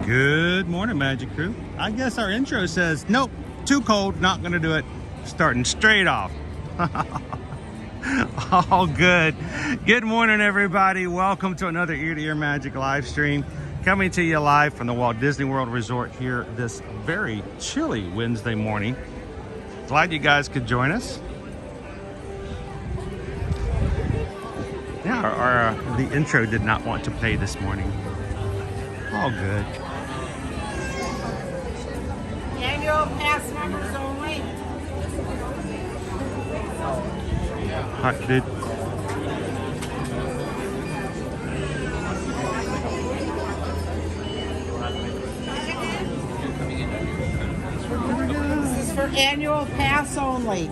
Good morning, Magic Crew. I guess our intro says, nope, too cold, not gonna do it. Starting straight off. All good. Good morning, everybody. Welcome to another Ear to Ear Magic live stream. Coming to you live from the Walt Disney World Resort here this very chilly Wednesday morning. Glad you guys could join us. Yeah, the intro did not want to play this morning. All good. Annual pass members only. Hot dude. This is for annual pass only.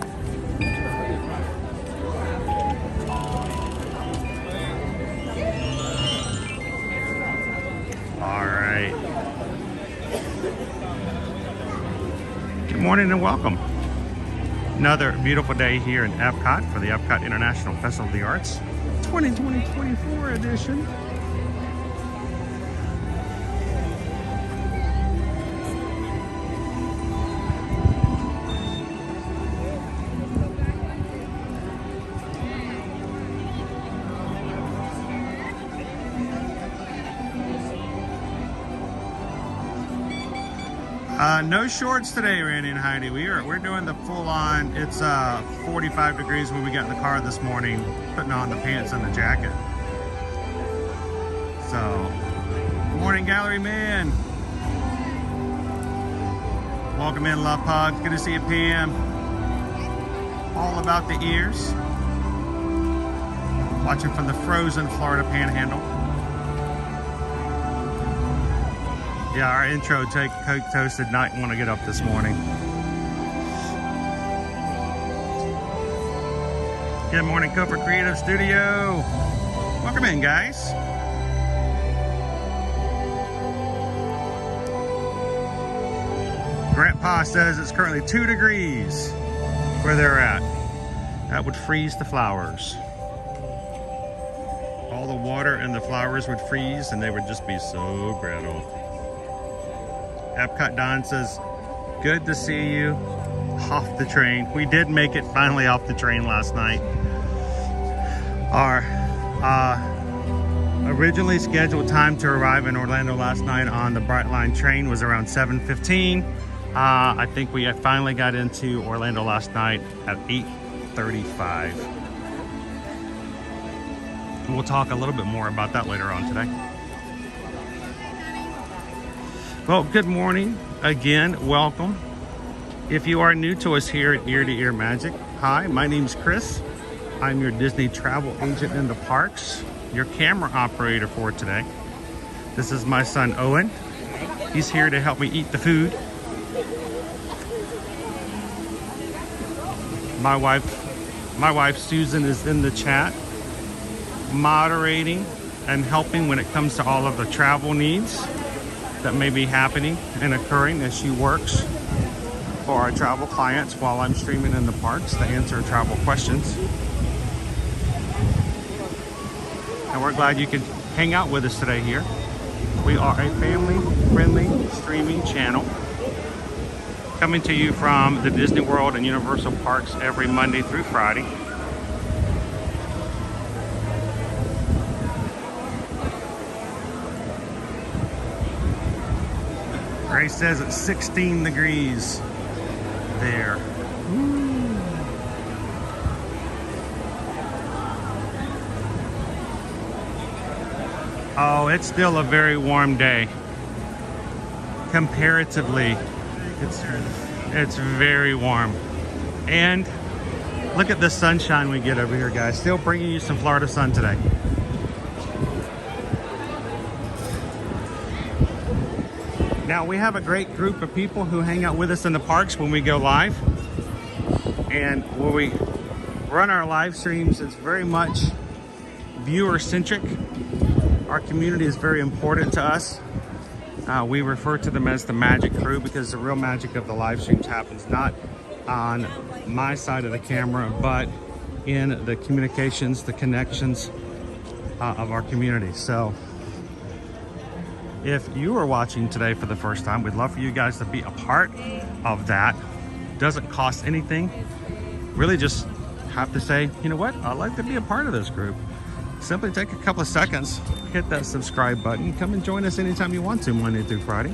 All right. Good morning and welcome. Another beautiful day here in Epcot for the Epcot International Festival of the Arts 2020-24 edition. No shorts today, Randy and Heidi. We're doing the full on. It's 45 degrees when we got in the car this morning, putting on the pants and the jacket. So, good morning, Gallery Man. Welcome in, Love Pug. Good to see you, Pam. All about the ears. Watching from the frozen Florida Panhandle. Yeah, our intro Coke Toast did not want to get up this morning. Good morning, Cooper Creative Studio. Welcome in, guys. Grandpa says it's currently 2 degrees where they're at. That would freeze the flowers. All the water and the flowers would freeze and they would just be so brittle. Epcot Don says, good to see you off the train. We did make it finally off the train last night. Our originally scheduled time to arrive in Orlando last night on the Brightline train was around 7:15. I think we finally got into Orlando last night at 8:35. We'll talk a little bit more about that later on today. Well, good morning again. Welcome. If you are new to us here at Ear to Ear Magic, hi, my name's Chris. I'm your Disney travel agent in the parks, your camera operator for today. This is my son, Owen. He's here to help me eat the food. My wife Susan is in the chat, moderating and helping when it comes to all of the travel needs that may be happening and occurring as she works for our travel clients while I'm streaming in the parks to answer travel questions. And we're glad you could hang out with us today here. We are a family-friendly streaming channel coming to you from the Disney World and Universal Parks every Monday through Friday. Grace says it's 16 degrees there. Ooh. Oh, it's still a very warm day. Comparatively, it's very warm. And look at the sunshine we get over here, guys. Still bringing you some Florida sun today. Now, we have a great group of people who hang out with us in the parks when we go live. And when we run our live streams, it's very much viewer-centric. Our community is very important to us. We refer to them as the Magic Crew because the real magic of the live streams happens not on my side of the camera, but in the communications, the connections of our community. So If you are watching today for the first time, we'd love for you guys to be a part of that. Doesn't cost anything. Really just have to say, you know what, I'd like to be a part of this group. Simply take a couple of seconds, hit that subscribe button, come and join us anytime you want to, Monday through Friday.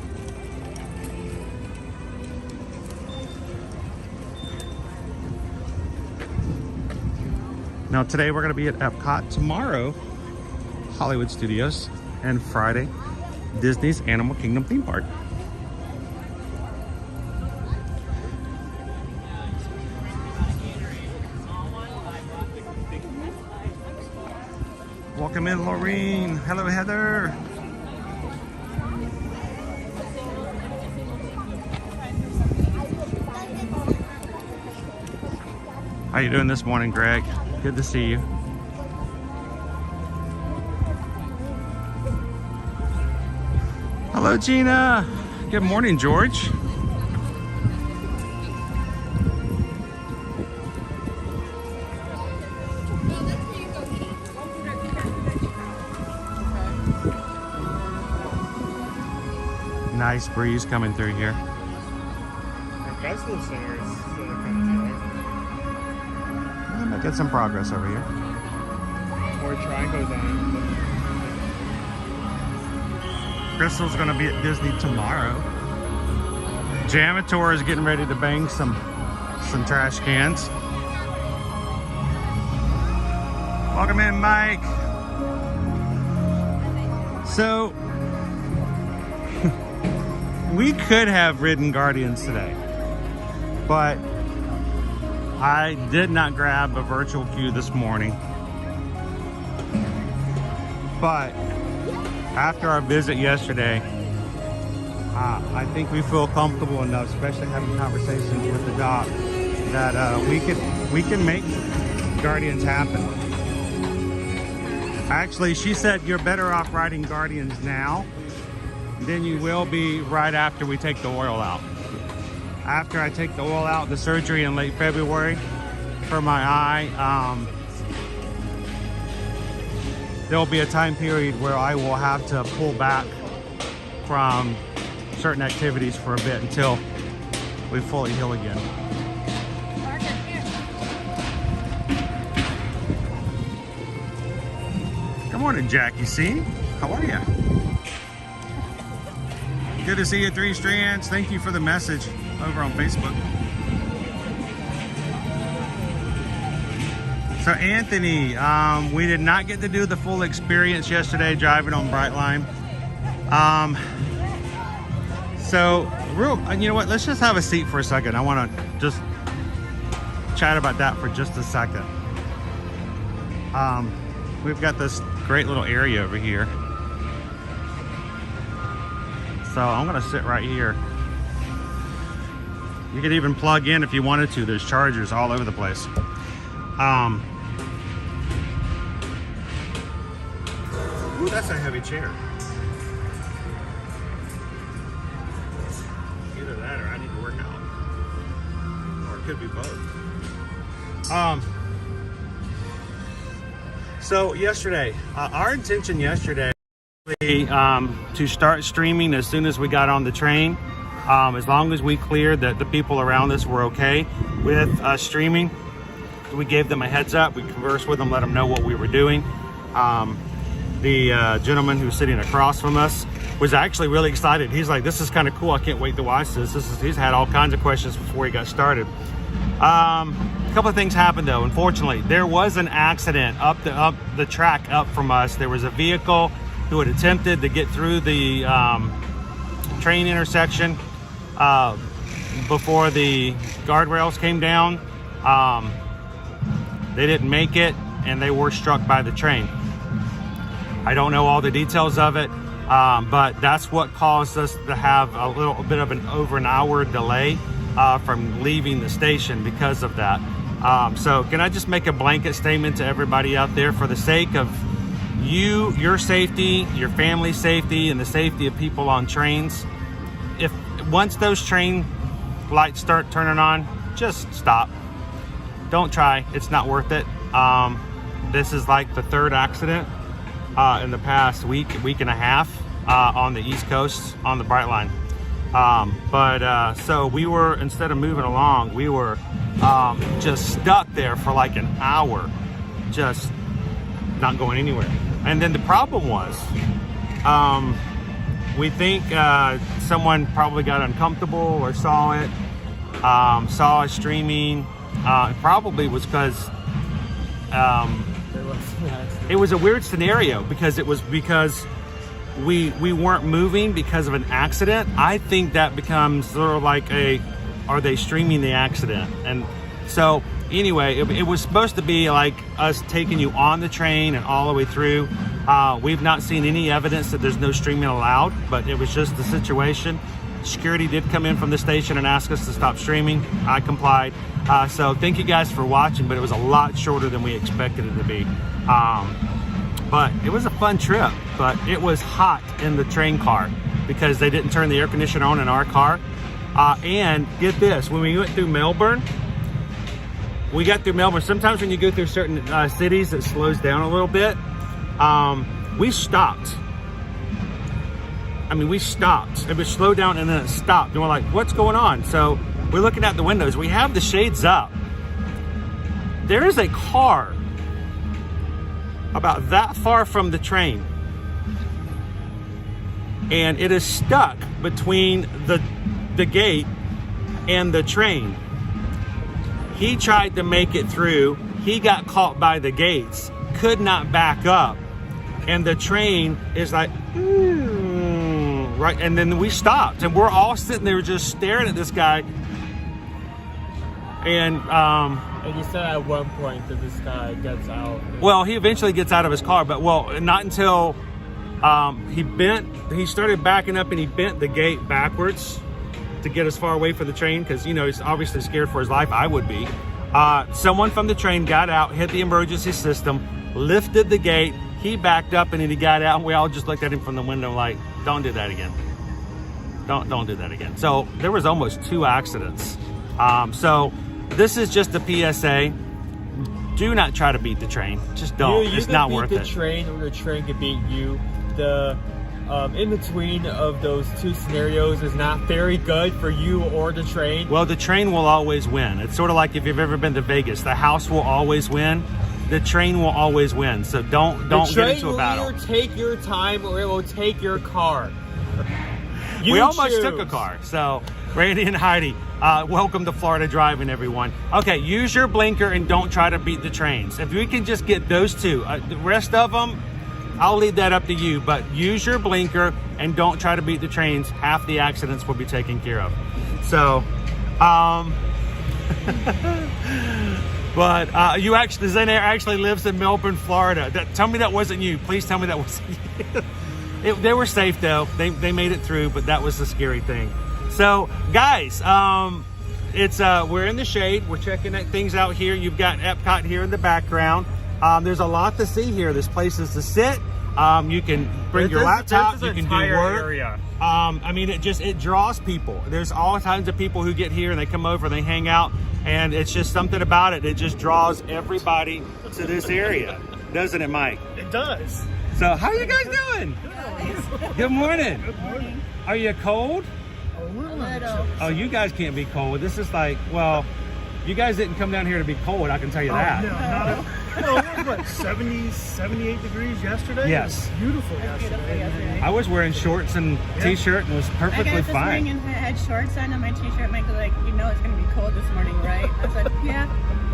Now today we're going to be at Epcot, tomorrow Hollywood Studios, and Friday Disney's Animal Kingdom theme park. Welcome in, Laureen. Hello, Heather. How you doing this morning, Greg? Good to see you. Hello, Gina. Good morning, George. Nice breeze coming through here. Our festival center is kind of I'm making some progress over here. more triangles on Crystal's gonna be at Disney tomorrow. Janitor is getting ready to bang some trash cans. Welcome in, Mike. So we could have ridden Guardians today, but I did not grab a virtual queue this morning. But after our visit yesterday, I think we feel comfortable enough, especially having conversations with the doc, that we can make Guardians happen. Actually, she said you're better off riding Guardians now than you will be right after we take the oil out. After I take the oil out, the surgery in late February for my eye, there'll be a time period where I will have to pull back from certain activities for a bit until we fully heal again. Good morning, Jackie C. How are you? Good to see you, Three Strands. Thank you for the message over on Facebook. So Anthony, we did not get to do the full experience yesterday driving on Brightline. You know what? Let's just have a seat for a second. I want to just chat about that for just a second. We've got this great little area over here. So I'm gonna sit right here. You could even plug in if you wanted to. There's chargers all over the place. Ooh, that's a heavy chair. Either that or I need to work out. Or it could be both. So yesterday, our intention yesterday to start streaming as soon as we got on the train, as long as we cleared that the people around us were okay with streaming. We gave them a heads up. We conversed with them, let them know what we were doing. The gentleman who's sitting across from us was actually really excited. He's like, this is kind of cool. I can't wait to watch this. He's had all kinds of questions before he got started. A couple of things happened though. Unfortunately, there was an accident up the track up from us. There was a vehicle who had attempted to get through the train intersection before the guardrails came down. They didn't make it and they were struck by the train. I don't know all the details of it, but that's what caused us to have a little bit of over an hour delay from leaving the station because of that. So can I just make a blanket statement to everybody out there, for the sake of your safety, your family's safety, and the safety of people on trains? If once those train lights start turning on, just stop. Don't try. It's not worth it. This is like the third accident in the past week and a half on the East Coast on the Brightline. So we were, instead of moving along, we were just stuck there for like an hour, just not going anywhere. And then the problem was, we think someone probably got uncomfortable or saw it, saw us streaming. It probably was because it was a weird scenario, because we weren't moving because of an accident. I think that becomes sort of like are they streaming the accident? And so anyway, it was supposed to be like us taking you on the train and all the way through. We've not seen any evidence that there's no streaming allowed, but it was just the situation. Security did come in from the station and ask us to stop streaming. I complied. So thank you guys for watching, but it was a lot shorter than we expected it to be. But it was a fun trip, but it was hot in the train car because they didn't turn the air conditioner on in our car. And get this, when we went through Melbourne, sometimes when you go through certain cities, it slows down a little bit. We stopped. We stopped. It would slow down and then it stopped. And we're like, what's going on? So we're looking out the windows. We have the shades up. There is a car about that far from the train, and it is stuck between the gate and the train. He tried to make it through. He got caught by the gates, could not back up, and the train is like, right. And then we stopped, and we're all sitting there just staring at this guy. And you said at one point that this guy gets out. Well, he eventually gets out of his car, but not until he started backing up and he bent the gate backwards to get as far away from the train, because he's obviously scared for his life. I would be. Someone from the train got out, hit the emergency system, lifted the gate. He backed up and then he got out, and we all just looked at him from the window like, don't do that again. Don't do that again. So there was almost 2 accidents. So this is just a PSA. Do not try to beat the train. Just don't. It's not worth it. You can beat the train, or the train can beat you. The in between of those 2 scenarios is not very good for you or the train. Well, the train will always win. It's sort of like if you've ever been to Vegas. The house will always win. The train will always win. So don't get into a battle. The train will either take your time or it will take your car. We almost took a car. So Randy and Heidi, welcome to Florida Driving, everyone. Okay, use your blinker and don't try to beat the trains. If we can just get those 2, the rest of them, I'll leave that up to you. But use your blinker and don't try to beat the trains. Half the accidents will be taken care of. So, but Zen actually lives in Melbourne, Florida. Tell me that wasn't you. Please tell me that wasn't you. They were safe though. They made it through, but that was the scary thing. So guys, we're in the shade. We're checking things out here. You've got Epcot here in the background. There's a lot to see here. There's places to sit. You can bring your laptop. You can do work. Area. It draws people. There's all kinds of people who get here and they come over and they hang out, and it's just something about it. It just draws everybody to this area, doesn't it, Mike? It does. So how are you guys doing? Good morning. Good morning. Are you cold? A little. Oh, you guys can't be cold. This is like, well, you guys didn't come down here to be cold, I can tell you that. No, not at all. Well, it was what, 70, 78 degrees yesterday? Yes. It was beautiful yesterday. I was wearing shorts and t-shirt and it was perfectly I got up this fine. morning and I had shorts on and my t-shirt. Mike was like, it's going to be cold this morning, right? I was like, yeah.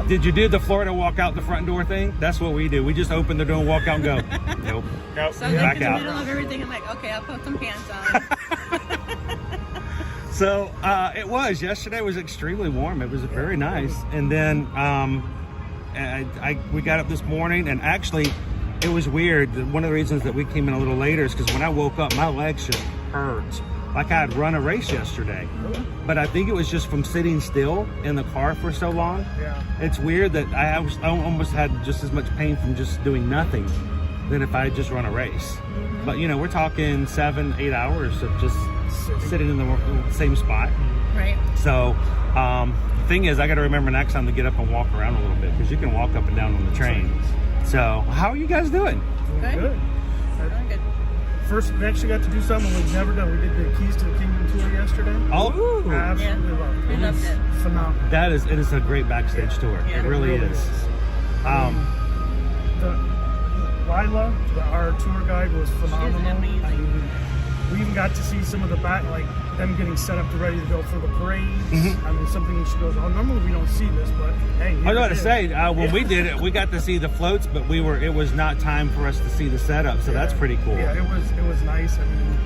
Did you do the Florida walk out the front door thing? That's what we do. We just open the door and walk out and go. Nope. So like Back in the out. middle of everything, I'm like, okay, I'll put some pants on. So yesterday was extremely warm. It was very nice. And then we got up this morning, and actually it was weird. One of the reasons that we came in a little later is because when I woke up, my legs just hurt. Like I had run a race yesterday. But I think it was just from sitting still in the car for so long. Yeah. It's weird that I almost had just as much pain from just doing nothing than if I had just run a race. But we're talking 7-8 hours of just sitting in the same spot. Right. So the thing is, I got to remember next time to get up and walk around a little bit, because you can walk up and down on the train. So how are you guys doing? Good. Good. Doing good. we actually got to do something we've never done. We did the Keys to the Kingdom tour yesterday. Oh, I absolutely loved it. We loved it. Phenomenal. it is a great backstage tour. Yeah. It really is. Lila, our tour guide, was phenomenal. She's amazing. I mean, we even got to see some of the back, like them getting set up to ready to go for the parades. I mean, something she goes, oh, normally we don't see this, but hey. I was about to say, when we did it, we got to see the floats, but it was not time for us to see the setup, so that's pretty cool. Yeah, it was nice. I mean,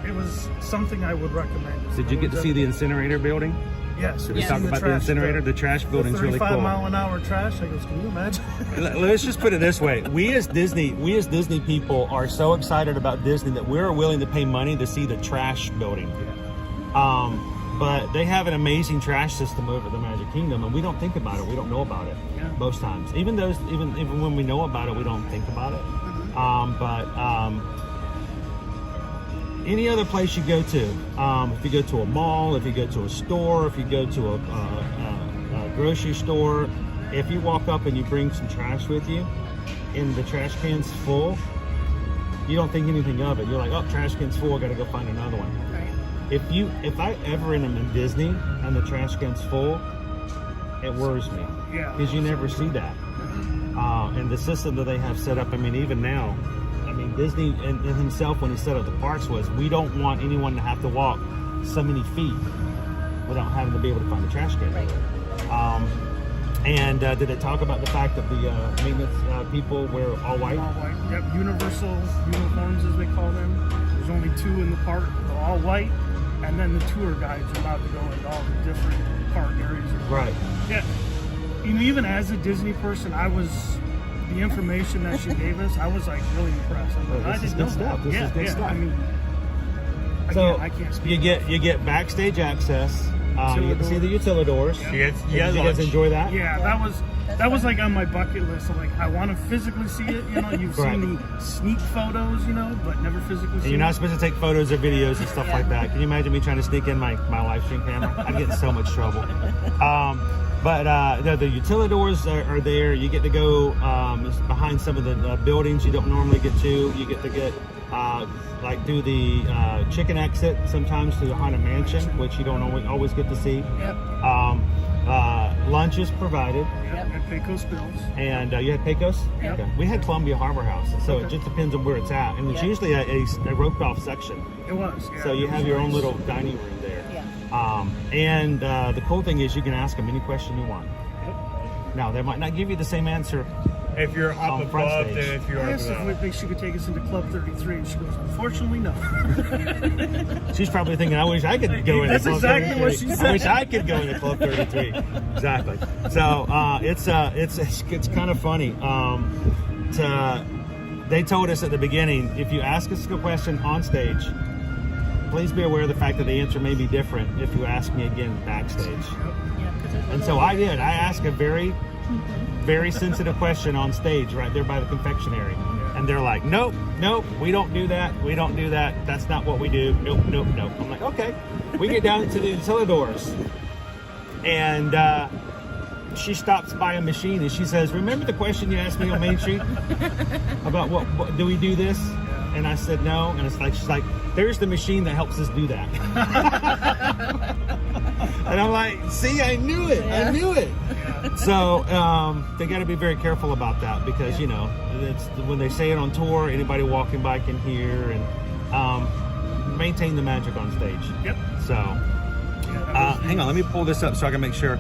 it was something I would recommend. Did you get to see the incinerator building? Yes. Did we talk about the incinerator? The trash building's really cool. 35-mile-an-hour trash. I goes, can you imagine? Let's just put it this way: we as Disney people are so excited about Disney that we're willing to pay money to see the trash building. But they have an amazing trash system over at the Magic Kingdom, and we don't think about it. We don't know about it most times. Even when we know about it, we don't think about it. Any other place you go to, if you go to a mall, if you go to a store, if you go to a grocery store, if you walk up and you bring some trash with you and the trash can's full, you don't think anything of it. You're like, oh, trash can's full, I gotta go find another one. Right. If I ever am in Disney and the trash can's full, it worries me. Yeah. Because you never see that. And the system that they have set up, I mean, even now, I mean, Disney and himself, when he set up the parks, was we don't want anyone to have to walk so many feet without having to be able to find the trash can. Right. And did they talk about the fact that the maintenance people wear all white? All white. Yep, universal uniforms, as they call them. There's only 2 in the park, they're all white. And then the tour guides are allowed to go into all the different park areas. Right. Yeah. You know, even as a Disney person, the information that she gave us, I was like really impressed. This is good stuff. This is good stuff. I mean, So I can't speak. you get backstage access. You get to see the utilidors. Yeah. Did you guys enjoy that? Yeah, that was like on my bucket list. So like, I want to physically see it. You know, you've seen the sneak photos, you know, but never physically. And you're not supposed to take photos or videos and stuff like that. Can you imagine me trying to sneak in my live stream camera? I'd get in so much trouble. But the utilidors are there. You get to go behind some of the buildings you don't normally get to. You get to get do the chicken exit sometimes to the Haunted Mansion, which you don't always get to see. Yep. Lunch is provided. Yep. And Pecos Bills. And you had Pecos? Yep. Okay. We had Columbia Harbor House, so it just depends on where it's at. And it's usually a roped off section. It was. Yeah, So you have your own little dining room there. Yeah. And the cool thing is you can ask them any question you want. Now, they might not give you the same answer If you're up On front above, stage. then if you are I asked below. if she could take us into Club 33, and she goes, unfortunately, no. She's probably thinking, I wish I could go into That's Club exactly 33. what she I said. wish I could go into Club 33. Exactly. So it's kind of funny. They told us at the beginning, if you ask us a question on stage, please be aware of the fact that the answer may be different if you ask me again backstage. And so I did. I asked a very, very sensitive question on stage right there by the confectionery. And they're like, nope, we don't do that. We don't do that. That's not what we do. Nope. I'm like, okay. We get down to the utilidors. And she stops by a machine and she says, remember the question you asked me on Main Street? About what do we do this? And I said no. And it's like, she's like, there's the machine that helps us do that. And I'm like, see, I knew it. I knew it. So they got to be very careful about that because, you know, it's, when they say it on tour, anybody walking by can hear, and maintain the magic on stage. Yep. So hang on, let me pull this up so I can make sure.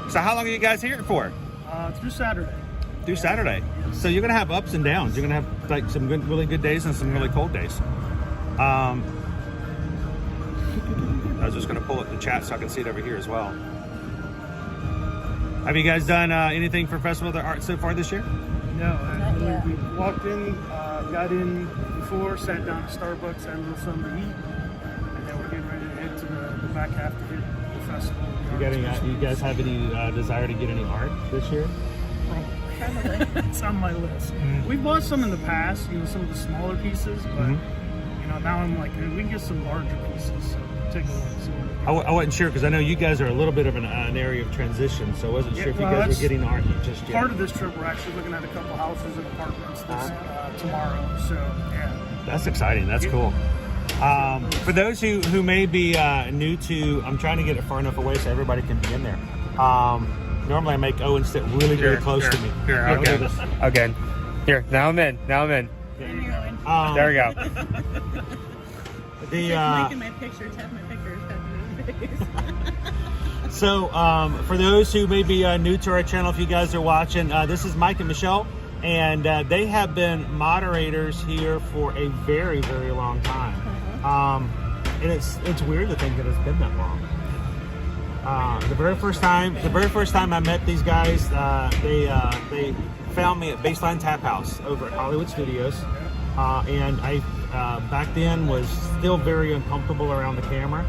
So how long are you guys here for? Through Saturday. Through Saturday. So you're going to have ups and downs. You're going to have like some good, really good days and some really cold days. I was just going to pull up the chat so I can see it over here as well. Have you guys done anything for Festival of the Arts so far this year? No, we walked in, got in before, sat down at Starbucks, had a little something to eat, and then we're getting ready to head to the back half to hit the festival. You guys have any desire to get any art this year? It's on my list. We bought some in the past, you know, some of the smaller pieces, but you know, now I'm like, we can get some larger pieces. So take a look. See what we I wasn't sure because I know you guys are a little bit of an area of transition, so I wasn't sure if you well, guys were that's getting art just yet. part of this trip, we're actually looking at a couple houses and apartments tomorrow. So yeah, That's exciting. That's cool. For those who may be new to, I'm trying to get it far enough away so everybody can be in there. Normally I make Owen sit really close to me. Here, I'll okay. do this. Again. Here, now I'm in. And you're in. There we go. The Mike in my picture, tap my picture, tap his face. So, for those who may be new to our channel, if you guys are watching, this is Mike and Michelle, and they have been moderators here for a very long time. And it's weird to think that it's been that long. The very first time I met these guys, they found me at Baseline Tap House over at Hollywood Studios, and I back then was still very uncomfortable around the camera.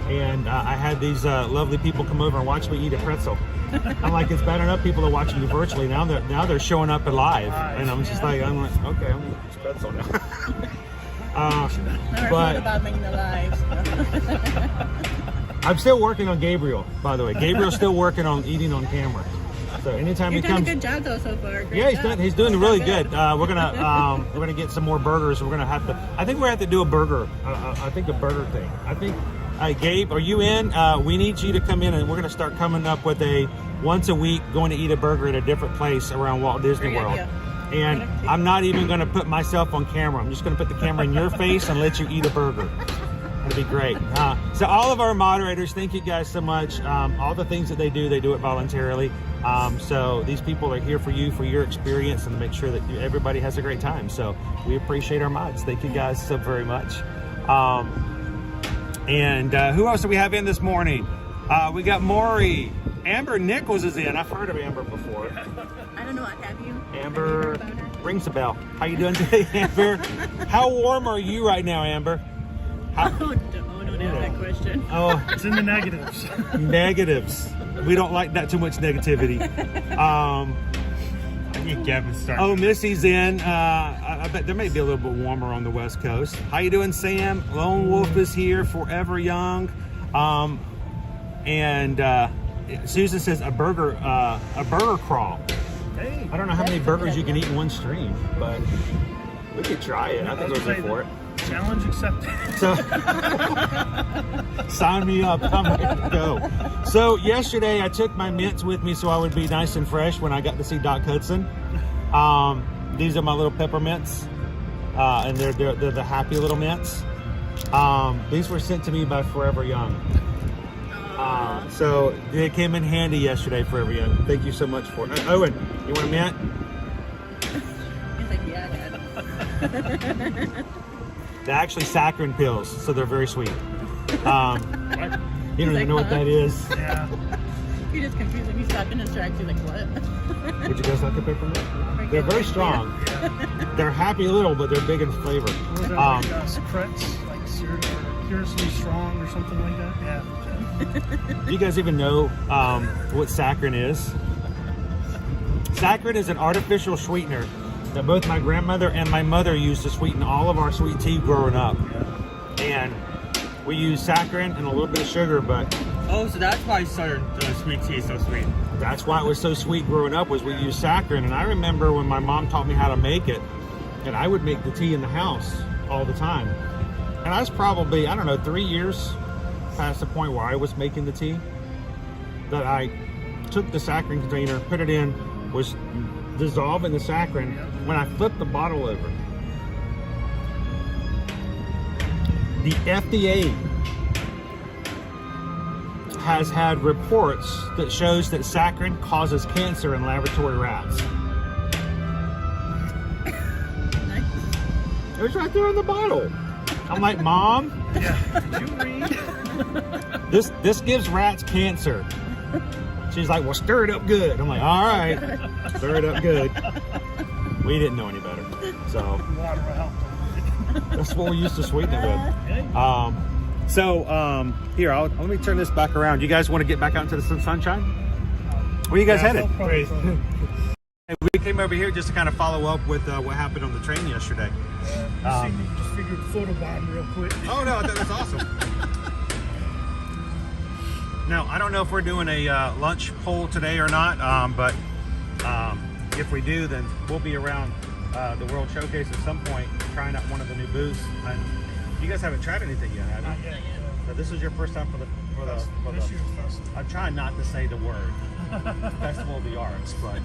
And I had these lovely people come over and watch me eat a pretzel. I'm like, it's bad enough people are watching you virtually. Now they're showing up live, and I'm just like, okay, I'm gonna eat this pretzel now. Never thought about making the lives. I'm still working on Gabriel, by the way. Gabriel's still working on eating on camera. So anytime You've he done comes, a good job though so far. Great yeah, job. he's doing really good. We're gonna get some more burgers. We're gonna have to. I think we're gonna have to do a burger. I think a burger thing. I think. Gabe, are you in? We need you to come in, and we're going to start coming up with a once a week going to eat a burger at a different place around Walt Disney Great World. idea. And I'm not even going to put myself on camera. I'm just going to put the camera in your face and let you eat a burger. It'd be great. So all of our moderators, thank you guys so much. All the things that they do it voluntarily. So these people are here for you, for your experience, and to make sure that everybody has a great time. So we appreciate our mods. Thank you guys so very much. And who else do we have in this morning? We got Maury. Amber Nichols is in. I've heard of Amber before. I don't know what have you. Amber rings a bell. How you doing today, Amber? How warm are you right now, Amber? Don't ask that question. Oh, it's in the negatives. negatives. We don't like that too much negativity. I think Gavin's starting. Oh, Missy's in. I bet there may be a little bit warmer on the West Coast. How you doing, Sam? Lone Wolf is here, forever young. And Susan says a burger crawl. Hey, I don't know how many burgers you can eat in one stream, but we could try it. I think we'll go for it. Challenge accepted. So, sign me up. I'm ready to go. So yesterday I took my mints with me so I would be nice and fresh when I got to see Doc Hudson. These are my little peppermints, and they're the happy little mints. These were sent to me by Forever Young. So they came in handy yesterday, Forever Young. Thank you so much for it. Owen, you want a mint? He's like, yeah, Dad. They're actually saccharin pills, so they're very sweet. You don't even know what that is. Yeah. You're just confused when you stop in his tracks. You're like, what? Would you guys like a peppermint? They're very strong. Yeah. They're happy little, but they're big in flavor. What was that, like secrets, like seriously strong or something like that? Yeah. Do you guys even know what saccharin is? Saccharin is an artificial sweetener that both my grandmother and my mother used to sweeten all of our sweet tea growing up. And we use saccharin and a little bit of sugar, but Oh, so that's why Southern sweet tea is so sweet. that's why it was so sweet growing up, was we used saccharin. And I remember when my mom taught me how to make it, and I would make the tea in the house all the time. And I was probably, I don't know, 3 years past the point where I was making the tea, that I took the saccharin container, put it in, was dissolving the saccharin. When I flipped the bottle over, the FDA has had reports that shows that saccharin causes cancer in laboratory rats. Nice. It was right there in the bottle. I'm like, Mom, Yeah. Did you read? this gives rats cancer. She's like, well, stir it up good. I'm like, all right, stir it up good. We didn't know any better. So Water will help. that's what we used to sweeten it with. Okay. Here, let me turn this back around. You guys want to get back out into the sunshine? Where you guys headed? Probably. We came over here just to kind of follow up with what happened on the train yesterday. Just figured photobomb real quick. Oh no, I thought that's awesome. Now, I don't know if we're doing a lunch poll today or not, but if we do, then we'll be around the World Showcase at some point trying out one of the new booths. And you guys haven't tried anything yet, have you? Not yet. So this is your first time for the This year's festival. I'm trying not to say the word Festival of the Arts, but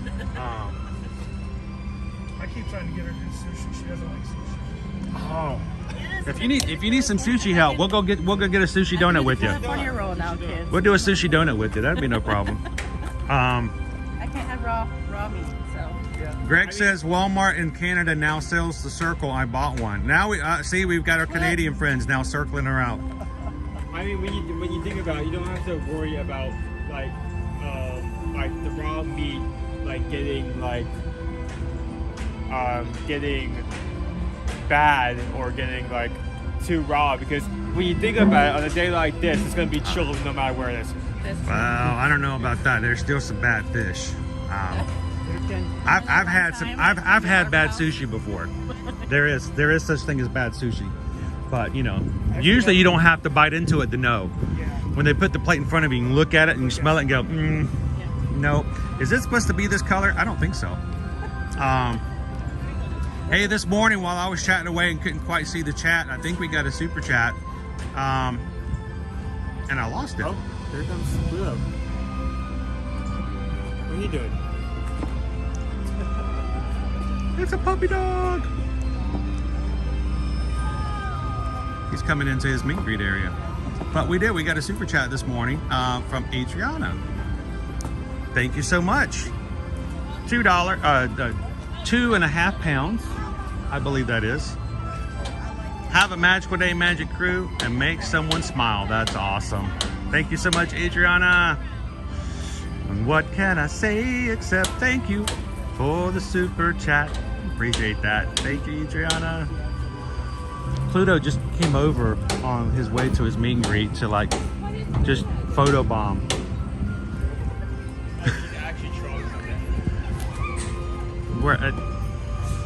I keep trying to get her to do sushi. She doesn't like sushi. oh, if you need some sushi help, we'll go get a sushi donut with you. California roll now, kids. We'll do a sushi donut with you. That'd be no problem. I can't have raw meat, so. Greg says Walmart in Canada now sells the circle. I bought one. Now we see we've got our Canadian friends now circling her out. I mean, when you think about it, you don't have to worry about like the raw meat getting bad or getting like too raw, because when you think about it, on a day like this, it's gonna be chilled no matter where it is. Well, I don't know about that. There's still some bad fish. I've had bad sushi before. There is such thing as bad sushi, but you know, usually you don't have to bite into it to know. When they put the plate in front of you, you can look at it and you smell it and go, no. Is it supposed to be this color? I don't think so. Hey, this morning while I was chatting away and couldn't quite see the chat, I think we got a super chat, and I lost it. Oh, here comes Pluto. What are you doing? It's a puppy dog. He's coming into his meet and greet area. But we got a super chat this morning from Adriana. Thank you so much. $2.5 pounds, I believe that is. Have a magical day, Magic Crew, and make someone smile. That's awesome. Thank you so much, Adriana. And what can I say except thank you for the super chat. Appreciate that. Thank you, Adriana. Pluto just came over on his way to his meet and greet to like just photobomb.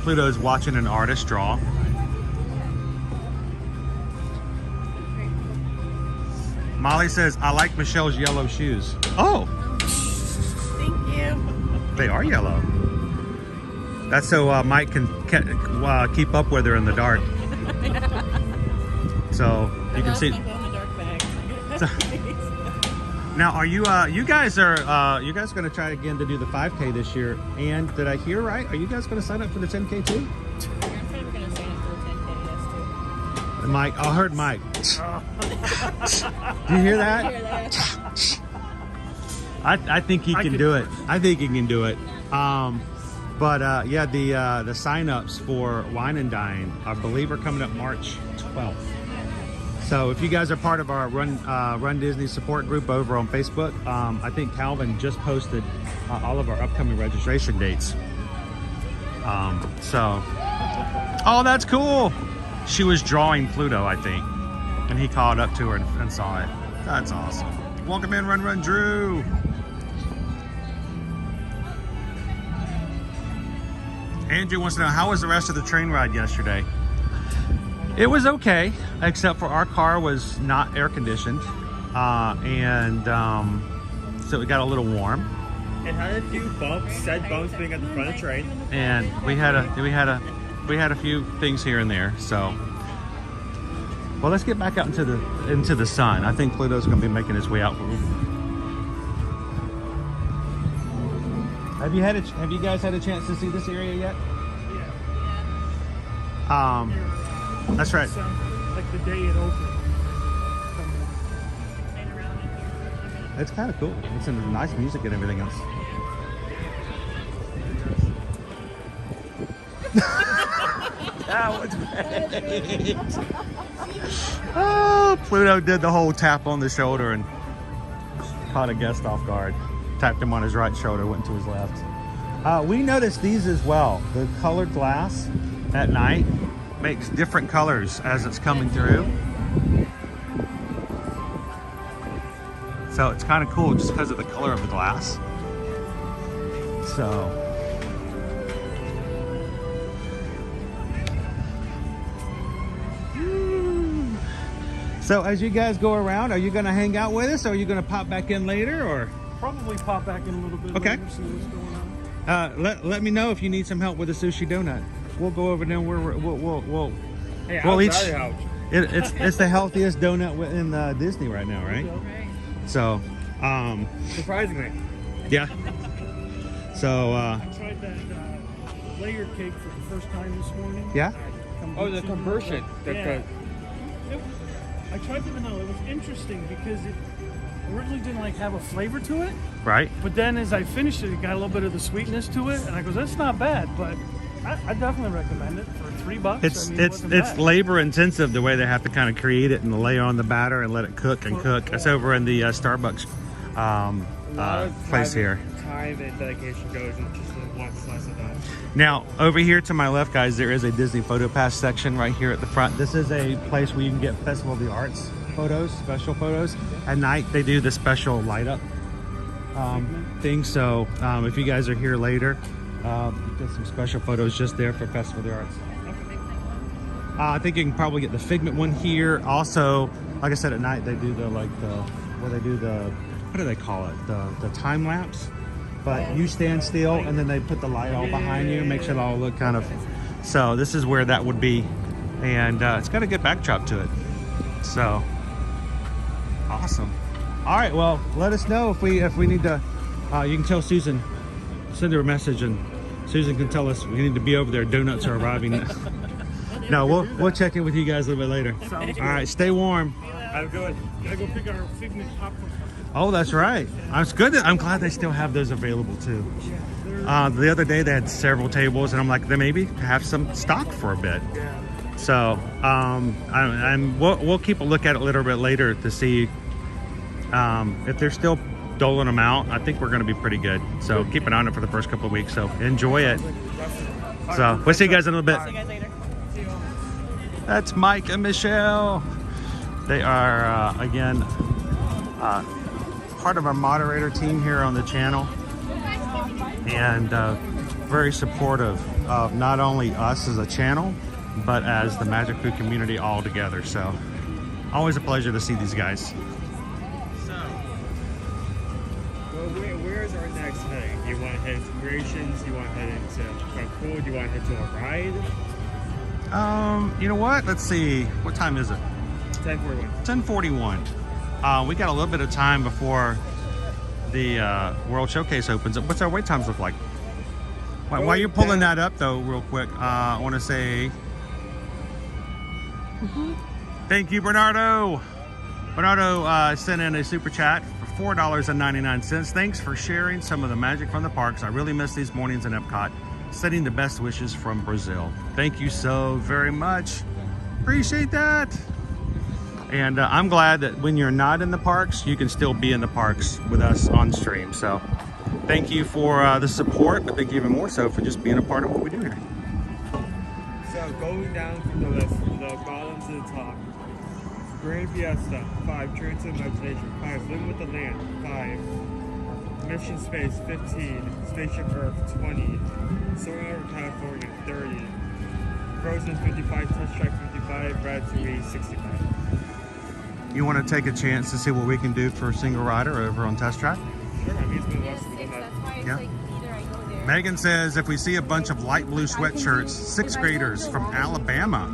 Pluto's watching an artist draw. Molly says, I like Michelle's yellow shoes. Oh! Thank you. They are yellow. That's so Mike can keep up with her in the dark. So you can see. Now, are you guys going to try again to do the 5K this year? And did I hear right? Are you guys going to sign up for the 10K too? I'm probably going to sign up for the 10K, yes, too. Mike, I heard Mike. Do you hear that? I hear that. I think he can do it. I think he can do it. Yeah, the sign-ups for Wine and Dine, I believe, are coming up March 12th. So if you guys are part of our Run Disney support group over on Facebook, I think Calvin just posted all of our upcoming registration dates. Oh, that's cool. She was drawing Pluto, I think, and he called up to her and saw it. That's awesome. Welcome in, Run Drew. Andrew wants to know, how was the rest of the train ride yesterday? It was okay, except for our car was not air conditioned, so it got a little warm. It had a few bumps, said bumps being at the front of the train. And we had a few things here and there. So, well, let's get back out into the sun. I think Pluto's going to be making his way out. Have you guys had a chance to see this area yet? Yeah. That's right. Like the day it opened. It's kind of cool. It's some nice music and everything else. That was great. Oh, Pluto did the whole tap on the shoulder and caught a guest off guard. Tapped him on his right shoulder, went to his left. We noticed these as well. The colored glass at night makes different colors as it's coming through. So it's kind of cool just because of the color of the glass. So So as you guys go around, are you going to hang out with us, or are you going to pop back in later, or? Probably pop back in a little bit Okay. later, see what's going on. Let me know if you need some help with a sushi donut. We'll go over there. And we'll Hey, Well, I'll each- try to help. it's the healthiest donut in Disney right now, right? So, Surprisingly. yeah. So, I tried that layered cake for the first time this morning. yeah. Oh, the Kombucha. conversion. Yeah. I tried the vanilla. It was interesting because it originally didn't like have a flavor to it, Right. but then as I finished it, it got a little bit of the sweetness to it, and I goes, that's not bad, but I definitely recommend it for $3. It's I mean, it wasn't bad. labor intensive the way they have to kind of create it and layer on the batter and let it cook and cook. It's over in the Starbucks place here. Time and dedication goes into just one slice of that. Now, over here to my left, guys, there is a Disney Photo Pass section right here at the front. This is a place where you can get Festival of the Arts photos, special photos. At night, they do the special light up thing. So if you guys are here later, get some special photos just there for Festival of the Arts. I think you can probably get the Figment one here. Also, like I said, at night they do what do they call it? The time lapse. But you stand still and then they put the light all behind you, makes it all look kind of. So this is where that would be, and it's got a good backdrop to it. So awesome. All right, well, let us know if we need to. You can tell Susan, send her a message, and Susan can tell us we need to be over there. Donuts are arriving. No, we'll check in with you guys a little bit later. All right, stay warm. I'm good. Gotta go pick our Figment popcorn. Oh, that's right. It's good. I'm glad they still have those available too. The other day they had several tables, and I'm like, they maybe have some stock for a bit. So we'll keep a look at it a little bit later to see if they're still doling them out. I think we're going to be pretty good. So keep an eye on it for the first couple of weeks. So enjoy it. So we'll see you guys in a little bit. See you guys later. That's Mike and Michelle. They are again part of our moderator team here on the channel, and very supportive of not only us as a channel, but as the Magic Food community all together. So always a pleasure to see these guys. So, well, where's our next heading? Do you want to head into Creations? Do you want to head into Cool? Do you want to head to a ride? You know what? Let's see. What time is it? 10:41. 10:41. We got a little bit of time before the World Showcase opens. What's our wait times look like? While you're pulling that up, though, real quick, I want to say thank you, Bernardo. Bernardo sent in a super chat for $4.99. Thanks for sharing some of the magic from the parks. I really miss these mornings in Epcot. Sending the best wishes from Brazil. Thank you so very much. Appreciate that. And I'm glad that when you're not in the parks, you can still be in the parks with us on stream. So thank you for the support, but thank you even more so for just being a part of what we do here. So going down from the list, the bottom to the top. Grand Fiesta, 5. Journey to Imagination, 5. Living with the Land, 5. Mission Space, 15. Spaceship Earth, 20. Soaring over California, 30. Frozen, 55. Touch Track, 55. Ratatouille, 65. You want to take a chance to see what we can do for single rider over on Test Track? Sure, I mean, it's been less than That's that. why it's Yeah. like either I go there. Megan says if we see a bunch of light blue sweatshirts, 6th graders from Alabama,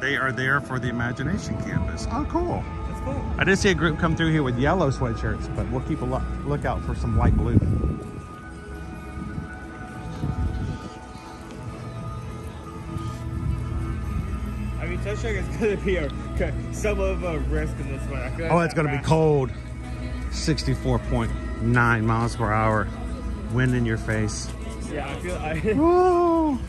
they are there for the Imagination Campus. Oh, cool. That's cool. I did see a group come through here with yellow sweatshirts, but we'll keep a lookout for some light blue. I mean, Touch Track is going to be some of a risk in this one. I feel like Oh, it's going to be cold. 64.9 miles per hour. Wind in your face. Yeah, I feel. Woo.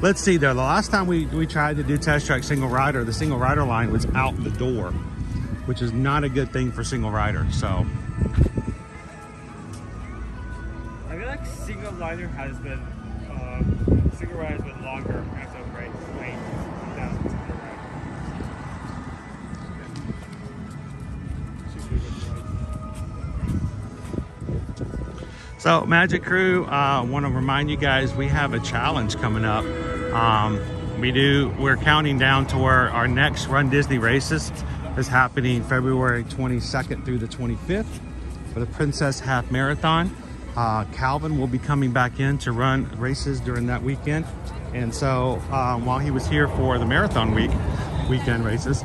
Let's see though. The last time we tried to do Test Track single rider, the single rider line was out the door, which is not a good thing for single rider. So I feel like single rider has been longer as of right down to the right. So Magic Crew, want to remind you guys we have a challenge coming up. We're counting down to where our next Run Disney races is happening February 22nd through the 25th for the Princess Half Marathon. Calvin will be coming back in to run races during that weekend. And so while he was here for the marathon weekend races,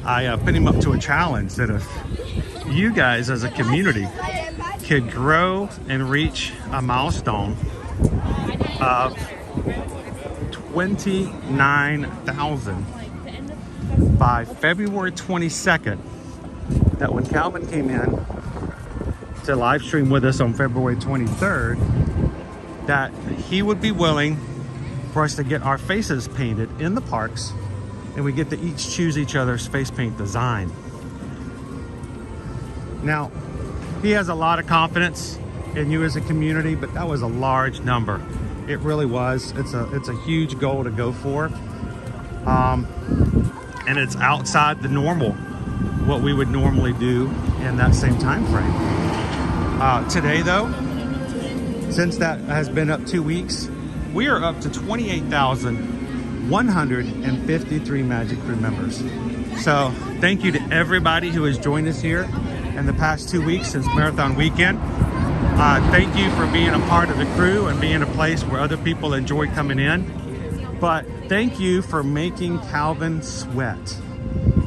I put him up to a challenge that if you guys as a community could grow and reach a milestone of 29,000 by February 22nd, that when Calvin came in to live stream with us on February 23rd, that he would be willing for us to get our faces painted in the parks, and we get to each choose each other's face paint design. Now, he has a lot of confidence in you as a community, but that was a large number. It really was. It's a huge goal to go for. And it's outside the normal, what we would normally do in that same time frame. Today though, since that has been up 2 weeks, we are up to 28,153 Magic Crew members. So thank you to everybody who has joined us here in the past 2 weeks since Marathon Weekend. Thank you for being a part of the crew and being a place where other people enjoy coming in. But thank you for making Calvin sweat,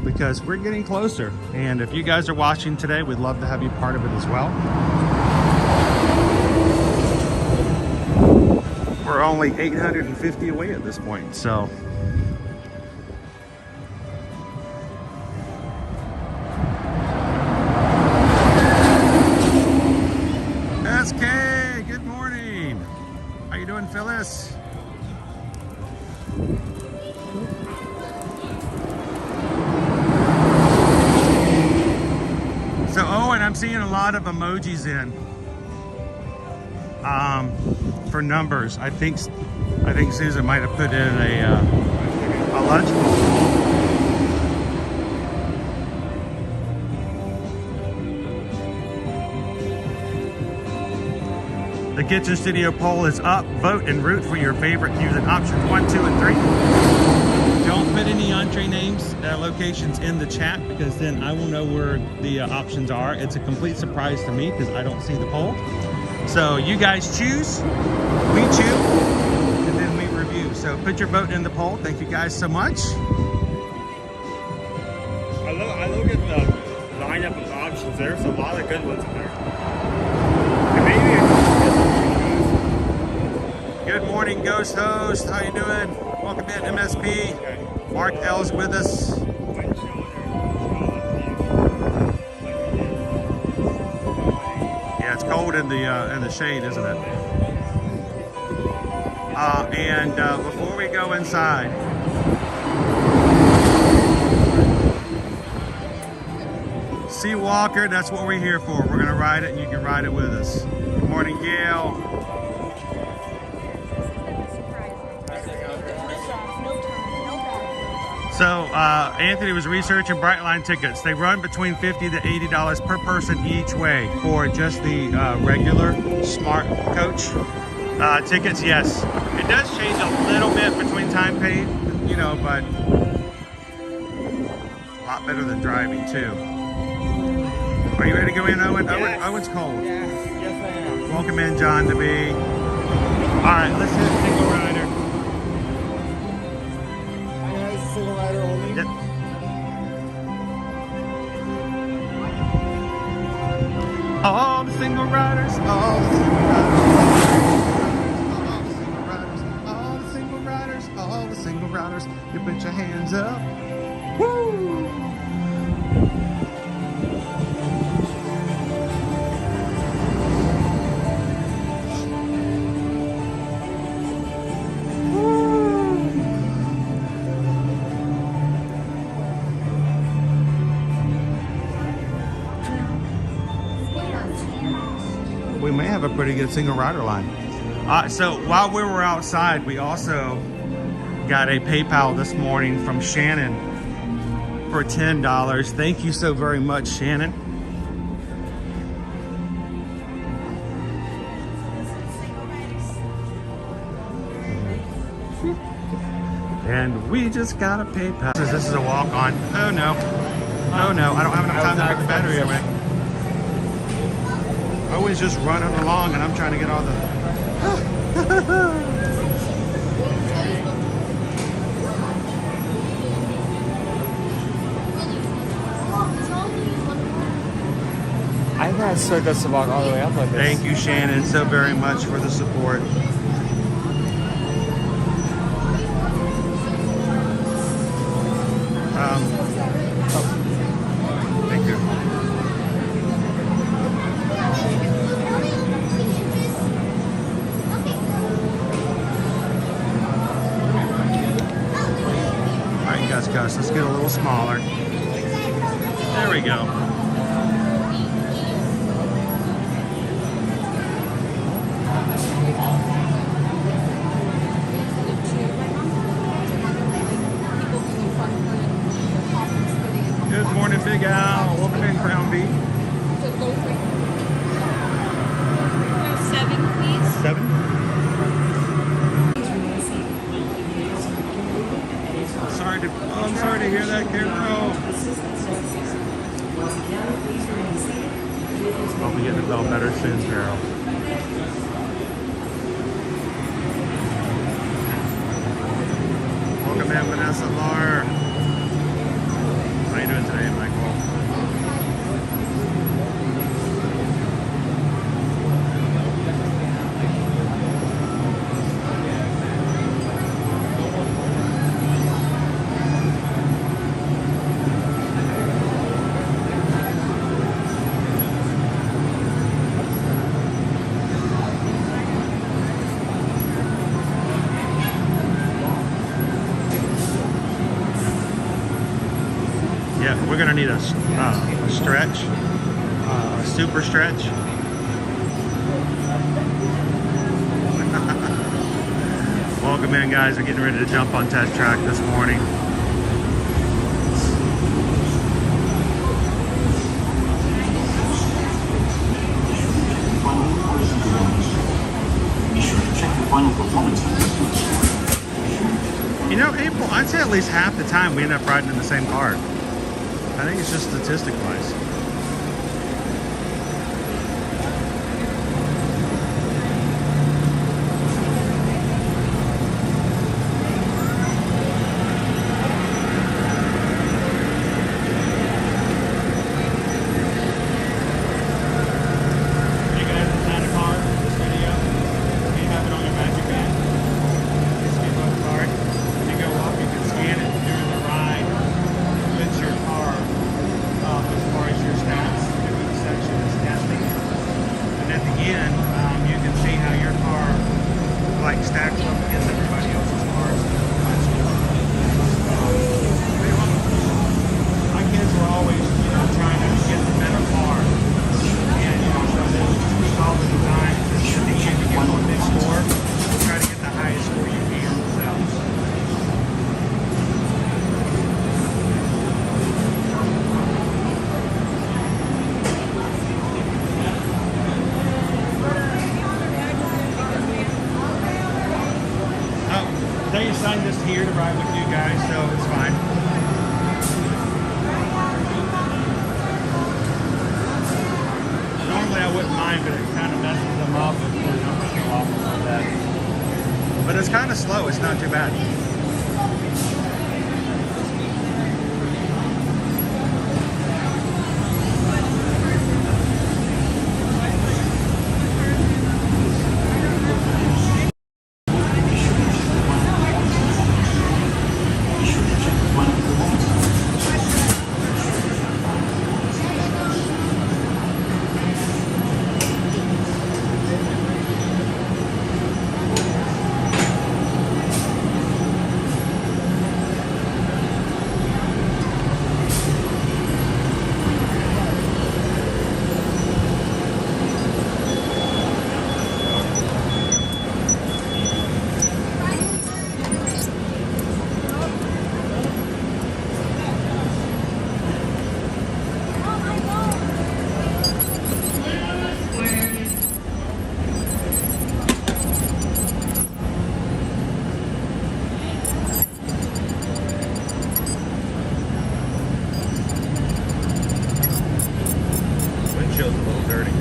because we're getting closer. And if you guys are watching today, we'd love to have you part of it as well. We're only 850 away at this point, so. SK, good morning. How you doing, Phyllis? So, oh, and I'm seeing a lot of emojis in for numbers. I think Susan might have put in a lunch bowl. The Kitchen Studio poll is up. Vote and root for your favorite using options 1, 2, and 3. Don't put any entree names, locations in the chat, because then I will know where the options are. It's a complete surprise to me because I don't see the poll. So you guys choose, we choose, and then we review. So put your vote in the poll. Thank you guys so much. I look at the lineup of options. There's a lot of good ones in there. And maybe Good morning, Ghost Host. How you doing? Welcome in, MSP. Mark L's with us. Yeah, it's cold in the shade, isn't it? And before we go inside, Sea Walker, that's what we're here for. We're gonna ride it, and you can ride it with us. Good morning, Gail. So Anthony was researching Brightline tickets. They run between $50 to $80 per person each way for just the regular Smart Coach tickets. Yes, it does change a little bit between time paid, you know, but a lot better than driving too. Are you ready to go in, Owen? Yes. Owen's cold. Yes, I am. Welcome in, John DeBee. All right, let's hit single rider. Single rider only? Yep. All the single riders, all the single riders, all the single riders, all the single riders, you put your hands up. Woo! We may have a pretty good single rider line. So while we were outside, we also got a PayPal this morning from Shannon for $10. Thank you so very much, Shannon. And we just got a PayPal. This is a walk-on. Oh no. Oh no, I don't have enough time to put the battery away. Always just running along and I'm trying to get all the... I think I expect us to walk all the way up like this. Thank you, Shannon, so very much for the support. Thank you. All right, Gus, let's get a little smaller. There we go. Good morning, Big Al. Welcome in, Crown Beef. 7, please. 7. I'm sorry to hear that, Carol. Hope we get to feel better soon, Carol. Welcome in, Vanessa Lar. How you doing today, Michael? Yeah, we're gonna need a stretch, a super stretch. Welcome in, guys. We're getting ready to jump on test track this morning. You know, April, I'd say at least half the time we end up riding in the same car. I think it's just statistic-wise. Hey guys, inside a car, this video, you have it on your magic band. You scan the card, you go up, you can scan it during the ride. It's your car. As far as your stats, each section is testing, and at the end, you can see how your car like stacks up against everybody else's cars. My kids were always, trying to get the better car, and so they'll tweak all the designs. And at the end, you get one big score. Try to get the highest score you can. So. They assigned this here to ride with you guys, so it's fine. Normally I wouldn't mind, but it kind of messes them up if there's no pushing off like that. But it's kind of slow, it's not too bad. dirty.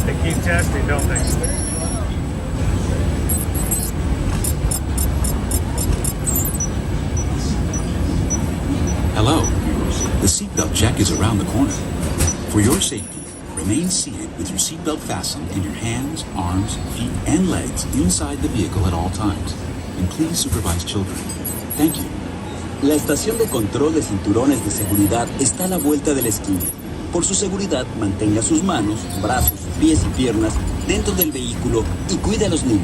They keep testing, don't they? Hello. The seatbelt check is around the corner. For your safety, remain seated with your seatbelt fastened and your hands, arms, feet, and legs inside the vehicle at all times. And please supervise children. Thank you. La estación de control de cinturones de seguridad está a la vuelta de la esquina. Por su seguridad, mantenga sus manos, brazos, pies y piernas dentro del vehículo y cuide a los niños.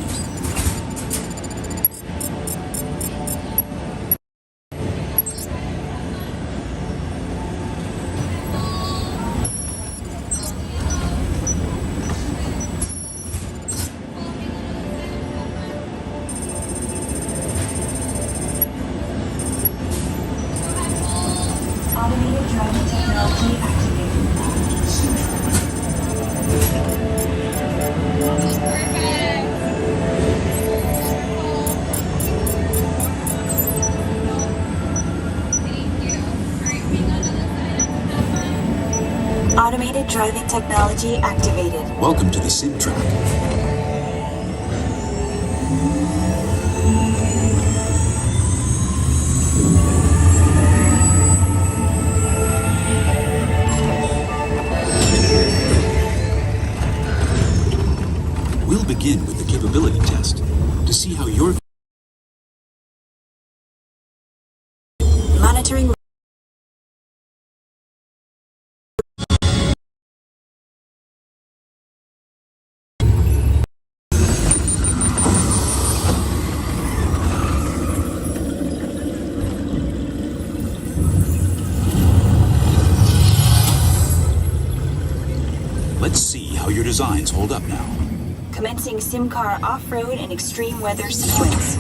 Automated driving technology activated. Automated driving technology activated. Welcome to the sim track. We'll begin with the capability test to see how your Monitoring. Let's see how your designs hold up now. Commencing sim car off-road and extreme weather sequence.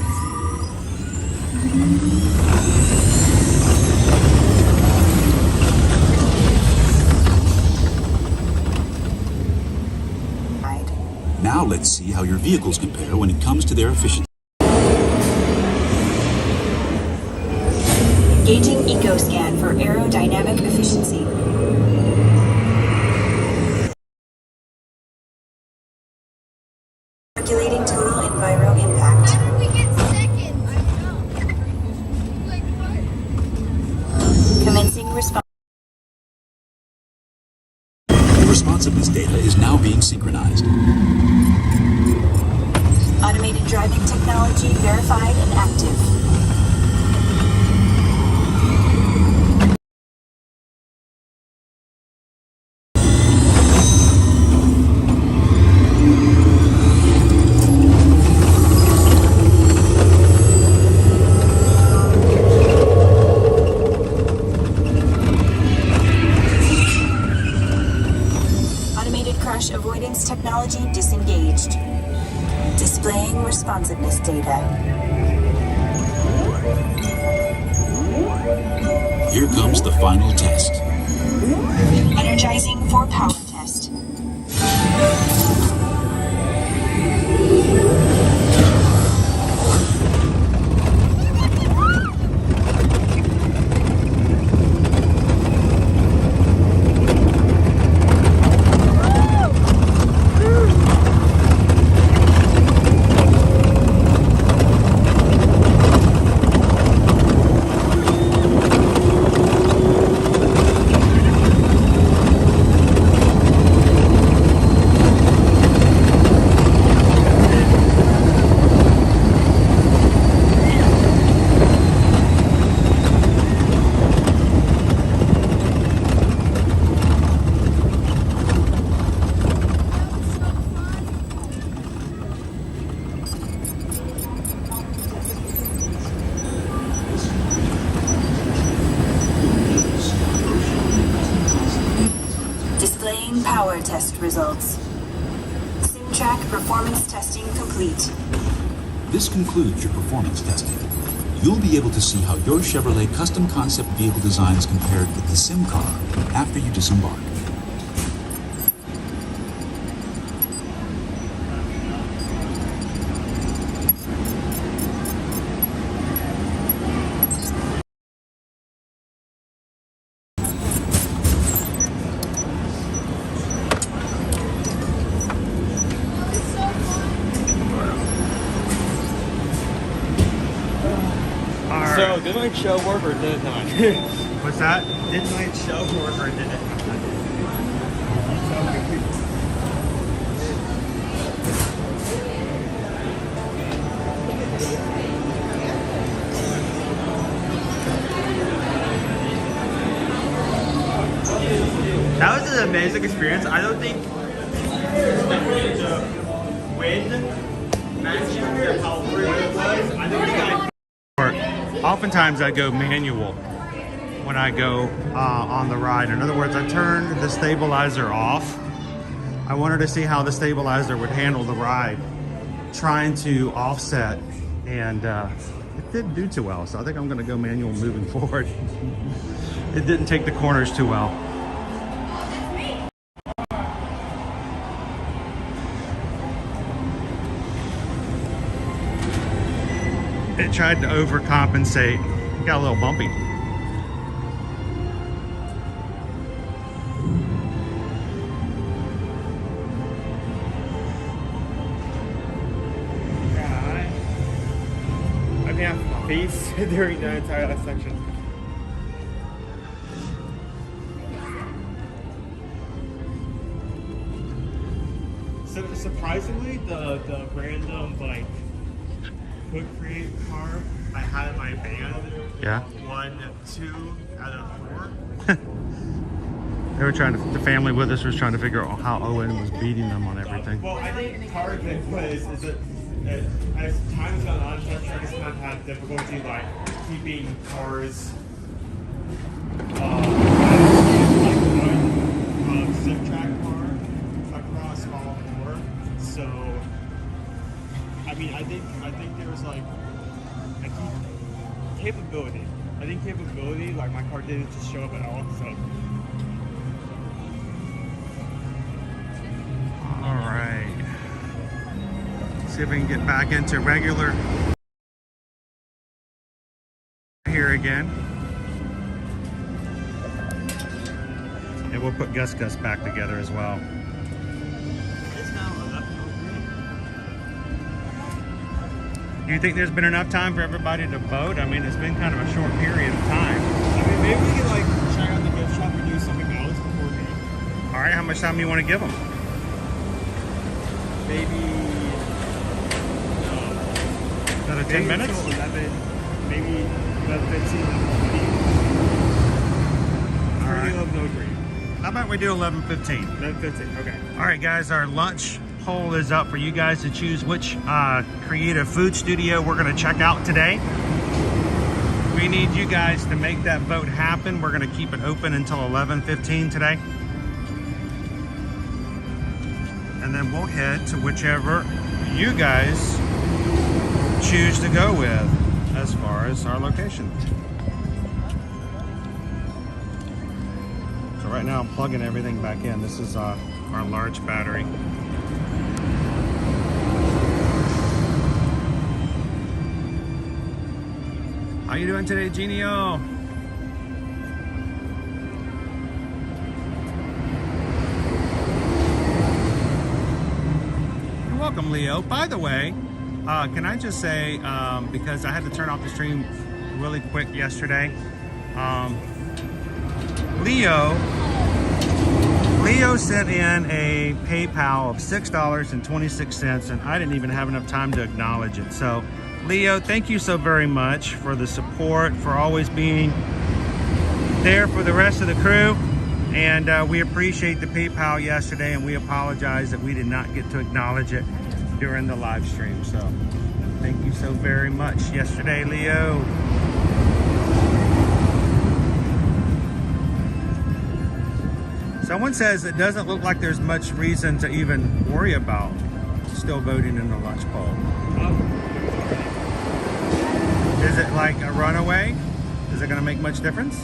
Now let's see how your vehicles compare when it comes to their efficiency. Engaging EcoScan for aerodynamic efficiency. Calculating total enviro impact. Commencing response. The responsiveness data is now being synchronized. Automated driving technology verified and active. Crash avoidance technology disengaged. Displaying responsiveness data. Here comes the final test. Energizing for power test. Displaying power test results. SimTrack performance testing complete. This concludes your performance testing. you'll be able to see how your Chevrolet custom concept vehicle design is compared with the sim car after you disembark. So, did I show work or did it not? What's that? Did I show work or did it not? That was an amazing experience. I don't think the wind matching how great it was. I don't think oftentimes I go manual when I go on the ride. In other words, I turned the stabilizer off. I wanted to see how the stabilizer would handle the ride, trying to offset, and it didn't do too well. So I think I'm going to go manual moving forward. It didn't take the corners too well. It tried to overcompensate. It got a little bumpy. Yeah, I mean, I have my face during the entire last section. So surprisingly, the random like quick create car I had in my van. Yeah. 1, 2 out of 4. They were trying to, the family with us was trying to figure out how Owen was beating them on everything. Well, I think part of it was is that as time's gone on, truck drivers kind of had difficulty like keeping cars zip track car across all 4. So I mean, I think there was like capability. I think capability, like my car didn't just show up at all. So. All right. See if we can get back into regular here again. And we'll put Gus back together as well. Do you think there's been enough time for everybody to vote? I mean, it's been kind of a short period of time. I mean, maybe we could like check out the gift shop and do something else before game. All right, how much time do you want to give them? Maybe Another 10 minutes? 11, maybe 11, 15, 11, 20. All right. No green. How about we do 11:15? 11:15. Okay. All right, guys, our lunch poll is up for you guys to choose which creative food studio we're going to check out today. We need you guys to make that vote happen. We're going to keep it open until 11:15 today. And then we'll head to whichever you guys choose to go with as far as our location. So right now I'm plugging everything back in. This is our large battery. How you doing today, Genio? You're welcome, Leo. By the way, can I just say, because I had to turn off the stream really quick yesterday, Leo sent in a PayPal of $6.26, and I didn't even have enough time to acknowledge it. So, Leo, thank you so very much for the support, for always being there for the rest of the crew. And we appreciate the PayPal yesterday, and we apologize that we did not get to acknowledge it during the live stream. So thank you so very much yesterday, Leo. Someone says it doesn't look like there's much reason to even worry about still voting in the lunch poll. Is it like a runaway? Is it going to make much difference?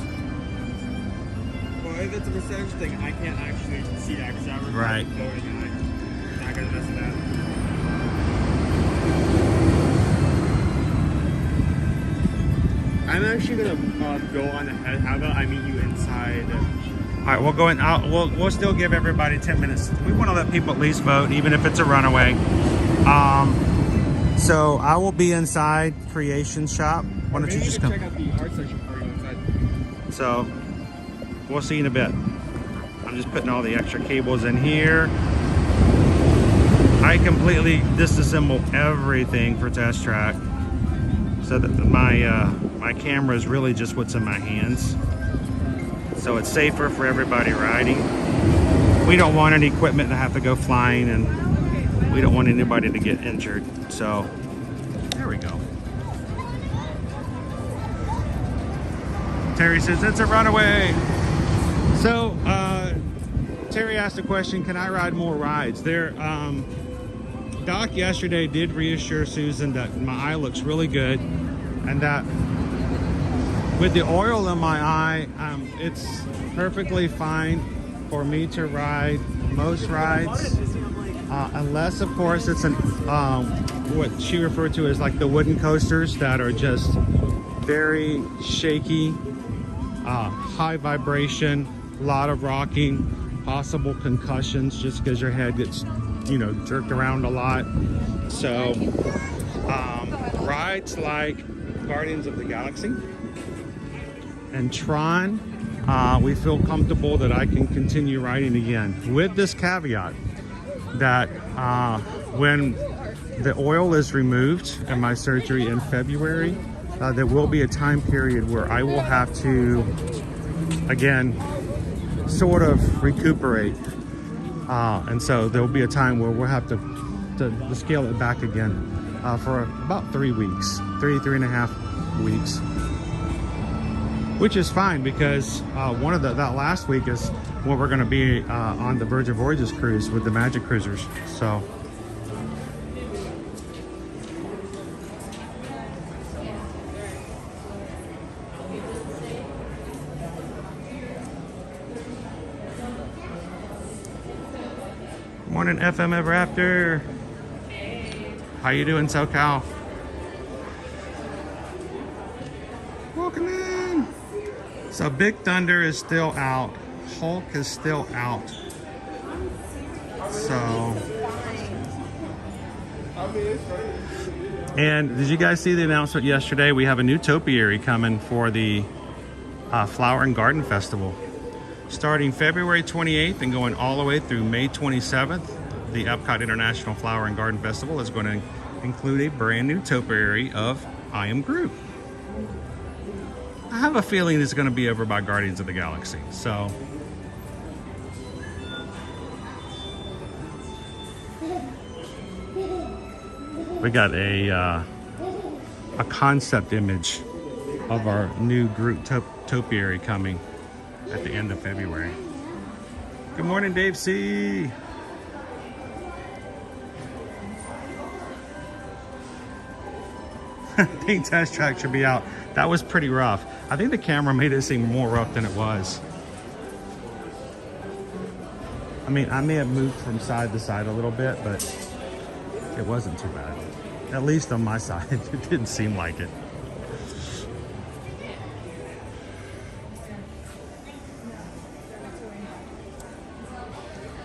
Well, if it's a percentage thing, I can't actually see that because I was Right. voting and I'm not going to mess with that. I'm actually going to go on ahead. How about I meet you inside? All right, we'll go in. We'll still give everybody 10 minutes. We want to let people at least vote, even if it's a runaway. So I will be inside Creation Shop. Why don't you just come? Check out the art section for you inside. So we'll see you in a bit. I'm just putting all the extra cables in here. I completely disassembled everything for Test Track so that my camera is really just what's in my hands. So it's safer for everybody riding. We don't want any equipment to have to go flying, and we don't want anybody to get injured. So there we go. Terry says it's a runaway. So Terry asked a question, can I ride more rides? Doc yesterday did reassure Susan that my eye looks really good, and that with the oil in my eye, it's perfectly fine for me to ride most rides, unless of course it's what she referred to as like the wooden coasters that are just very shaky, high vibration, a lot of rocking, possible concussions just because your head gets, jerked around a lot. So rides like Guardians of the Galaxy and Tron, we feel comfortable that I can continue riding again, with this caveat that when the oil is removed in my surgery in February, there will be a time period where I will have to, again, sort of recuperate. And so there will be a time where we'll have to scale it back again for about 3 weeks, three and a half weeks, which is fine because that last week is when we're going to be on the Virgin Voyages cruise with the Magic Cruisers. So morning, FM Ever After. How you doing, SoCal? Welcome in. So Big Thunder is still out. Hulk is still out. So, and did you guys see the announcement yesterday? We have a new topiary coming for the Flower and Garden Festival. Starting February 28th and going all the way through May 27th, the Epcot International Flower and Garden Festival is going to include a brand new topiary of I Am Groot. I have a feeling it's going to be over by Guardians of the Galaxy. So we got a concept image of our new Groot topiary coming at the end of February. Good morning, Dave C. I think Test Track should be out. That was pretty rough. I think the camera made it seem more rough than it was. I mean, I may have moved from side to side a little bit, but it wasn't too bad. At least on my side, it didn't seem like it.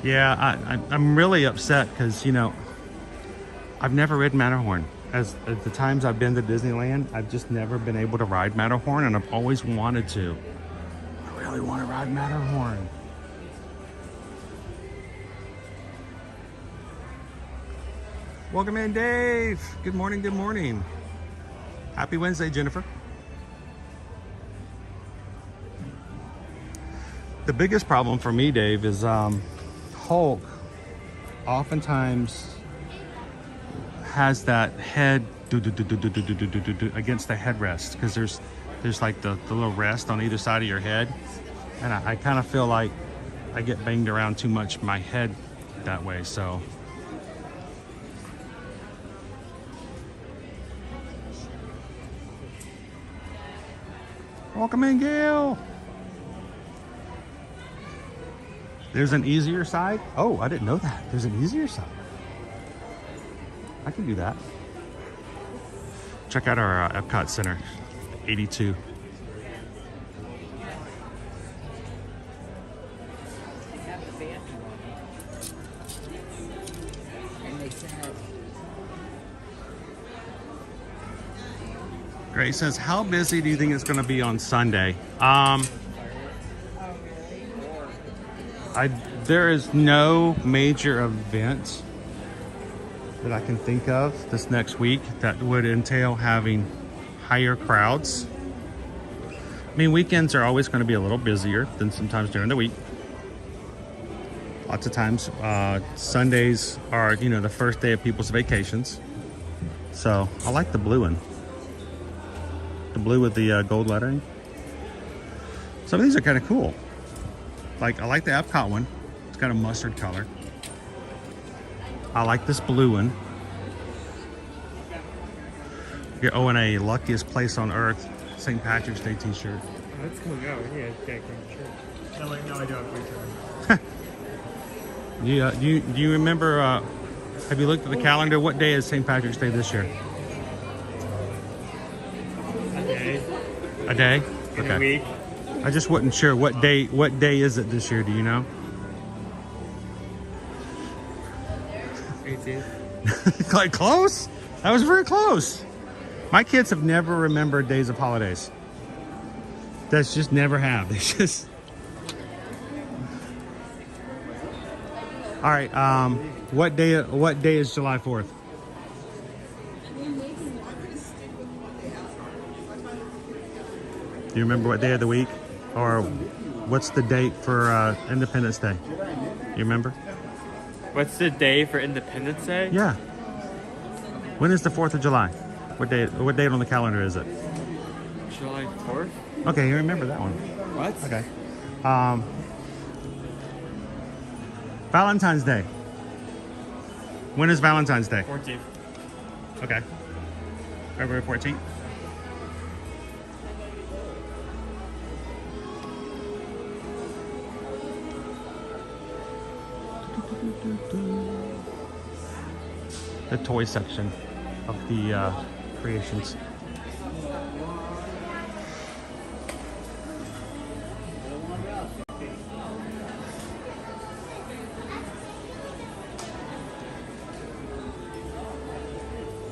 Yeah, I'm really upset because, I've never ridden Matterhorn. As the times I've been to Disneyland, I've just never been able to ride Matterhorn, and I've always wanted to. I really want to ride Matterhorn. Welcome in, Dave. Good morning, good morning. Happy Wednesday, Jennifer. The biggest problem for me, Dave, is Hulk oftentimes has that head against the headrest, because there's like the little rest on either side of your head, and I kind of feel like I get banged around too much my head that way. So Welcome in, Gail. There's an easier side. Oh, I didn't know that. There's an easier side. I can do that. Check out our Epcot Center, 82. Grace says, how busy do you think it's going to be on Sunday? There is no major event that I can think of this next week that would entail having higher crowds. I mean, weekends are always going to be a little busier than sometimes during the week. Lots of times, Sundays are, you know, the first day of people's vacations. So I like the blue one. The blue with the gold lettering. Some of these are kind of cool. Like, I like the Epcot one. It's got a mustard color. I like this blue one. Oh, and a luckiest place on earth St. Patrick's Day t-shirt. Oh, that's cool. No, yeah, great shirt. No, wait, no, I don't have Do you remember, have you looked at the calendar? What day is St. Patrick's Day this year? A A day? in a week. I just wasn't sure. What day is it this year? Do you know? 18th. Like, close? That was very close. My kids have never remembered days of holidays. That's just never have. They just... All right. What day is July 4th? Do you remember what day of the week? Or what's the date for Independence Day? You remember? What's the day for Independence Day? Yeah. When is the 4th of July? What date on the calendar is it? July 4th? Okay, you remember that one. What? Okay. Valentine's Day. When is Valentine's Day? 14th. Okay. February 14th. The toy section of the creations.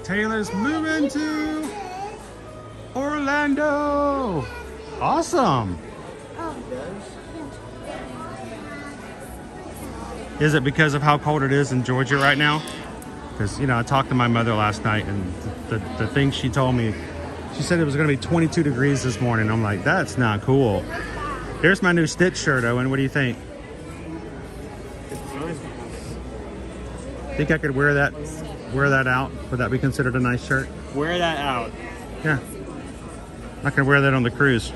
Taylor's moving to Orlando. Awesome. Is it because of how cold it is in Georgia right now? Because, you know, I talked to my mother last night, and the thing she told me, she said it was going to be 22 degrees this morning. I'm like, that's not cool. Here's my new Stitch shirt, Owen. What do you think? Think I could wear that out? Would that be considered a nice shirt? Wear that out. Yeah. I could wear that on the cruise.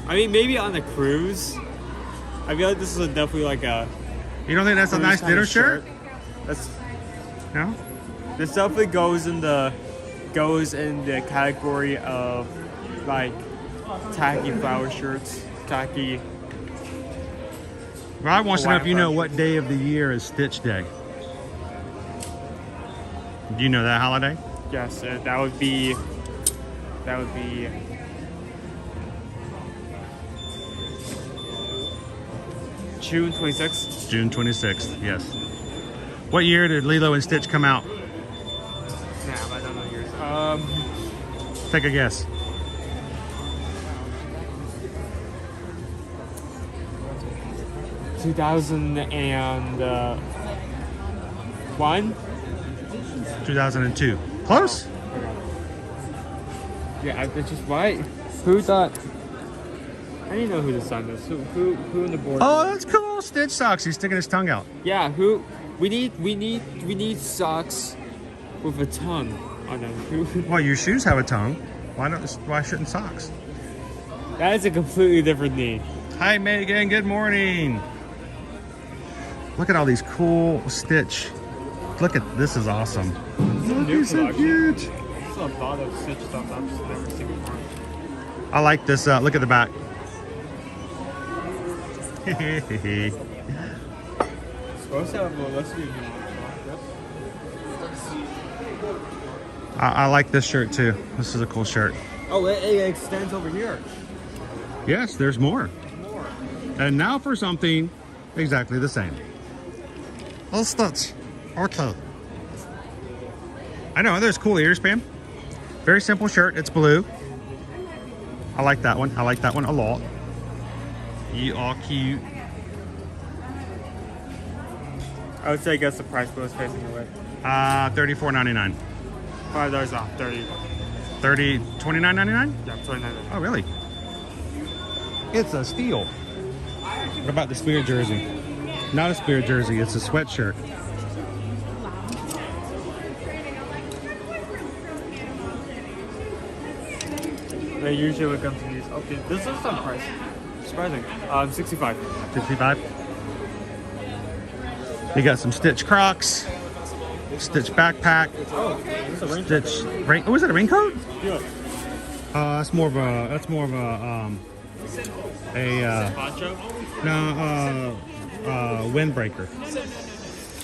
I mean, maybe on the cruise. I feel like this is definitely like a... You don't think that's a nice dinner shirt? That's... No? This definitely goes in the category of like tacky flower shirts, tacky. Well, I want to know if you know what day of the year is Stitch Day. Do you know that holiday? Yes, that would be June 26th. June 26th, yes. What year did Lilo and Stitch come out? Snap, I don't know yours. Take a guess. Two 2001. 2002. Close? Yeah, it's just right. Who thought? I didn't know who the son is. Who in the board? Oh, that's cool. Stitch socks. He's sticking his tongue out. Yeah, who? We need socks with a tongue on them. Well, your shoes have a tongue. Why shouldn't socks? That is a completely different need. Hi, Megan. Good morning. Look at all these cool Stitch. Look at this is awesome. New He's so collection. cute. There's a lot of Stitch stuff I've just never seen before. I like this. Look at the back. Supposed to have more Livestream. I like this shirt too. This is a cool shirt. Oh, it extends over here. Yes, there's more. And now for something exactly the same. Oh, Stutch. Okay. I know, there's cool ears, Pam. Very simple shirt. It's blue. I like that one. I like that one a lot. You are cute. I would say guess the price, but it's facing away. $34.99. $5 off. 30. $29.99? Yeah, $29. Oh, really? It's a steal. What about the Spirit jersey? Not a Spirit jersey, it's a sweatshirt. They usually would come to these. Okay, this is some price. Surprising. 65. 65. You got some Stitch Crocs, Stitch backpack, Stitch rain. Oh, is it a raincoat? Yeah. That's more of a Poncho? windbreaker.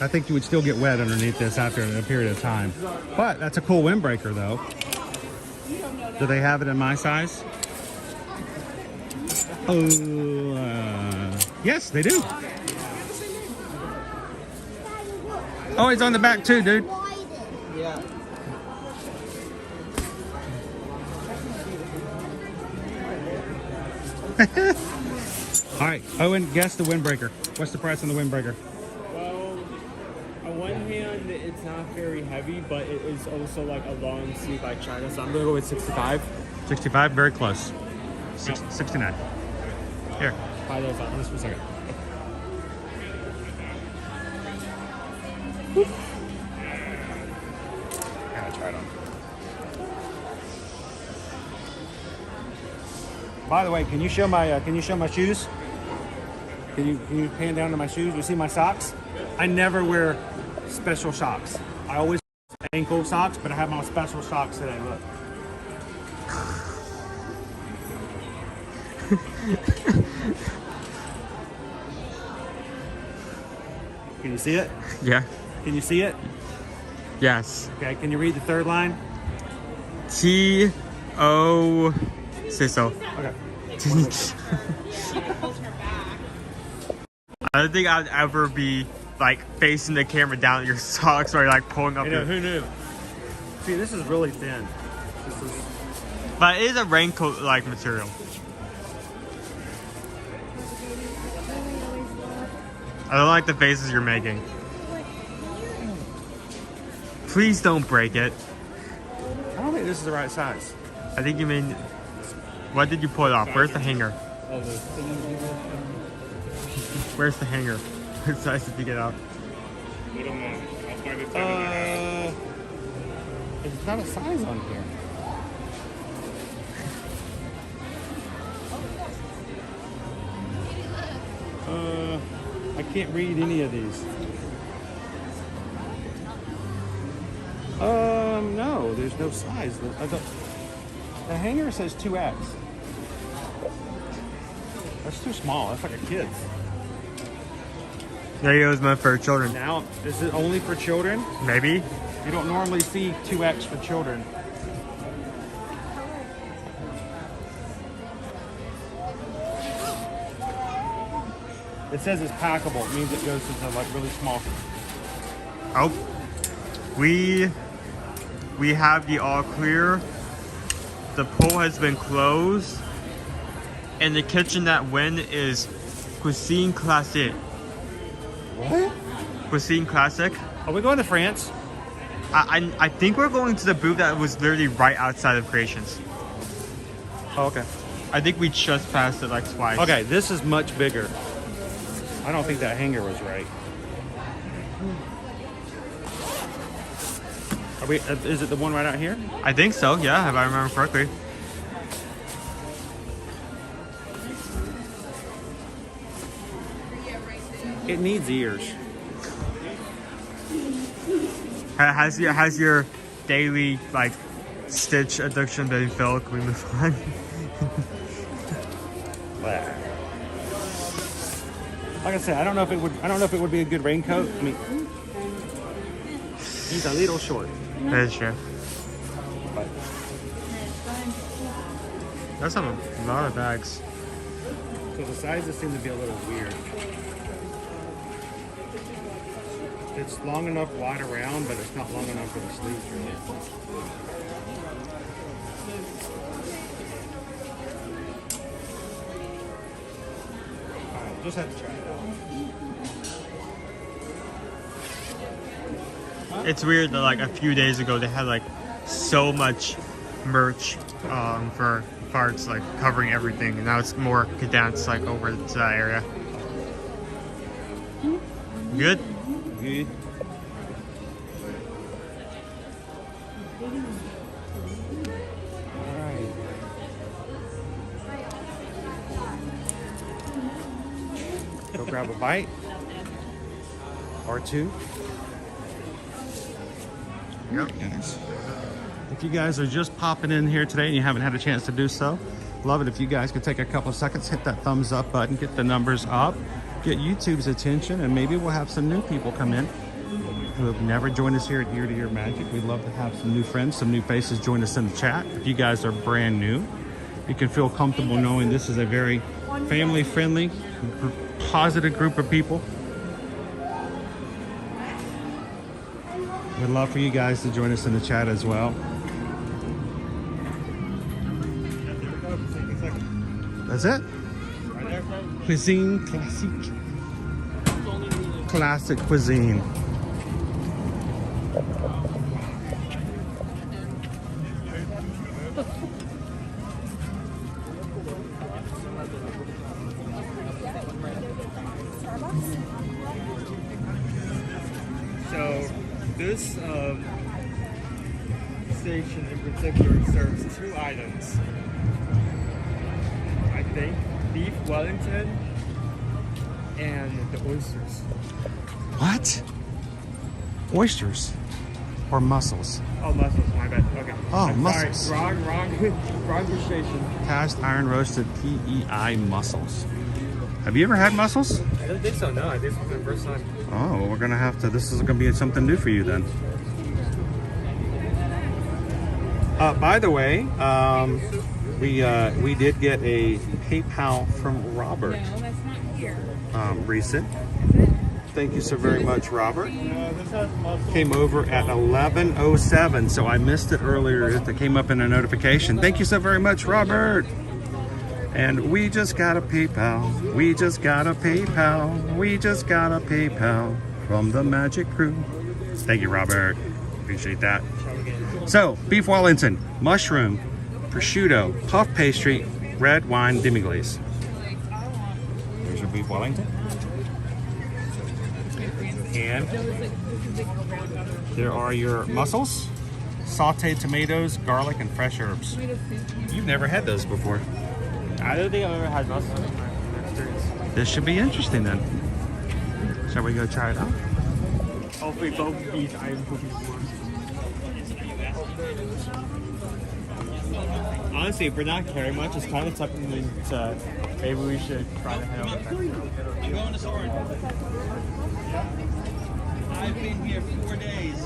I think you would still get wet underneath this after a period of time. But that's a cool windbreaker though. Do they have it in my size? Oh, yes, they do. Oh, it's on the back too, dude. Yeah. All right, Owen, guess the windbreaker. What's the price on the windbreaker? Well, on one hand, it's not very heavy, but it is also like a long sleeve by China, so I'm gonna go with 65. 65, very close. 69. Here, $5 off. just for a second. Gotta try it on. By the way, can you show my shoes? Can you pan down to my shoes? You see my socks? I never wear special socks. I always wear ankle socks, but I have my special socks today. Look. Can you see it? Yeah. Can you see it? Yes. Okay, can you read the third line? T-O... Say so. Okay. I don't think I'd ever be like facing the camera down at your socks or like pulling up You know, your... who knew? See, this is really thin. This is... But it is a raincoat like material. I don't like the faces you're making. Please don't break it. I don't think this is the right size. I think you mean... What did you pull off? Where's the hanger? Where's the hanger? What size did you get out? It's not a size on here. I can't read any of these. No, there's no size. The hanger says 2X. That's too small. That's like a kid's. There goes meant for children. Now, is it only for children? Maybe. You don't normally see 2X for children. It says it's packable. It means it goes into like really small. Oh. We have the all clear. The pool has been closed. And the kitchen that went is Cuisine Classique. What? Cuisine Classic. Are we going to France? I think we're going to the booth that was literally right outside of Creations. Oh, okay. I think we just passed it like twice. Okay, this is much bigger. I don't think that hanger was right. Are we? Is it the one right out here? I think so, yeah, if I remember correctly. It needs ears. Has your daily like Stitch addiction been filled? Can we move on? Like I said, I don't know if it would be a good raincoat. I mean, he's a little short. That is true. But that's a lot of bags. So the sizes seem to be a little weird. It's long enough wide around, but it's not long enough for the sleeves, really. Alright, just have to try it out. It's weird that like a few days ago they had like so much merch for parts, like covering everything, and now it's more condensed like over to that area. Good? Good. Alright. Go grab a bite or two. Yep. Yes. If you guys are just popping in here today and you haven't had a chance to do so, love it if you guys could take a couple of seconds, hit that thumbs up button, get the numbers up, get YouTube's attention, and maybe we'll have some new people come in who have never joined us here at Year to Year Magic. We'd love to have some new friends, some new faces join us in the chat. If you guys are brand new, you can feel comfortable knowing this is a very family-friendly, positive group of people. We'd love for you guys to join us in the chat as well. That's it? Cuisine classique. Classic cuisine. So this station in particular serves two items. I think beef Wellington and the oysters. What? Oysters or mussels? Oh, mussels, my bad. Okay. Oh, I'm mussels. Sorry. Wrong station. Cast iron roasted PEI mussels. Have you ever had mussels? I don't think so, no. I think it's the first time. Oh, well, we're gonna have to, this is gonna be something new for you then. By the way, we did get a PayPal from Robert. No, that's not here. Recent. Thank you so very much, Robert. Came over at 11:07, so I missed it earlier. It came up in a notification. Thank you so very much, Robert. And we just got a PayPal. We just got a PayPal. We just got a PayPal from the Magic Crew. Thank you, Robert. Appreciate that. So, beef Wellington, mushroom, prosciutto, puff pastry, red wine demi-glace. There's your beef Wellington. And there are your mussels, sauteed tomatoes, garlic, and fresh herbs. You've never had those before. I don't think I've ever had mussels in my experience. This should be interesting then. Shall we go try it out? Hopefully both these items will be warm. Honestly, if we're not carrying much, it's kind of something to maybe we should try to head over back. I'm going to Soren. I've been here 4 days.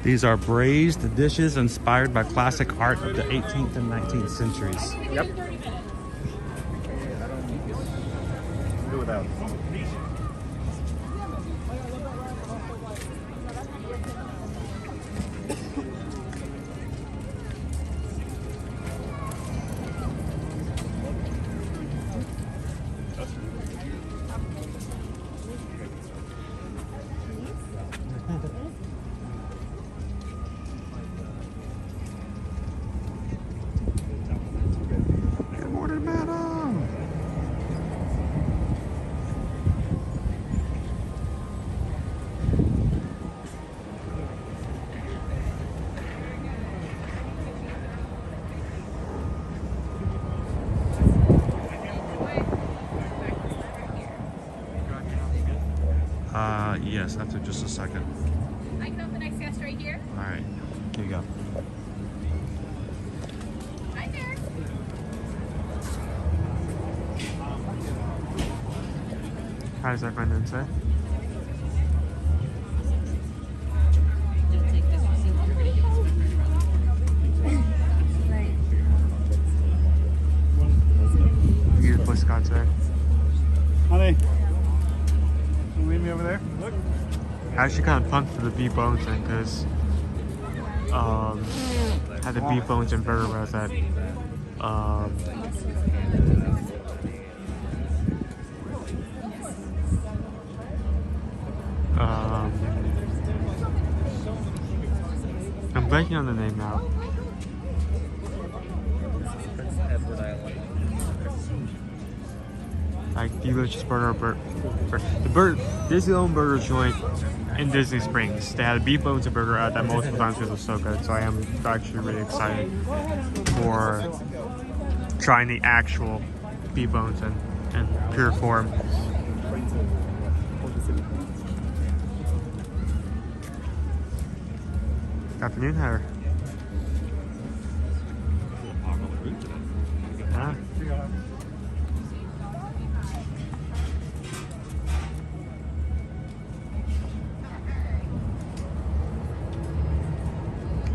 These are braised dishes inspired by classic art of the 18th and 19th centuries. Yep. Do without. Good morning, madam. Yes, after just a second. I can open the next guest right here. All right, here you go. How does that friend doing, sir? Beautiful Scots there. Honey, you leave me over there? Look. Actually kind of pumped for the beef bones thing because had the beef bones and burger when I was at I'm blanking on the name now. Like delicious burger, the Disney-owned burger joint in Disney Springs. They had a beef bones and burger at that multiple times because it was so good. So I am actually really excited for trying the actual beef bones in pure form. Afternoon, Heather. Yeah.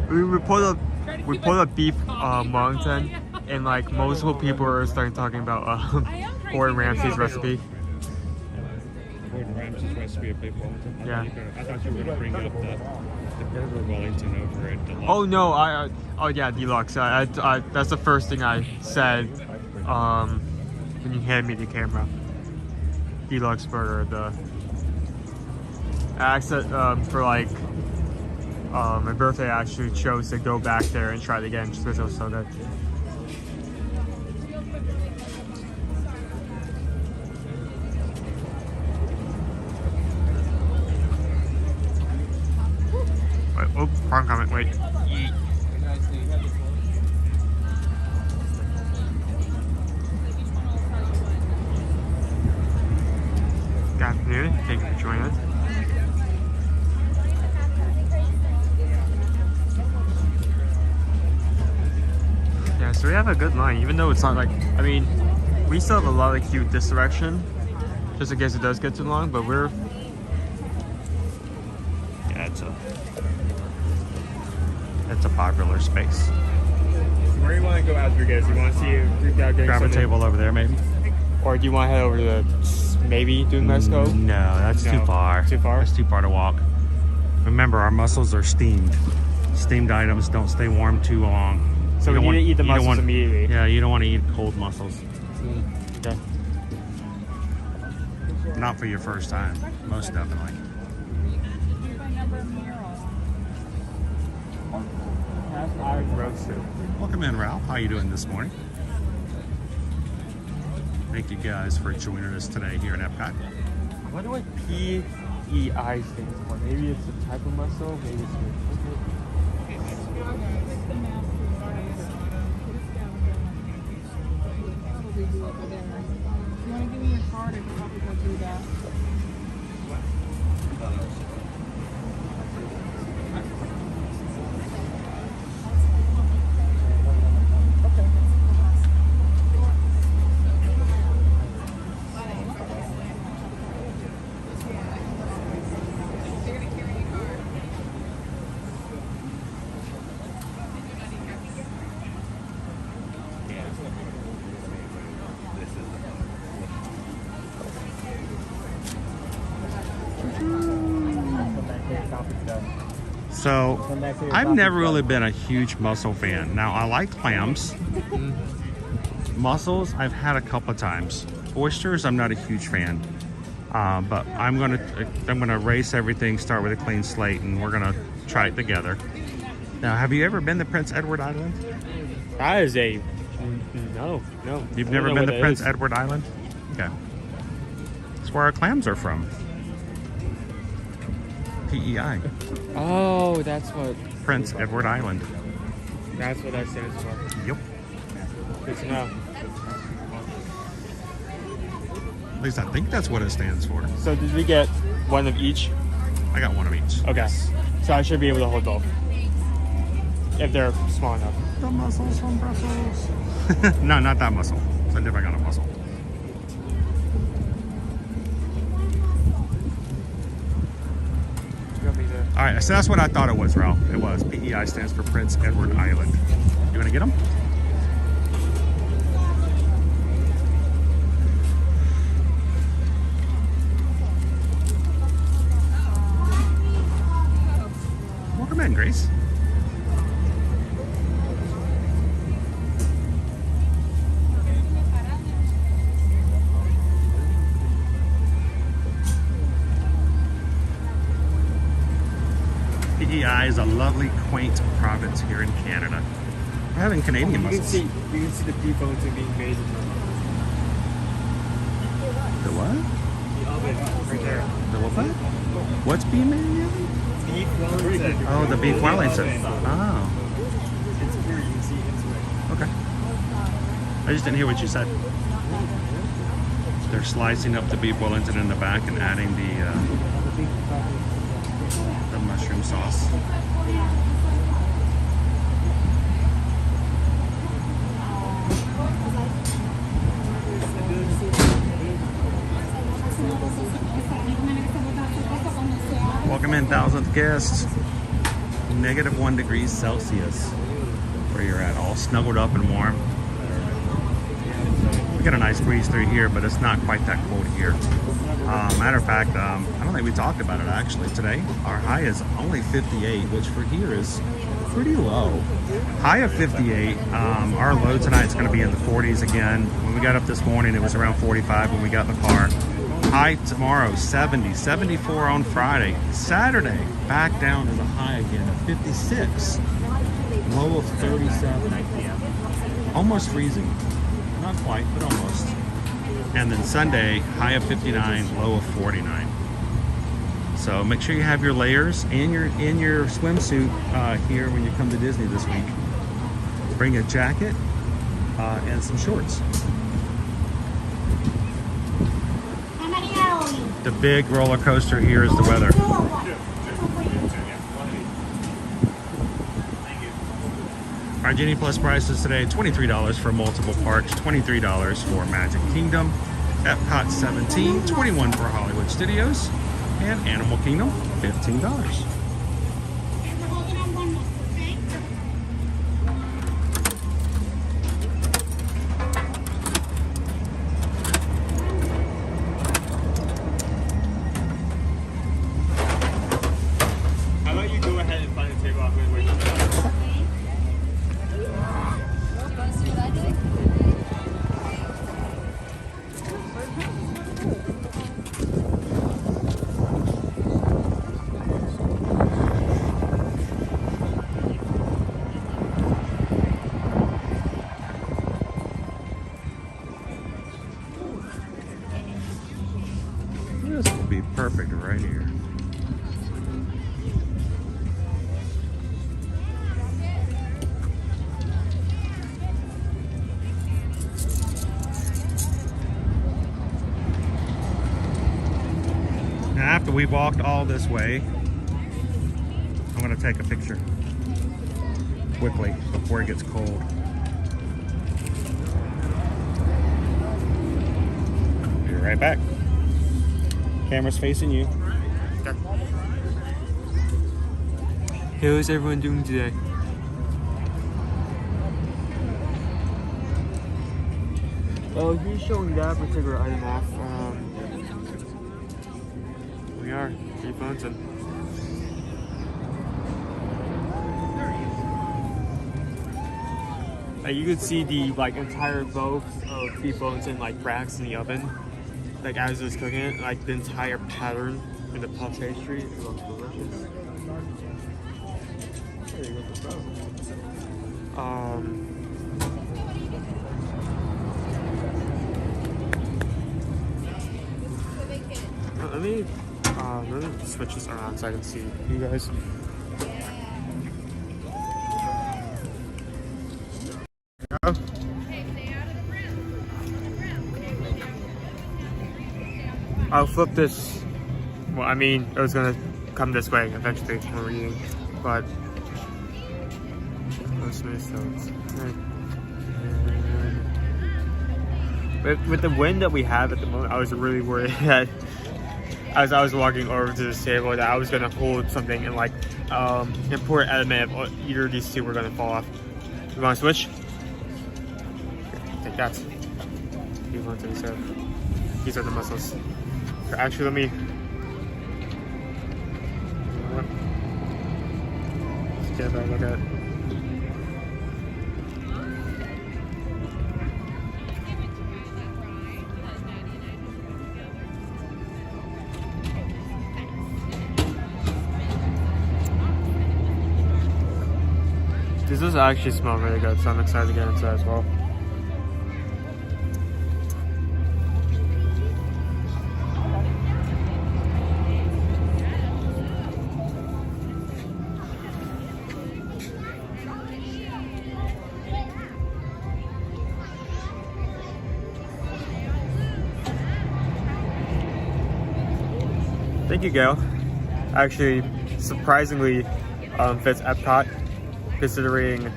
We pulled up beef Wellington, and like multiple people are starting talking about Gordon Ramsay's recipe. Gordon Ramsay's recipe of beef Wellington. Yeah. I thought you were gonna bring up the burger Wellington over at Deluxe. Oh no, oh yeah, Deluxe. That's the first thing I said when you handed me the camera. Deluxe burger. I said for like my birthday, I actually chose to go back there and try it again just because it was so good. Wait, oh, wrong comment. Wait. Good afternoon. Thank you for joining us. Yeah, so we have a good line, even though it's not like, I mean, we still have a lot of queue this direction, just in case it does get too long, but we're, yeah, it's a popular space. Where do you want to go after, guys? You want to see Grab a table over there, maybe? Or do you want to head over to the, maybe do Mexico? No, that's too far. Too far? That's too far to walk. Remember, our mussels are steamed. Steamed items don't stay warm too long. So we need to eat the mussels immediately. Yeah, you don't want to eat cold mussels. Okay. Not for your first time, most definitely. Welcome in, Ralph. How you doing this morning? Thank you guys for joining us today here in Epcot. I wonder what PEI stands for. Maybe it's a type of mussel, maybe it's If you want to give me your card, I can probably go do that. So, I've never really been a huge mussel fan. Now, I like clams. Mussels, I've had a couple of times. Oysters, I'm not a huge fan. But I'm gonna erase everything, start with a clean slate, and we're gonna try it together. Now, have you ever been to Prince Edward Island? That is a no. You've never been to Prince Edward Island? Okay. That's where our clams are from. PEI. Oh, that's what. Prince Edward Island. That's what that stands for. Yep. Good to know. At least I think that's what it stands for. So did we get one of each? I got one of each. Okay. So I should be able to hold both. If they're small enough. The mussels from Brussels. No, not that mussel. It's a different kind of mussel. right, so that's what I thought it was, Ralph. It was. PEI stands for Prince Edward Island. You want to get them? Welcome in, Grace. PEI is a lovely, quaint province here in Canada. We're having Canadian mussels. You can see the beef bones being made in The what? the oven right there. The what? What's being made again? Beef Wellington. Oh, the beef Wellington. Oh, It's here, you can see into it. okay. I just didn't hear what you said. They're slicing up the beef Wellington in the back and adding the mushroom sauce. Welcome in, 1000th guest. -1 degrees Celsius where you're at, all snuggled up and warm. We got a nice breeze through here, but it's not quite that cold here. Matter of fact, I don't think we talked about it actually today. Our high is only 58, which for here is pretty low. High of 58. Our low tonight is going to be in the 40s again. When we got up this morning, it was around 45 when we got in the car. High tomorrow, 70, 74 on Friday. Saturday, back down to the high again of 56. Low of 37. Almost freezing. Not quite, but almost. And then Sunday, high of 59, low of 49. So make sure you have your layers and in your swimsuit here when you come to Disney this week. Bring a jacket and some shorts. The big roller coaster here is the weather. Our Genie Plus prices today, $23 for multiple parks, $23 for Magic Kingdom, Epcot 17, $21 for Hollywood Studios, and Animal Kingdom, $15. How about you go ahead and find a table? I'm going to wait for that. This will be perfect right here. Now, after we've walked all this way, I'm going to take a picture quickly before it gets cold. Be right back. Camera's facing you. How's everyone doing today? Oh, he's showing that particular item off. We are. Beef Wellington. You could see the entire loaf of beef Wellington cracks in the oven. As it was cooking it, the entire pattern in the puff pastry. It looks delicious. Let me switch this around so I can see you guys. I'll flip this. Well, I mean, it was gonna come this way eventually when we're eating, but with the wind that we have at the moment, I was really worried that as I was walking over to this table that I was gonna hold something and like important element of either of these two were gonna fall off. You want to switch? Take that. You want to insert. These are the muscles. Here, actually, let me. Let's get a better look at it. This does actually smell really good, so I'm excited to get into that as well. Thank you, Gail. Actually, surprisingly fits Epcot, considering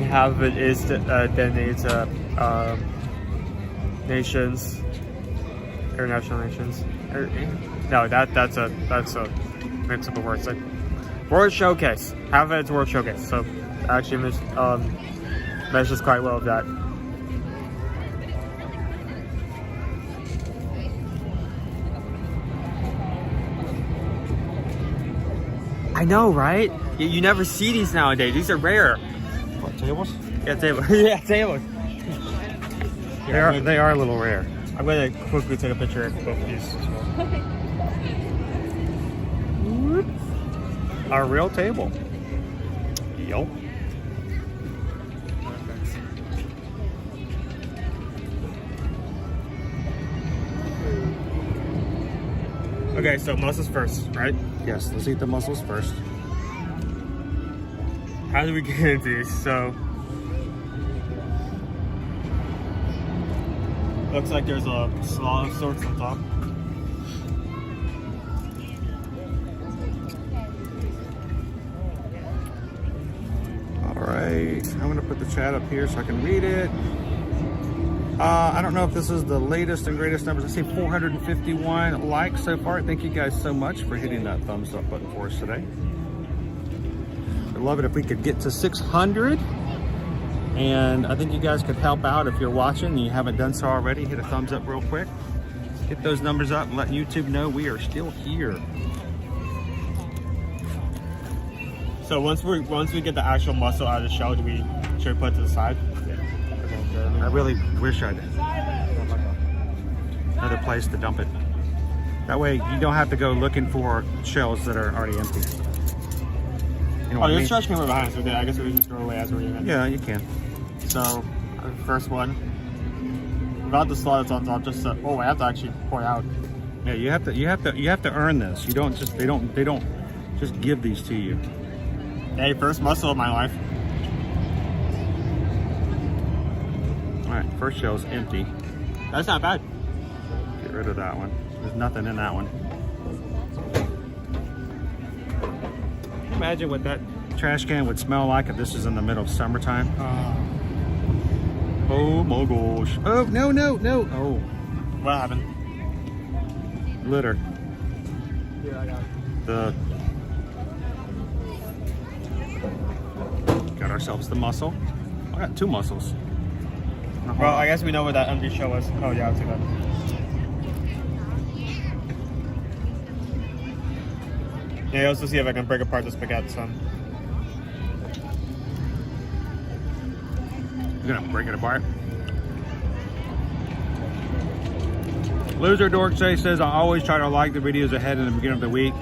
half of it is donated to nations, international nations. No, that's a mix up of words. Like World Showcase. Half of it's World Showcase. So actually measures quite well with that. I know, right? You never see these nowadays. These are rare. What, tables? Yeah, tables. Yeah, tables. They are a little rare. I'm gonna quickly take a picture of both of these as well. A real table. Yup. Okay, so mussels first, right? Yes, let's eat the mussels first. How do we get into these? So, looks like there's a slaw of sorts on top. All right, I'm gonna put the chat up here so I can read it. I don't know if this is the latest and greatest numbers. I see 451 likes so far. Thank you guys so much for hitting that thumbs up button for us today. I'd love it if we could get to 600. And I think you guys could help out if you're watching and you haven't done so already. Hit a thumbs up real quick. Get those numbers up and let YouTube know we are still here. So once we get the actual mussel out of the shell, should we put it to the side? Yeah. I really wish I'd another place to dump it. That way you don't have to go looking for shells that are already empty. You know what I there's mean? trash can behind, so I guess we can just throw away as we're eating it. Yeah, you can. So, first one. Without the slaw that's on top, just oh, I have to actually pour it out. Yeah, you have to earn this. You don't just they don't just give these to you. Hey, first mussel of my life. All right, first shell's empty. That's not bad. Get rid of that one. There's nothing in that one. Can you imagine what that trash can would smell like if this is in the middle of summertime? Oh my gosh. Oh, no. Oh. What happened? Litter. Yeah, I got it. Got ourselves the mussel. I got two mussels. Well, I guess we know what that empty shell was. Oh yeah, I'll take that. Yeah, let's see if I can break apart the spaghetti some. You're gonna break it apart. Loser Dork says, I always try to like the videos ahead in the beginning of the week.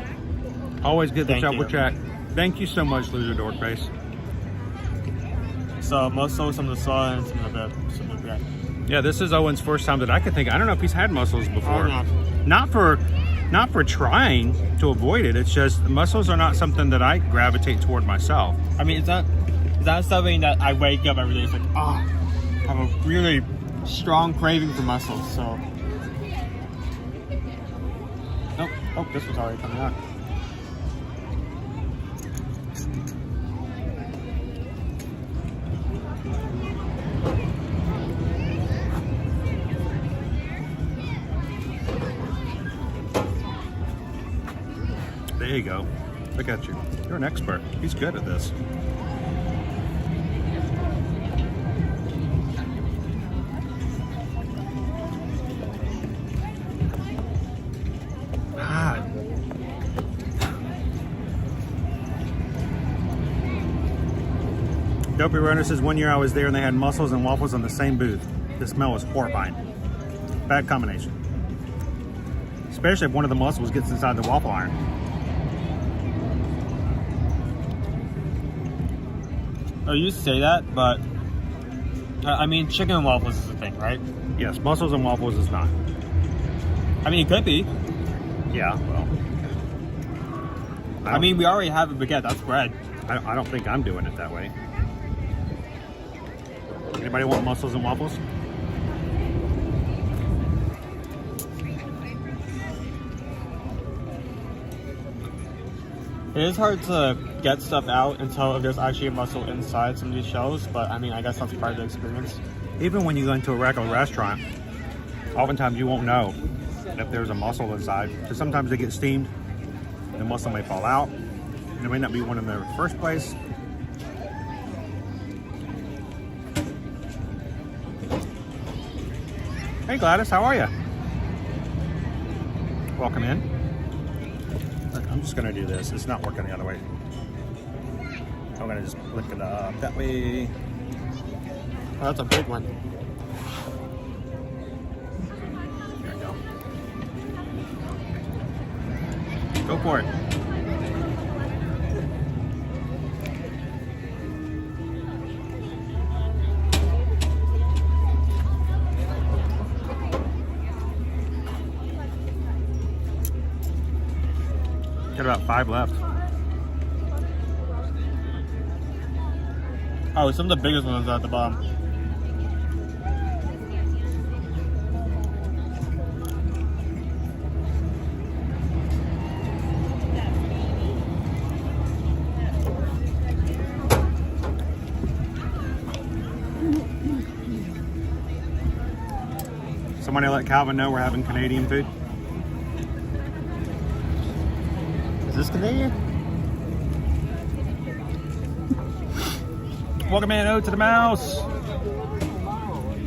Always get the double check. Thank you so much, Loser Dork Face. So mussels, some of the slaw, and some of the bread. Yeah, this is Owen's first time that I could think. I don't know if he's had mussels before. Not for trying to avoid it. It's just mussels are not something that I gravitate toward myself. I mean, it's not something that I wake up every day. It's like, I have a really strong craving for mussels. So, oh, this was already coming out. There you go. Look at you. You're an expert. He's good at this. God. Dopey Runner says 1 year I was there and they had mussels and waffles on the same booth. The smell was horrifying. Bad combination. Especially if one of the mussels gets inside the waffle iron. Oh, you say that, but I mean, chicken and waffles is a thing, right? Yes, mussels and waffles is not. I mean, it could be. Yeah, well. I mean, we already have a baguette. That's bread. I don't think I'm doing it that way. Anybody want mussels and waffles? It is hard to get stuff out until there's actually a mussel inside some of these shells, but I mean, I guess that's part of the experience. Even when you go into a regular restaurant, oftentimes you won't know if there's a mussel inside. So sometimes they get steamed, the mussel may fall out, and there may not be one in the first place. Hey Gladys, how are you? Welcome in. Look, I'm just gonna do this. It's not working the other way. I'm gonna just lick it up that way. Oh, that's a big one. There you go. Go for it. Got about 5 left. Oh, some of the biggest ones are at the bottom. Somebody let Calvin know we're having Canadian food. Is this Canadian? Welcome in, to the mouse.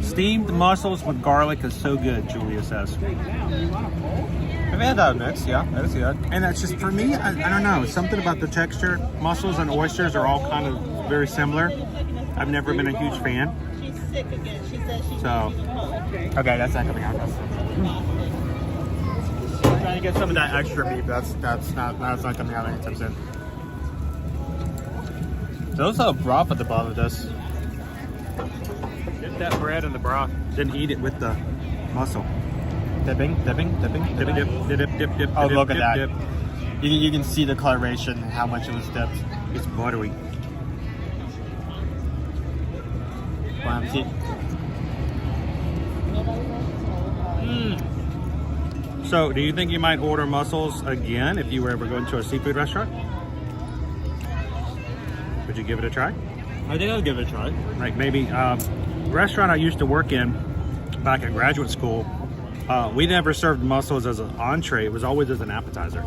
Steamed mussels with garlic is so good, Julia says. I've had that mix, yeah. I can see that. And that's just, for me, I don't know, something about the texture. Mussels and oysters are all kind of very similar. I've never been a huge fan. She's sick again. She says she's So, Okay, that's not coming out. I'm trying to get some of that extra beef. That's not coming out anytime soon. There's also a broth at the bottom of this. dip that bread in the broth, then eat it with the mussel. Dipping. Dip, dip. Oh, dip, look at dip, that. dip. You can see the coloration and how much it was dipped. It's buttery. Wow, see. So, do you think you might order mussels again if you were ever going to a seafood restaurant? Would you give it a try? I think I'll give it a try. Like maybe restaurant I used to work in back at graduate school, we never served mussels as an entree. It was always as an appetizer.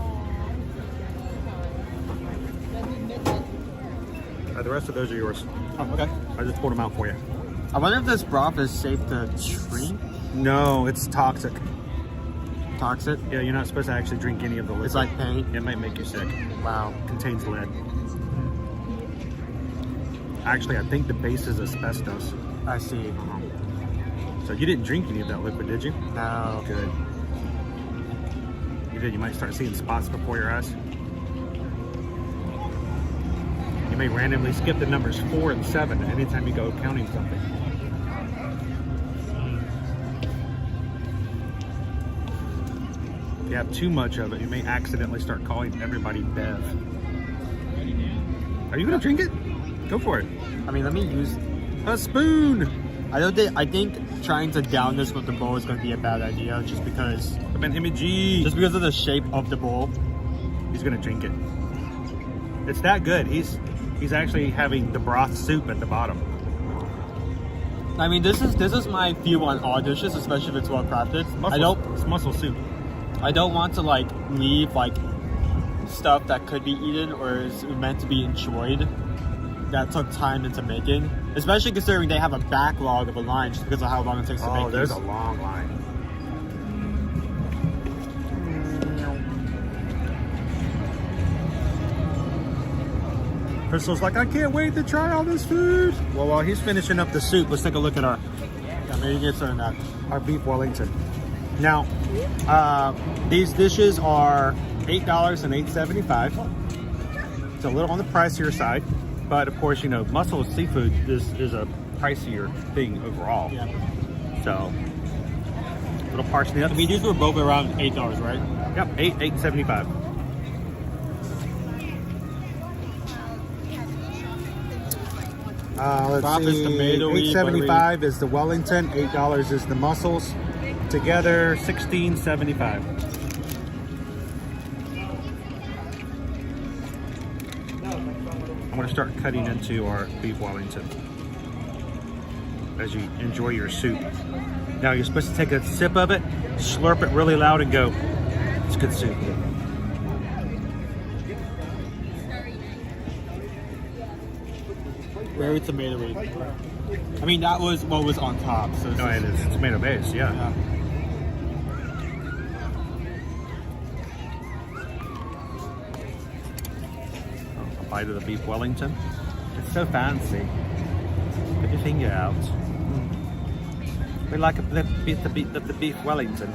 The rest of those are yours. Oh, okay. I just pulled them out for you. I wonder if this broth is safe to drink? No, it's toxic. Toxic? Yeah, you're not supposed to actually drink any of the liquid. It's like paint? It might make you sick. Wow. Contains lead. Actually, I think the base is asbestos. I see. So you didn't drink any of that liquid, did you? No. Good. You did. You might start seeing spots before your eyes. You may randomly skip the numbers 4 and 7 anytime you go counting something. If you have too much of it, you may accidentally start calling everybody Bev. Are you gonna drink it? Go for it. I mean, let me use a spoon. I think trying to down this with the bowl is going to be a bad idea, just because of the shape of the bowl. He's gonna drink it. It's that good. He's actually having the broth soup at the bottom. I mean, this is my view on all dishes, especially if it's well crafted. It's mussel soup. I don't want to like leave like stuff that could be eaten or is meant to be enjoyed that took time into making, especially considering they have a backlog of a line just because of how long it takes to make. Oh, there's these. a long line. Crystal's like, I can't wait to try all this food. Well, while he's finishing up the soup, let's take a look at our Maybe get started on that. our beef Wellington. Now, these dishes are $8 and $8.75. It's a little on the pricier side, but of course, you know, mussel seafood is a pricier thing overall. Yeah. So, little parsnip. I mean, these were both around $8, right? Yep, $8.75. Let's Bob is see. tomatoey, $8.75 is the Wellington. $8 is the mussels. Together, $16.75. I'm going to start cutting into our beef Wellington as you enjoy your soup. Now you're supposed to take a sip of it, slurp it really loud, and go. It's good soup. Very tomatoey. I mean, that was what was on top. So No, it is tomato base, yeah. A bite of the beef Wellington. It's so fancy. Put your finger out. We like a bit of the beef Wellington.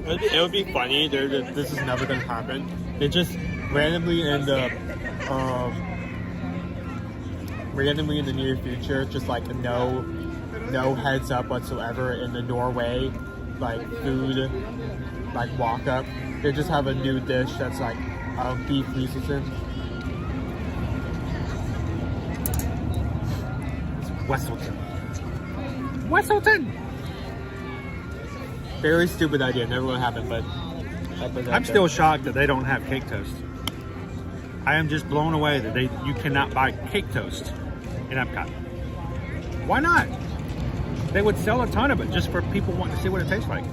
It would be funny. This is never gonna happen. They just randomly in the near future, just like no heads up whatsoever in the Norway, like food, like walk up. They just have a new dish that's like beef Riesling. Wesselton. Wesselton! Very stupid idea. Never gonna happen, but I'm still shocked that they don't have cake toast. I am just blown away that you cannot buy cake toast in Epcot. Why not? They would sell a ton of it just for people wanting to see what it tastes like.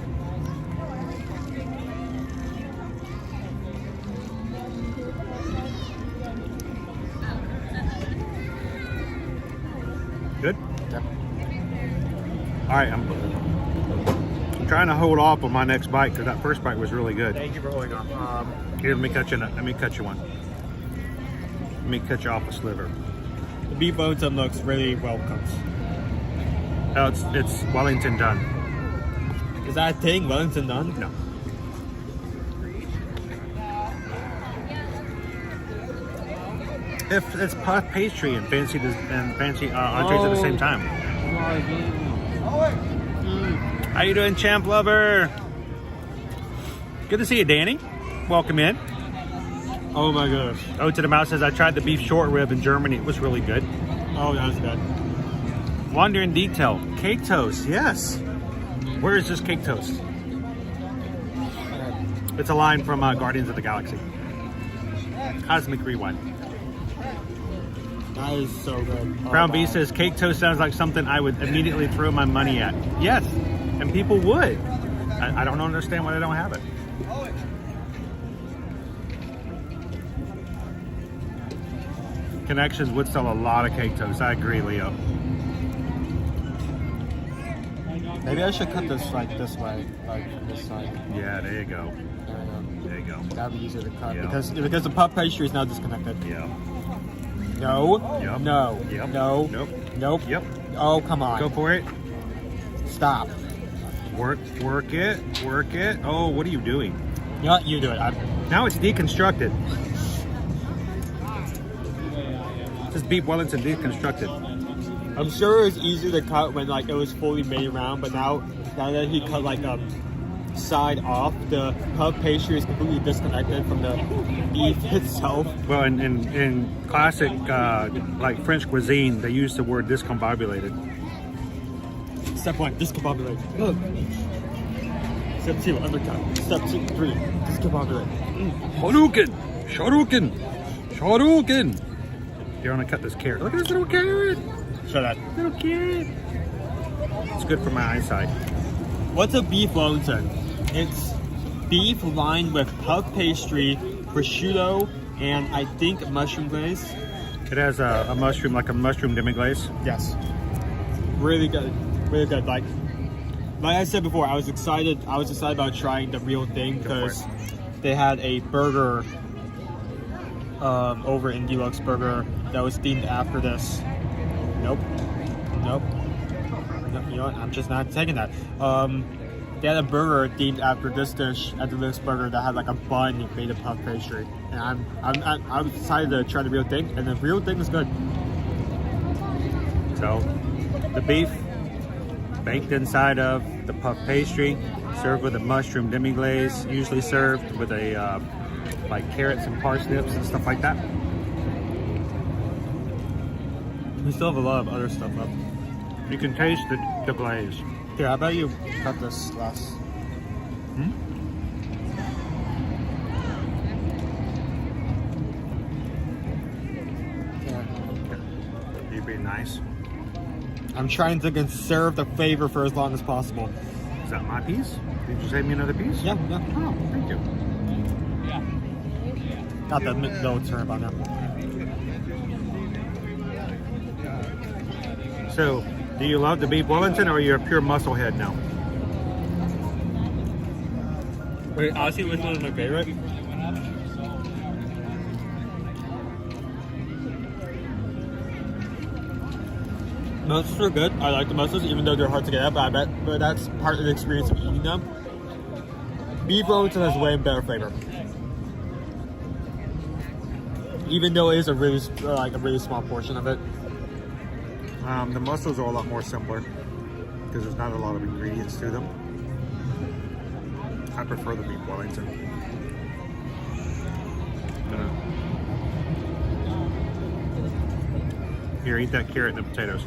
Good? Yeah. All right, I'm trying to hold off on my next bite because that first bite was really good. Thank you for holding on. Here, let me cut you one. Let me cut you off a sliver. The beef Wellington looks really well cooked. Oh, it's Wellington done. Is that a thing? Wellington done? No. If it's puff pastry and fancy entrees at the same time. How you doing, champ lover? Good to see you, Danny. Welcome in. Oh my gosh. Oh, to the mouse says I tried the beef short rib in Germany. It was really good. Oh, that was good. Wonder in detail. Cake toast, yes. Where is this cake toast? It's a line from Guardians of the Galaxy. Cosmic Rewind. That is so good. Oh, Brown B wow. says cake toast sounds like something I would immediately throw my money at. Yes, and people would. I don't understand why they don't have it. Connections would sell a lot of cake toast. I agree, Leo. Maybe I should cut this like this way, like from this side. Yeah, there you go. There you go. That'd be easier to cut Yeah. because the puff pastry is now disconnected. Yeah. No. Yep. No. Yep. No. Nope. Nope. Yep. Oh, come on. Go for it. Stop. Work it. Oh, what are you doing? You know what? You do it. Now it's deconstructed. This beef Wellington deconstructed. I'm sure it was easier to cut when like it was fully made around, but now that he cut like side off, the puff pastry is completely disconnected from the beef itself. Well, in classic like French cuisine, they use the word discombobulated. Step 1, discombobulate. Step 2, undercut. Step 3, discombobulate. Shuriken. Here, I'm gonna cut this carrot. Look at this little carrot. Try that. Little kid. It's good for my eyesight. What's a beef Wellington? It's beef lined with puff pastry, prosciutto, and I think mushroom glaze. It has a mushroom, like a mushroom demi-glaze. Yes. Really good. Really good. Like I said before, I was excited about trying the real thing because they had a burger over in Deluxe Burger that was themed after this. Nope. No, you know what? I'm just not taking that. They had a burger themed after this dish at the Deluxe Burger that had like a bun made of puff pastry, and I was excited to try the real thing, and the real thing was good. So, the beef baked inside of the puff pastry, served with a mushroom demi-glaze, usually served with a like carrots and parsnips and stuff like that. We still have a lot of other stuff up. You can taste the glaze. Here, how about you cut this last? You being nice. I'm trying to conserve the flavor for as long as possible. Is that my piece? Did you save me another piece? Yeah. Oh, thank you. Got that little turnip on there. So, do you love the beef Wellington, or are you a pure muscle head now? Wait, honestly, which one is my favorite? Mussels are good. I like the mussels, even though they're hard to get at, but that's part of the experience of eating them. Beef Wellington has way better flavor. Even though it is a really small portion of it. The mussels are a lot more simpler because there's not a lot of ingredients to them. I prefer the beef Wellington. Here, eat that carrot and the potatoes.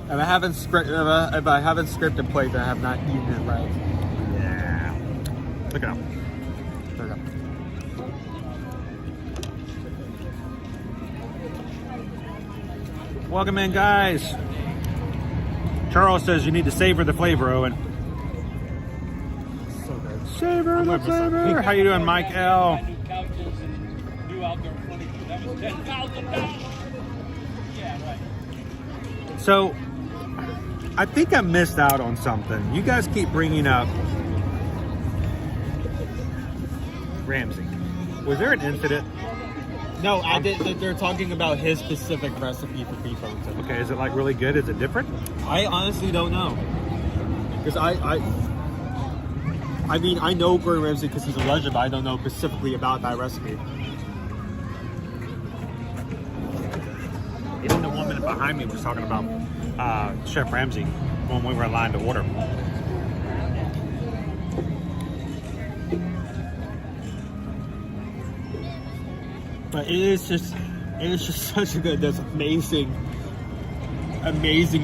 If I haven't scripted plate, then I have not eaten it right. Yeah. Look out. There we go. Welcome in, guys. Charles says you need to savor the flavor, Owen. So good. Savor the flavor. How you doing, Mike L? So, I think I missed out on something. You guys keep bringing up Ramsey. Was there an incident? No, I did. They're talking about his specific recipe for beef Wellington. Okay, is it like really good? Is it different? I honestly don't know, because I mean, I know Gordon Ramsay because he's a legend, but I don't know specifically about that recipe. Even the woman behind me was talking about Chef Ramsay when we were in line to order. But it is just such a good, this amazing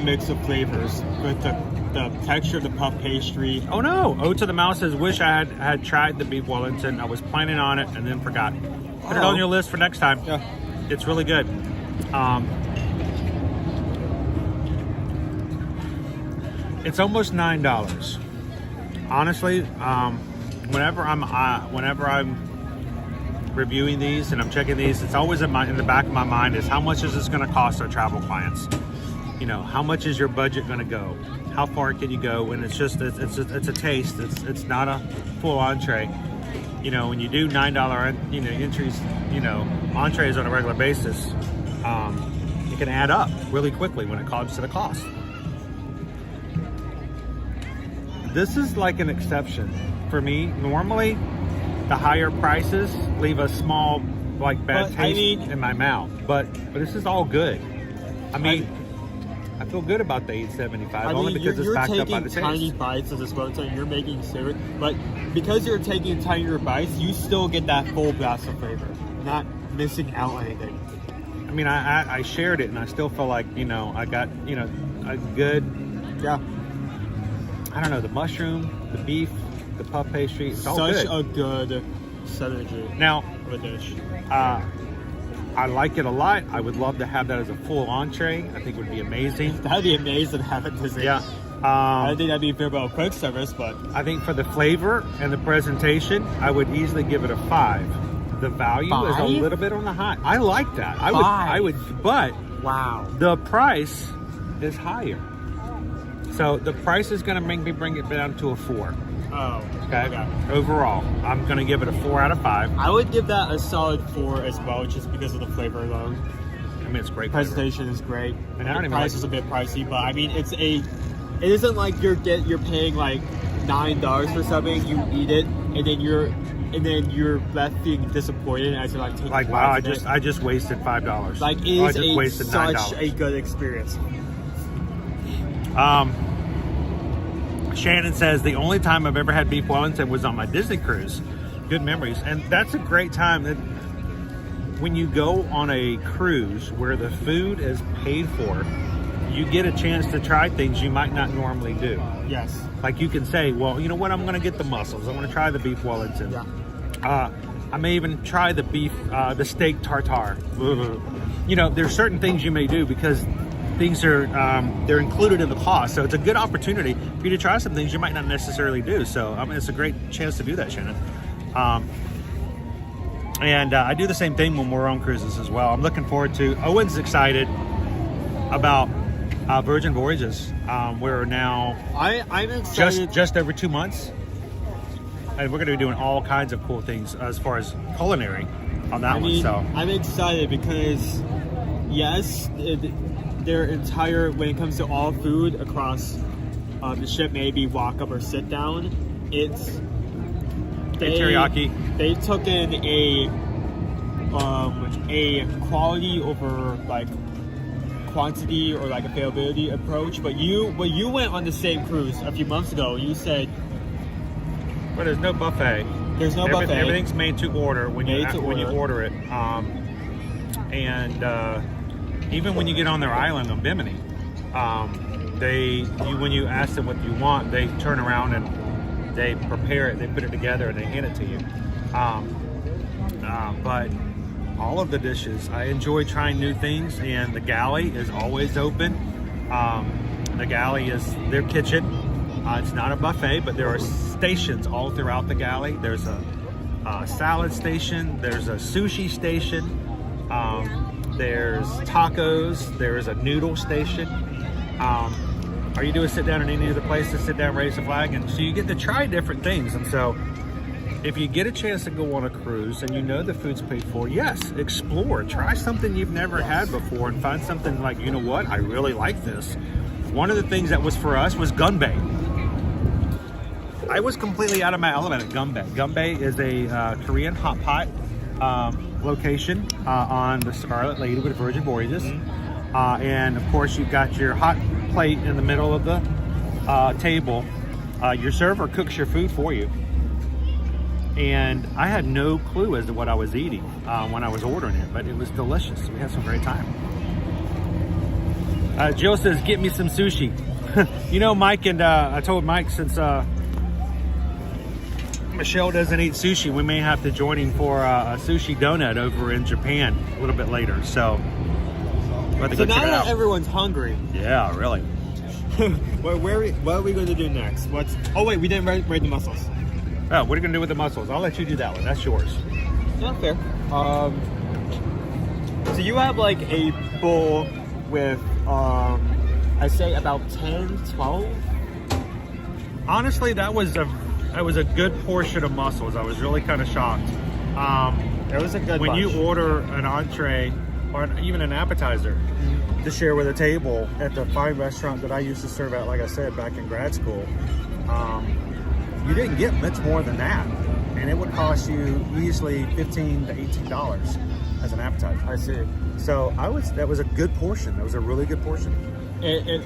mix of flavors with the texture of the puff pastry. Oh no! O to the Mouse says, wish I had tried the beef Wellington. I was planning on it and then forgot. Put it on your list for next time. Yeah. It's really good. It's almost $9. Honestly, whenever I'm reviewing these and I'm checking these, it's always in the back of my mind is how much is this going to cost our travel clients? You know, how much is your budget going to go? How far can you go? And it's just it's a taste. It's not a full entree. You know, when you do $9 entries, entrees on a regular basis, it can add up really quickly when it comes to the cost. This is like an exception for me. Normally, the higher prices leave a small, bad taste in my mouth. But this is all good. I mean, I feel good about the $8.75 only because it's backed up by the taste. You're taking tiny bites of this Wellington, you're making syrup, but because you're taking tinier bites, you still get that full blast of flavor, not missing out anything. I mean, I shared it, and I still feel like I got a good. Yeah. I don't know, the mushroom, the beef, the puff pastry. It's all Such good. a good synergy Now, of a dish. I like it a lot. I would love to have that as a full entree. I think it would be amazing. That'd be amazing to have it dessert. Yeah. I don't think that'd be fair about quick service, but I think for the flavor and the presentation, I would easily give it a 5. The value is a 5? little bit on the high. I like that. I 5? would, but wow. the price is higher. So the price is going to make me bring it down to a 4. Oh, Okay. Overall, I'm going to give it a 4 out of 5. I would give that a solid 4 as well, just because of the flavor alone. I mean, it's great. Flavor. Presentation is great. And I don't The even price like- is a bit pricey, but I mean, it isn't like you're paying like $9 for something. You eat it, and then you're left feeling disappointed as you're like taking Like, wow, bites of it. I just wasted $5. Like, I it just is wasted such $9. a good experience. Shannon says the only time I've ever had beef Wellington was on my Disney cruise. Good memories, and that's a great time. That when you go on a cruise where the food is paid for, you get a chance to try things you might not normally do. Yes. Like you can say, well, you know what? I'm going to get the mussels. I'm going to try the beef Wellington. Yeah. I may even try the beef, the steak tartare. You know, there's certain things you may do because things are they're included in the cost. So it's a good opportunity for you to try some things you might not necessarily do. So I mean, it's a great chance to do that, Shannon. And I do the same thing when we're on cruises as well. I'm looking forward to. Owen's excited about Virgin Voyages. We're now I'm excited. just over 2 months, and we're going to be doing all kinds of cool things as far as culinary on that one. So I'm excited because yes, their entire, when it comes to all food across the ship, maybe walk up or sit down, it's teriyaki. They took in a quality over like quantity or like availability approach. But when you went on the same cruise a few months ago, you said, but there's no buffet. There's no buffet. Everything's made to order when you order it. Even when you get on their island on Bimini, when you ask them what you want, they turn around and they prepare it, they put it together, and they hand it to you. But all of the dishes, I enjoy trying new things, and the galley is always open. The galley is their kitchen. It's not a buffet, but there are stations all throughout the galley. There's a salad station, there's a sushi station, there's tacos, there's a noodle station. Or you do a sit down in any other place to sit down, raise a flag, and so you get to try different things. And so if you get a chance to go on a cruise and you know the food's paid for, yes, explore, try something you've never had before and find something like, you know what, I really like this. One of the things that was for us was gunbae. I was completely out of my element at gunbae. Gunbae is a Korean hot pot location on the Scarlet Lady with Virgin Voyages. And of course you've got your hot plate in the middle of the table. Your server cooks your food for you. And I had no clue as to what I was eating when I was ordering it, but it was delicious. We had some great time. Jill says, get me some sushi. You know, Mike, and I told Mike, since Michelle doesn't eat sushi, we may have to join him for a sushi donut over in Japan a little bit later. So now that everyone's hungry. Yeah, really. What are we going to do next? Oh wait, we didn't rate the mussels. Oh, what are you going to do with the mussels? I'll let you do that one. That's yours. Not fair. So you have like a bowl with, I say about 10, 12? Honestly, that was a good portion of mussels. I was really kind of shocked. It was a good when bunch. you order an entree or even an appetizer to share with a table at the fine restaurant that I used to serve at, like I said, back in grad school, you didn't get much more than that, and it would cost you easily $15 to $18 as an appetizer. I see. So that was a good portion. That was a really good portion. It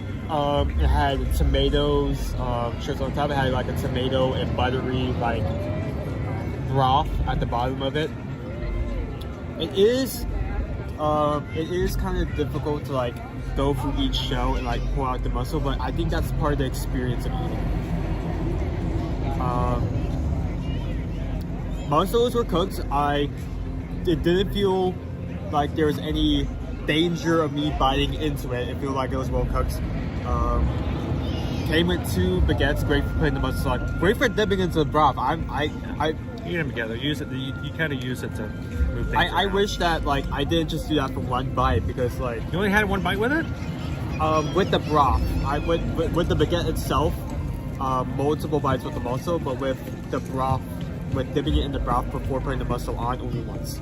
had tomatoes, chips on top. It had like a tomato and buttery like broth at the bottom of it. It is kind of difficult to like go through each shell and like pull out the mussel, but I think that's part of the experience of eating. mussels were cooked. It didn't feel like there was any danger of me biting into it. It felt like it was well cooked. Came with 2 baguettes, great for putting the mussels on. Great for dipping into the broth. Eat them together. Use it. You kind of use it to move things I around. wish that like I didn't just do that for 1 bite, because like You only had 1 bite with it? with the broth, with the baguette itself, multiple bites with the mussel, but with the broth, with dipping it in the broth before putting the mussel on, only once.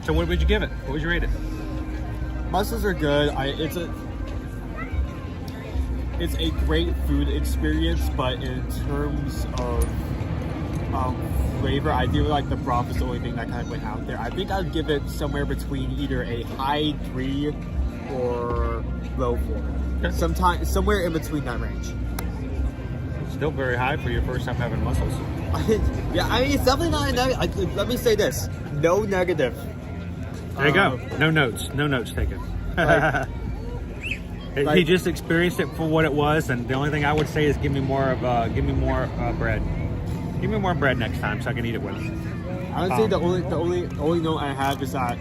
So what would you give it? What would you rate it? Mussels are good. It's a great food experience, but in terms of flavor, I do like the broth is the only thing that kind of went out there. I think I'd give it somewhere between either a high 3 or low 4. Somewhere in between that range. Still very high for your first time having mussels. Yeah, I mean, it's definitely not a negative. Let me say this. No negative. There you go. No notes. No notes taken. He just experienced it for what it was, and the only thing I would say is give me more bread. Give me more bread next time so I can eat it with it. I would say the only note I have is that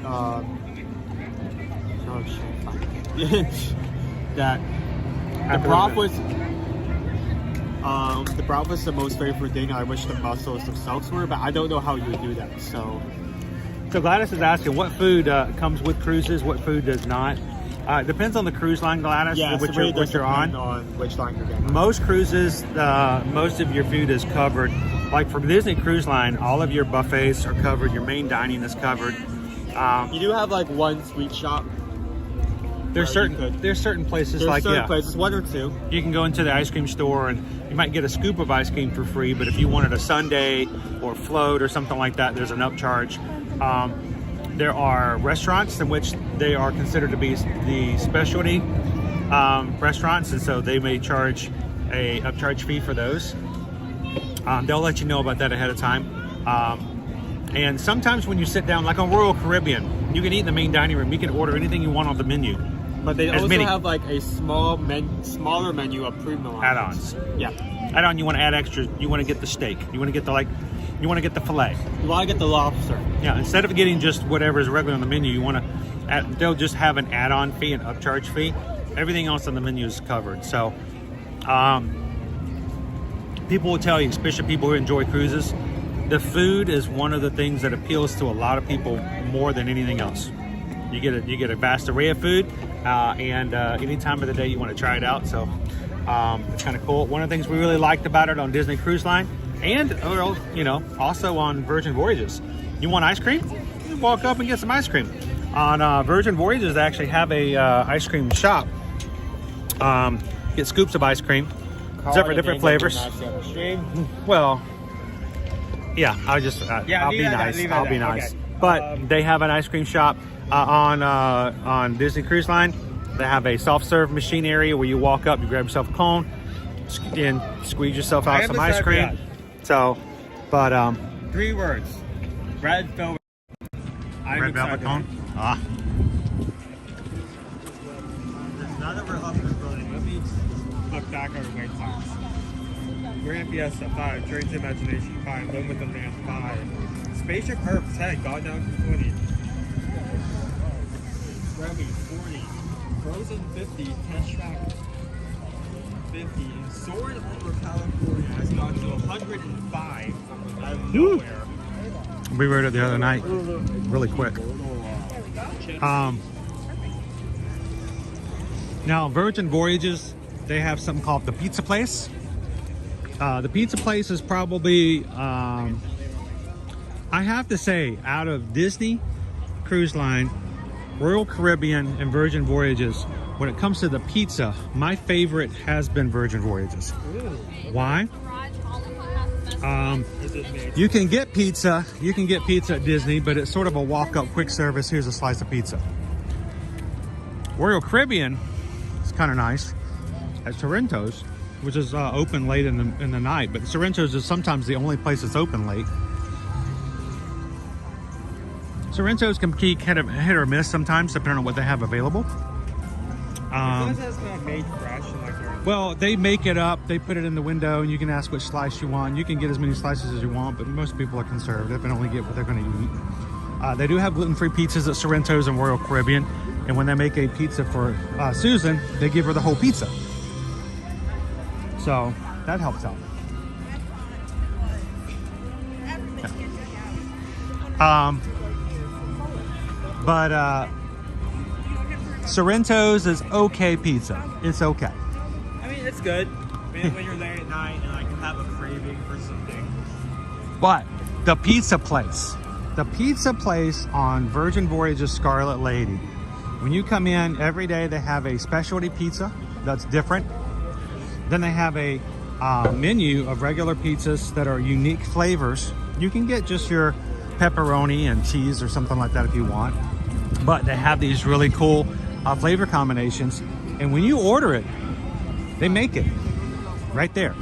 that the broth was the most favorite thing. I wish the mussels themselves were, but I don't know how you would do that. So Gladys is asking what food comes with cruises, what food does not. It depends on the cruise line, Gladys, which you're on. Which line you're getting on. Most cruises, most of your food is covered. Like for Disney Cruise Line, all of your buffets are covered. Your main dining is covered. You do have like one sweet shop. There's certain places places, 1 or 2. You can go into the ice cream store and you might get a scoop of ice cream for free, but if you wanted a sundae or float or something like that, there's an upcharge. There are restaurants in which they are considered to be the specialty restaurants, and so they may charge a upcharge fee for those. They'll let you know about that ahead of time. And sometimes when you sit down, like on Royal Caribbean, you can eat in the main dining room. You can order anything you want on the menu. But they also have like a smaller menu of premium add-ons. Yeah. Add-on, you want to add extras. You want to get the steak. You want to get the you want to get the filet. You want to get the lobster. Yeah, instead of getting just whatever is regular on the menu, you want to they'll just have an add-on fee, an upcharge fee. Everything else on the menu is covered. So people will tell you, especially people who enjoy cruises, the food is one of the things that appeals to a lot of people more than anything else. You get a vast array of food, and any time of the day you want to try it out. So it's kind of cool. One of the things we really liked about it on Disney Cruise Line, and also on Virgin Voyages. You want ice cream? You walk up and get some ice cream. On Virgin Voyages, they actually have a ice cream shop. Get scoops of ice cream, different flavors. Well, yeah, I'll be nice. I'll be nice. Okay. But they have an ice cream shop on Disney Cruise Line. They have a soft serve machine area where you walk up, you grab yourself a cone, and squeeze yourself out some ice cream. That. So, but 3 words: red velvet. Red velvet cone. Ah. Now that we're up in the building, let me look back at our wait times. Grand Fiesta 5, Trains Imagination 5, Live with the Land 5, Spaceship Earth 10, Gone Down to 20, Remy 40, Frozen 50, Test Track 50, and Soarin' over California has gone to 105 out of nowhere. We rode it the other night, really quick. Now, Virgin Voyages, they have something called the Pizza Place. The Pizza Place is probably, I have to say, out of Disney Cruise Line, Royal Caribbean, and Virgin Voyages, when it comes to the pizza, my favorite has been Virgin Voyages. Why? You can get pizza at Disney, but it's sort of a walk-up quick service. Here's a slice of pizza. Royal Caribbean is kind of nice at Sorrento's, which is open late in the night, but Sorrento's is sometimes the only place that's open late. Sorrento's can be kind of hit or miss sometimes, depending on what they have available. As long as it's not made fresh and like Well, they make it up. They put it in the window, and you can ask which slice you want. You can get as many slices as you want, but most people are conservative and only get what they're going to eat. They do have gluten-free pizzas at Sorrento's and Royal Caribbean, and when they make a pizza for Susan, they give her the whole pizza. So that helps out. But Sorrento's is okay pizza. It's okay. I mean, it's good. When you're there at night and like have a craving for something. But the pizza place on Virgin Voyage's Scarlet Lady, when you come in every day, they have a specialty pizza that's different. Then they have a menu of regular pizzas that are unique flavors. You can get just your pepperoni and cheese or something like that if you want, but they have these really cool flavor combinations, and when you order it, they make it right there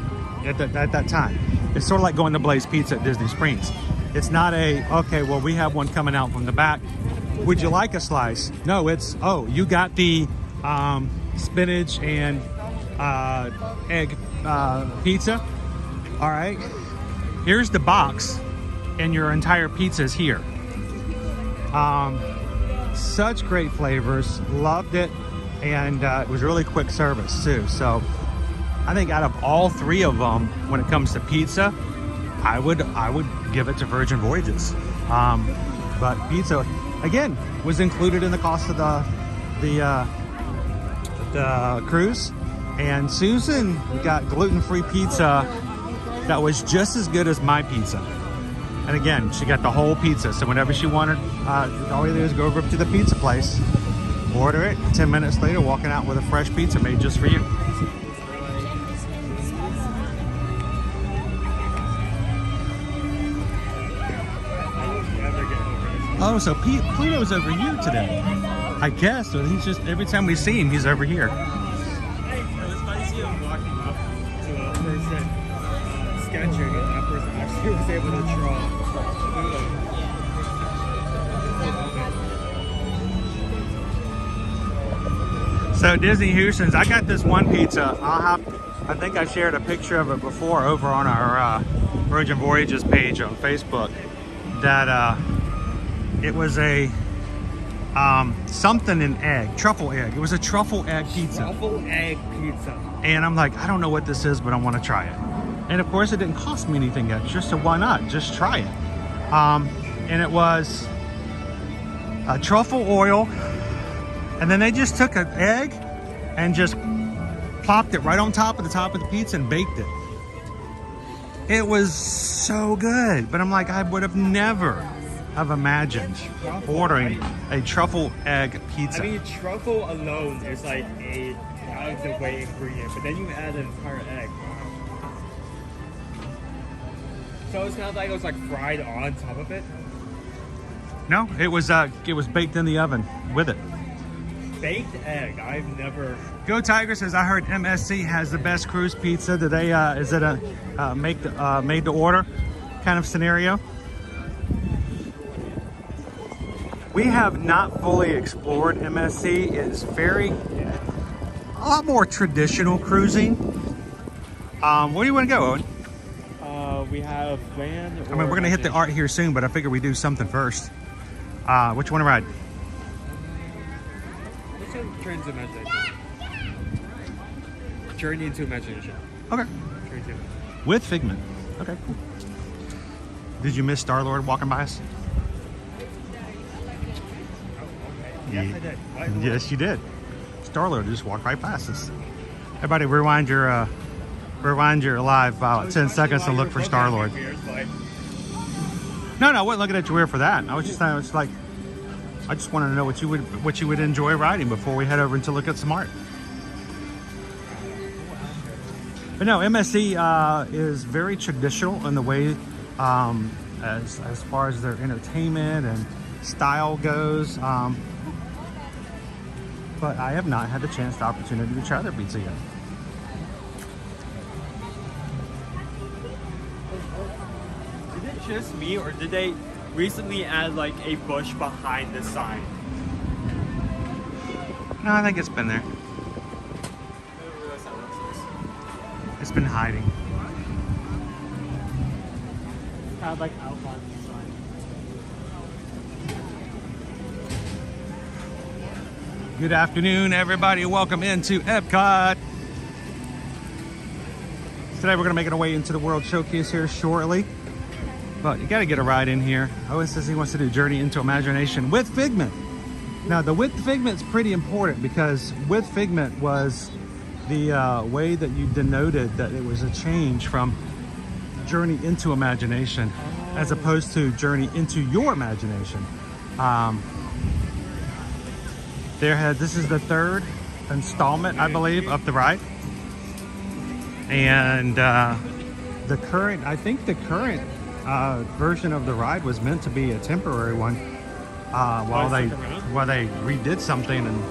at that time. It's sort of like going to Blaze Pizza at Disney Springs. It's not a, okay, well, we have one coming out from the back, would you like a slice? No, it's, oh, you got the spinach and egg pizza. All right, here's the box, and your entire pizza is here. Such great flavors, loved it, and it was really quick service too. So I think out of all three of them, when it comes to pizza, I would give it to Virgin Voyages. But pizza, again, was included in the cost of the cruise. And Susan got gluten-free pizza that was just as good as my pizza. And again, she got the whole pizza. So whenever she wanted, all you do is go over to the pizza place, order it, 10 minutes later, walking out with a fresh pizza made just for you. Oh, so Pluto's over you today. I guess. So he's just, every time we see him, he's over here. Hey, it was funny to see him walking up to a person sketching, and that person actually was able to draw Pluto. So Disney Houston's, I got this one pizza. I think I shared a picture of it before over on our Virgin Voyages page on Facebook. That it was a something in egg, truffle egg. It was a truffle egg pizza. Truffle egg pizza. And I'm like, I don't know what this is, but I want to try it. And of course, it didn't cost me anything extra, so why not? Just try it. And it was truffle oil, and then they just took an egg and just plopped it right on top of the pizza and baked it. It was so good, but I'm like, I would have never have imagined ordering a truffle egg pizza. I mean, truffle alone is like a out of the way ingredient, but then you add an entire egg. Wow. So it's kind of like it was like fried on top of it. No, it was baked in the oven with it. Baked egg. I've never. Go Tiger says, I heard MSC has the best cruise pizza. Did they? Is it a made to order kind of scenario? We have not fully explored MSC. It's a lot more traditional cruising. Where do you want to go, Owen? We have land. I mean, we're gonna hit the art here soon, but I figure we do something first. Which one to ride? Journey into Imagination. Journey into Imagination. Okay. Journey to. With Figment. Okay, cool. Did you miss Star-Lord walking by us? Yes, I did. Yes, you did. Star-Lord just walked right past us. Everybody, rewind your live 10 seconds and look for Star-Lord. No, I wasn't looking at your ear for that. I just wanted to know what you would enjoy riding before we head over to look at some art. But no, MSC is very traditional in the way as far as their entertainment and style goes. But I have not had the opportunity to try their pizza yet. Is it just me, or did they recently add like a bush behind the sign? No, I think it's been there. It's been hiding. Kind of like outline design. Good afternoon, everybody. Welcome into Epcot. Today we're going to make our way into the World Showcase here shortly. But you got to get a ride in here. Owen says he wants to do Journey into Imagination with Figment. Now, the with Figment is pretty important because with Figment was the way that you denoted that it was a change from Journey into Imagination as opposed to Journey into Your Imagination. This is the third installment, I believe, of the ride. And I think the current version of the ride was meant to be a temporary one while they redid something and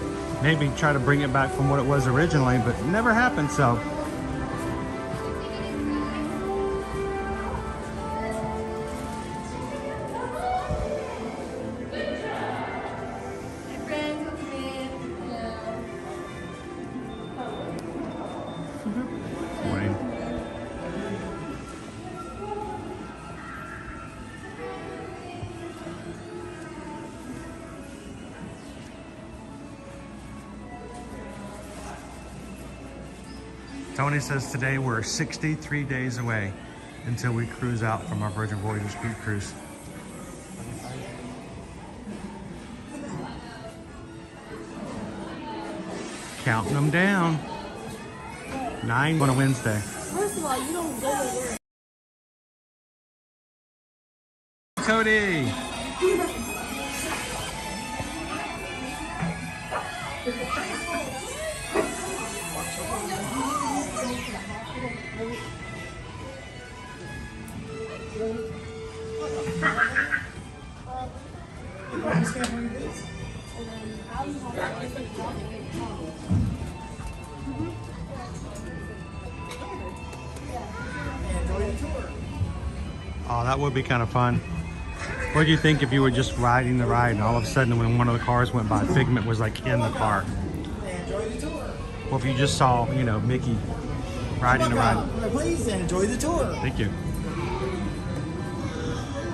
maybe try to bring it back from what it was originally, but it never happened. So Tony says today we're 63 days away until we cruise out from our Virgin Voyager Speed Cruise. Counting them down. 9 on a Wednesday. First of all, you don't go to work. Cody! Oh, that would be kind of fun. What do you think if you were just riding the ride and all of a sudden when one of the cars went by, Figment was like in the car? Well, if you just saw, you know, Mickey riding the ride. Please enjoy the tour. Thank you.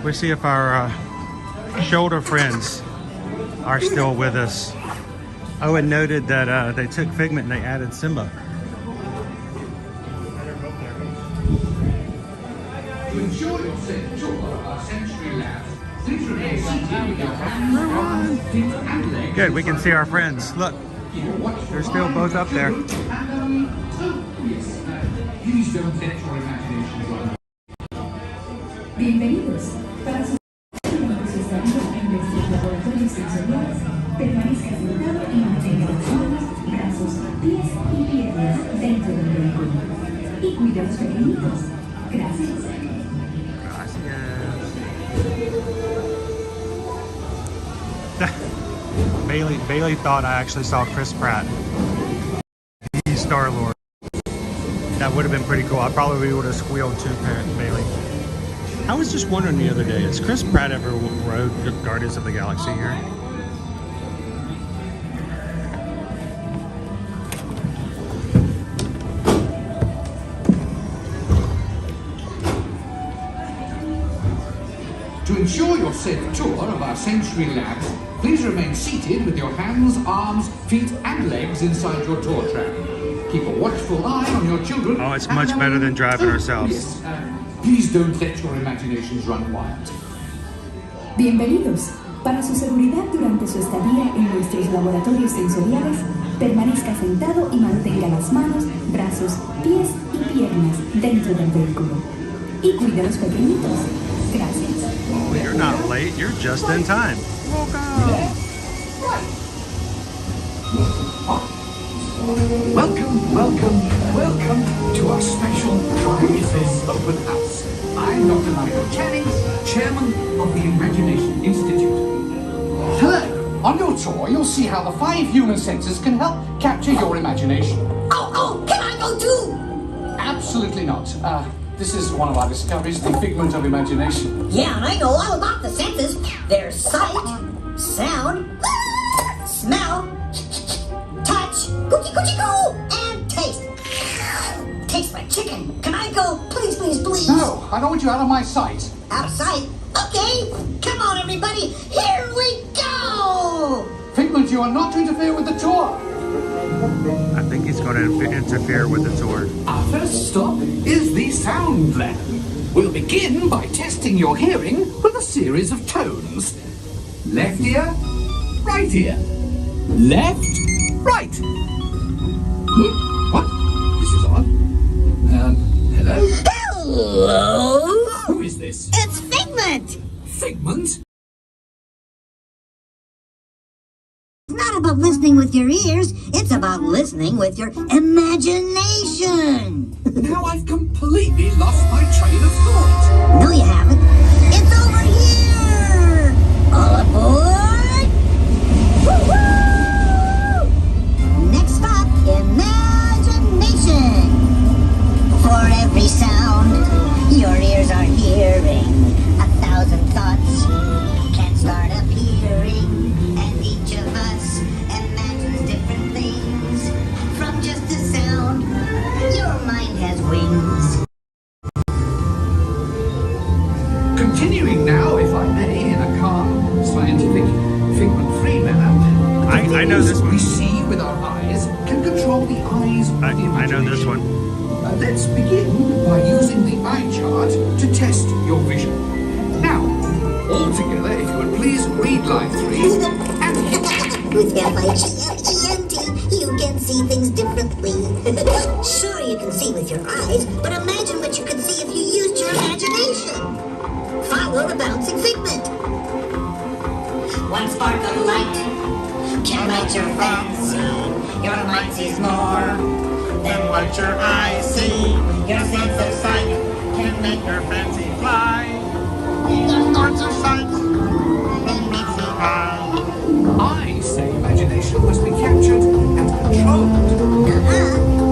We'll see if our shoulder friends are still with us. Owen noted that they took Figment and they added Simba. To ensure your safe tour of our sensory labs, please remain seated with your hands, arms, feet, and legs. Good, we can see our friends. Look, they're still both up there. Please don't let your imagination run. Bienvenidos. Para sus estadía en nuestros laboratorios sensoriales, permanezca sentado y mantenga las manos, brazos, pies y piernas dentro del vehículo. Y cuide a los pequeñitos. Gracias. Bailey thought I actually saw Chris Pratt. He's Star-Lord. That would have been pretty cool. I probably would have squealed too, Bailey. I was just wondering the other day, has Chris Pratt ever rode Guardians of the Galaxy here? To ensure your safe tour of our sensory labs, please remain seated with your hands, arms, feet, and legs inside your tour tram. Keep a watchful eye on your children. Oh, it's much better than driving ourselves. Yes, please don't let your imaginations run wild. Bienvenidos. Para su seguridad durante su estadía en nuestros laboratorios sensoriales, permanezca sentado y mantenga las manos, brazos, pies y piernas dentro del vehículo. Y cuide a los pequeñitos. Gracias. Oh, you're not late. You're just in time. Welcome to our special Priceless Open House. I'm Dr. Michael Jennings, Chairman of the Imagination Institute. Hello. On your tour, you'll see how the 5 human senses can help capture your imagination. Oh, can I go too? Absolutely not. This is one of our discoveries, the figment of imagination. Yeah, and I know all about the senses. There's sight, sound, smell, touch, coochie coochie coo, and taste. Taste like chicken. Can I go? Please, please, please. No, I don't want you out of my sight. Outside? Okay. Come on, everybody. Here we go. Figment, you are not to interfere with the tour. I think he's going to interfere with the tour. Our first stop is the sound lab. We'll begin by testing your hearing with a series of tones. Left ear, right ear. Left, right. What? This is odd. Hello? Hello? Who is this? It's Figment. Figment? It's not about listening with your ears. It's about listening with your imagination. Now I've completely lost my train of thought. No, you haven't. It's over here. All aboard. Woo-hoo! Next stop, imagination. For every sound your ears are hearing, 1,000 thoughts can start appearing, and each of us imagines different things. From just a sound, your mind has wings. Continuing now, if I may, in a calm, scientific, figment-free manner. I know this one. We see with our eyes can control the eyes of the imagination. I know this one. Let's begin by using the eye chart to test your vision. Now, all together, if you would please read line 3 and With F-I-G-M-E-N-T, you can see things differently. Sure, you can see with your eyes, but imagine what you could see if you used your imagination. Follow the bouncing figment. One spark of light can light your fancy. Your mind sees more than what your eyes see. Your sense of sight can make your fancy fly. Your thoughts of sight that makes you high. I say imagination must be captured and controlled.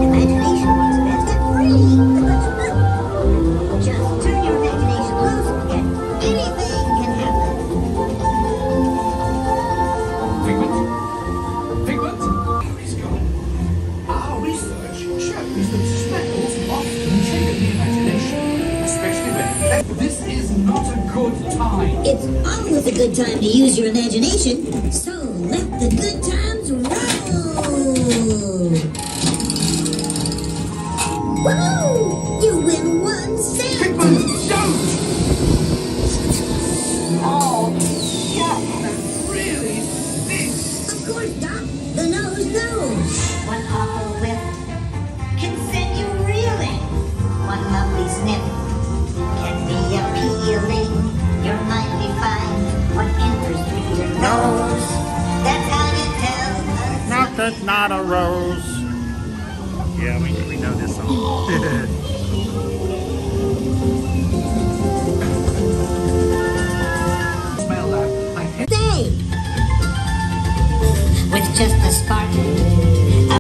Imagination works best at free. Just turn your imagination loose and anything can happen. Figment? Oh, he's gone. Our research shows that smells often trigger the imagination, especially when this is not a good time. It's always a good time to use your imagination, so let the good times roll! Woohoo! You win one cent! Figment, don't! Oh, yeah, that really stinks. Of course, Doc. The nose knows. One awful whiff can send you reeling. One lovely sniff can be appealing. Your mind defines what enters through your nose. That's how you tell us. Not that's not a rose. Yeah, we know this song. Smell that. Say, with just a spark and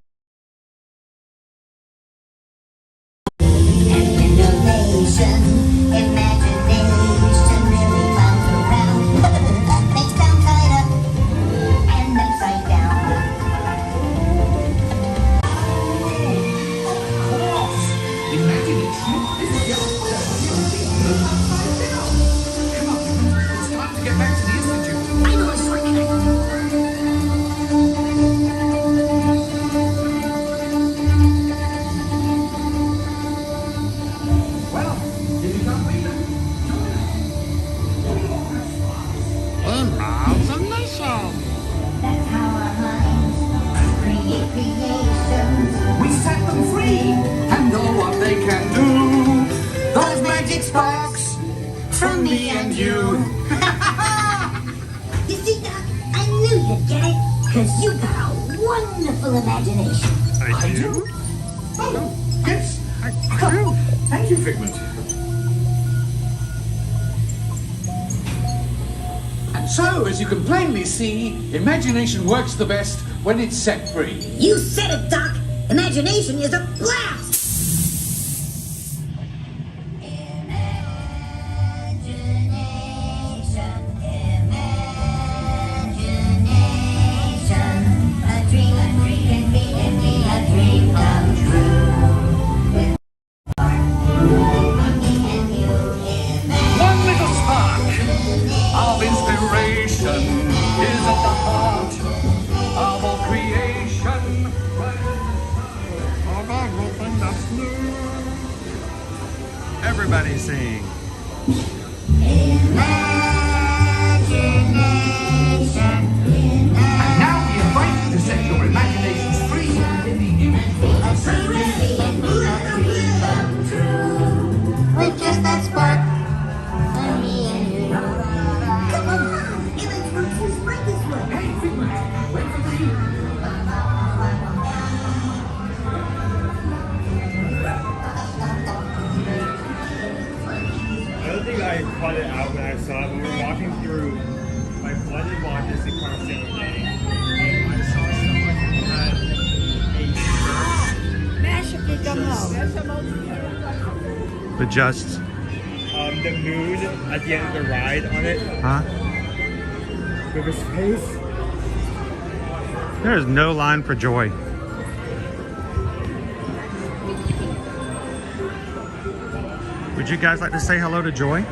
innovation, imagination really bounce around. Makes down side up and upside down. Imagination is just upside down. Come on, it's time to get back to the institute. I know a shortcut. Well, if you can't beat them, join us. Imagination. That's how our minds create creations. We set them free and know what they can do. Those magic sparks from me and you. You see, Doc, I knew you'd get it, because you got a wonderful imagination. I do. Oh, yes. Thank you, Figment. And so, as you can plainly see, imagination works the best when it's set free. You said it, Doc. Imagination is a blast. Everybody sing. And now we invite you to set your imaginations free in the image world. With just that spark for me and you. Come on, Image Works is right this way. Hey, Figment, wait for the cue. I don't think I caught it out when I saw it. We were walking through my flooded Walt Disney Park the other day, and I saw someone who had a shirt. The just. The moon at the end of the ride on it. Huh? With his face. There is no line for joy. Would you guys like to say hello to Joy?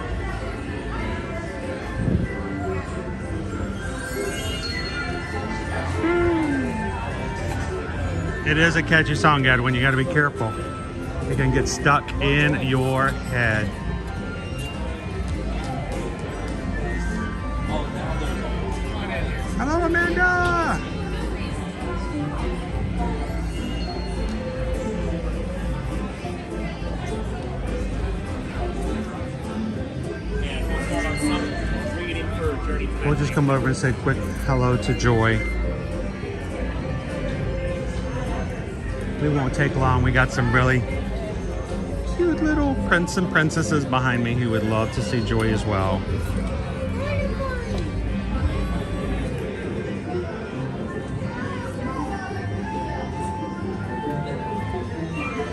It is a catchy song, Edwin. You got to be careful. It can get stuck in your head. Hello, Amanda! We'll just come over and say quick hello to Joy. We won't take long. We got some really cute little prince and princesses behind me who would love to see Joy as well.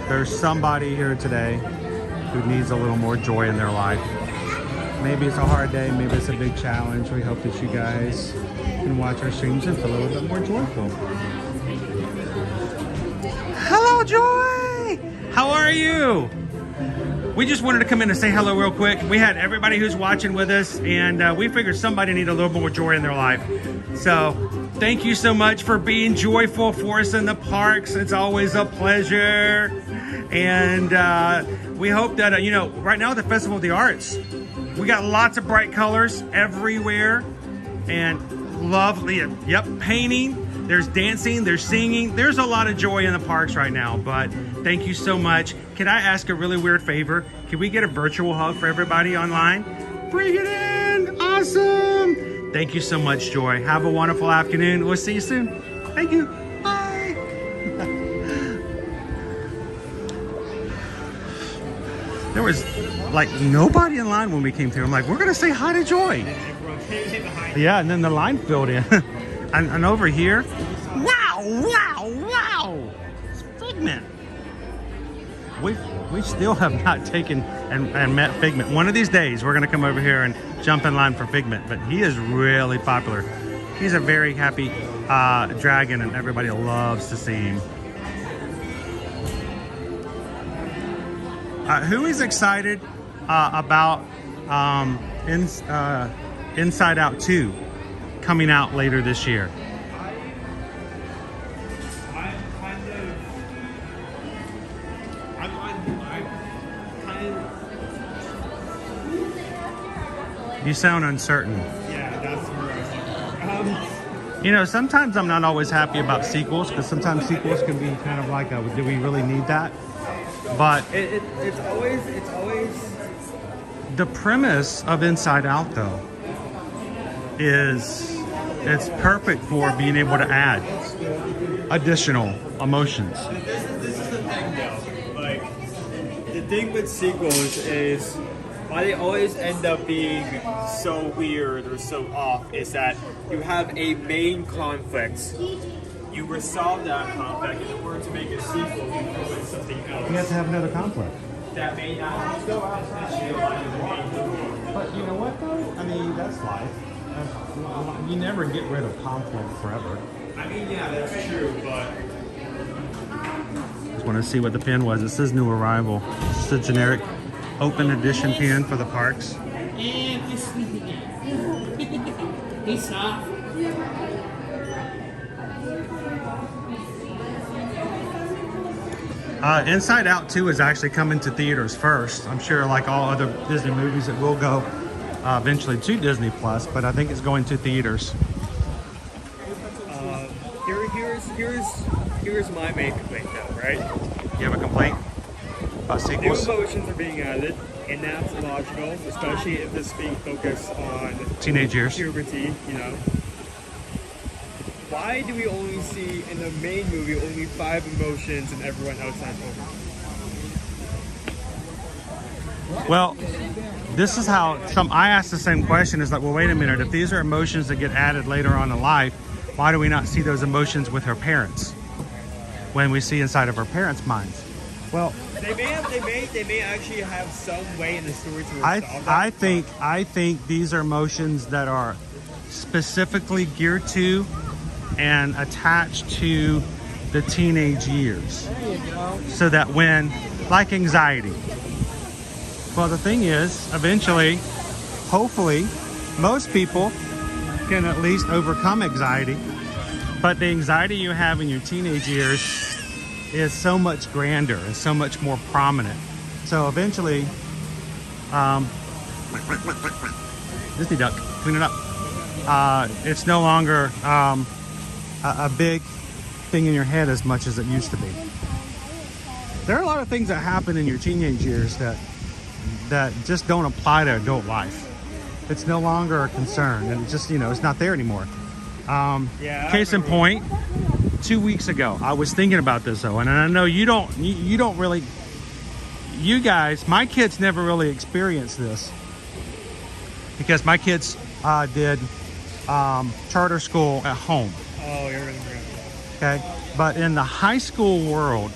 There's somebody here today who needs a little more joy in their life. Maybe it's a hard day, maybe it's a big challenge. We hope that you guys can watch our streams and feel a little bit more joyful. Hello, Joy! How are you? We just wanted to come in and say hello real quick. We had everybody who's watching with us, and we figured somebody needed a little more joy in their life. So thank you so much for being joyful for us in the parks. It's always a pleasure. And we hope that, you know, right now at the Festival of the Arts, we got lots of bright colors everywhere and lovely, painting. There's dancing, there's singing. There's a lot of joy in the parks right now, but thank you so much. Can I ask a really weird favor? Can we get a virtual hug for everybody online? Bring it in, awesome. Thank you so much, Joy. Have a wonderful afternoon. We'll see you soon. Thank you, bye. There was like nobody in line when we came through. I'm like, we're gonna say hi to Joy. Yeah, and then the line filled in. and over here, wow! It's Figment. We still have not taken and met Figment. One of these days, we're gonna come over here and jump in line for Figment. But he is really popular. He's a very happy dragon, and everybody loves to see him. Who is excited about Inside Out 2 coming out later this year? You sound uncertain. Yeah, that's where I was. You know, sometimes I'm not always happy about sequels, because sometimes sequels can be kind of like, do we really need that? But it's always the premise of Inside Out, though, is it's perfect for being able to add additional emotions. This is the thing, though. Like, the thing with sequels is why they always end up being so weird or so off is that you have a main conflict. You resolve that conflict, and in order to make a sequel, you throw in something else. You have to have another conflict. That may not go out as you like the main. But you know what, though? I mean, that's life. You never get rid of conflict forever. I mean, yeah, that's true, but Just want to see what the pin was. It says new arrival. It's a generic open edition pin for the parks. And he's sleeping again. He's soft. Inside Out 2 is actually coming to theaters first. I'm sure, like all other Disney movies, it will go eventually to Disney Plus, but I think it's going to theaters. Here's my main complaint though, right? You have a complaint about New sequels? emotions are being added, and that's logical, especially if this being focused on Teenage years. puberty, you know. Why do we only see in the main movie only 5 emotions and everyone outside over? Well, this is how I asked the same question. Is like, well, wait a minute. If these are emotions that get added later on in life, why do we not see those emotions with her parents when we see inside of her parents' minds? Well, They may actually have some way in the story to resolve that. I think these are emotions that are specifically geared to and attached to the teenage years, so that when, like anxiety. Well, the thing is, eventually, hopefully, most people can at least overcome anxiety, but the anxiety you have in your teenage years is so much grander and so much more prominent. So eventually, Disney duck, clean it up. It's no longer a big thing in your head as much as it used to be. There are a lot of things that happen in your teenage years that just don't apply to adult life. It's no longer a concern, and it just, it's not there anymore. Case in point, 2 weeks ago, I was thinking about this though, and I know you don't really, you guys, my kids never really experienced this because my kids did charter school at home. Oh, you're right. Okay, but in the high school world,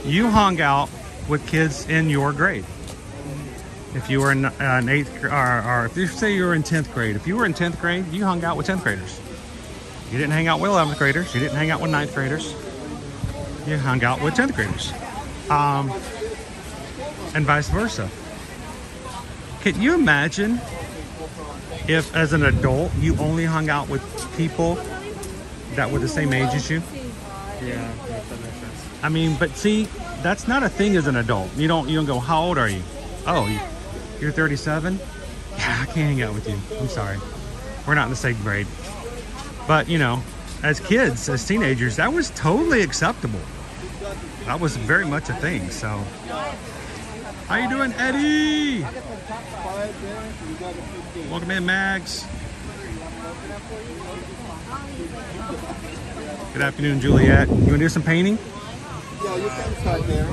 you hung out with kids in your grade. If you were in an 8th, or if you say you were in 10th grade, if you were in 10th grade, you hung out with 10th graders. You didn't hang out with 11th graders. You didn't hang out with 9th graders. You hung out with 10th graders, and vice versa. Can you imagine if, as an adult, you only hung out with people that were the same age as you? Yeah, that makes sense. I mean, but see, that's not a thing as an adult. You don't go, how old are you? Oh, you're 37? Yeah, I can't hang out with you. I'm sorry. We're not in the same grade. But, as kids, as teenagers, that was totally acceptable. That was very much a thing, so. How you doing, Eddie? Welcome in, Mags. Good afternoon, Juliet. You want to do some painting? Yeah, you can start there.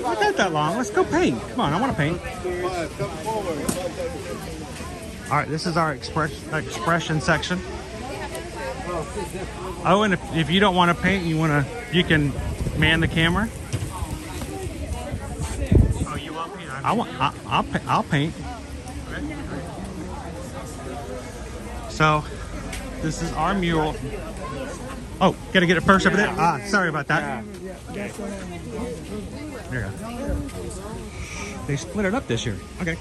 Not that long. Let's go paint. Come on, I want to paint. Come forward. All right, this is our expression section. Oh, and if you don't want to paint, you can man the camera. Oh, you want paint? I'll paint. Okay. So, this is our mural. Oh, gotta get it first over there. Sorry about that. There you go. They split it up this year. Okay.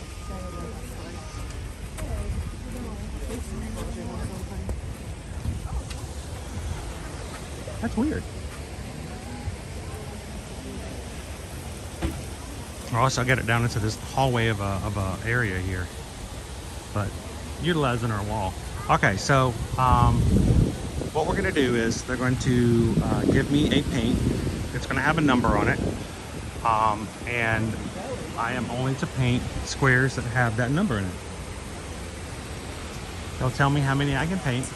That's weird. Also, I got it down into this hallway of a area here, but utilizing our wall. Okay, so what we're gonna do is they're going to give me a paint. It's gonna have a number on it, and I am only to paint squares that have that number in it. They'll tell me how many I can paint.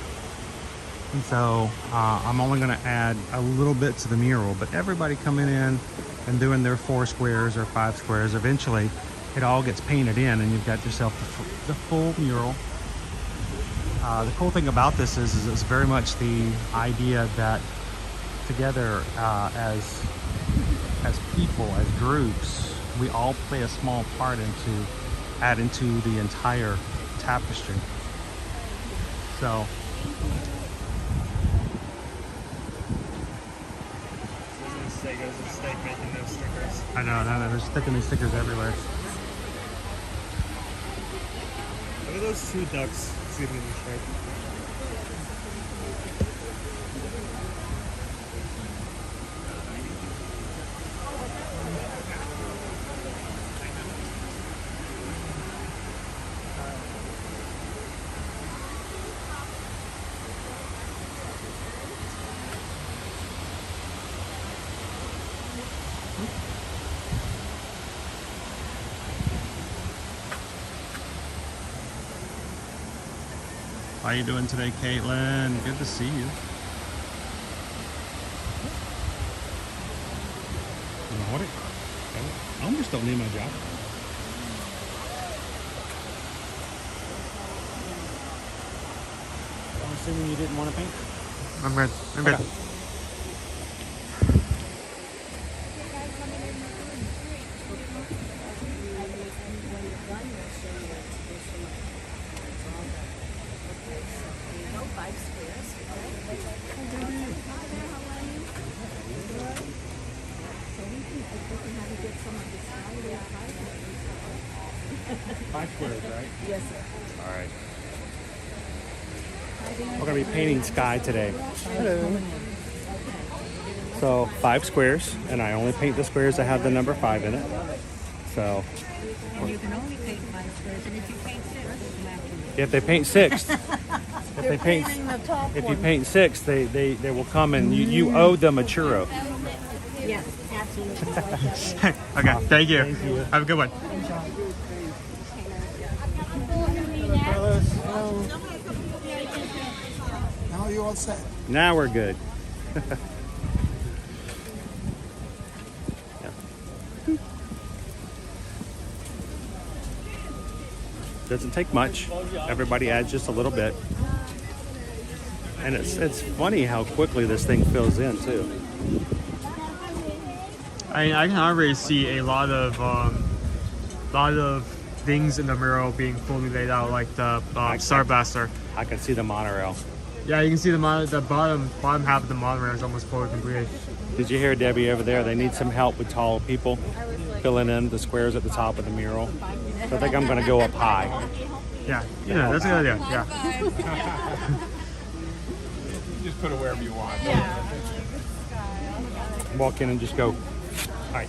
And so I'm only going to add a little bit to the mural, but everybody coming in and doing their 4 squares or 5 squares, eventually it all gets painted in and you've got yourself the full mural. The cool thing about this is it's very much the idea that together as people, as groups, we all play a small part add into the entire tapestry. So Making those stickers. I know, they're sticking these stickers everywhere. Look at those 2 ducks sleeping in the shape. How you doing today, Caitlin? Good to see you. What? I almost don't need my job. I'm assuming you didn't want to paint? I'm good. I'm good. Okay. Five squares, right? Yes, sir. All right. We're going to be painting sky today. Hello. So 5 squares, and I only paint the squares that have the number 5 in it. So. And you can only paint 5 squares, and if you paint 6, you have to. If they paint 6, if you paint 6, they will come and you owe them a churro. Yes, absolutely. Okay, thank you. Have a good one. Now you're all set. Now we're good. Doesn't take much. Everybody adds just a little bit. And it's funny how quickly this thing fills in too. I can already see a lot of things in the mural being fully laid out, like the Star Blaster. I can see the monorail. Yeah, you can see the bottom half of the monorail is almost fully completed. Did you hear Debbie over there? They need some help with tall people filling in the squares at the top of the mural. So I think I'm going to go up high. Yeah, that's a good idea. Yeah. Just put it wherever you want. Walk in and just go. Hi.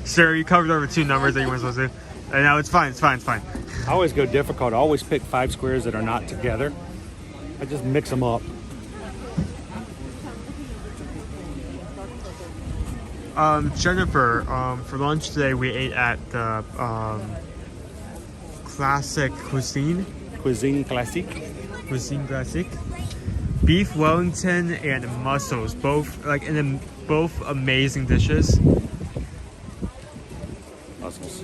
Sir, you covered over 2 numbers that you weren't supposed to. And now it's fine. It's fine. I always go difficult. I always pick 5 squares that are not together. I just mix them up. Jennifer, for lunch today we ate at the Classic Cuisine. Cuisine Classique. Cuisine Classique. Beef Wellington and mussels, both both amazing dishes. Mussels.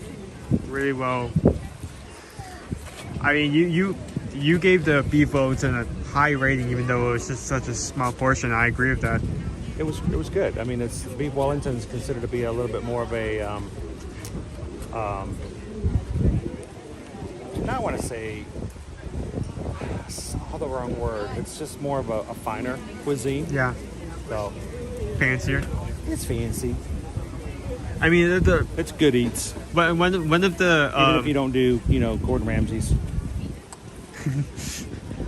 Really well. I mean, you gave the beef Wellington a high rating, even though it was just such a small portion. I agree with that. It was good. I mean, it's beef Wellington is considered to be a little bit more of a I want to say all the wrong word. It's just more of a finer cuisine. Yeah. So fancier. It's fancy. I mean, it's good eats. But one of the even if you don't do Gordon Ramsay's.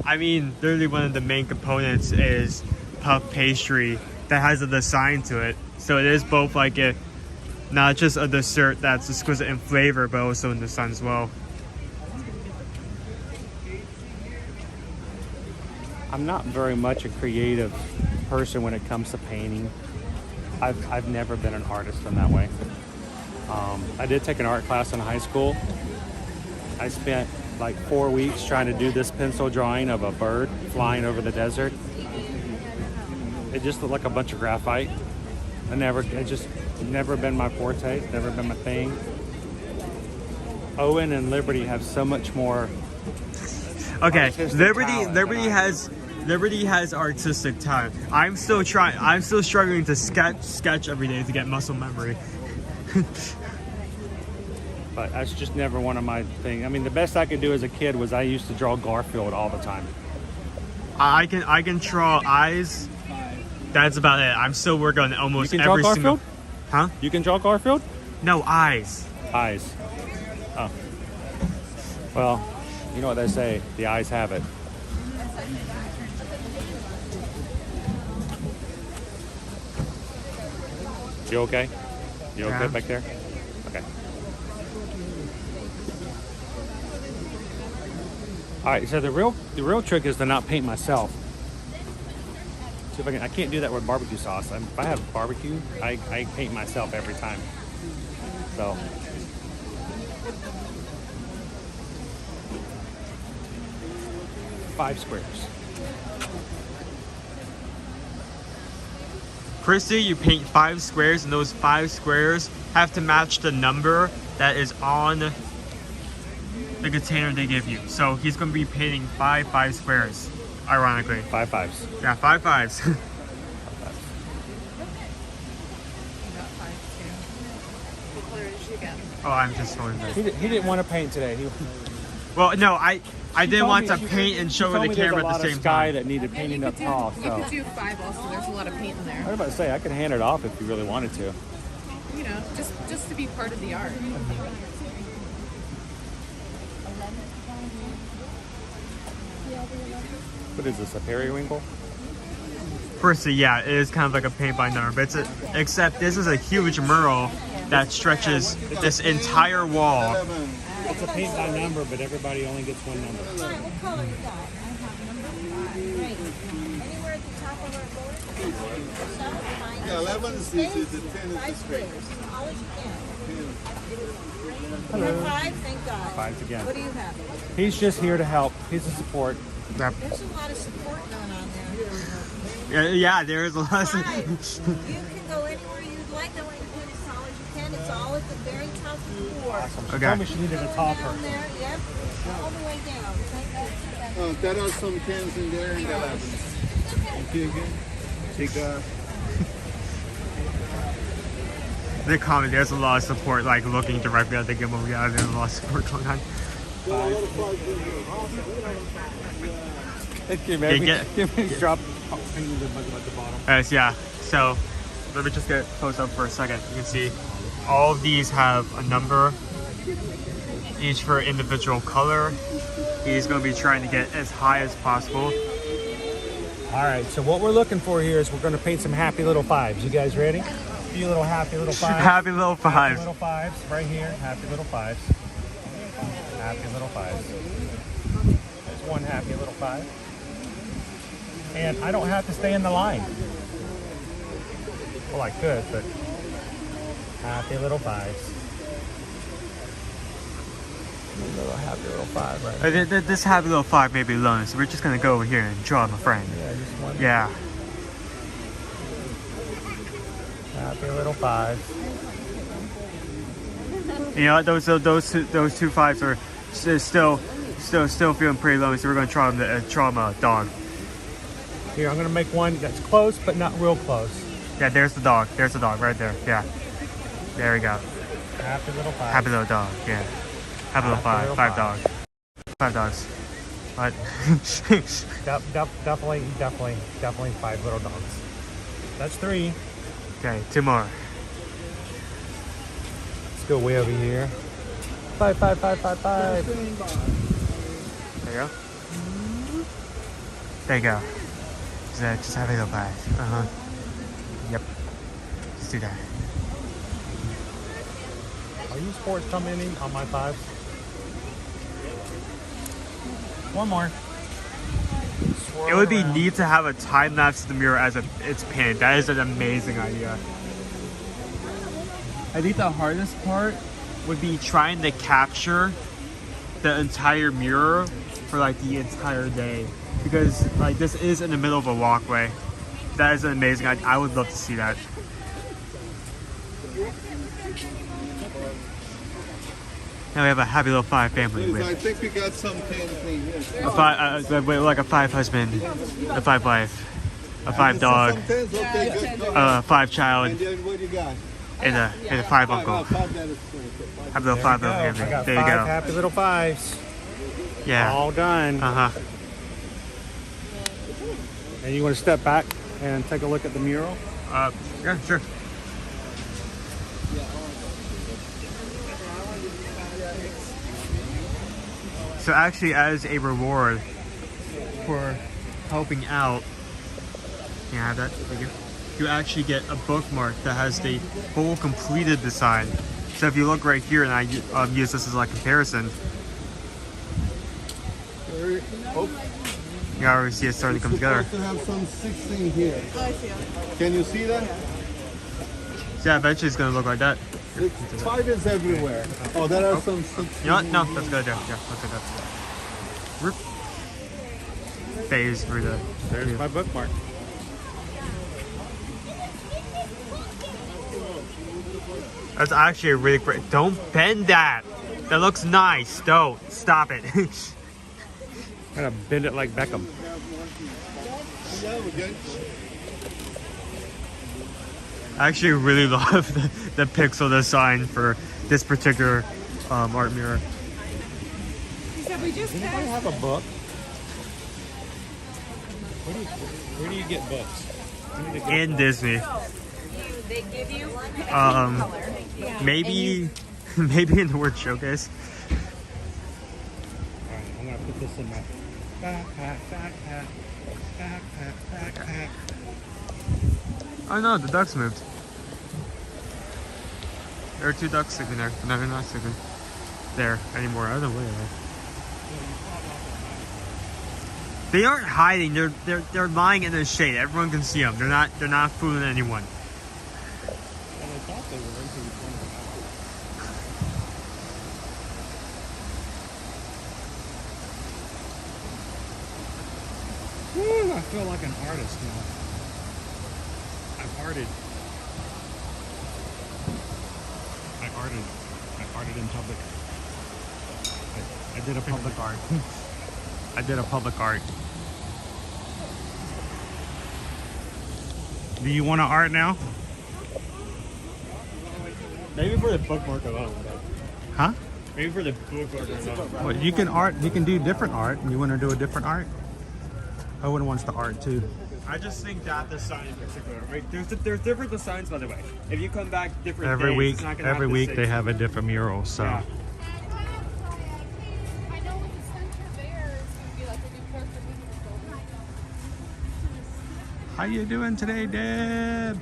I mean, literally one of the main components is puff pastry that has a design to it. So it is both like not just a dessert that's exquisite in flavor, but also in design as well. I'm not very much a creative person when it comes to painting. I've never been an artist in that way. I did take an art class in high school. I spent like 4 weeks trying to do this pencil drawing of a bird flying over the desert. It just looked like a bunch of graphite. It just never been my forte. It's never been my thing. Owen and Liberty have so much more. Okay, Liberty has artistic talent. I'm still struggling to sketch every day to get muscle memory. But that's just never one of my things. I mean, the best I could do as a kid was I used to draw Garfield all the time. I can draw eyes. That's about it. I'm still working on almost every single. Huh? You can draw Garfield? No, eyes. Eyes. Oh. Well, you know what they say. The eyes have it. You okay? You okay back there? Okay. All right. So the real trick is to not paint myself. See if I can't do that with barbecue sauce. If I have barbecue, I paint myself every time. So. Five squares. Chrissy, you paint 5 squares, and those 5 squares have to match the number that is on the container they give you. So he's going to be painting 5 squares, ironically. 5 fives. Yeah, 5 fives. Oh, I'm just totally He didn't want to paint today. Well, no, I didn't want to paint and show the camera at the same sky time. that needed painting up tall. You So could do 5 also. There's a lot of paint in there. I was about to say I could hand it off if you really wanted to. You know, just to be part of the art. What is this? A periwinkle? Firstly, yeah, it is kind of like a paint by number, but except this is a huge mural that stretches this entire wall. It's a paint by number, but everybody only gets one number. What color you got? I have number 5. Great. Anywhere at the top of our board? Yeah, 11 is the 10 is the straight. All as you can. Hello. 5, thank God. 5s again. What do you have? He's just here to help. He's a support. There's a lot of support going on there. Yeah, there is a lot of... 5. You can go anywhere you'd like. I want you to put as tall as you can. It's all at the very top of the board. Awesome. She Okay. told me she needed a topper. Down there, yep. All the way down. Thank you. There are some cans in there in the 11. Okay, again. Take The comment, there's a lot of support, like looking directly at the gimbal. Yeah, there's a lot of support going on. Thank you, man. Yeah, Give me a drop. Oh, I need the button at the bottom. Yeah, so let me just get close up for a second. You can see all of these have a number, each for individual color. He's going to be trying to get as high as possible. All right, so what we're looking for here is we're going to paint some happy little 5s. You guys ready? A few little happy little 5s. Happy little 5s. Happy little 5s right here. Happy little 5s. Happy little 5s. There's one happy little 5. And I don't have to stay in the line. Well, I could, but happy little 5s. A little happy little 5 right here. This happy little 5 may be alone, so we're just going to go over here and draw my friend. Yeah, just one. Yeah. Happy little 5s. You know, those two 5s are still feeling pretty low, so we're going to draw him a dog. Here, I'm going to make one that's close, but not real close. Yeah, there's the dog. There's the dog right there. Yeah. There we go. Happy little 5. Happy little dog. Yeah. Happy little 5. 5 dogs. 5 dogs. What? Definitely 5 little dogs. That's 3. Okay, 2 more. Let's go way over here. 5. There you go. There you go. Just happy little 5. Yep. Just do that. Are you sports commenting on my 5s? One more. Swirl It would be around. neat to have a time lapse of the mirror as it's painted. That is an amazing idea. I think the hardest part would be trying to capture the entire mirror for like the entire day, because like this is in the middle of a walkway. That is an amazing idea. I would love to see that. Now we have a happy little 5 family with I think we got some cans in here. like a 5 husband, a 5 wife, a 5 dog, Some cans, okay, good. a 5 child, And then what do you got? and a 5 uncle. Five, that is good. Happy little 5 little I family. got There you 5 go. happy little 5s. Yeah. All done. And you want to step back and take a look at the mural? Yeah, sure. So actually, as a reward for helping out, can I have that? Thank you. You actually get a bookmark that has the full completed design. So if you look right here, and I use this as like comparison. Oh. You already see it starting to come together. Supposed to have some 16 here. Oh, I see. Can you see that? Yeah, eventually it's gonna look like that. 5 is everywhere. Oh, there are some 16. You know what? No, that's good. Yeah, let's do that. Whoop. Phase through the. There's my bookmark. That's actually a really great. Don't bend that. That looks nice. Don't stop it. I'm gonna bend it like Beckham. I actually really love the pixel design for this particular art mirror. He said we just Anybody have a book? Where do you get books? In Disney. They give you Maybe in the word showcase. Alright, I'm gonna put this in my backpack. Oh no, the ducks moved. There are 2 ducks sitting there. No, they're not sitting there anymore. Other way. They aren't hiding. They're lying in the shade. Everyone can see them. They're not fooling anyone. And I thought they were into the corner. Woo, I feel like an artist now. I've arted. I arted in public. I did a public art. I did a public art. Do you want to art now? Maybe for the bookmark alone. Huh? Maybe for the bookmark alone. Well, you can art. You can do different art. You want to do a different art? Owen wants to art too. I just think that design in particular, right? There's different designs, by the way. If you come back different Every days, week, it's not gonna every have the week same. they have a different mural. So. Yeah. How you doing today, Deb?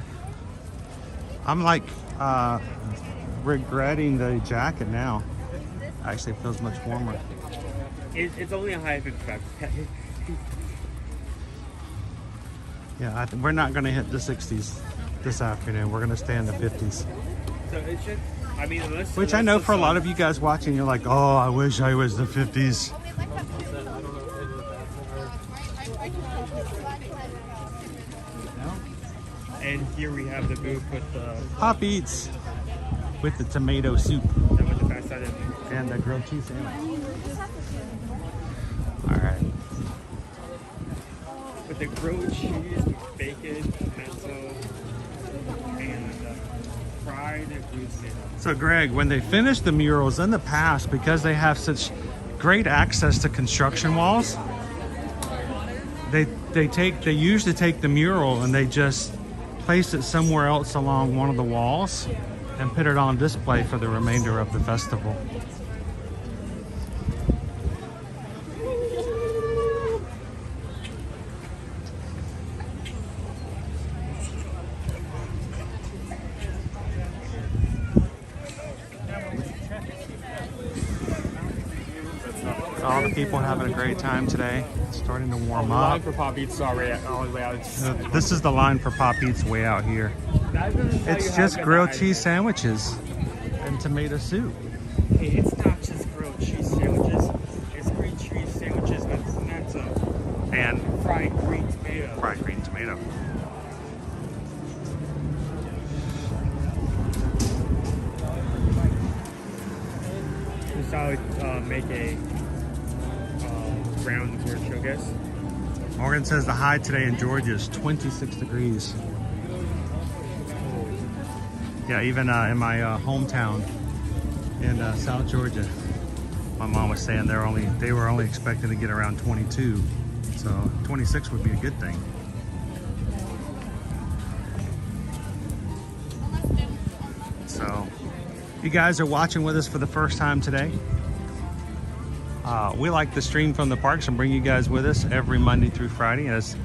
I'm like regretting the jacket now. Actually, it feels much warmer. It's only a high effect. Yeah, we're not going to hit the 60s this afternoon. We're going to stay in the 50s. So it should. I mean, Which I know for a lot of you guys watching, you're like, oh, I wish I was the 50s. And here we have the booth with the Pop Eats with the tomato soup with the backside of it. and the grilled cheese sandwich. All right. With the grilled cheese, with bacon, pimento, and fried green sandwich. So Greg, when they finish the murals in the past, because they have such great access to construction walls, they usually take the mural and they just place it somewhere else along one of the walls and put it on display for the remainder of the festival. All the people having a great time today. It's starting to warm The up. line for Pop Eats already all the way out. This is the line for Pop Eats way out here. It's just grilled cheese sandwiches and tomato soup. Hey, it's not just grilled cheese sandwiches. It's green cheese sandwiches with pimento And fried green tomato. fried green tomato. This is how we make a round word showcase. Morgan says the high today in Georgia is 26 degrees. Yeah, even in my hometown in South Georgia, my mom was saying they were only expecting to get around 22, so 26 would be a good thing. So, if you guys are watching with us for the first time today, we like to stream from the parks and bring you guys with us every Monday through Friday. As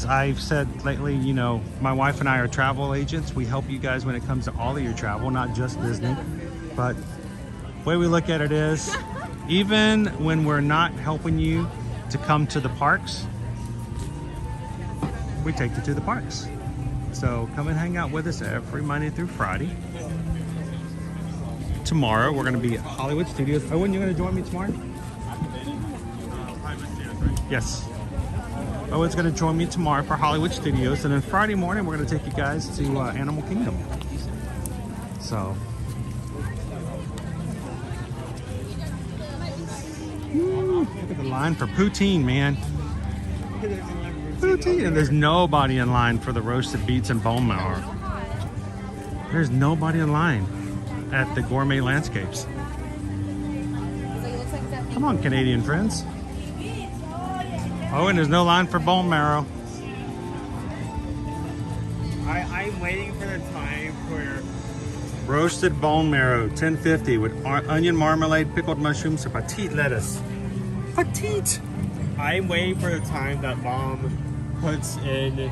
I've said lately, you know, my wife and I are travel agents. We help you guys when it comes to all of your travel, not just Disney. But the way we look at it is, even when we're not helping you to come to the parks, we take you to the parks. So come and hang out with us every Monday through Friday. Tomorrow we're going to be at Hollywood Studios. Oh, when are you going to join me tomorrow? Yes. Owen's going to join me tomorrow for Hollywood Studios, and then Friday morning we're going to take you guys to Animal Kingdom. So, look at the line for poutine, man. Poutine, and there's nobody in line for the roasted beets and bone marrow. There's nobody in line at the Gourmet Landscapes. Come on, Canadian friends. Oh, and there's no line for bone marrow. I'm waiting for the time for Roasted bone marrow, $10.50 with onion marmalade, pickled mushrooms, and petite lettuce. Petite! I'm waiting for the time that Mom puts in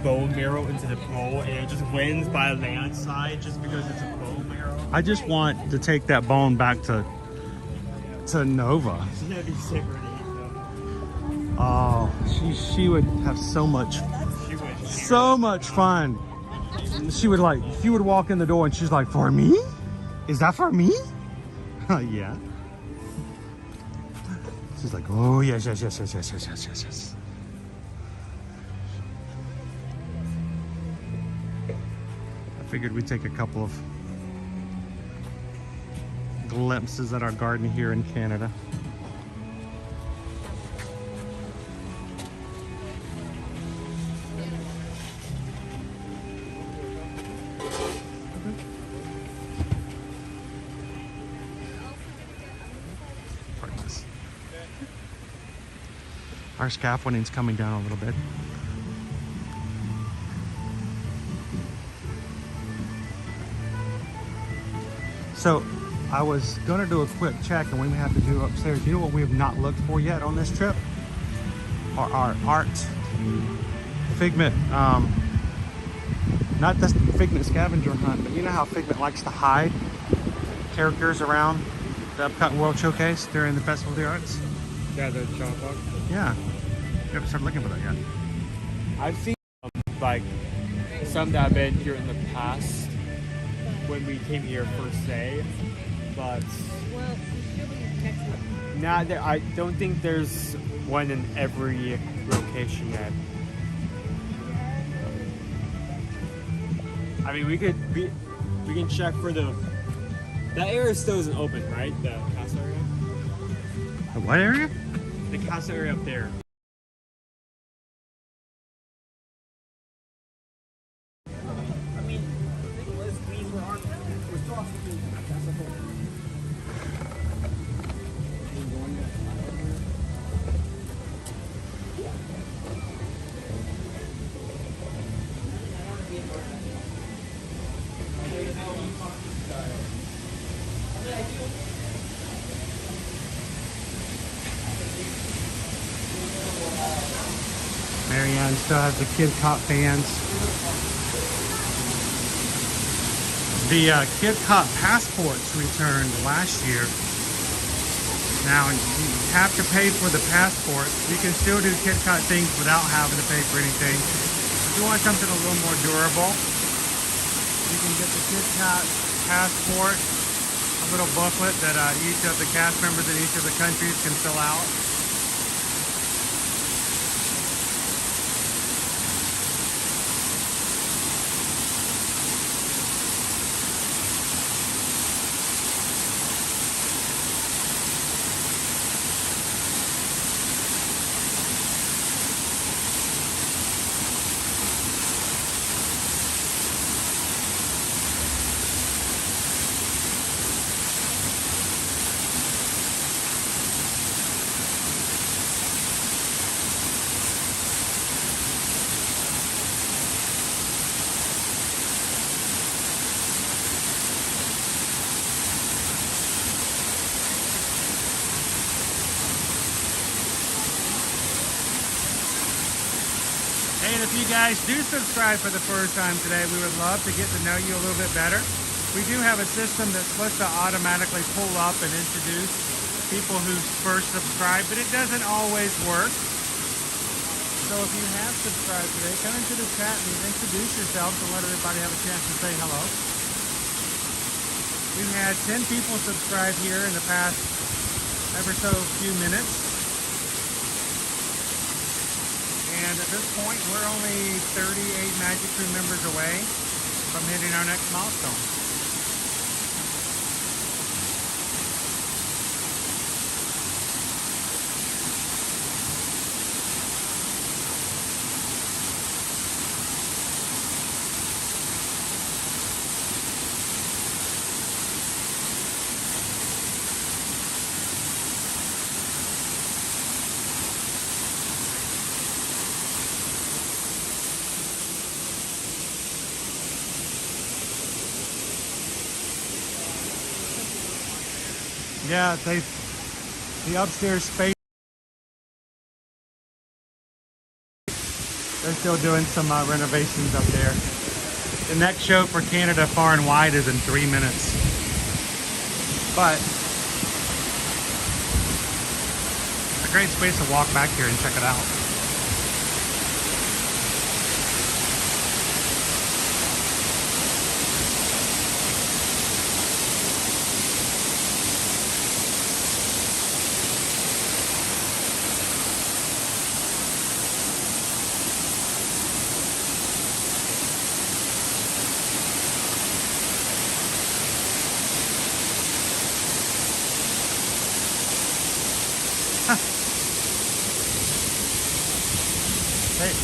bone marrow into the bowl and it just wins by a landslide just because it's a bone marrow. I just want to take that bone back to Nova. She's gonna be sick already. Oh, she would have so much fun. She would walk in the door and she's like, for me? Is that for me? Yeah. She's like, oh yes. I figured we'd take a couple of glimpses at our garden here in Canada. Our scaffolding's coming down a little bit. So I was gonna do a quick check and we may have to do upstairs. You know what we have not looked for yet on this trip? Our art Figment, not the Figment scavenger hunt, but you know how Figment likes to hide characters around the Epcot World Showcase during the Festival of the Arts? Yeah, the shop box. Yeah. You haven't started looking for that yet. I've seen like some that have been here in the past when we came here first day, but not there. I don't think there's one in every location yet. I mean, we can check for that area still isn't open, right? The castle area. The what area? The castle area up there. Marianne still has the Kid Cop fans. The Kid Cop passports returned last year. Now you have to pay for the passports. You can still do Kid Cop things without having to pay for anything. If you want something a little more durable, you can get the Kid Cop passport, a little booklet that each of the cast members in each of the countries can fill out. And if you guys do subscribe for the first time today, we would love to get to know you a little bit better. We do have a system that's supposed to automatically pull up and introduce people who first subscribe, but it doesn't always work. So if you have subscribed today, come into the chat and introduce yourselves and let everybody have a chance to say hello. We've had 10 people subscribe here in the past ever so few minutes. And at this point, we're only 38 Magic Crew members away from hitting our next milestone. Yeah, the upstairs space, they're still doing some renovations up there. The next show for Canada Far and Wide is in 3 minutes. But it's a great space to walk back here and check it out.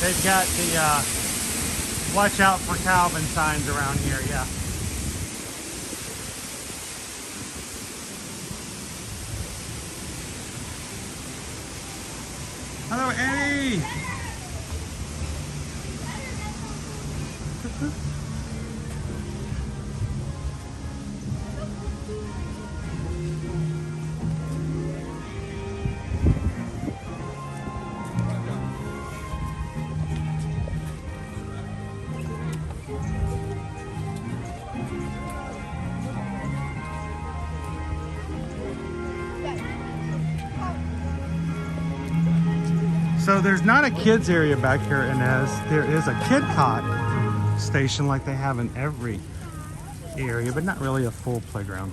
They've got the watch out for Calvin signs around here, yeah. Hello, Eddie! So there's not a kids area back here, Inez. There is a kid cot station like they have in every area, but not really a full playground.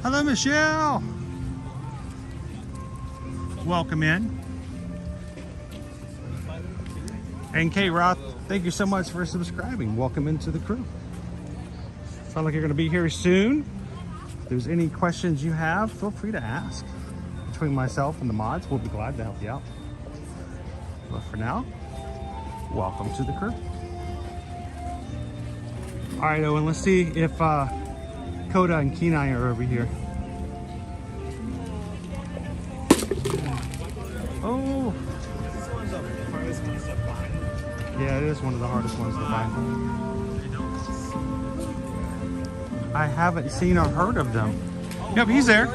Hello, Michelle. Welcome in. And Kate Roth, thank you so much for subscribing. Welcome into the crew. Sound like you're going to be here soon. If there's any questions you have, feel free to ask. Between myself and the mods, we'll be glad to help you out. But for now, welcome to the crew. All right, Owen, let's see if Coda and Kenai are over here. Oh! This is one of the hardest ones to find. Yeah, it is one of the hardest ones to find. I haven't seen or heard of them. Yep, he's there.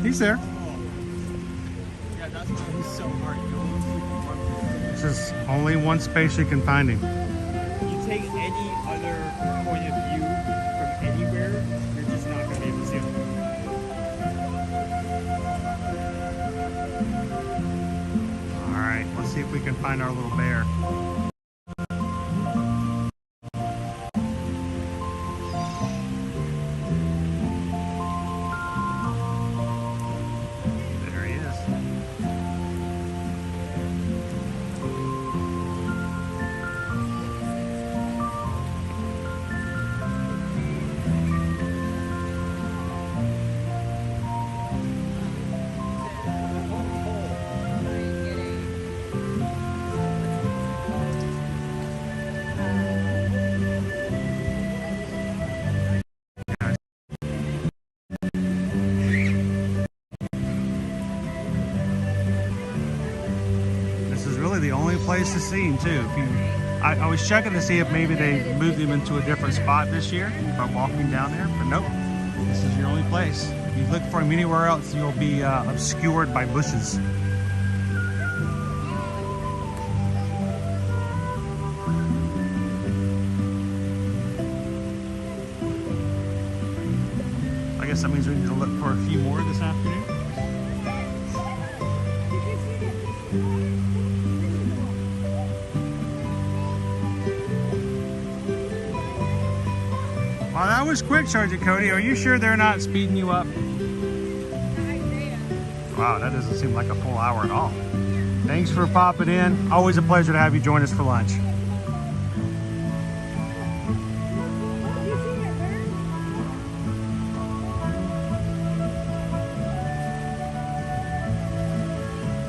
He's there. Yeah, that's why he's so hard. This is only one space you can find him. You take any other point of view from anywhere, you're just not going to be able to see him. All right, let's see if we can find our little bear. The only place to see him too. I was checking to see if maybe they moved him into a different spot this year by walking down there, but nope. This is your only place. If you look for him anywhere else, you'll be obscured by bushes. I guess that means we need to look for a few more this afternoon. Wow, that was quick, Sergeant Cody. Are you sure they're not speeding you up? Wow, that doesn't seem like a full hour at all. Thanks for popping in. Always a pleasure to have you join us for lunch.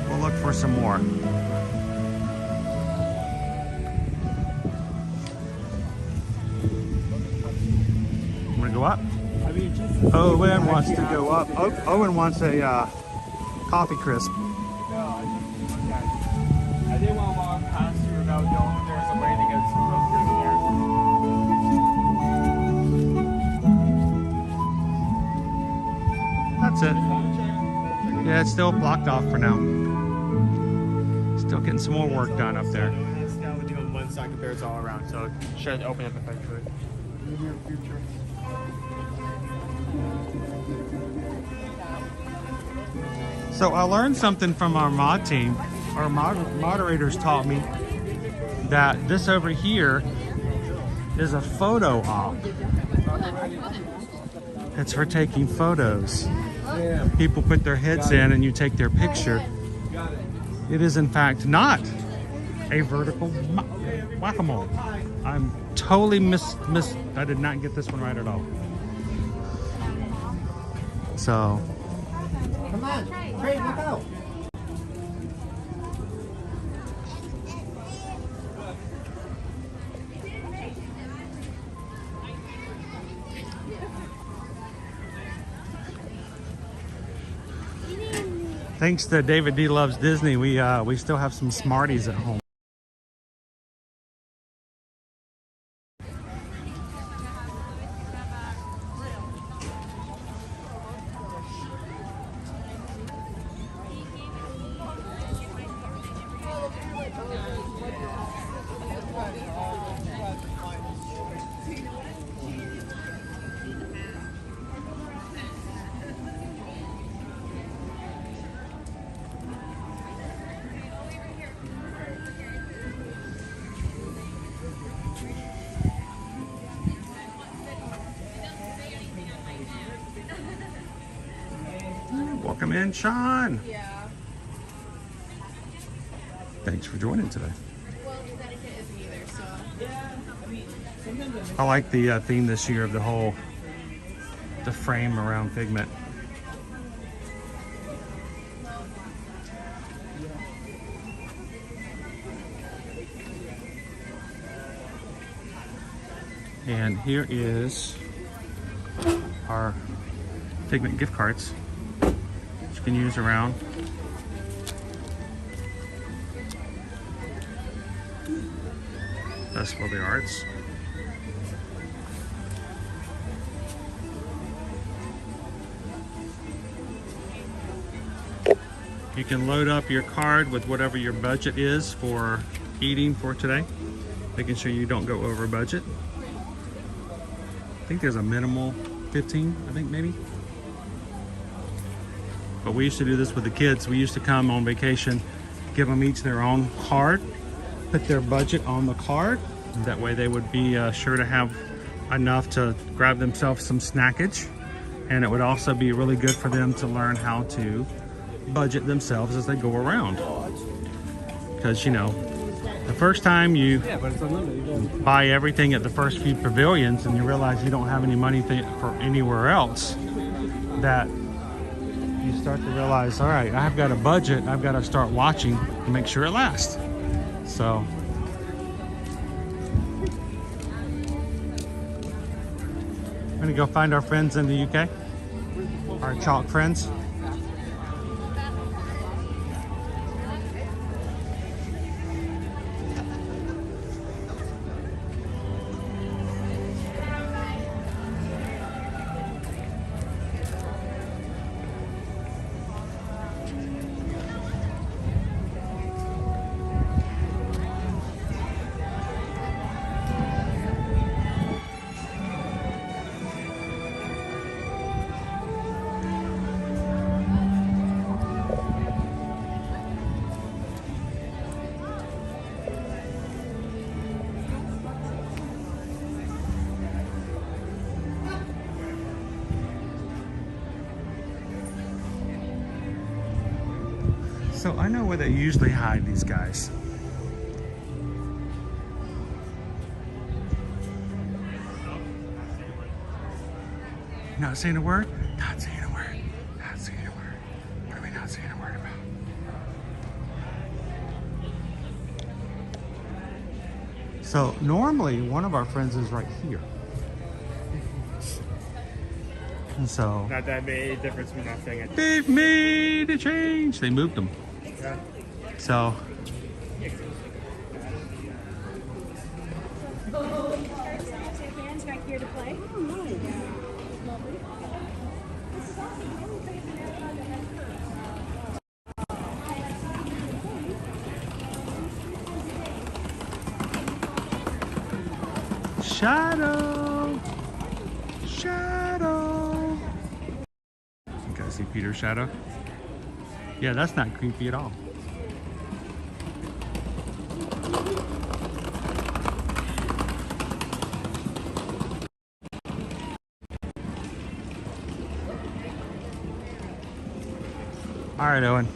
We'll look for some more. I'm gonna go up. Owen wants to go up. Owen wants a coffee crisp. I didn't want to walk past you without knowing there was a way to get some That's it. Yeah, it's still blocked off for now. Still getting some more work done up there. It's now doing one side compared to all around, so it should open up eventually. In the near future. So I learned something from our mod team. Our moderators taught me that this over here is a photo op. It's for taking photos. People put their heads in and you take their picture. It is in fact not a vertical whack-a-mole. I'm totally I did not get this one right at all. So Come on, Craig, look out. thanks to David D Loves Disney, we still have some Smarties at home. Welcome in, Sean. Yeah. Thanks for joining today. Well, Connecticut isn't either, so. I like the theme this year of the frame around Figment. And here is our Figment gift cards that you can use around. Festival of the Arts. You can load up your card with whatever your budget is for eating for today, making sure you don't go over budget. I think there's a minimal 15, I think maybe. But we used to do this with the kids. We used to come on vacation, give them each their own card, put their budget on the card. That way they would be sure to have enough to grab themselves some snackage. And it would also be really good for them to learn how to budget themselves as they go around. Because, you know, the first time you buy everything at the first few pavilions and you realize you don't have any money for anywhere else, that you start to realize, all right, I've got a budget, I've got to start watching to make sure it lasts. So I'm gonna go find our friends in the UK, our chalk friends. So I know where they usually hide these guys. Not saying a word? Not saying a word. Not saying a word. What are we not saying a word about? So normally one of our friends is right here. And so Not that made a difference, we're not saying it. they've made a change. They moved them. Yeah. So Hands back here to play. Shadow. Shadow. You guys see Peter's shadow? Yeah, that's not creepy at all. All right, Owen.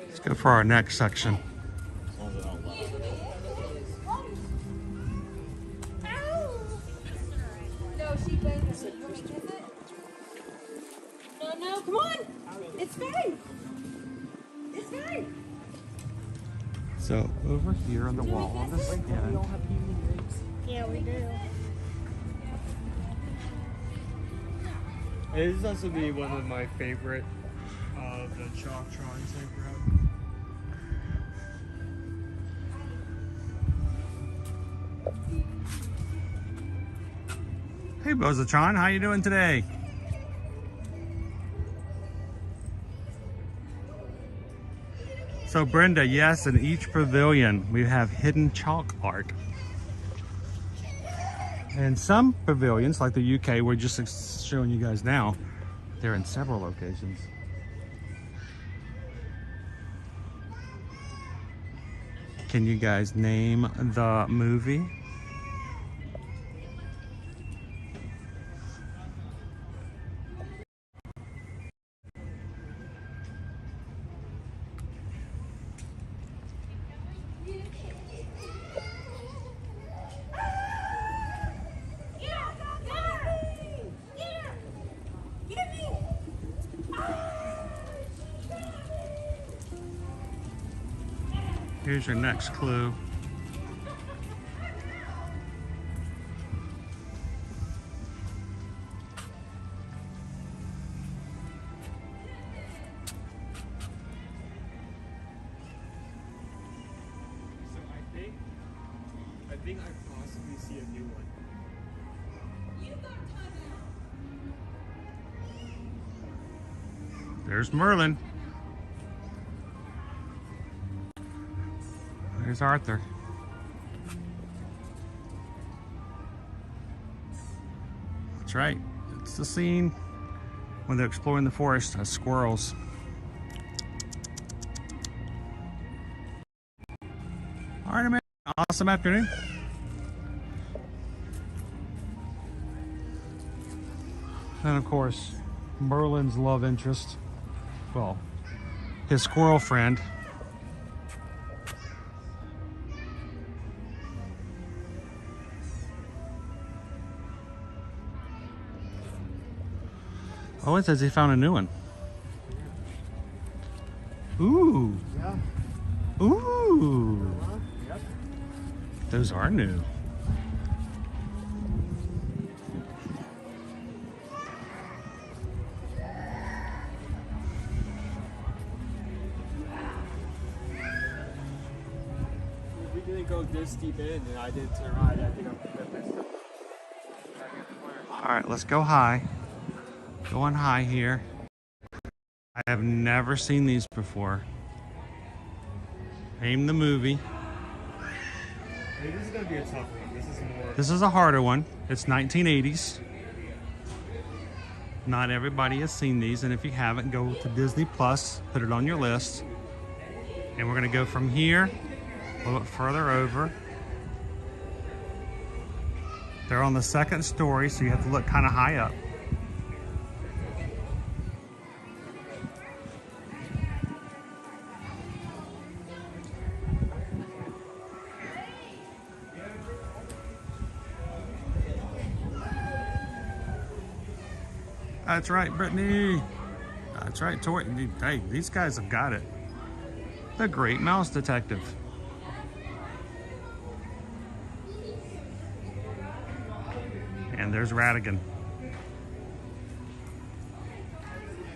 Let's go for our next section. No, she begs. You want me to kiss it? No, come on. It's fine. It's fine. So over here on the wall on the stand, Yeah, we do. This is also be one of my favorite of the chalk drawings I grabbed. hey Bozatron, how you doing today? So Brenda, yes, in each pavilion we have hidden chalk art. And some pavilions, like the UK, we're just showing you guys now, they're in several locations. Can you guys name the movie? Here's your next clue. I think I possibly see a new one. There's Merlin. There's Arthur. That's right. It's the scene when they're exploring the forest as squirrels. All right, man. Awesome afternoon. And of course, Merlin's love interest. Well, his squirrel friend. Oh, it says he found a new one. Ooh. Yeah. Ooh. Yep. Those are new. We didn't go this deep in, and I didn't turn right. I think I'm missed it. All right, let's go high. Going high here. I have never seen these before. Name the movie. Maybe this is gonna be a tough one. This is more. This is a harder one. It's 1980s. Not everybody has seen these, and if you haven't, go to Disney Plus, put it on your list. And we're going to go from here a little bit further over. They're on the second story, so you have to look kind of high up. That's right, Brittany. That's right, Tori. Hey, these guys have got it. The Great Mouse Detective. And there's Ratigan.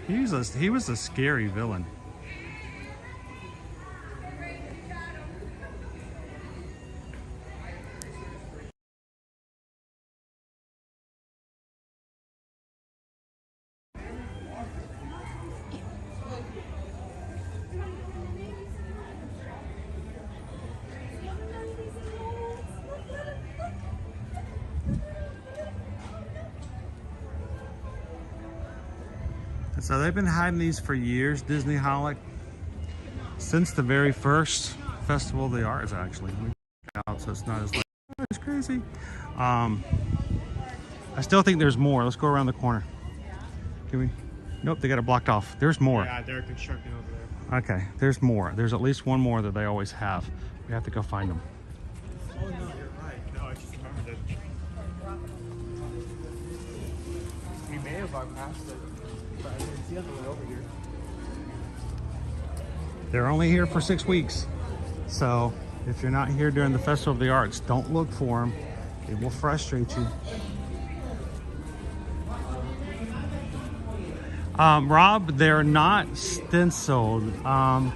He was a scary villain. So they've been hiding these for years, Disney Holic, since the very first Festival of the Arts, actually. So it's not as like, oh, it's crazy. I still think there's more. Let's go around the corner. Can we? Nope, they got it blocked off. There's more. Yeah, they're constructing over there. Okay, there's more. There's at least one more that they always have. We have to go find them. Oh no, you're right. No, I just remembered it. We may have bypassed it. But it's the other way over here. They're only here for 6 weeks. So if you're not here during the Festival of the Arts, don't look for them. It will frustrate you. Rob, they're not stenciled. I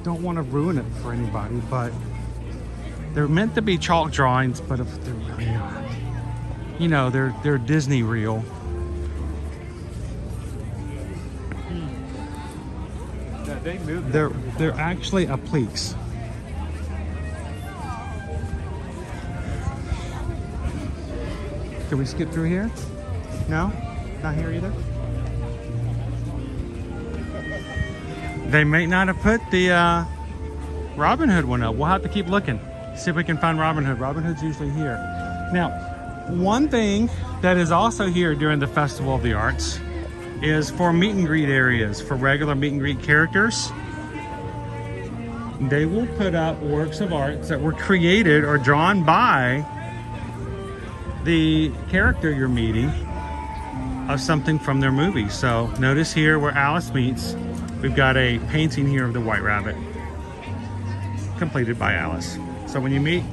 don't want to ruin it for anybody, but they're meant to be chalk drawings, but if they're really not, you know, they're Disney real. They're actually appliques. Can we skip through here? No? Not here either? They may not have put the Robin Hood one up. We'll have to keep looking. See if we can find Robin Hood. Robin Hood's usually here. Now, one thing that is also here during the Festival of the Arts is for meet and greet areas, for regular meet and greet characters. They will put up works of art that were created or drawn by the character you're meeting of something from their movie. So notice here where Alice meets, we've got a painting here of the White Rabbit completed by Alice. So when you meet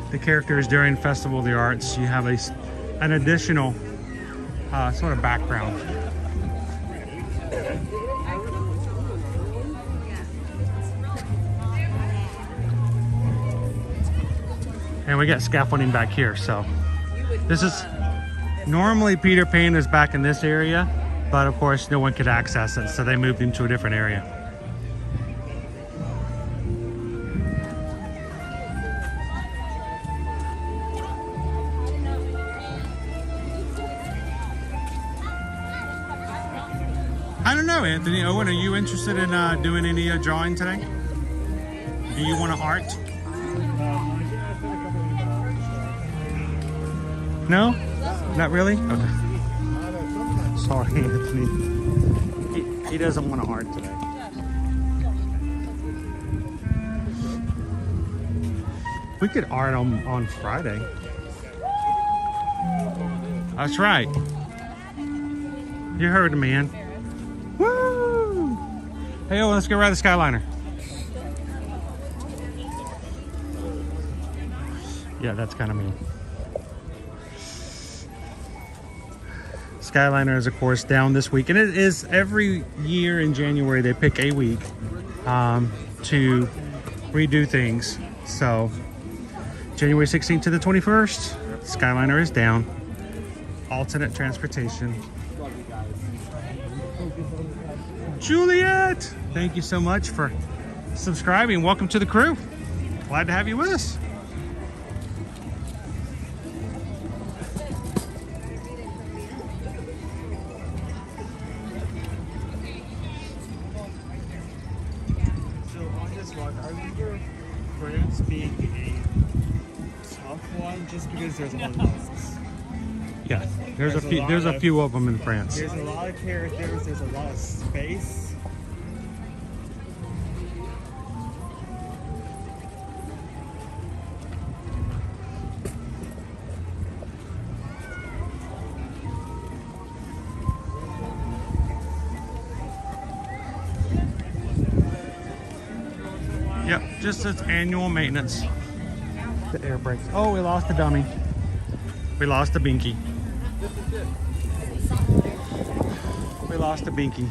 the characters during Festival of the Arts, you have an additional sort of background. And we got scaffolding back here. So this is normally Peter Pan is back in this area, but of course no one could access it, so they moved him to a different area. I don't know, Anthony. Owen, are you interested in doing any drawing today? Do you want to art? No? Not really? Okay. Sorry, Anthony. He doesn't want to art today. We could art on Friday. That's right. You heard the man. Woo! Hey, let's go ride the Skyliner. Yeah, that's kind of mean. Skyliner is, of course, down this week, and it is every year in January they pick a week to redo things. So January 16th to the 21st, Skyliner is down. Alternate transportation. Juliet, thank you so much for subscribing. Welcome to the crew. Glad to have you with us. as being a tough one just because there's a lot of masks. Yeah, there's a few of them in France. There's a lot of characters, there's a lot of space. Yep, just its annual maintenance. The air brakes. Oh, we lost the dummy. We lost the binky. We lost the binky.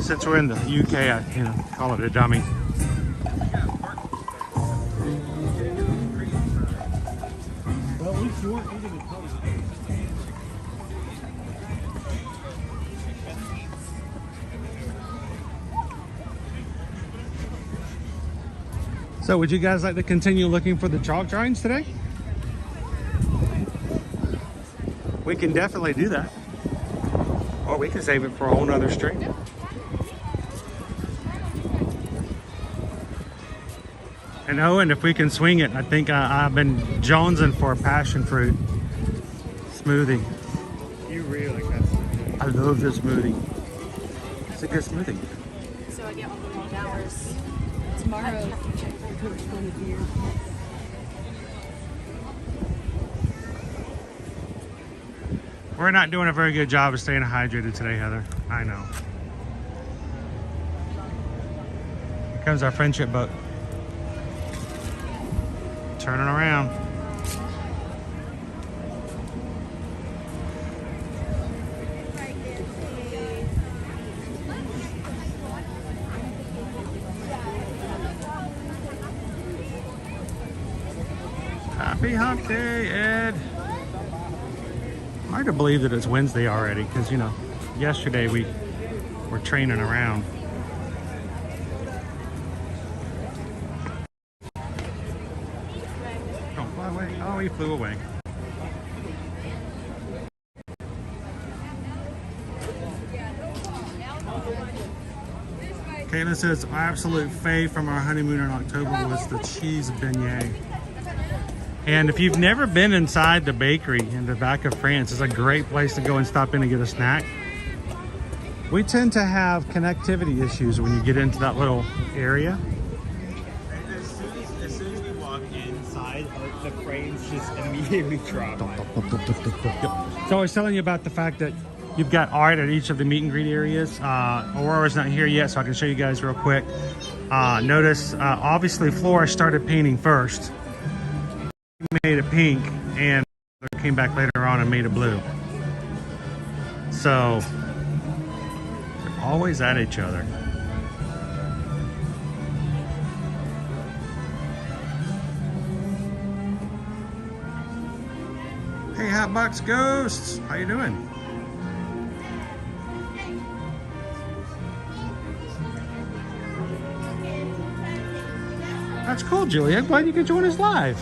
Since we're in the UK, I call it a dummy. Well, at least you weren't eating a dummy. So would you guys like to continue looking for the chalk drawings today? We can definitely do that. Or we can save it for a whole nother stream. And Owen, if we can swing it, I think I've been jonesing for a passion fruit smoothie. You really like that smoothie. I love this smoothie. It's a good smoothie. So I get all the long hours tomorrow. We're not doing a very good job of staying hydrated today, Heather. I know. Here comes our friendship boat. Turning around. Happy hump day, Ed. Hard to believe that it's Wednesday already, because, you know, yesterday we were training around. Don't fly away. Oh, he flew away. Caitlin says absolute fave from our honeymoon in October was the cheese beignet. And if you've never been inside the bakery in the back of France, it's a great place to go and stop in and get a snack. We tend to have connectivity issues when you get into that little area. As soon as we walk inside, the frames just immediately drop. So I was telling you about the fact that you've got art at each of the meet and greet areas. Aurora's not here yet, so I can show you guys real quick. Notice, obviously Flora started painting first. Made a pink and came back later on and made a blue. So they're always at each other. Hey, Hotbox Ghosts, how you doing? That's cool, Julia. Glad you could join us live.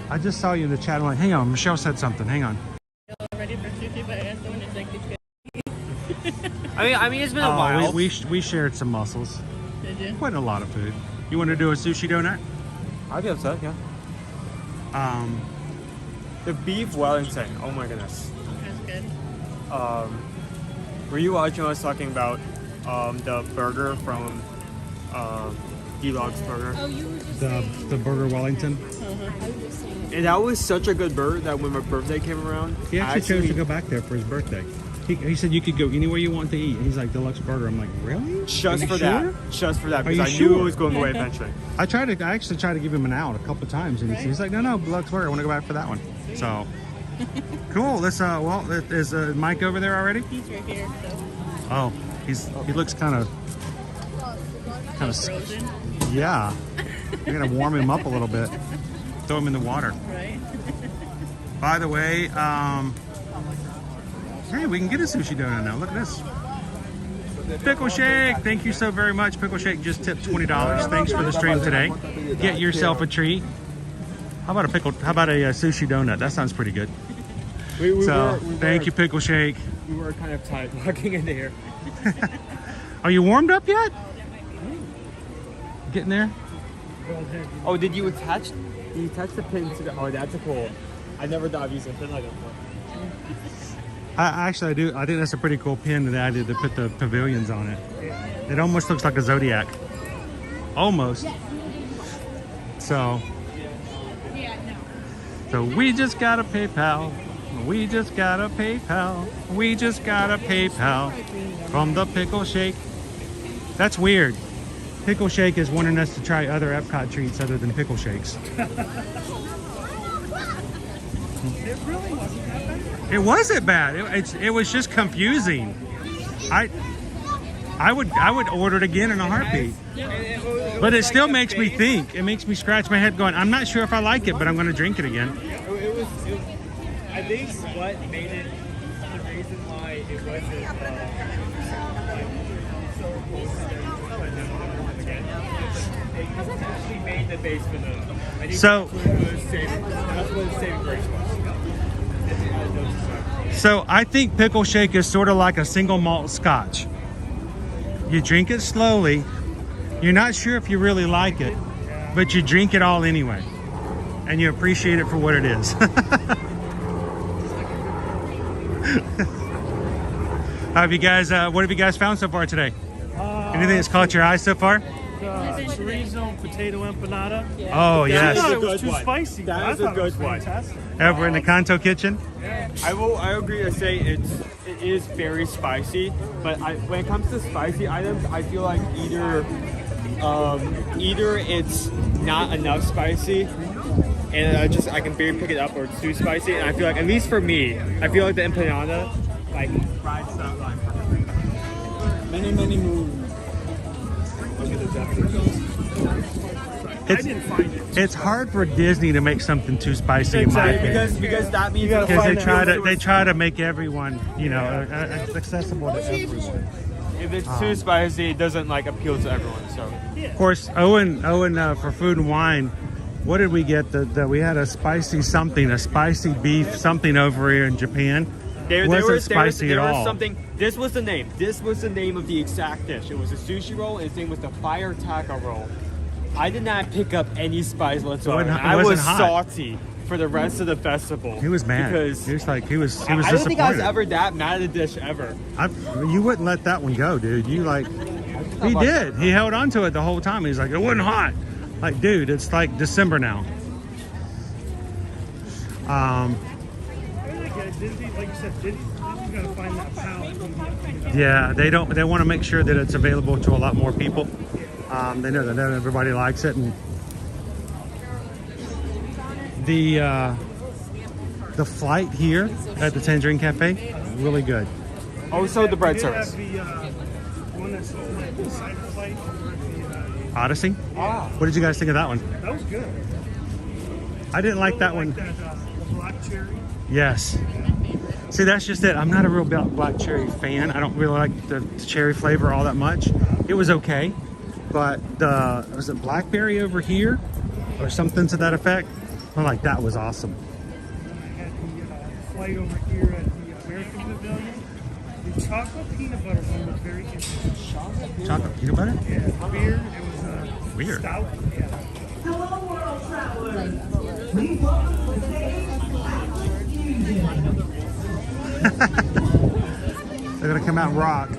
I just saw you in the chat. I'm like, hang on, Michelle said something. Hang on. Ready for sushi, but I asked someone it's like I mean, it's been a while. We shared some mussels. Did you? Quite a lot of food. You want to do a sushi donut? I'd be upset, yeah. The beef Wellington. Oh my goodness. That's good. Were you watching us talking about the burger from D-Log's Burger? Oh, you were just The burger Wellington. And that was such a good burger that when my birthday came around, He actually chose to go back there for his birthday. He said you could go anywhere you want to eat. And he's like, Deluxe Burger. I'm like, really? Just for that. Just for that. Are Because you I knew sure? it was going away eventually. I actually tried to give him an out a couple times, and he's like, no, Deluxe Burger. I want to go back for that one. So cool. Let's well, is Mike over there already? He's right here. So. Oh, he looks kind of Frozen. yeah. We're gonna warm him up a little bit. Throw him in the water. Right. By the way, hey, we can get a sushi donut now. Look at this. Pickle Shake, thank you so very much. Pickle Shake just tipped $20. Thanks for the stream today. Get yourself a treat. How about a sushi donut? That sounds pretty good. Thank you, Pickle Shake. We were kind of tight walking in there. Are you warmed up yet? Getting there? Oh, did you attach? You attach the pin to the? Oh, that's a cool. I never thought of using a pin like that before. Actually, I do. I think that's a pretty cool pin that I did to put the pavilions on it. It almost looks like a zodiac. Almost. So we just got a PayPal. We just got a PayPal. We just got a PayPal from the Pickle Shake. That's weird. Pickle Shake is wanting us to try other Epcot treats other than pickle shakes. It really wasn't that bad. It wasn't bad. It was just confusing. I would order it again in a heartbeat. But it still makes me think. It makes me scratch my head going, I'm not sure if I like it, but I'm going to drink it again. I think what made it, the reason why it wasn't so close to again, it actually made the base vanilla. I think So that's what the saving grace was. So I think Pickle Shake is sort of like a single malt scotch. You drink it slowly. You're not sure if you really like it, but you drink it all anyway. And you appreciate it for what it is. What have you guys found so far today? Anything that's caught your eye so far? Chorizo potato empanada. Oh, yes. I thought it was too spicy. That is a good one. Over in the Kanto kitchen? I agree to say it is very spicy, but when it comes to spicy items, I feel like either it's not enough spicy, and I can barely pick it up, or it's too spicy. And I feel like, at least for me, I feel like the empanada rides that line perfectly. Many moons. It's hard for Disney to make something too spicy, in my opinion. Because that means they try to make everyone, accessible to everyone. If it's too spicy, it doesn't appeal to everyone. So of course, Owen for food and wine, what did we get? We had a spicy beef something over here in Japan. Wasn't spicy at all. This was the name. This was the name of the exact dish. It was a sushi roll, and its name was the fire taka roll. I did not pick up any spice whatsoever. I was salty for the rest of the festival. He was mad. Because he was disappointed. I don't think I was ever that mad at a dish ever. You wouldn't let that one go, dude. He did. He held on to it the whole time. He's like, it wasn't hot. Like, dude, it's like December now. Like you said, Disney gotta find that palette. Yeah, they want to make sure that it's available to a lot more people. They know that everybody likes it, and the flight here at the Tangerine Cafe, really good. Also, the bread service. Odyssey. What did you guys think of that one? That was good. I didn't like that one. The black cherry. Yes. See, that's just it. I'm not a real black cherry fan. I don't really like the cherry flavor all that much. It was okay, but was it blackberry over here or something to that effect? I'm like, that was awesome. I had the flight over here at the American Pavilion. The chocolate peanut butter one was very interesting. Chocolate peanut butter? Yeah, beer. It was weird. Stout. Yeah. Hello, world travelers. We welcome today's fusion. They're gonna come out and rock.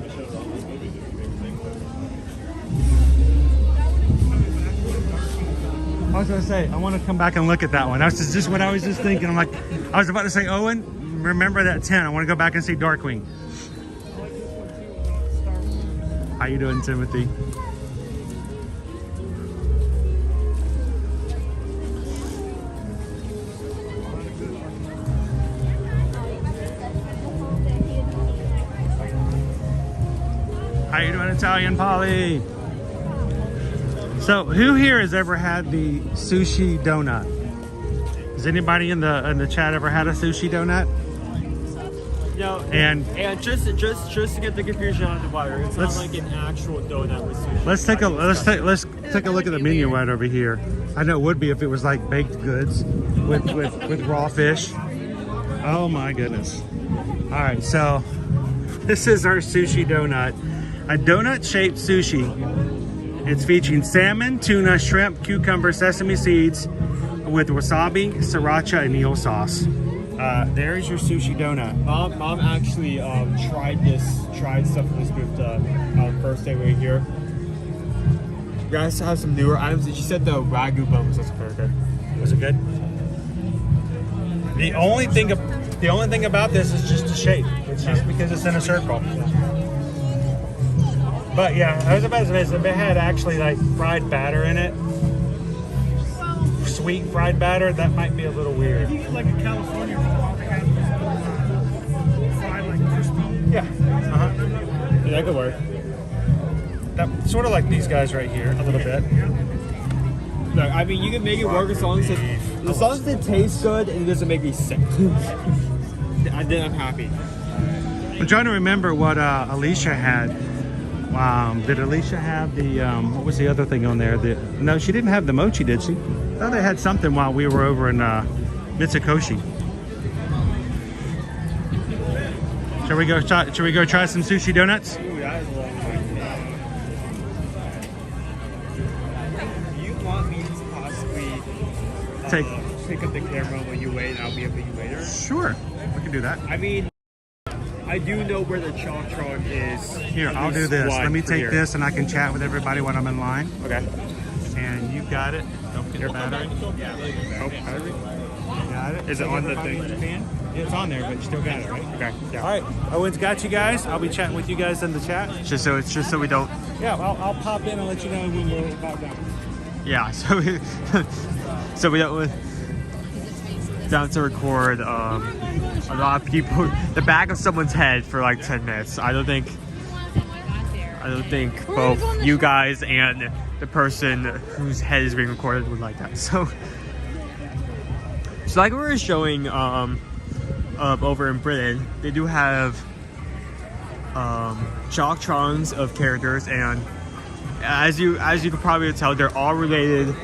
I was gonna say, I want to come back and look at that one. That's just what I was just thinking. I was about to say, Owen, remember that 10. I want to go back and see Darkwing. How you doing, Timothy? How you doing, Italian Polly? So, who here has ever had the sushi donut? Has anybody in the chat ever had a sushi donut? No. And just to get the confusion out of the water, it's not like an actual donut with sushi. Take a look at the menu right over here. I know it would be if it was like baked goods with raw fish. Oh my goodness. All right, so this is our sushi donut. A donut-shaped sushi. It's featuring salmon, tuna, shrimp, cucumber, sesame seeds with wasabi, sriracha, and eel sauce. There's your sushi donut. Mom actually tried stuff from this booth first day we were here. You guys have some newer items. She said the ragu bun was very good. Was it good? The only thing about this is just the shape. It's just because it's in a circle. But yeah, I was about to say, if it had actually like fried batter in it, sweet fried batter, that might be a little weird. If you get like a California roll, they have fried like crispy. Yeah. Yeah, that could work. That sort of like these guys right here, a little bit. Look, I mean, you can make it work as long as it tastes good and it doesn't make me sick. Then I'm happy. I'm trying to remember what Alicia had. Did Alicia have the what was the other thing on there? No, she didn't have the mochi, did she? I thought they had something while we were over in Mitsukoshi. Shall we go try some sushi donuts? Ooh, that is a long way. Do you want me to possibly pick up the camera when you wait and I'll be able to meet you later? Sure, we can do that. I mean, I do know where the chalk truck is. Here, I'll do this. Let me take this and I can chat with everybody when I'm in line. Okay. And you got it. Don't forget your battery. Oh, battery? You got it. Is it on the thing? Japan? It's on there, but you still got it, right? Okay. Yeah. All right. Owen's got you guys. I'll be chatting with you guys in the chat. Just so we don't. Yeah, I'll pop in and let you know when we're about done. Yeah. So we don't. Down to record a lot of people the back of someone's head for like 10 minutes. I don't think both you guys and the person whose head is being recorded would like that. So like we were showing over in Britain, they do have chalk-trons of characters, and as you can probably tell, they're all related.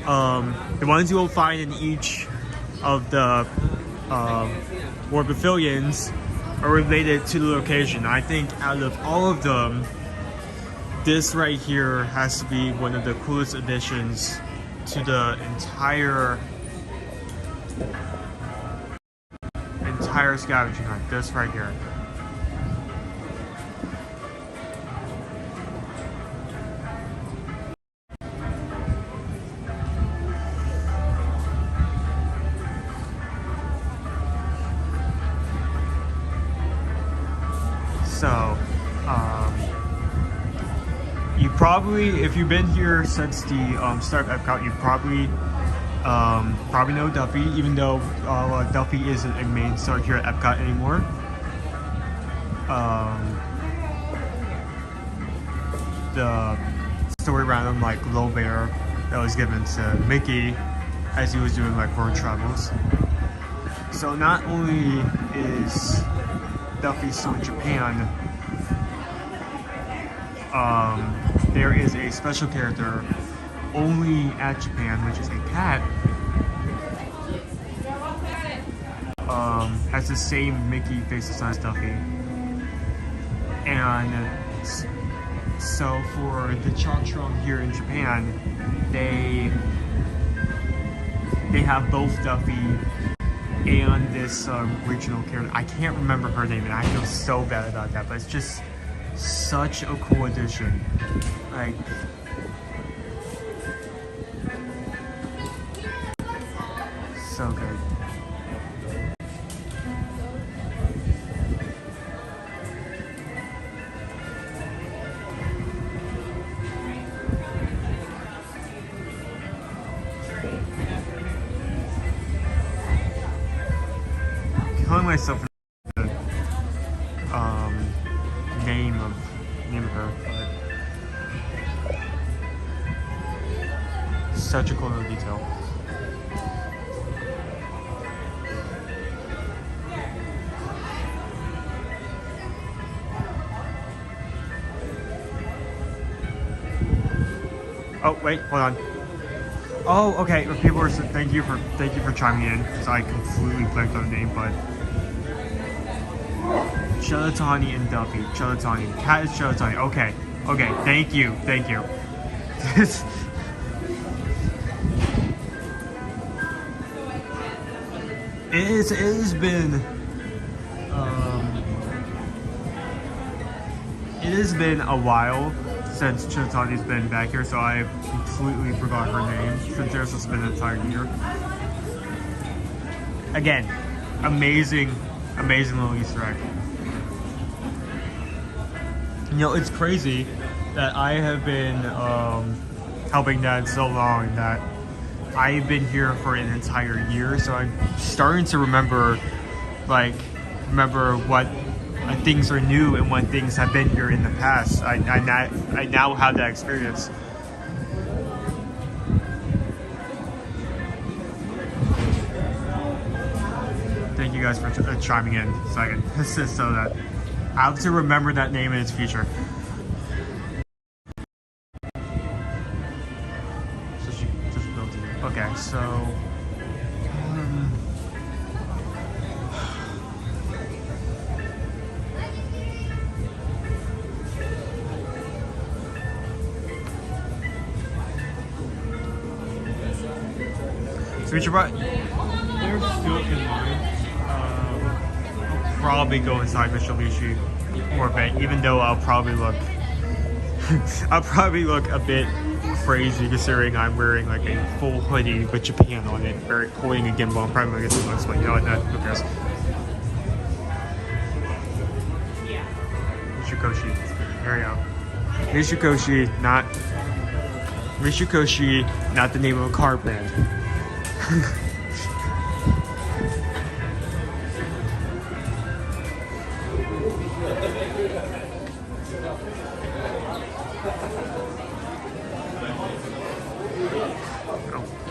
The ones you will find in each of the War Pavilions are related to the location. I think out of all of them, this right here has to be one of the coolest additions to the entire scavenging hunt. This right here. So, you probably, if you've been here since the start of Epcot, you probably know Duffy, even though Duffy isn't a main star here at Epcot anymore. The story around him, like Little Bear, that was given to Mickey as he was doing like world travels. So not only is Duffy still in Japan, there is a special character only at Japan, which is a cat. Has the same Mickey faces as Duffy. And so for the Chalktron here in Japan, they have both Duffy and this regional character. I can't remember her name, and I feel so bad about that, but it's just such a cool addition. Like, so good. Killing myself in the name of her, but such a cool little detail. Oh, Oh wait, hold on. Oh, okay. People were saying thank you for chiming in. So I completely blanked on the name, but Chelatani and Duffy. Chelatani. Cat is Chelatani. Okay. Okay. Thank you. Thank you. It has been a while since Chelatani's been back here, so I completely forgot her name since there's just been an entire year. Again, amazing little Easter egg. You know, it's crazy that I have been helping Dad so long that I've been here for an entire year, so I'm starting to remember what things are new and when things have been here in the past. I now have that experience. Thank you guys for chiming in so I can assist so that I have to remember that name in its future. Okay, so Future Bot, they're still in line. I'll probably go inside Mitsubishi or bit, even though I'll probably look a bit crazy considering I'm wearing like a full hoodie with Japan on it, holding a gimbal. I'm probably gonna get some looks, but you know what? Who cares? Mitsukoshi, there we go. Mitsukoshi, not the name of a car brand.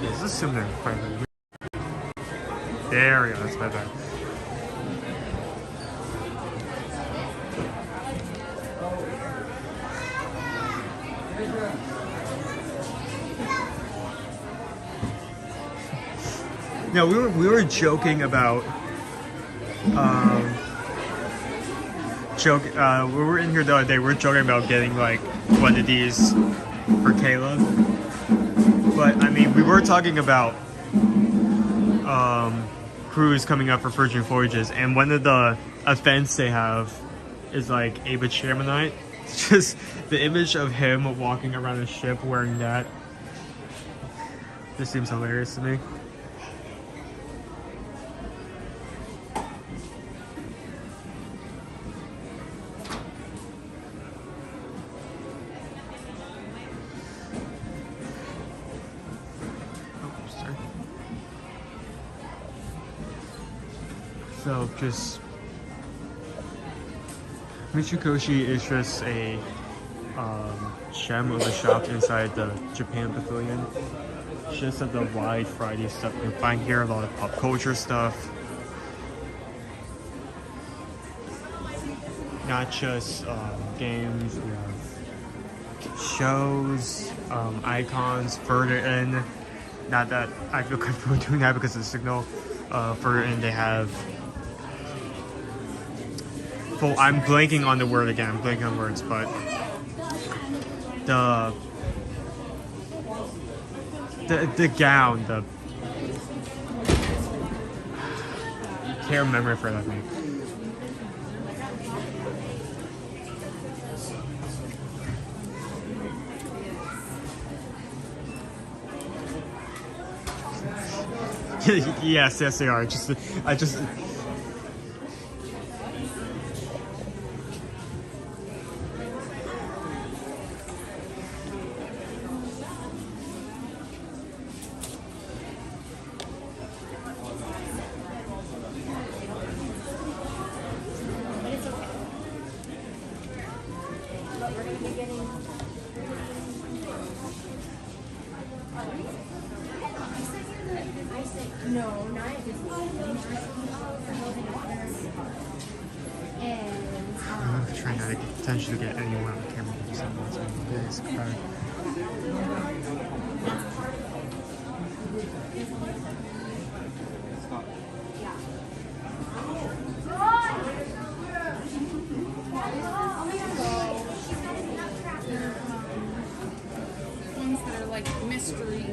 Let's assume they're quite good. There we go, that's better. No, we were joking about we were in here the other day. We were joking about getting like one of these for Caleb, but I mean we were talking about crews coming up for Virgin Voyages, and one of the events they have is like Ava Chairmanite. It's just the image of him walking around the ship wearing that. This seems hilarious to me. So just Mitsukoshi is just a gem of a shop inside the Japan Pavilion. It's just of the wide variety of stuff you can find here, a lot of pop culture stuff. Not just games, we have shows, icons, further in. Not that I feel comfortable doing that because of the signal. Further in they have full, I'm blanking on the word again, I'm blanking on words, but the gown, can't remember it for that name. Yes, they are. I just. No, not at this point. I'm trying not to potentially get anyone on the camera because I'm not saying this crowd. Ones that are like mystery.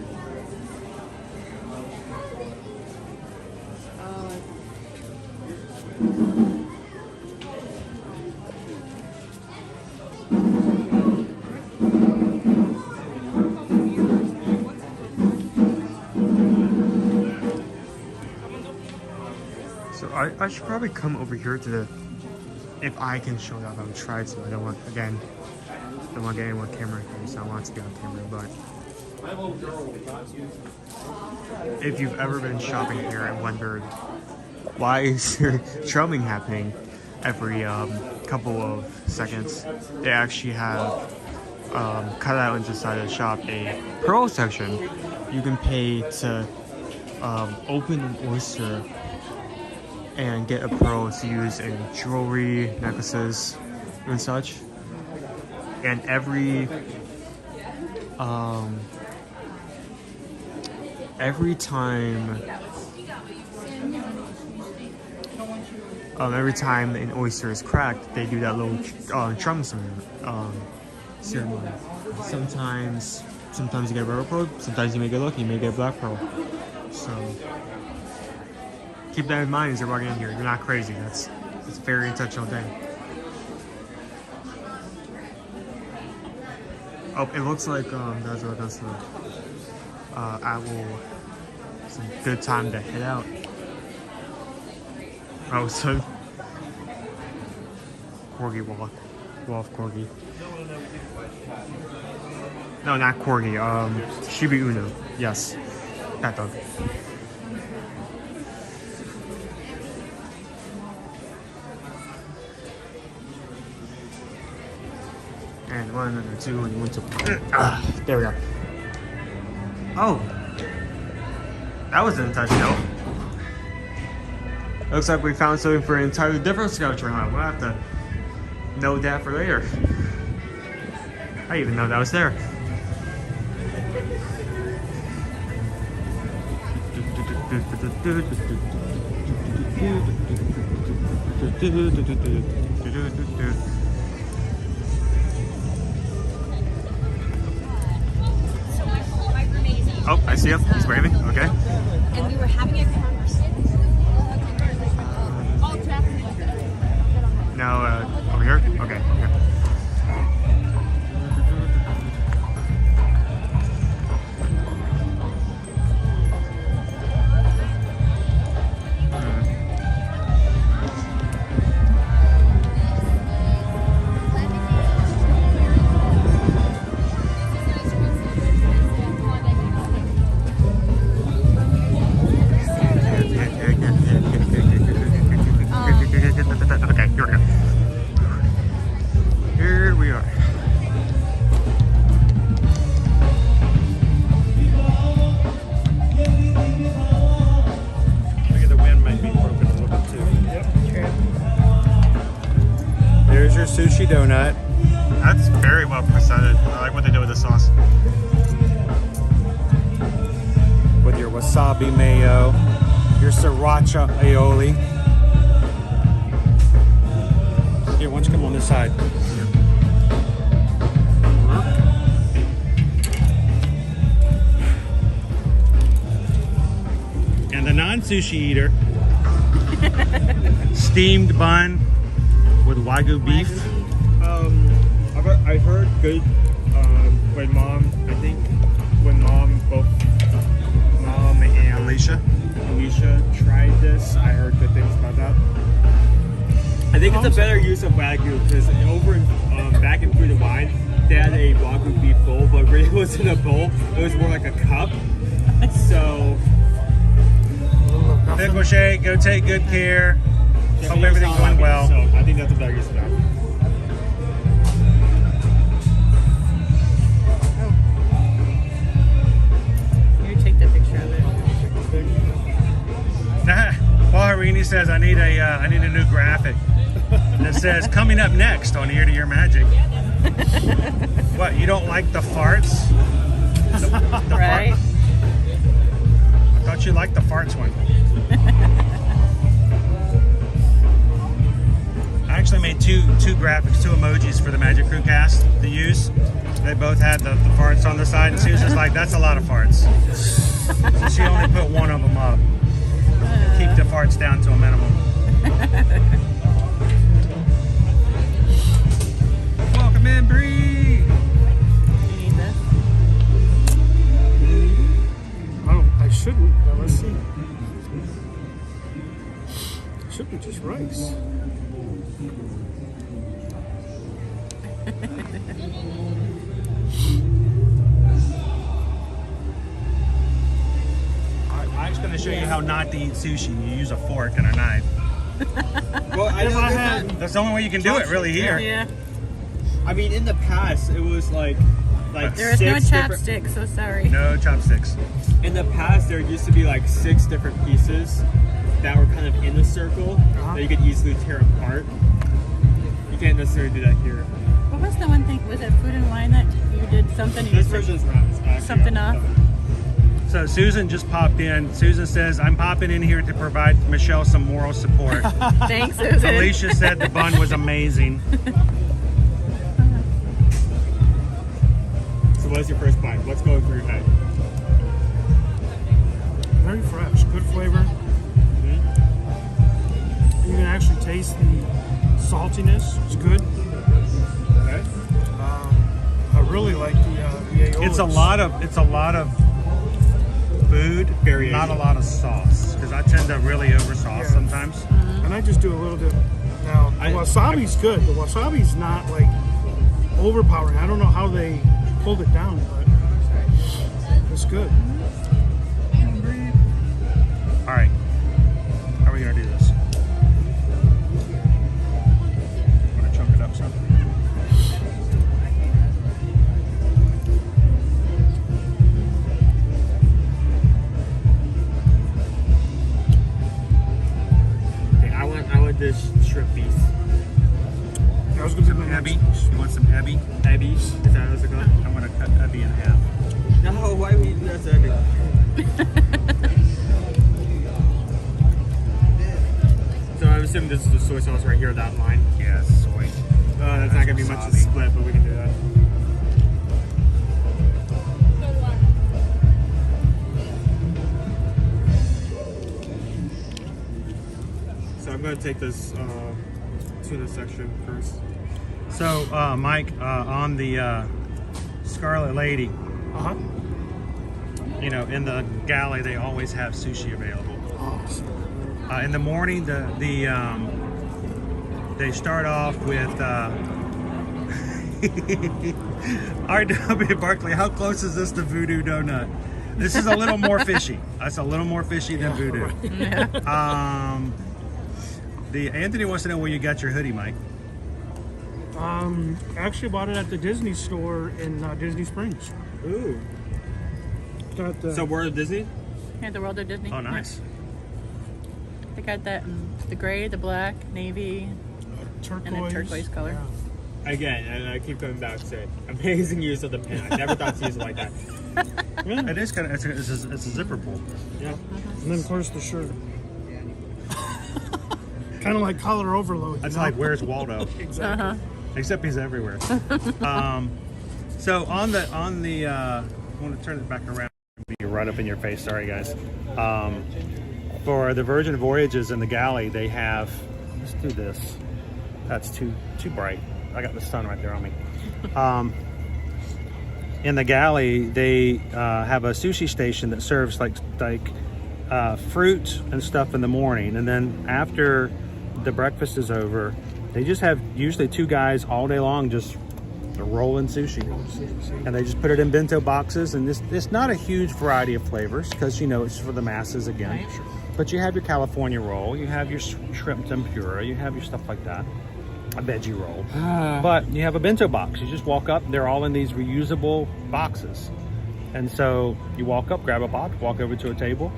So I should probably come over here to the, if I can show it off, I would try to. I don't want, again, don't want to get anyone camera here, so I want to be on camera, but if you've ever been shopping here and wondered why is there drumming happening every couple of seconds, they actually have cut out into the side of the shop a pearl section. You can pay to open an oyster and get a pearl to use in jewelry, necklaces, and such. And every time an oyster is cracked, they do that little drum ceremony. Sometimes you get a rubber pearl, sometimes you may get lucky, you may get a black pearl. So keep that in mind as you're walking in here. You're not crazy. It's a very intentional thing. Oh, it looks like that's it's a good time to head out. Oh, so Corgi Wolf Corgi. No, not Corgi. Shiba Inu. Yes, that dog. And 1 and 2 and 1 2. There we go. Oh, that was an intentional. Looks like we found something for an entirely different scavenger hunt. We'll have to note that for later. I didn't even know that was there. Oh, I see him. He's waving. Okay. And we were having a conversation. Now, over here? Okay. Here. Sushi donut. That's very well presented. I like what they do with the sauce. With your wasabi mayo, your sriracha aioli. Here, why don't you come on this side? And the non-sushi eater, steamed bun with Wagyu beef. I've heard good when both mom and Alicia tried this. I heard good things about that. I think it's a better use of Wagyu because over back in Food and Wine, they had a Wagyu beef bowl, but really it wasn't a bowl. It was more like a cup. So, Pickle shake, go take good care. Hope everything's going well. So I think that's a better use of that. You take the picture of it. Paul Harini says I need a new graphic that says coming up next on Ear to Ear Magic. What, you don't like the farts? The Right? I thought you liked the farts one. I actually made two graphics, 2 emojis for the Magic Crew cast to use. They both had the farts on the side, and Susan's like, that's a lot of farts. So she only put one of them up. Keep the farts down to a minimum. Welcome in, Bree! You need this? I shouldn't, but let's see. It should be just rice. I'm just going to show you how not to eat sushi. You use a fork and a knife. Well, That's the only way you can do it, really, here. Yeah. I mean, in the past, it was like There is no chopstick, so sorry. No chopsticks. In the past, there used to be like 6 different pieces that were kind of in a circle that you could easily tear apart. You can't necessarily do that here. What was the one thing? Was it Food and Wine that you did something? This version is not. Something off? So Susan just popped in. Susan says, I'm popping in here to provide Michelle some moral support. Thanks, Susan. Alicia said the bun was amazing. So what's your first bite? What's going through your head? Very fresh, good flavor. You can actually taste the saltiness. It's good. Okay. I really like the aiolis. It's a lot of food, variation. Not a lot of sauce, because I tend to really oversauce sometimes. And I just do a little bit. Now, the wasabi's good. The wasabi's not like overpowering. I don't know how they pulled it down, but it's good. All right, how are we gonna do this? I'm gonna chunk it up some. I want this shrimp piece. I was gonna do my Abby, you want some Abby? Abby? Is that what's it called? I'm gonna cut Abby in half. No, why would you do that to Abby? So I'm assuming this is the soy sauce right here, that line. Yes, soy. That's not gonna be much of a split, but we can do that. So I'm gonna take this tuna section first. So, Mike, on the Scarlet Lady, you know, in the galley they always have sushi available. In the morning, they start off with RW Barkley. How close is this to Voodoo Donut? This is a little more fishy. That's a little more fishy than Voodoo. The Anthony wants to know where you got your hoodie, Mike. Actually bought it at the Disney store in Disney Springs. Ooh. So World of Disney? Yeah, the World of Disney. Oh, nice. They got that the gray, the black, navy, turquoise, and a turquoise color. Yeah. Again, and I keep coming back to it. Amazing use of the pen. I never thought to use it like that. It is kind of it's a zipper pull. Yeah. And then of course the shirt. Kind of like color overload. That's like Where's Waldo? Exactly. Except he's everywhere. So on the I want to turn it back around. Be right up in your face. Sorry, guys. For the Virgin Voyages in the galley, they have. Let's do this. That's too bright. I got the sun right there on me. In the galley, they have a sushi station that serves like fruit and stuff in the morning, and then after the breakfast is over, they just have usually 2 guys all day long just rolling sushi, and they just put it in bento boxes, and it's not a huge variety of flavors because you know it's for the masses again. But you have your California roll, you have your shrimp tempura, you have your stuff like that, a veggie roll. But you have a bento box. You just walk up, they're all in these reusable boxes, and so you walk up, grab a box, walk over to a table,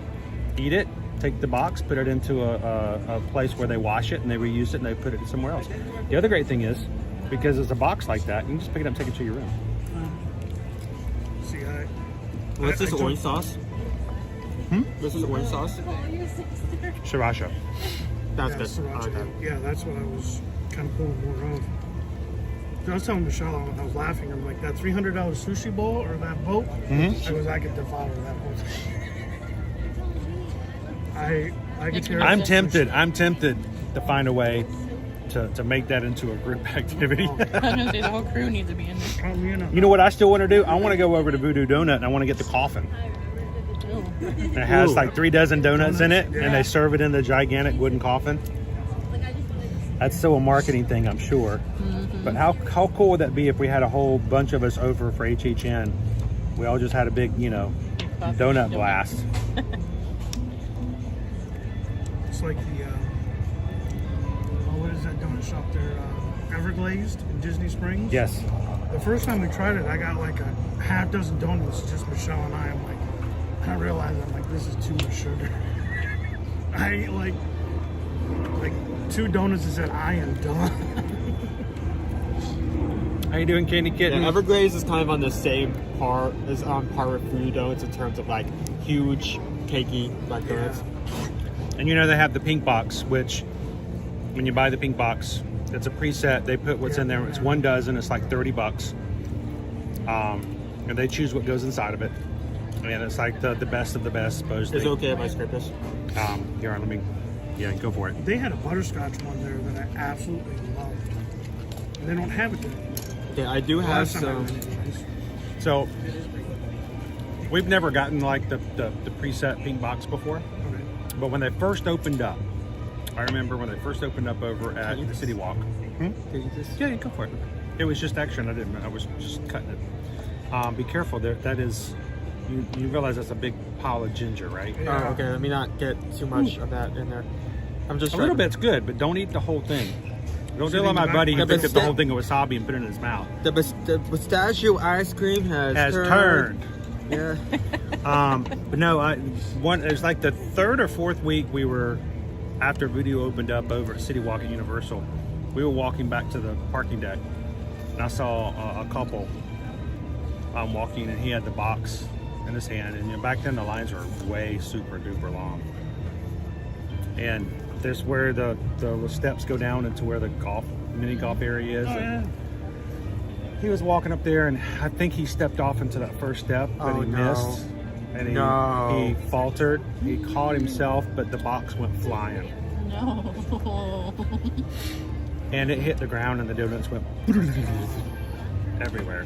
eat it, take the box, put it into a place where they wash it and they reuse it and they put it somewhere else. The other great thing is because it's a box like that. You can just pick it up and take it to your room. See, What's this orange sauce? This is orange sauce? Sriracha. That's yeah, good. sriracha. Okay. Yeah, that's what I was kind of pulling more of. I was telling Michelle, I was laughing. I'm like, that $300 sushi bowl or that boat, I could devour that whole thing. I could tear I'm tempted. I'm tempted to find a way to make that into a group activity. I'm gonna say the whole crew needs to be in there. You know what I still want to do? I want to go over to Voodoo Donut and I want to get the coffin. And it has like 3 dozen donuts in it, and they serve it in the gigantic wooden coffin. That's still a marketing thing, I'm sure. But how cool would that be if we had a whole bunch of us over for HHN? We all just had a big, donut blast. It's like the, what is that donut shop there? Everglazed in Disney Springs? Yes. The first time we tried it, I got like a half dozen donuts, just Michelle and I. I'm like, I realized I'm like, this is too much sugar. I ate like 2 donuts and said, I am done. How you doing, Candy Kitten? Yeah, Everglazed is kind of on the same par with Voodoo Donuts in terms of like huge, cakey black donuts. And they have the pink box, which when you buy the pink box, it's a preset. They put what's in there. It's 1 dozen. It's like $30. And they choose what goes inside of it. And it's like the best of the best, supposedly. Is it okay if I scrape this? Here, let me, go for it. They had a butterscotch one there that I absolutely loved. And they don't have it there. Okay, I do have some. So, we've never gotten like the preset pink box before. Okay. But when they first opened up, I remember when they first opened up over at the City Walk. Can you just... Yeah, go for it. It was just extra, and I was just cutting it. Be careful there. That is, you realize that's a big pile of ginger, right? Oh, okay. Let me not get too much of that in there. I'm just a little bit's good, but don't eat the whole thing. Don't tell my buddy who picked up the whole thing of wasabi and put it in his mouth. The pistachio ice cream has turned. Yeah. But no, it was like the 3rd or 4th week we were, after Voodoo opened up over at City Walk at Universal, we were walking back to the parking deck, and I saw a couple walking, and he had the box in his hand, and back then the lines were way super duper long. And there's where the steps go down into where the mini golf area is. He was walking up there, and I think he stepped off into that first step, but he missed. And he faltered. He caught himself, but the box went flying. No. And it hit the ground, and the donuts went everywhere.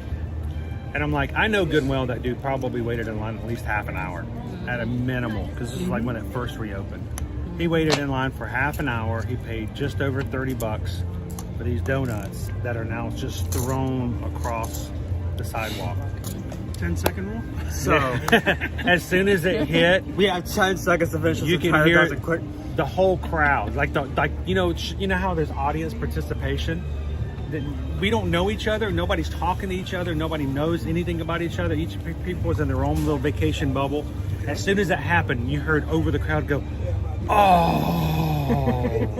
And I'm like, I know good and well that dude probably waited in line at least half an hour at a minimal, because this is like when it first reopened. He waited in line for half an hour. He paid just over $30 for these donuts that are now just thrown across the sidewalk. 10-second rule? So, as soon as it hit, we have 10 seconds to finish. You can hear the whole crowd, you know how there's audience participation. We don't know each other. Nobody's talking to each other. Nobody knows anything about each other. Each people was in their own little vacation bubble. As soon as that happened, you heard over the crowd go, "Oh!"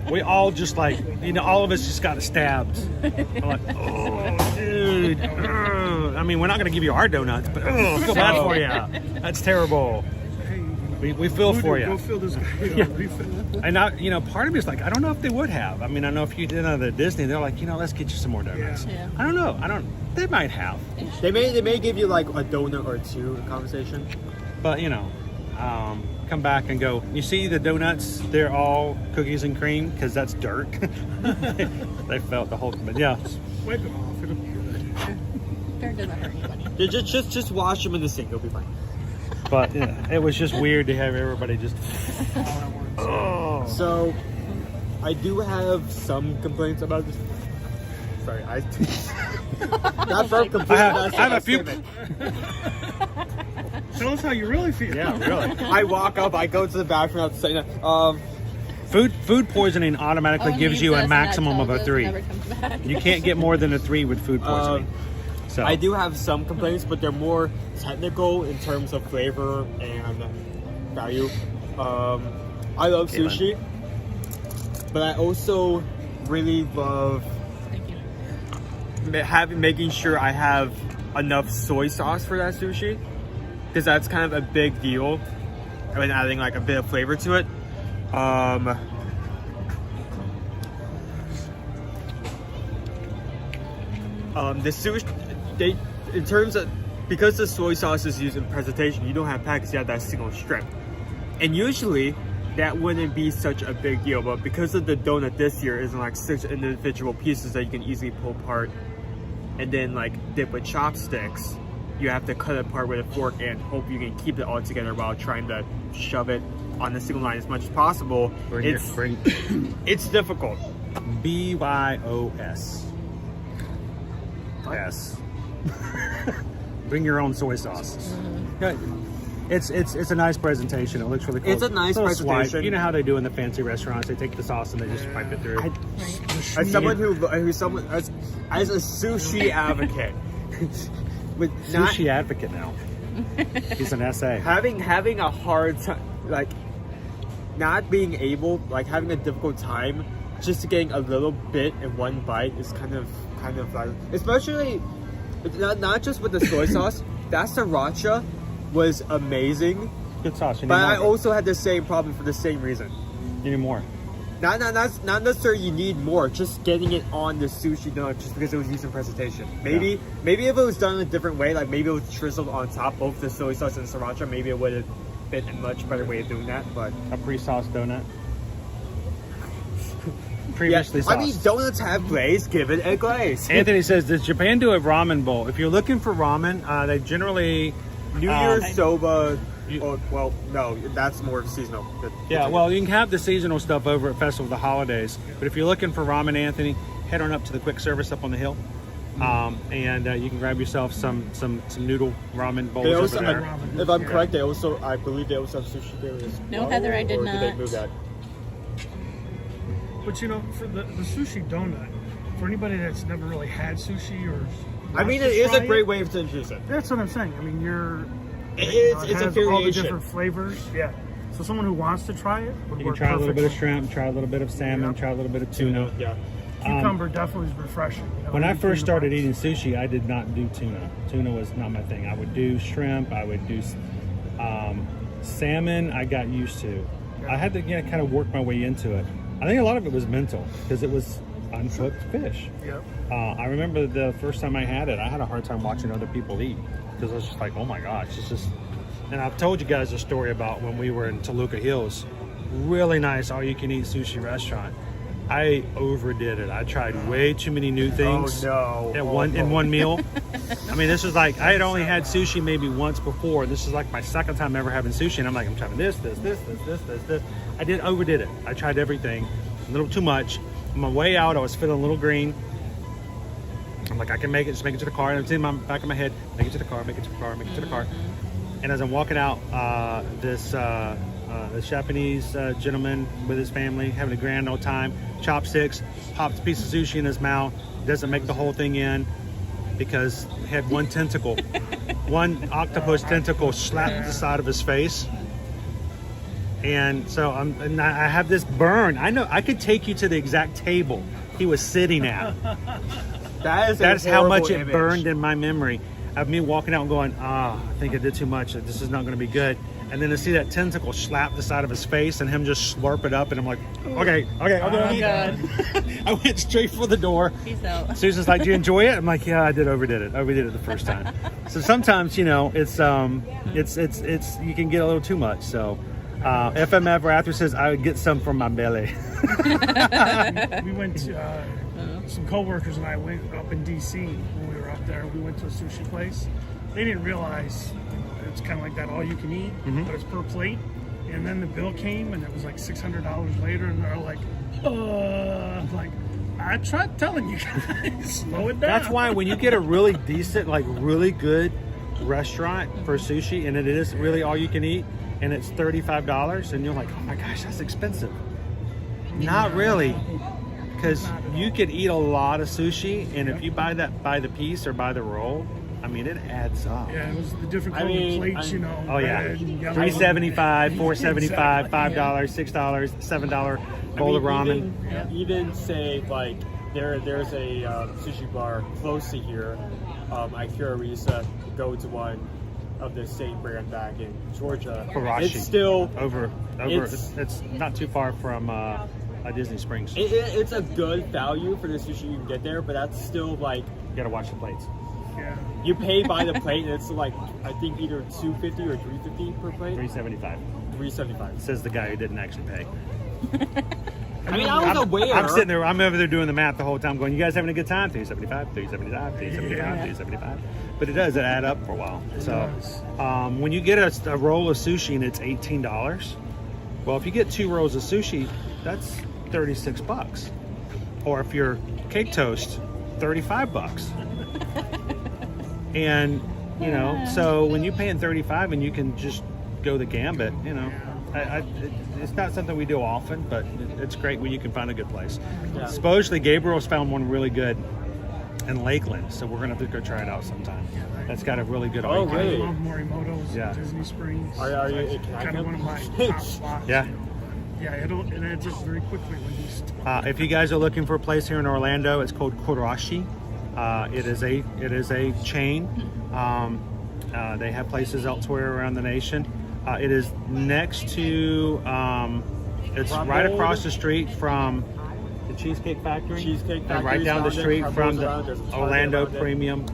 We all just all of us just got stabbed. I'm like, "Oh, dude!" I mean, we're not going to give you our donuts, but I feel bad for you. That's terrible. We feel for you. Go fill this guy. And part of me is like, I don't know if they would have. I mean, I know if you did the Disney, they're like, let's get you some more donuts. Yeah. I don't know. They might have. They may give you like a donut or 2 in conversation. But come back and go, you see the donuts? They're all cookies and cream because that's dirt. They felt the whole thing. But yeah. Wipe it off. It'll be good. Dirt doesn't hurt anybody. Just wash them in the sink. It'll be fine. But it was just weird to have everybody just. So, I do have some complaints about this. Sorry, not from complaints. I have a few. Tell us how you really feel. Yeah, really. I walk up. I go to the bathroom. I have to say that. Food poisoning automatically gives you a maximum of a 3. You can't get more than a 3 with food poisoning. So I do have some complaints, but they're more technical in terms of flavor and value. I love sushi, but I also really love making sure I have enough soy sauce for that sushi, because that's kind of a big deal. I mean, adding like a bit of flavor to it. The sushi, in terms of, because the soy sauce is used in presentation, you don't have packets, you have that single strip. And usually that wouldn't be such a big deal, but because of the donut this year isn't like 6 individual pieces that you can easily pull apart and then like dip with chopsticks, you have to cut it apart with a fork and hope you can keep it all together while trying to shove it on the single line as much as possible. It's difficult. BYOS. Yes. Bring your own soy sauce. It's a nice presentation. It looks really cool. It's a nice presentation. Swipe. You know how they do in the fancy restaurants? They take the sauce and they just pipe it through. As someone as a sushi advocate, with sushi advocate now. He's an SA. Having a hard time, like not being able, like having a difficult time just getting a little bit in one bite is kind of like, especially not just with the soy sauce. That sriracha was amazing. Good sauce. But I also had the same problem for the same reason. You need more. Not necessarily you need more, just getting it on the sushi donut just because it was used in presentation. Maybe if it was done a different way, like maybe it was drizzled on top both the soy sauce and sriracha, maybe it would have been a much better way of doing that. But a pre-sauce donut. Previously sauced. I mean, donuts have glaze, give it a glaze. Anthony says, does Japan do a ramen bowl? If you're looking for ramen, they generally... New Year's soba... well, no, that's more seasonal. Yeah, well, you can have the seasonal stuff over at Festival of the Holidays. But if you're looking for ramen, Anthony, head on up to the quick service up on the hill. And you can grab yourself some noodle ramen bowls over there. If I'm correct, I believe they also have sushi there as well. No, Heather, I did not. Did they move that? But you know, for the sushi donut, for anybody that's never really had sushi or... I mean, it is a great way to introduce it. That's what I'm saying. I mean, it's a variation. All the different flavors. Yeah. So someone who wants to try it would you work can try perfectly. a little bit of shrimp, try a little bit of salmon, try a little bit of tuna. Yeah. Cucumber definitely is refreshing. You know, when I first started eating sushi, I did not do tuna. Tuna was not my thing. I would do shrimp. I would do salmon. I got used to. Yeah. I had to kind of work my way into it. I think a lot of it was mental because it was uncooked fish. Yep. I remember the first time I had it, I had a hard time watching other people eat because I was just like, oh my gosh, it's just... And I've told you guys a story about when we were in Toluca Hills. Really nice all-you-can-eat sushi restaurant. I overdid it. I tried way too many new things in one meal. I mean, this was like, I had only had sushi maybe once before. This is like my second time ever having sushi. And I'm like, I'm trying this. I overdid it. I tried everything, a little too much. On my way out, I was feeling a little green. I'm like, I can make it, just make it to the car. And it's in my back of my head, make it to the car, make it to the car, make it to the car. And as I'm walking out, this Japanese gentleman with his family, having a grand old time, chopsticks, pops a piece of sushi in his mouth, doesn't make the whole thing in because he had one tentacle, one octopus tentacle slapped the side of his face. And so I have this burn. I know I could take you to the exact table he was sitting at. That's how much it burned in my memory of me walking out and going, I think I did too much. This is not going to be good. And then to see that tentacle slap the side of his face and him just slurp it up, and I'm like, okay. God. I went straight for the door. Peace out. Susan's like, do you enjoy it? I'm like, yeah, I overdid it the first time. So sometimes, it's you can get a little too much. So FMF Rather says I would get some from my belly. We went to some coworkers and I went up in DC when we were up there. We went to a sushi place. They didn't realize it's kind of like that all you can eat, but it's per plate. And then the bill came and it was like $600 later, and they're like, like, I tried telling you guys, slow it down. That's why when you get a really decent, like really good restaurant for sushi, and it is really all you can eat, and it's $35, and you're like, oh my gosh, that's expensive. Not really, because you could eat a lot of sushi, and if you buy that by the piece or by the roll, I mean, it adds up. Yeah, it was the different colored plates, Oh yeah, $3.75, $4.75, $5, $6, $7 bowl of ramen. Even say like there's a sushi bar close to here. I hear we used to go to one of the same brand back in Georgia. Karashi. It's still over. It's not too far from Disney Springs. It's a good value for the sushi you can get there, but that's still like you gotta watch the plates. Yeah. You pay by the plate, and it's like I think either $2.50 or $3.50 per plate. $3.75. $3.75. Says the guy who didn't actually pay. I mean, I was aware. I'm sitting there. I'm over there doing the math the whole time, going, "You guys having a good time?" $3.75, $3.75, $3.75, $3.75. But it does. It add up for a while. So, when you get a roll of sushi and it's $18, well, if you get 2 rolls of sushi, that's $36. Or if you're cake toast, $35. And you know, so when you're paying $35 and you can just go the gambit, you know. It's not something we do often, but it's great when you can find a good place. Yeah. Supposedly, Gabriel's found one really good in Lakeland, so we're gonna have to go try it out sometime. That's got a really good. Oh, really? I love Morimoto's in Disney Springs. Are you? Kind of one of my top spots. Yeah. Yeah, it adds up very quickly when you start. If you guys are looking for a place here in Orlando, it's called Kurashi. It is a chain. They have places elsewhere around the nation. It is next to, it's right across the street from the Cheesecake Factory. Cheesecake And right down the street from the Orlando Premium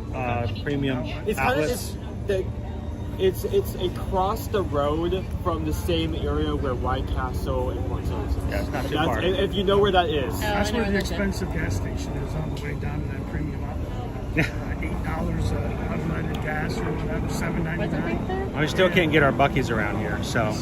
It's Outlets. It's across the road from the same area where White Castle and Point Service is. Yeah, it's not too far. If you know where that is. That's where the expensive gas station is on the way down to that premium outlet. $8 unleaded gas or whatever, $7.99. We still can't get our Buc-ee's around here, so.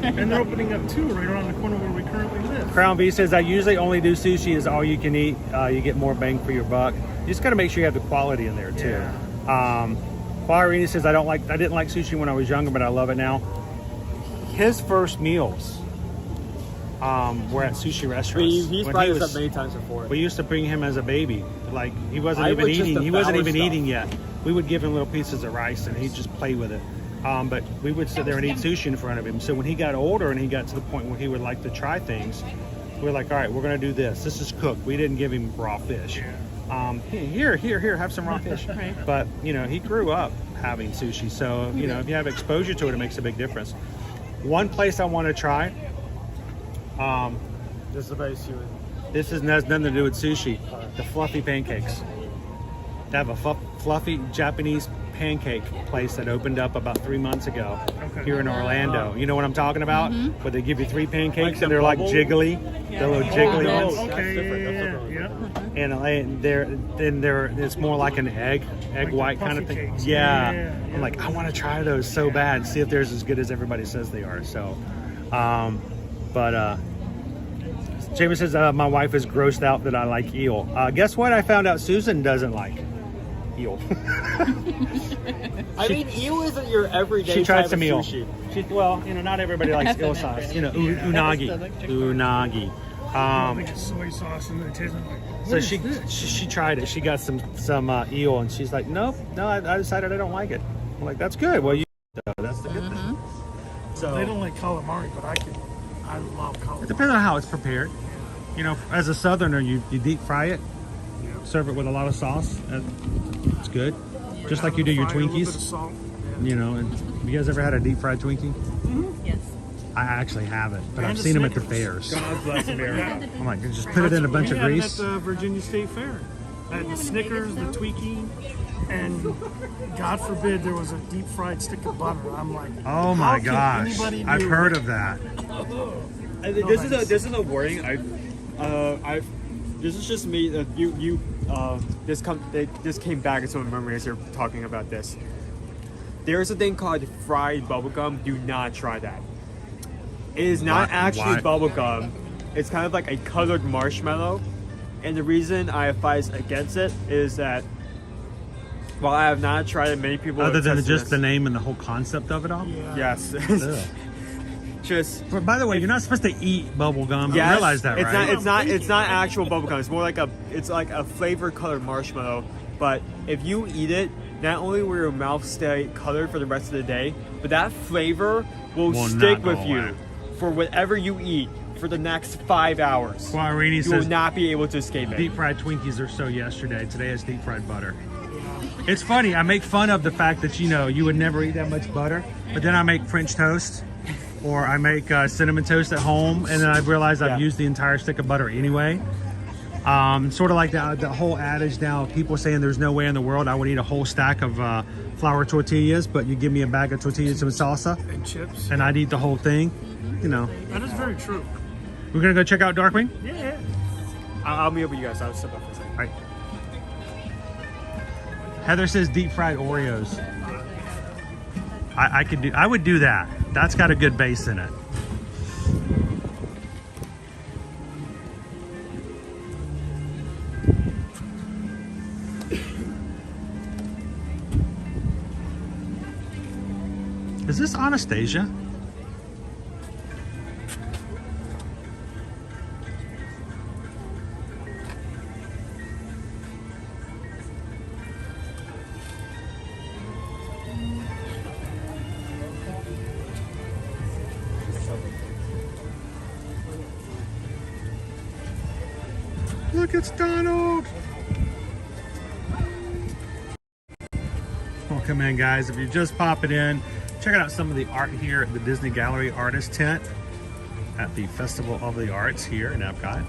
And they're opening up 2 right around the corner where we currently live. Crown V says, I usually only do sushi as all you can eat. You get more bang for your buck. You just got to make sure you have the quality in there too. Irene says, I didn't like sushi when I was younger, but I love it now. His first meals were at sushi restaurants. He's probably done many times before. We used to bring him as a baby. Like he wasn't even eating. He wasn't even eating yet. We would give him little pieces of rice and he'd just play with it. But we would sit there and eat sushi in front of him. So when he got older and he got to the point where he would like to try things, we were like, all right, we're going to do this. This is cooked. We didn't give him raw fish. Here, have some raw fish. Right. But, you know, he grew up having sushi. So, you know, if you have exposure to it, it makes a big difference. One place I want to try. This is about you. This has nothing to do with sushi. The fluffy pancakes. They have a fluffy Japanese pancake place that opened up about 3 months ago here in Orlando. You know what I'm talking about? Where they give you 3 pancakes and they're like jiggly. They're little jiggly ones. And it's more like an egg white kind of thing. Yeah. I'm like, I want to try those so bad. See if they're as good as everybody says they are. So, James says, my wife is grossed out that I like eel. Guess what? I found out Susan doesn't like eel. I mean, eel isn't your everyday She tried type some of eel. sushi. Well, you know, not everybody likes eel sauce. You know, unagi. Unagi. I think it's soy sauce and it tastes like. So she tried it. She got some eel and she's like, no, I decided I don't like it. I'm like, that's good. Well, that's the good thing. So they don't like calamari, but I love calamari. It depends on how it's prepared. You know, as a Southerner, you deep fry it, serve it with a lot of sauce. It's good. Just like you do your Twinkies. You know, and have you guys ever had a deep fried Twinkie? Yes. I actually haven't, but I've seen them at the fairs. God bless America. I'm like, just put it in a bunch of grease. We had it at the Virginia State Fair. I had the Snickers, the Twinkie, and God forbid there was a deep fried stick of butter. I'm like, oh my gosh, I've heard of that. This is a warning. This is just me. This came back in some of my memories. You're talking about this. There's a thing called fried bubblegum. Do not try that. It is not actually bubblegum. It's kind of like a colored marshmallow. And the reason I advise against it is that while I have not tried it, many people other than just the name and the whole concept of it all. Yes. But by the way, you're not supposed to eat bubble gum. Yes, I realize that, right? It's not actual bubble gum. It's more like a flavored colored marshmallow. But if you eat it, not only will your mouth stay colored for the rest of the day, but that flavor will stick with you for whatever you eat for the next 5 hours. Guarini You says will not be able to escape it. deep fried Twinkies are so yesterday. Today is deep fried butter. It's funny, I make fun of the fact that, you know, you would never eat that much butter, but then I make French toast or I make cinnamon toast at home, and then I realize I've used the entire stick of butter anyway. Sort of like the whole adage now, people saying there's no way in the world I would eat a whole stack of flour tortillas, but you give me a bag of tortillas and salsa And chips. and I'd eat the whole thing, you know. That is very true. We're gonna go check out Darkwing? Yeah. I'll meet up with you guys. I'll step up for a second. All right. Heather says deep fried Oreos. I would do that. That's got a good base in it. Is this Anastasia? Look, it's Donald. Welcome in, guys. If you're just popping in, check out some of the art here at the Disney Gallery Artist Tent at the Festival of the Arts here in Epcot.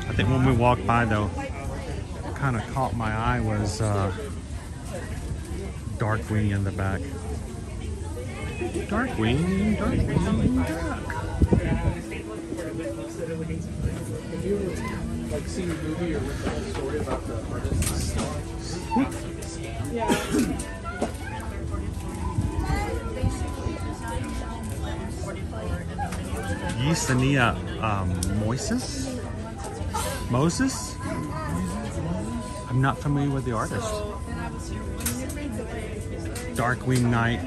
I think when we walked by, though, what kind of caught my eye was Darkwing in the back. Darkwing, Darkwing, Duck. Have you ever like seen a movie or read a story about the artist? Yeah. Yesenia Moses? I'm not familiar with the artist. Darkwing Knight.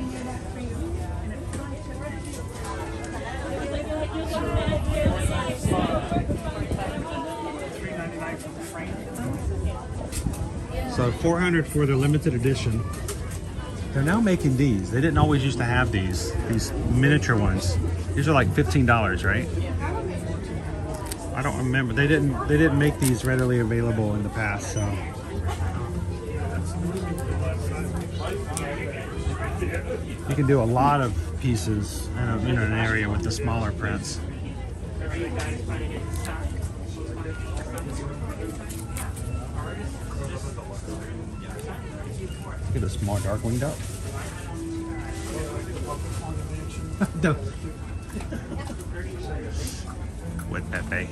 So $400 for the limited edition. They're now making these. They didn't always used to have these miniature ones. These are like $15, right? I don't remember. They didn't make these readily available in the past, so. You can do a lot of pieces in an area with the smaller prints. Look at the small Darkwing Duck. With Pepe.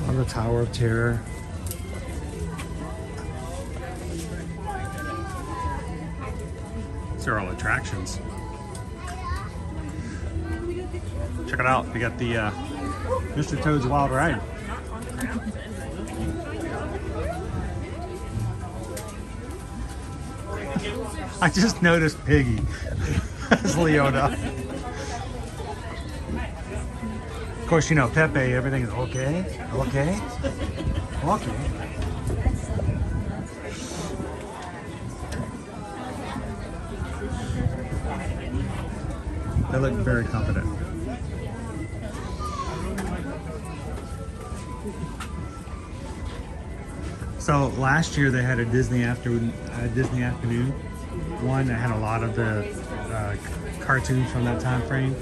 On the Tower of Terror. These are all attractions. Check it out. We got the Mr. Toad's Wild Ride. I just noticed Piggy as Leona. Of course, you know, Pepe, everything is okay. They look very confident. So last year they had a Disney afternoon one that had a lot of the cartoons from that time frame.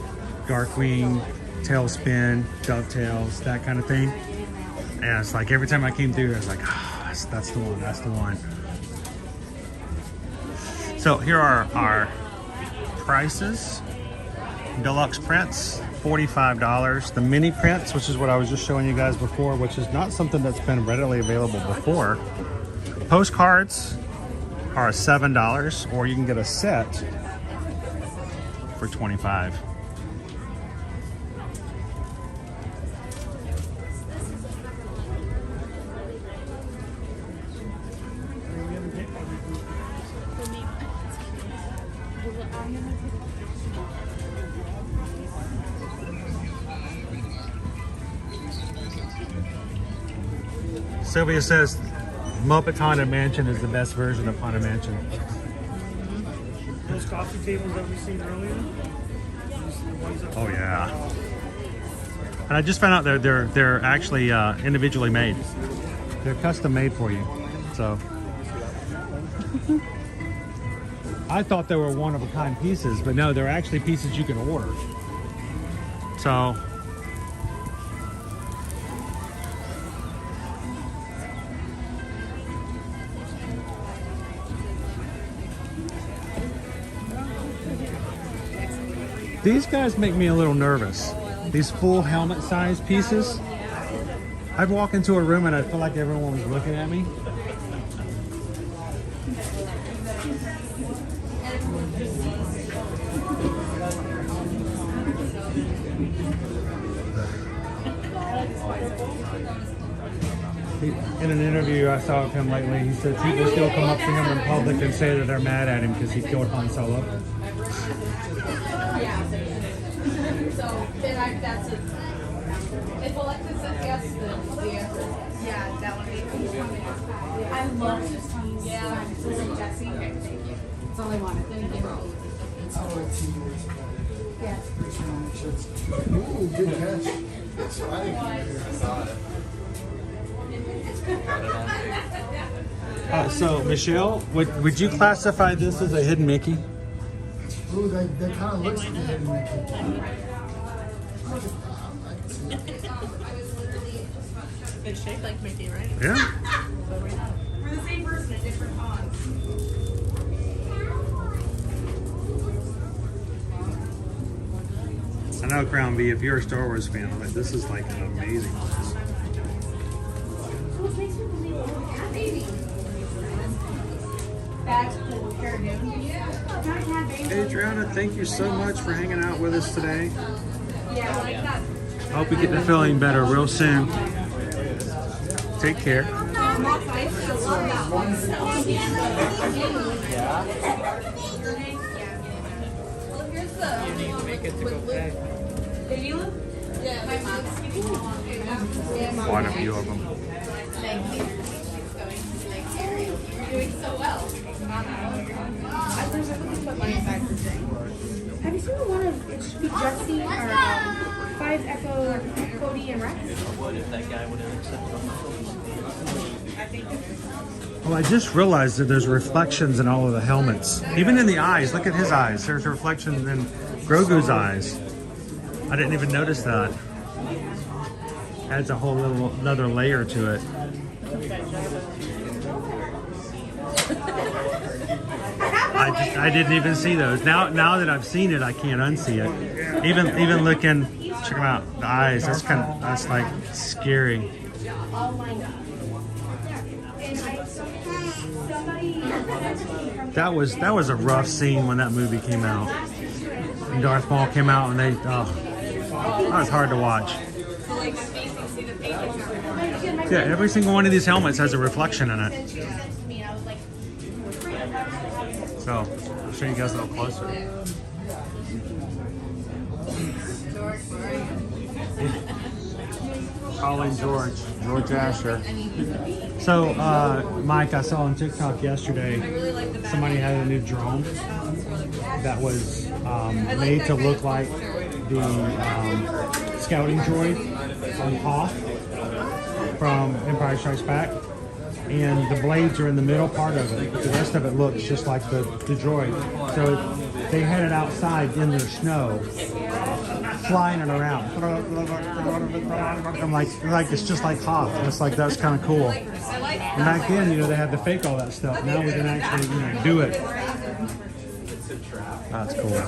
Darkwing, Tailspin, DuckTales, that kind of thing. And it's like every time I came through, I was like, oh, that's the one. So here are our prices. Deluxe prints, $45. The mini prints, which is what I was just showing you guys before, which is not something that's been readily available before. Postcards, are $7, or you can get a set for $25. Sylvia says Muppet Haunted Mansion is the best version of Haunted Mansion. Those coffee tables that we seen earlier. Oh yeah. And I just found out they're actually individually made. They're custom made for you. So I thought they were one of a kind pieces, but no, they're actually pieces you can order. So these guys make me a little nervous. These full helmet size pieces. I'd walk into a room and I'd feel like everyone was looking at me. In an interview I saw of him lately, he said people still come up to him in public and say that they're mad at him because he killed Han Solo. So then that's it. If Alexa says yes, then the answer is yes. Yeah, that one. I love this one. Yeah. So Jesse. Okay, thank you. That's all I wanted. Thank you. Yeah. Ooh, good catch. That's right. I saw it. So Michelle, would you classify this as a hidden Mickey? Ooh, that kind of looks like a hidden Mickey. It's shaped like Mickey, right? Yeah. We're the same person at different fonts. I know, Crown B, if you're a Star Wars fan, like, this is like an amazing place. Hey, Adriana, thank you so much for hanging out with us today. I hope you get to feeling better real soon. Take care. Quite a few of them. Thank you. You're doing so well. Have you seen the one of it should be Jesse or 5 Echo, Cody, and Rex? What if that guy would have accepted? Well, I just realized that there's reflections in all of the helmets. Even in the eyes. Look at his eyes. There's reflections in Grogu's eyes. I didn't even notice that. Adds a whole little another layer to it. I didn't even see those. Now that I've seen it, I can't unsee it. Even looking, check them out. The eyes. That's like scary. That was a rough scene when that movie came out. And Darth Maul came out, and that was hard to watch. Yeah, every single one of these helmets has a reflection in it. So, I'll show you guys a little closer. Colin George Asher. So, Mike, I saw on TikTok yesterday, somebody had a new drone that was made to look like the scouting droid on Hoth from Empire Strikes Back. And the blades are in the middle part of it, but the rest of it looks just like the droid. So they had it outside in their snow, flying it around. I'm like it's just like Hoth. And it's like, that's kind of cool. And back then, they had to fake all that stuff. Now we can actually, do it. That's cool.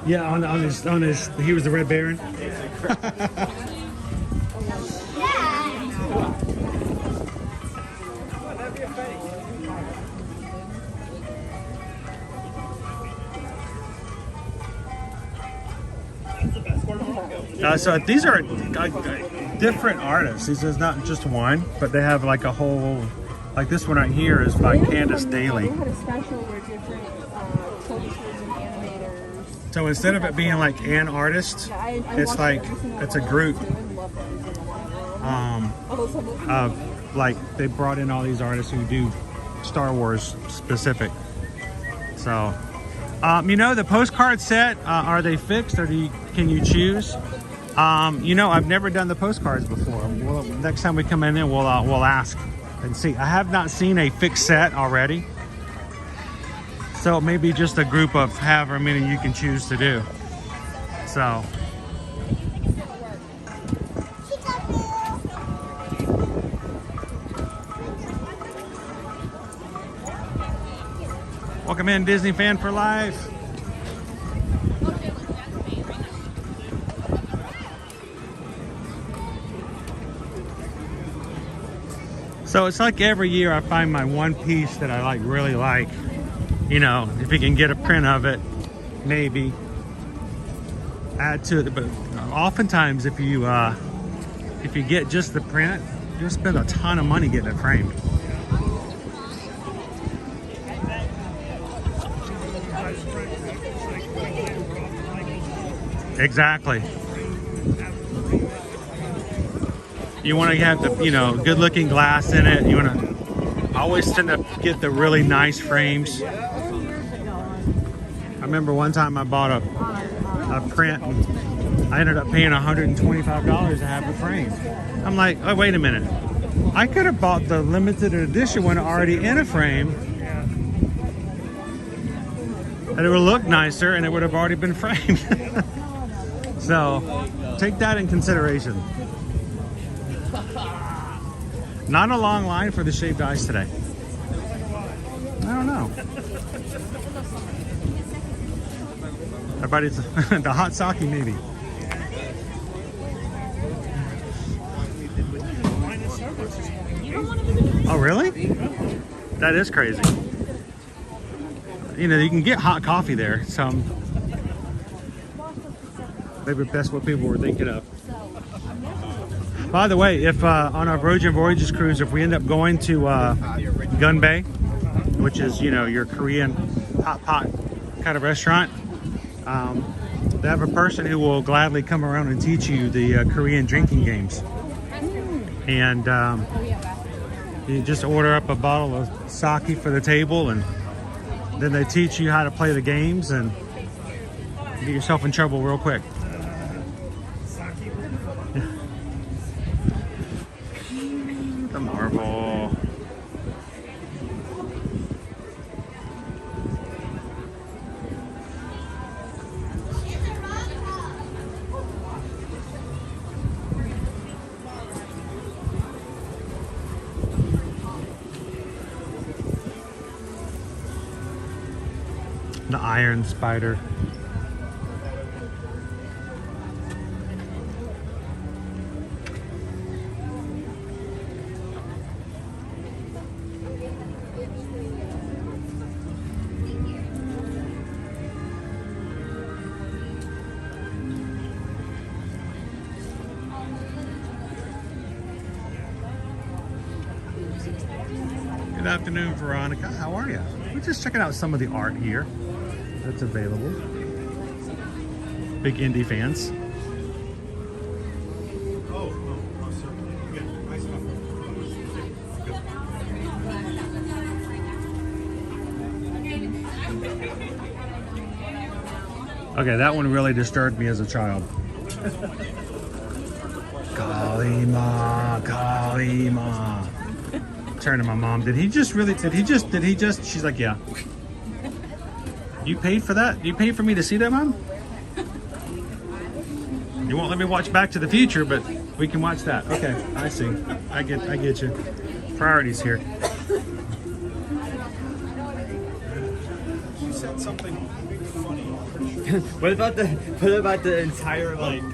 Yeah, on his, he was the Red Baron. So these are different artists. This is not just one, but they have like a whole, like this one right here is by Candace Daly. They had a special where different publishers and animators. So instead of it being like an artist, it's like it's a group. Like they brought in all these artists who do Star Wars specific. So, you know, the postcard set, are they fixed or can you choose? You know, I've never done the postcards before. Well, next time we come in, we'll ask and see. I have not seen a fixed set already. So maybe just a group of however many you can choose to do. So. Welcome in, Disney Fan for Life. So it's like every year I find my one piece that I really like. You know, if you can get a print of it, maybe add to it. But oftentimes if you get just the print, you'll spend a ton of money getting it framed. Exactly. You want to have the, you know, good looking glass in it. You want to always tend to get the really nice frames. I remember one time I bought a print and I ended up paying $125 to have it framed. I'm like, oh, wait a minute. I could have bought the limited edition one already in a frame. And it would look nicer and it would have already been framed. So take that in consideration. Not a long line for the shaved ice today. I don't know. Everybody's the hot sake maybe. Oh really? That is crazy. You know, you can get hot coffee there. Maybe that's what people were thinking of. By the way, if on our Virgin Voyages cruise, if we end up going to Gunbae, which is, you know, your Korean hot pot kind of restaurant, they have a person who will gladly come around and teach you the Korean drinking games. And you just order up a bottle of sake for the table, and then they teach you how to play the games and get yourself in trouble real quick. The Marvel. The Iron Spider. Good afternoon, Veronica. How are you? We're just checking out some of the art here that's available. Big indie fans. Okay, that one really disturbed me as a child. Kalima, Kalima. Turn to my mom. Did he just? She's like, yeah. You paid for that? You paid for me to see that, Mom? You won't let me watch Back to the Future, but we can watch that. Okay, I see. I get you. Priorities here. You said something funny. What about the entire like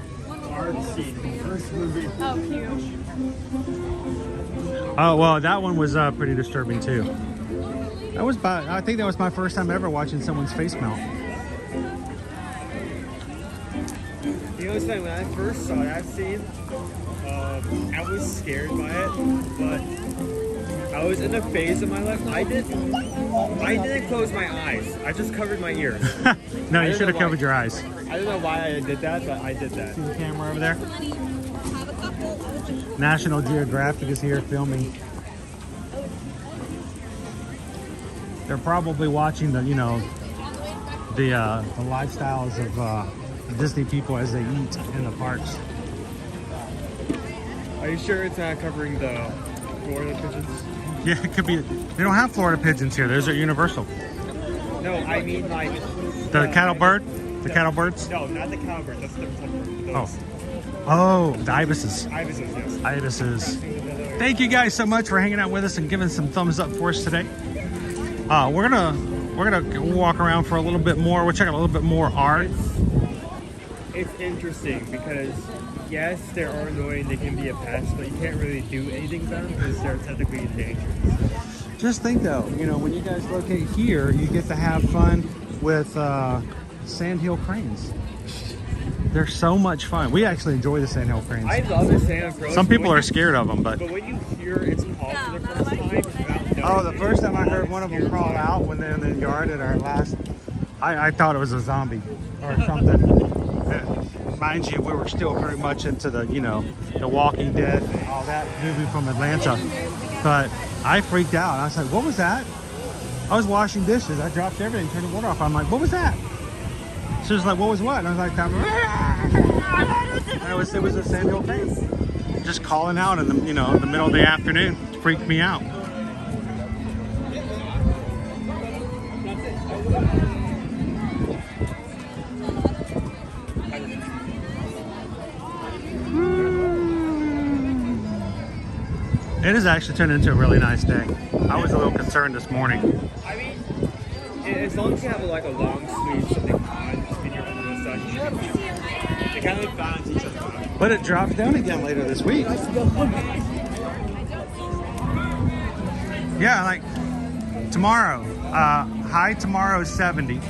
art scene in the first movie? Oh, cute. Oh well, that one was pretty disturbing too. I think that was my first time ever watching someone's face melt. You know, it's funny, when I first saw that scene, I was scared by it, but I was in a phase of my life. I didn't close my eyes. I just covered my ears. No, you should have covered your eyes. I don't know why I did that, but I did that. See the camera over there? National Geographic is here filming. They're probably watching the, you know, the lifestyles of Disney people as they eat in the parks. Are you sure it's not covering the Florida pigeons? Yeah, it could be. They don't have Florida pigeons here. Those are universal. No, I mean like the cattle bird. The cattle birds. No, not the cattle bird. That's the different bird. Oh, the ibises. Ibises, yes. Ibises. Thank you guys so much for hanging out with us and giving some thumbs up for us today. We're gonna walk around for a little bit more. We'll check out a little bit more art. It's interesting because yes, they are annoying. They can be a pest, but you can't really do anything about them because they're technically endangered. Just think though, you know, when you guys locate here, you get to have fun with sandhill cranes. They're so much fun. We actually enjoy the sandhill cranes. I love the sandhill cranes. Some people are scared of them, but when you hear it's called for the first time, the first time I heard one of them crawl out when they're in the yard at our last, I thought it was a zombie or something. Mind you, we were still very much into the, you know, the Walking Dead, all that movie from Atlanta. But I freaked out. I was like, what was that? I was washing dishes. I dropped everything, turned the water off. I'm like, what was that? She was like, what was what? And I was like, it was a sandhill crane. Just calling out in the, you know, the middle of the afternoon. It freaked me out. It has actually turned into a really nice day. I was a little concerned this morning. I mean, as long as you have like a long sleeve, something on in your own stuff, they kind of balance each other out. But it drops down again later this week. Yeah, like tomorrow, high tomorrow is 70.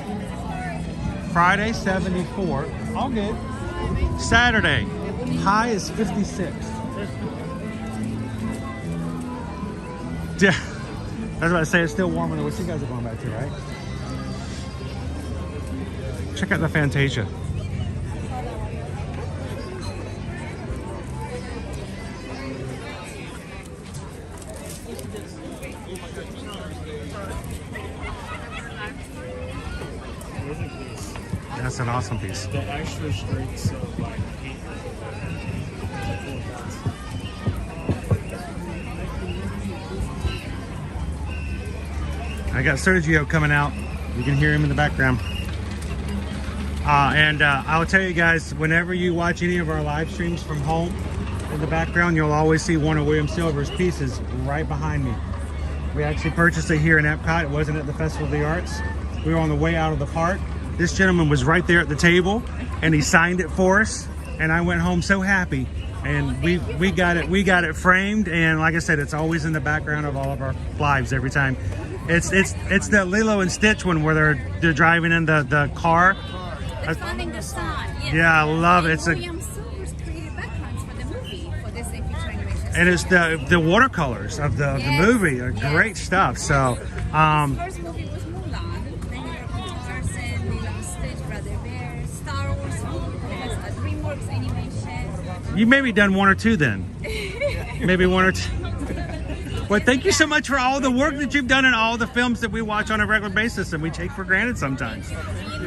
Friday 74. All good. Saturday, high is 56. Yeah, that's what I say. It's still warmer than what you guys are going back to, right? Check out the Fantasia. That's an awesome piece. The extra strengths of like paint. I got Sergio coming out. You can hear him in the background. I'll tell you guys, whenever you watch any of our live streams from home, in the background, you'll always see one of William Silver's pieces right behind me. We actually purchased it here in Epcot. It wasn't at the Festival of the Arts. We were on the way out of the park. This gentleman was right there at the table, and he signed it for us. And I went home so happy. And we got it framed. And like I said, it's always in the background of all of our lives every time. It's the Lilo and Stitch one where they're driving in the car. Expanding the sun. Yes. Yeah, I love it. It's William Silver's created backgrounds for the movie, for this future animation. And it's the watercolors of the movie are great stuff. So His first movie was Mulan. Then you have Tarzan, Lilo and Stitch, Brother Bear, Star Wars, DreamWorks animation. you maybe done one or two then. Maybe one or two. Well, thank you so much for all the work that you've done in all the films that we watch on a regular basis and we take for granted sometimes.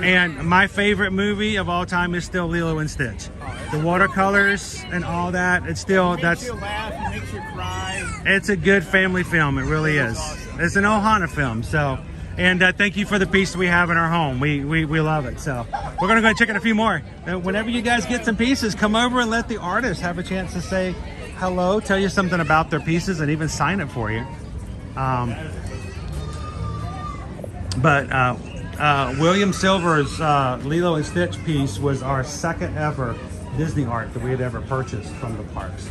And my favorite movie of all time is still Lilo and Stitch. The watercolors and all that, it's still, It makes you laugh, it makes you cry. It's a good family film, it really is. It's an Ohana film, so. And thank you for the piece we have in our home. We love it. So we're gonna go check out a few more. Whenever you guys get some pieces, come over and let the artists have a chance to say hello, tell you something about their pieces, and even sign it for you. William Silver's Lilo and Stitch piece was our second ever Disney art that we had ever purchased from the parks.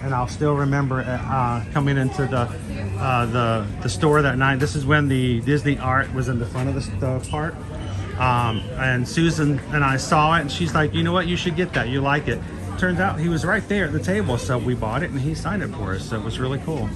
And I'll still remember coming into the store that night. This is when the Disney art was in the front of the park. And Susan and I saw it, and she's like, you know what, you should get that, you like it. Turns out he was right there at the table, so we bought it and he signed it for us, so it was really cool.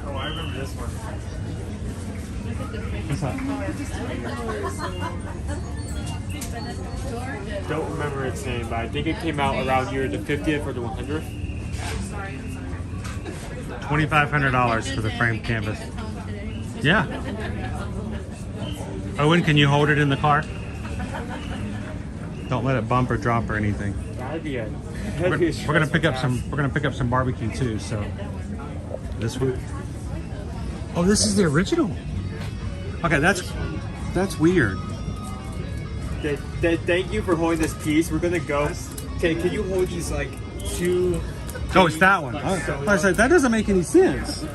Oh, I remember this one. What's that? Don't remember its name, but I think it came out around either the 50th or the 100th. $2,500 for the framed canvas. Yeah. Owen, can you hold it in the car? Don't let it bump or drop or anything. That'd be a. We're gonna pick up some. We're gonna pick up some barbecue too. So this one. Oh, this is the original. Okay, that's weird. Thank you for holding this piece. We're gonna go. Okay, can you hold these like two? Oh, it's that one. I said that doesn't make any sense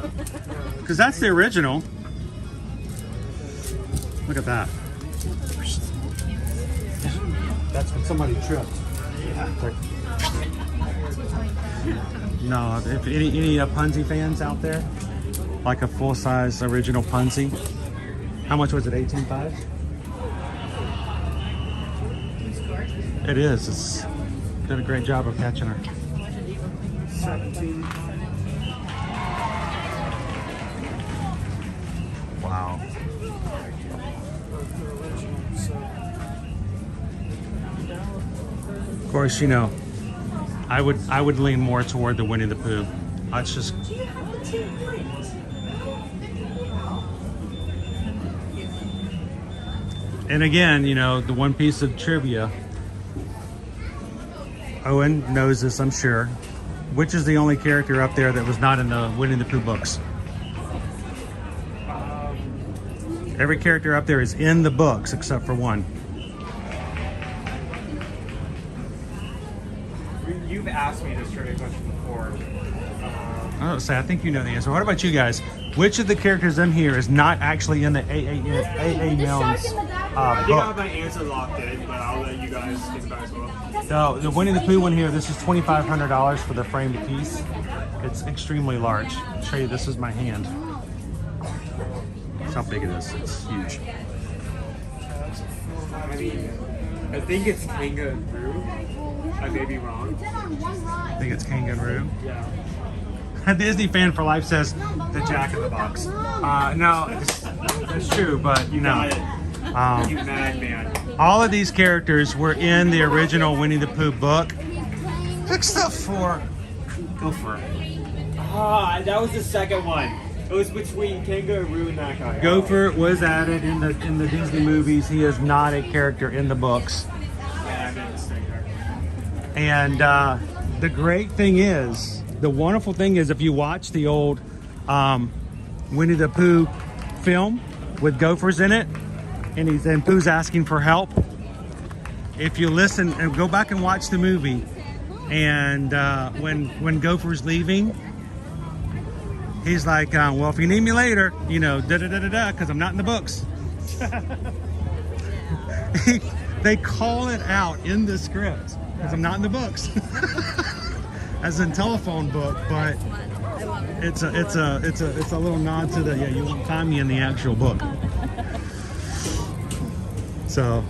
because that's the original. Look at that. That's when somebody tripped. No, if any Punzi fans out there, like a full-size original Punzi, how much was it? $18,500? It is. It's did a great job of catching her. 17. Wow. Of course, you know, I would lean more toward the Winnie the Pooh. That's just. And again, you know, the one piece of trivia, Owen knows this, I'm sure. Which is the only character up there that was not in the Winnie the Pooh books? Every character up there is in the books except for one. You've asked me this trivia question before. I don't say, I think you know the answer. What about you guys? Which of the characters in here is not actually in the A.A. Milne's I think I have my answer locked in, but I'll let you guys think about it as well. So the Winnie the Pooh one here, this is $2,500 for the framed piece. It's extremely large. I'll show you, this is my hand. That's how big it is. It's huge. I mean, I think it's kangaroo. I may be wrong. I think it's kangaroo. Yeah. A Disney fan for life says the Jack in the Box. No, it's true, but you know. You madman. All of these characters were in the original Winnie the Pooh book. Pick stuff for. Go for it. Ah, that was the second one. It was between kangaroo and that guy. Gopher was added in the Disney movies. He is not a character in the books. Yeah, I made a mistake there. And the great thing is, the wonderful thing is, if you watch the old Winnie the Pooh film with gophers in it, and Pooh's asking for help, if you listen and go back and watch the movie, and when Gopher's leaving, he's like, well, if you need me later, you know, da-da-da-da-da, because I'm not in the books. They call it out in the script, because I'm not in the books. As in telephone book, but it's a little nod to the, yeah, you won't find me in the actual book. So,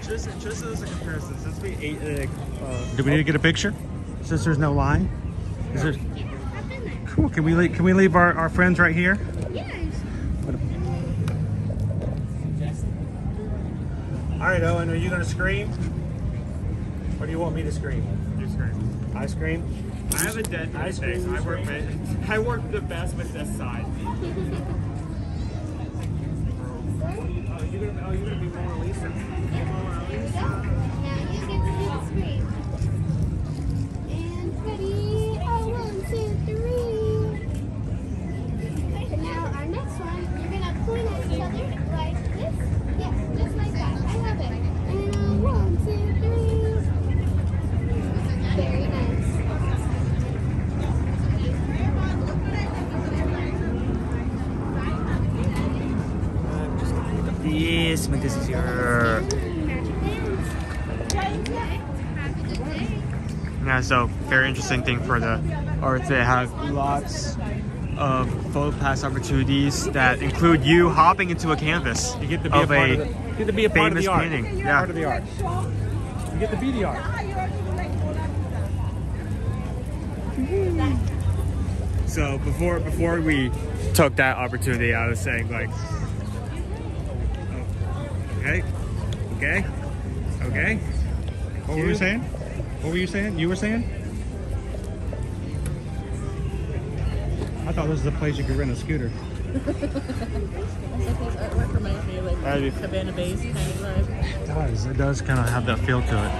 Just as a comparison, since we ate do we need to get a picture? Since there's no line? Is there? Cool. Can we leave our friends right here? Yes. All right, Owen, are you gonna scream? Or do you want me to scream? You scream. I scream? I have a dead face. I work the best with this side. You're gonna be Mona Lisa. Now you get to do the scream. And ready, 1, 2, 3. And now our next one, you're gonna point at each other like this. Yeah, just like that. I love it. And 1, 2, 3. Yes, make this easier. Yeah, so very interesting thing for the arts. They have lots of photo pass opportunities that include you hopping into a canvas. You get to be a part of the, you get to be a part of the art. Painting. Yeah. Part of the art. You get to be the art. So before we took that opportunity, I was saying like, okay. What were you saying? What were you saying? You were saying? I thought this was a place you could rent a scooter. Artwork reminds me of like Cabana Bay's kind of vibe. It does kind of have that feel to it.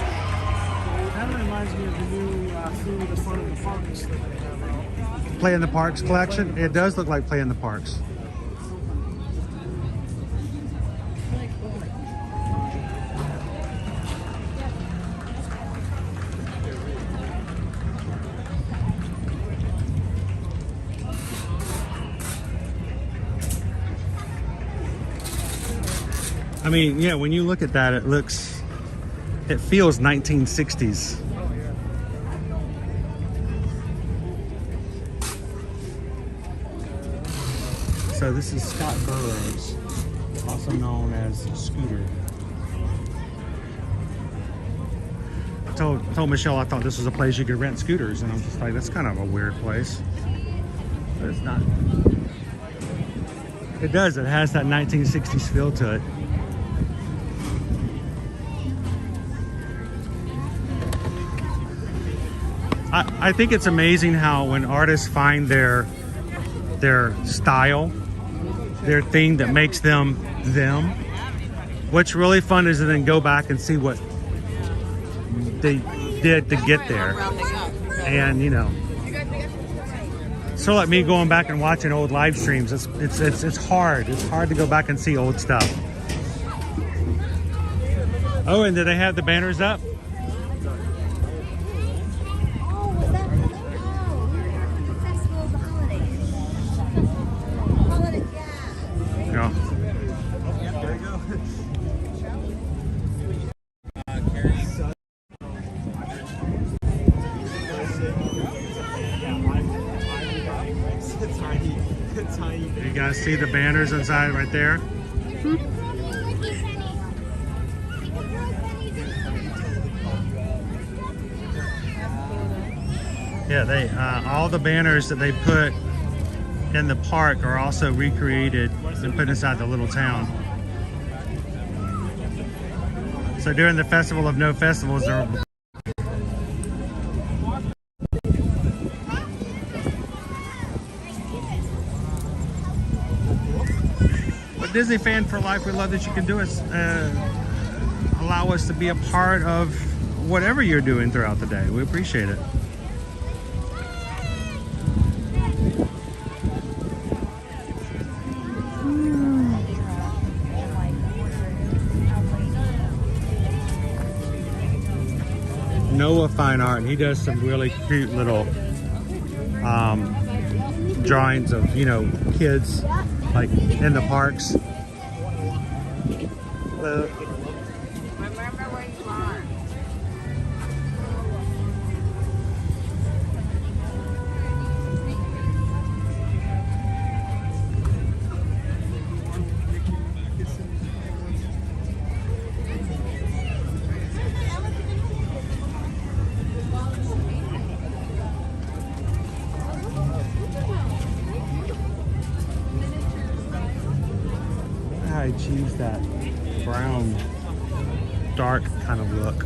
Kind of reminds me of the new food in front of the parks that they have out. Play in the Parks collection? It does look like Play in the Parks. I mean, yeah, when you look at that, it feels 1960s. So this is Scott Burroughs, also known as Scooter. I told Michelle I thought this was a place you could rent scooters, and I'm just like, that's kind of a weird place. But it's not. It does, it has that 1960s feel to it. I think it's amazing how when artists find their style, their thing that makes them them. What's really fun is to then go back and see what they did to get there. And you know, sort of like me going back and watching old live streams. It's hard. It's hard to go back and see old stuff. Oh, and did they have the banners up? You guys see the banners inside right there? Yeah, all the banners that they put in the park are also recreated and put inside the little town. So during the Festival of No Festivals, there were Disney Fan for Life. We love that you can do us, allow us to be a part of whatever you're doing throughout the day. We appreciate it. Noah Fine Art. He does some really cute little drawings of, you know, kids like in the parks. Remember where you are. I achieved that brown, dark kind of look.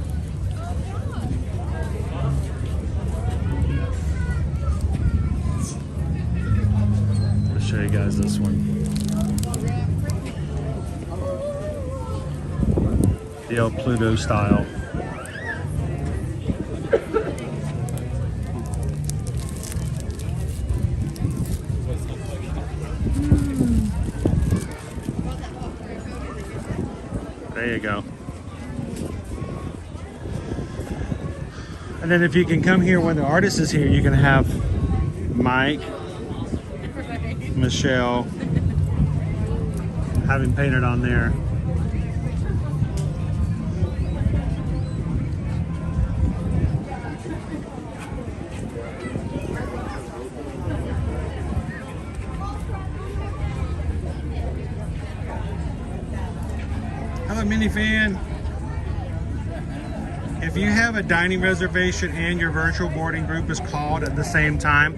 I'll show you guys this one. The old Pluto style. There you go. And then if you can come here when the artist is here, you can have Mike, Michelle, having painted on there. Hello, minifan. If you have a dining reservation and your virtual boarding group is called at the same time,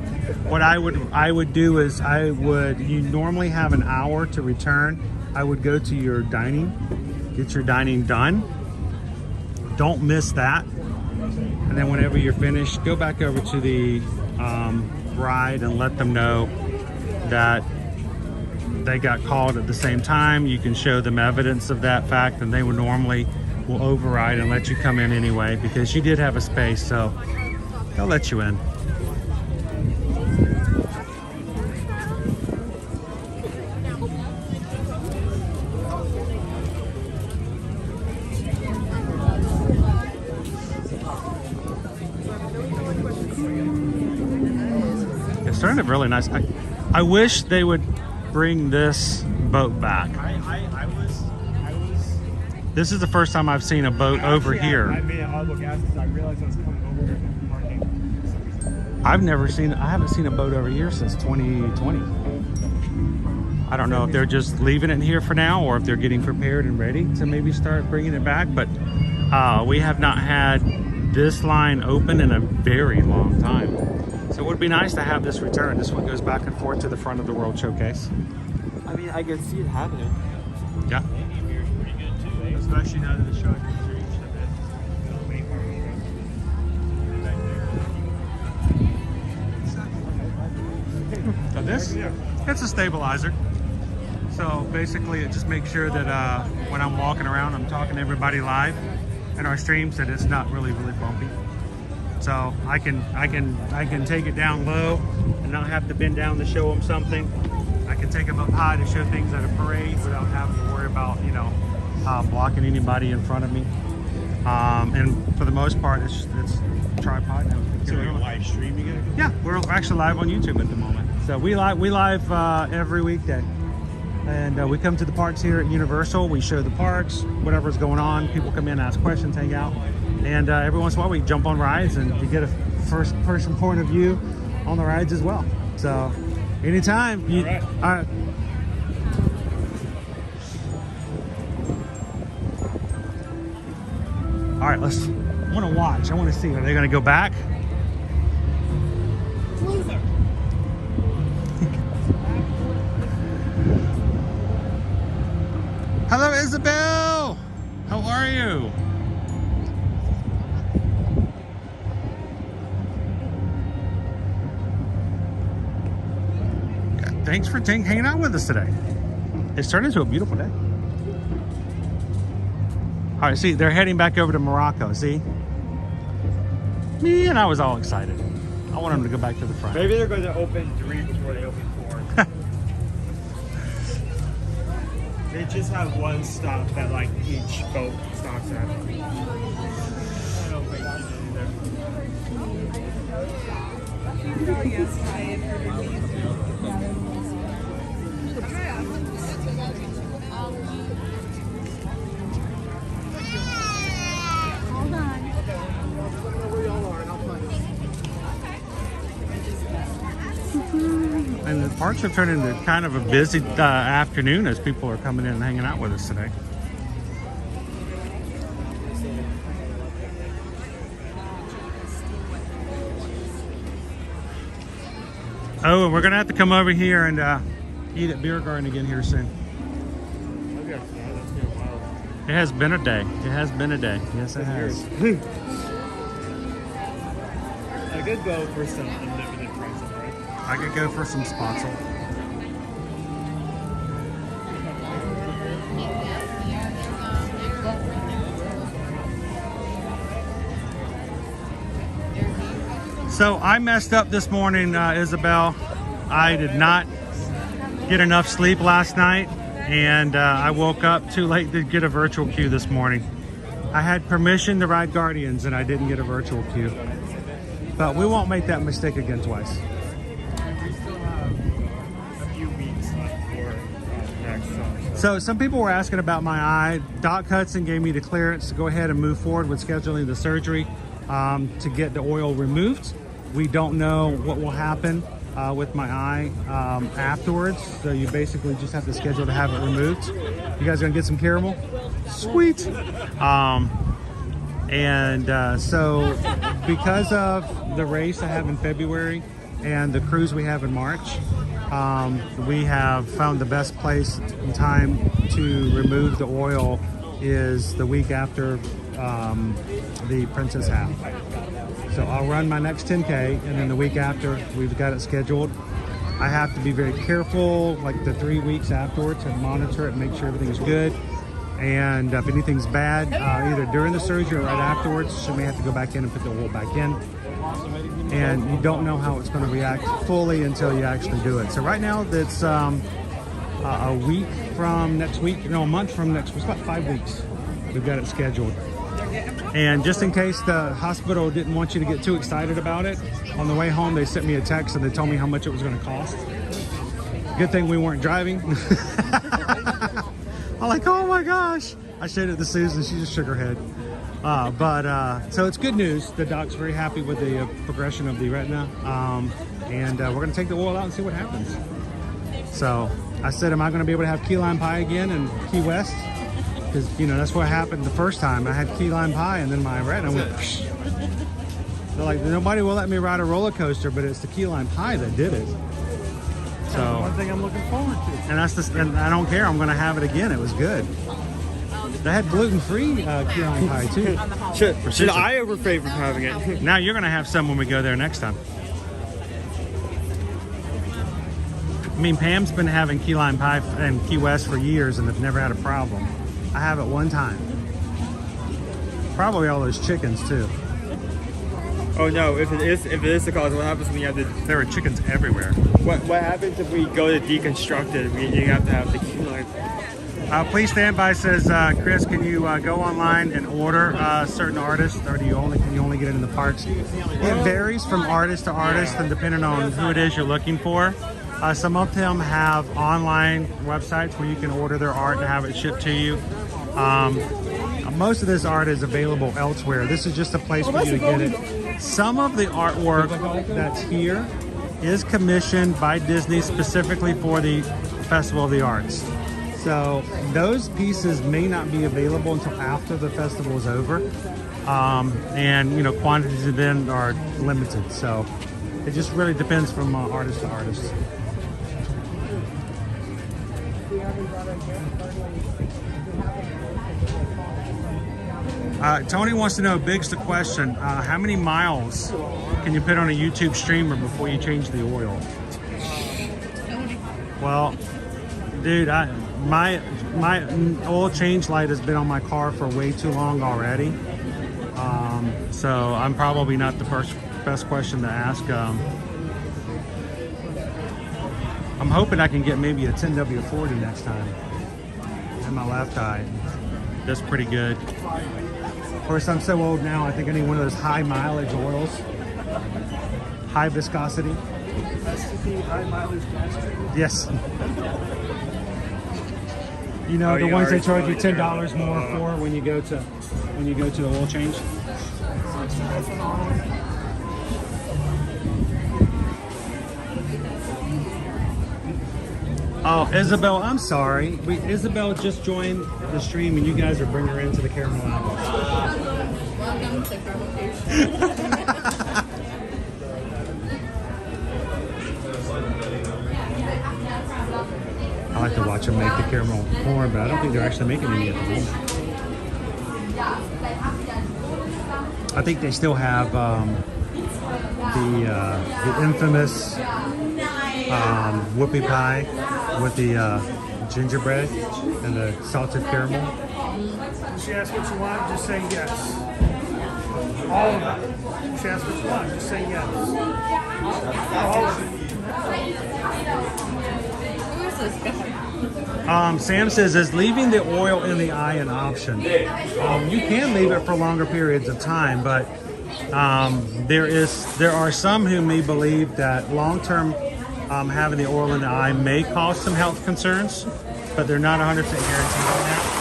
what I would do is you normally have an hour to return. I would go to your dining, get your dining done. Don't miss that. And then whenever you're finished, go back over to the ride and let them know that they got called at the same time. You can show them evidence of that fact, and they will override and let you come in anyway because you did have a space, so they'll let you in. It's starting to be really nice. I wish they would bring this boat back. This is the first time I've seen a boat over here. I made an audible gas because I realized I was coming over here from parking. I haven't seen a boat over here since 2020. I don't know if they're just leaving it here for now or if they're getting prepared and ready to maybe start bringing it back. But we have not had this line open in a very long time. So it would be nice to have this return. This one goes back and forth to the front of the World Showcase. I mean, I can see it happening. Yeah. Especially now that the show has reached a bit. So this, it's a stabilizer. So basically it just makes sure that when I'm walking around, I'm talking to everybody live in our streams that it's not really bumpy. So I can take it down low and not have to bend down to show them something. I can take them up high to show things at a parade without having to worry about, blocking anybody in front of me. And for the most part, it's tripod. So you're live streaming it? Yeah, we're actually live on YouTube at the moment. So we live every weekday. And we come to the parks here at Universal. We show the parks, whatever's going on. People come in, ask questions, hang out. And every once in a while we jump on rides and you get a first person point of view on the rides as well. So anytime. All right. All right, I want to watch. I want to see. Are they going to go back? Loser. Hello, Isabel. How are you? Thanks for hanging out with us today. It's turned into a beautiful day. All right, see, they're heading back over to Morocco, see? Me and I was all excited. I want them to go back to the front. Maybe they're going to open 3 before they open 4. They just have one stop that like each boat stops at. I don't think Hold on. And the parks have turned into kind of a busy afternoon as people are coming in and hanging out with us today. Oh, and we're gonna have to come over here and eat at Beer Garden again here soon. It has been a day. It has been a day. Yes, it has. I could go for some unlimited pretzel, right? I could go for some spatzel. So I messed up this morning, Isabel. I did not get enough sleep last night, and I woke up too late to get a virtual queue this morning. I had permission to ride Guardians, and I didn't get a virtual queue. But we won't make that mistake again twice. We still have a few weeks left for next summer. So some people were asking about my eye. Doc Hudson gave me the clearance to go ahead and move forward with scheduling the surgery to get the oil removed. We don't know what will happen with my eye afterwards. So you basically just have to schedule to have it removed. You guys gonna get some caramel? Sweet. So because of the race I have in February and the cruise we have in March, we have found the best place and time to remove the oil is the week after the Princess Half. So I'll run my next 10K, and then the week after, we've got it scheduled. I have to be very careful, like the 3 weeks afterwards, and monitor it and make sure everything's good. And if anything's bad, either during the surgery or right afterwards, she may have to go back in and put the oil back in. And you don't know how it's going to react fully until you actually do it. So right now, it's a week from next week, no, a month from next week. It's about 5 weeks. We've got it scheduled. And just in case the hospital didn't want you to get too excited about it, on the way home they sent me a text and they told me how much it was going to cost. Good thing we weren't driving. I'm like, oh my gosh. I showed it to Susan, she just shook her head. So it's good news. The doc's very happy with the progression of the retina. And we're going to take the oil out and see what happens. So I said, am I going to be able to have key lime pie again in Key West? Because, you know, that's what happened the first time. I had key lime pie and then my retina went, psh. They're like, nobody will let me ride a roller coaster, but it's the key lime pie that did it. So one thing I'm looking forward to. And and I don't care. I'm going to have it again. It was good. They had gluten-free key lime pie too. Should I refrain from having it? Now you're going to have some when we go there next time. I mean, Pam's been having key lime pie in Key West for years and they've never had a problem. I have it one time. Probably all those chickens too. Oh no! If it is the cause, what happens when you have to? There were chickens everywhere. What happens if we go to deconstruct it? You have to have the key lime. Please stand by. Says Chris, can you go online and order certain artists, or can you only get it in the parks? It varies from artist to artist, and depending on who it is you're looking for. Some of them have online websites where you can order their art and have it shipped to you. Most of this art is available elsewhere. This is just a place for you to get it. Some of the artwork that's here is commissioned by Disney specifically for the Festival of the Arts. So those pieces may not be available until after the festival is over. And you know, quantities then are limited. So it just really depends from artist to artist. Tony wants to know, begs the question, how many miles can you put on a YouTube streamer before you change the oil? Well, dude, my oil change light has been on my car for way too long already. So I'm probably not the best question to ask. I'm hoping I can get maybe a 10W40 next time in my left eye. That's pretty good. Of course, I'm so old now, I think I need one of those high mileage oils. High viscosity. High mileage gas treatment? Yes. You know, the ones they charge you $10 more for when you go to the oil change. Oh, Isabel, I'm sorry. Isabel just joined the stream and you guys are bringing her into the caramel apples. Welcome to Caramel. I like to watch them make the caramel corn, but I don't think they're actually making any at the moment. I think they still have the infamous whoopie pie with the gingerbread and the salted caramel. She asked what you want, just say yes. All of it. She asked what you want, just say yes. All of it. Sam says, is leaving the oil in the eye an option? You can leave it for longer periods of time, but there are some who may believe that long-term having the oil in the eye may cause some health concerns, but they're not 100% guaranteed on that.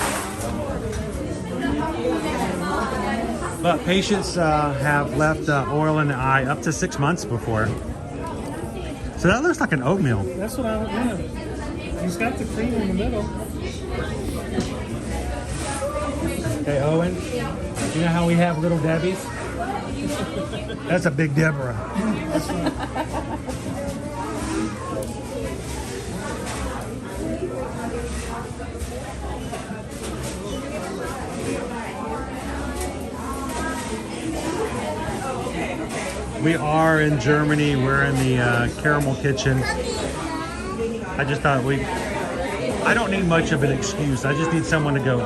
But patients have left oil in the eye up to 6 months before. So that looks like an oatmeal. That's what yeah. He's got the cream in the middle. Hey, Owen, you know how we have little Debbie's? That's a big Deborah. We are in Germany. We're in the caramel kitchen. I just thought I don't need much of an excuse. I just need someone to go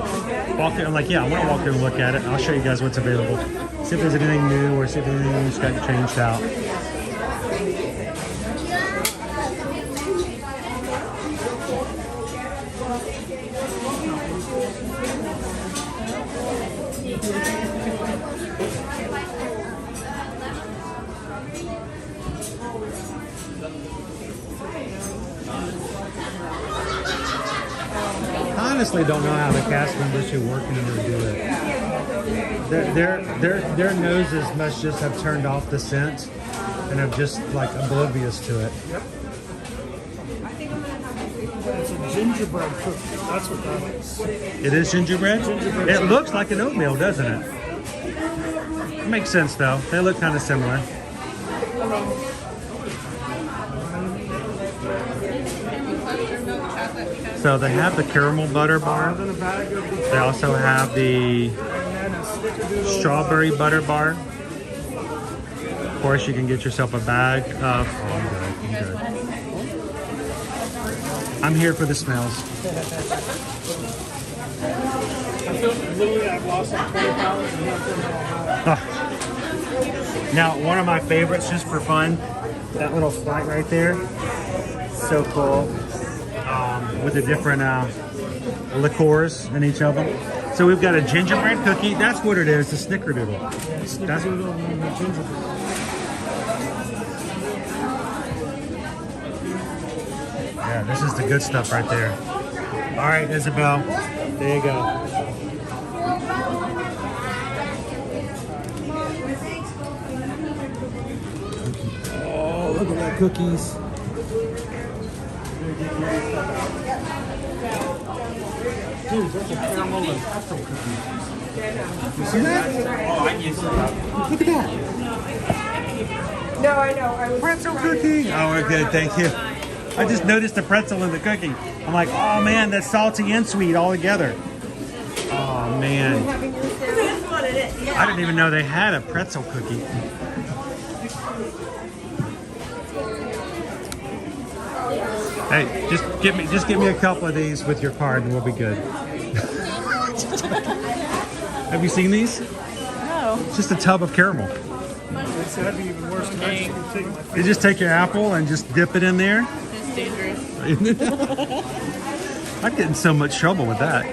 walk there. I'm like, yeah, I want to walk there and look at it. I'll show you guys what's available. See if there's anything new or see if anything's got changed out. Honestly, don't know how the cast members who work in here do it. Their noses must just have turned off the scent and have just like oblivious to it. Yep. It's a gingerbread cookie. That's what that is. It is gingerbread? It looks like an oatmeal, doesn't it? It makes sense though. They look kind of similar. So they have the caramel butter bar. They also have the strawberry butter bar. Of course, you can get yourself a bag of. Oh, I'm good. I'm here for the smells. I've lost like 20 pounds. Now, one of my favorites, just for fun, that little Sprite right there. So cool. With the different liqueurs in each of them. So we've got a gingerbread cookie. That's what it is, the snickerdoodle. Yeah, snickerdoodle and the gingerbread. Yeah, this is the good stuff right there. All right, Isabel, there you go. Oh, look at that cookies. Dude, that's a caramel and pretzel cookie. You see that? Oh, I can see that. Look at that. No, I know. I was pretzel cookie. Oh, we're good. Thank you. I just noticed the pretzel in the cookie. I'm like, oh man, that's salty and sweet all together. Oh man. I didn't even know they had a pretzel cookie. Hey, just give me a couple of these with your card and we'll be good. Have you seen these? No. It's just a tub of caramel. That'd be even worse. You just take your apple and just dip it in there. It's dangerous. I'm getting so much trouble with that.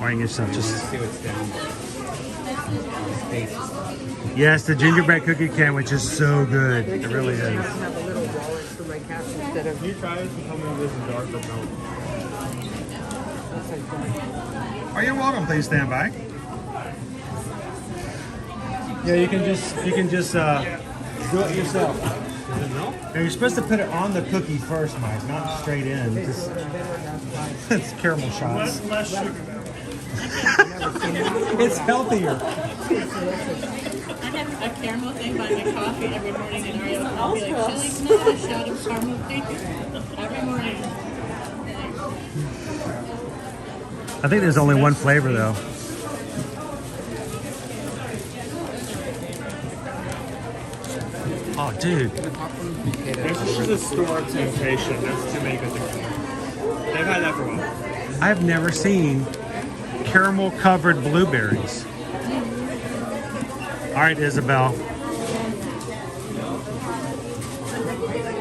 Or you can just see what's down. Yes, the gingerbread cookie sandwich is so good. It really is. Have a little wallet for my cash instead of. You try it to tell me this is darker milk. Oh, you're welcome. Please stand by. Yeah, you can just do it yourself. Now you're supposed to put it on the cookie first, Mike, not straight in. It's caramel shots. Less sugar. It's healthier. I have a caramel thing by my coffee every morning, and Ariel will be like, Shelly, can I have a shot of caramel thing? Every morning. I think there's only one flavor though. Oh, dude. This is a store temptation. That's Jamaica. They've had that for a while. I've never seen caramel covered blueberries. All right, Isabel.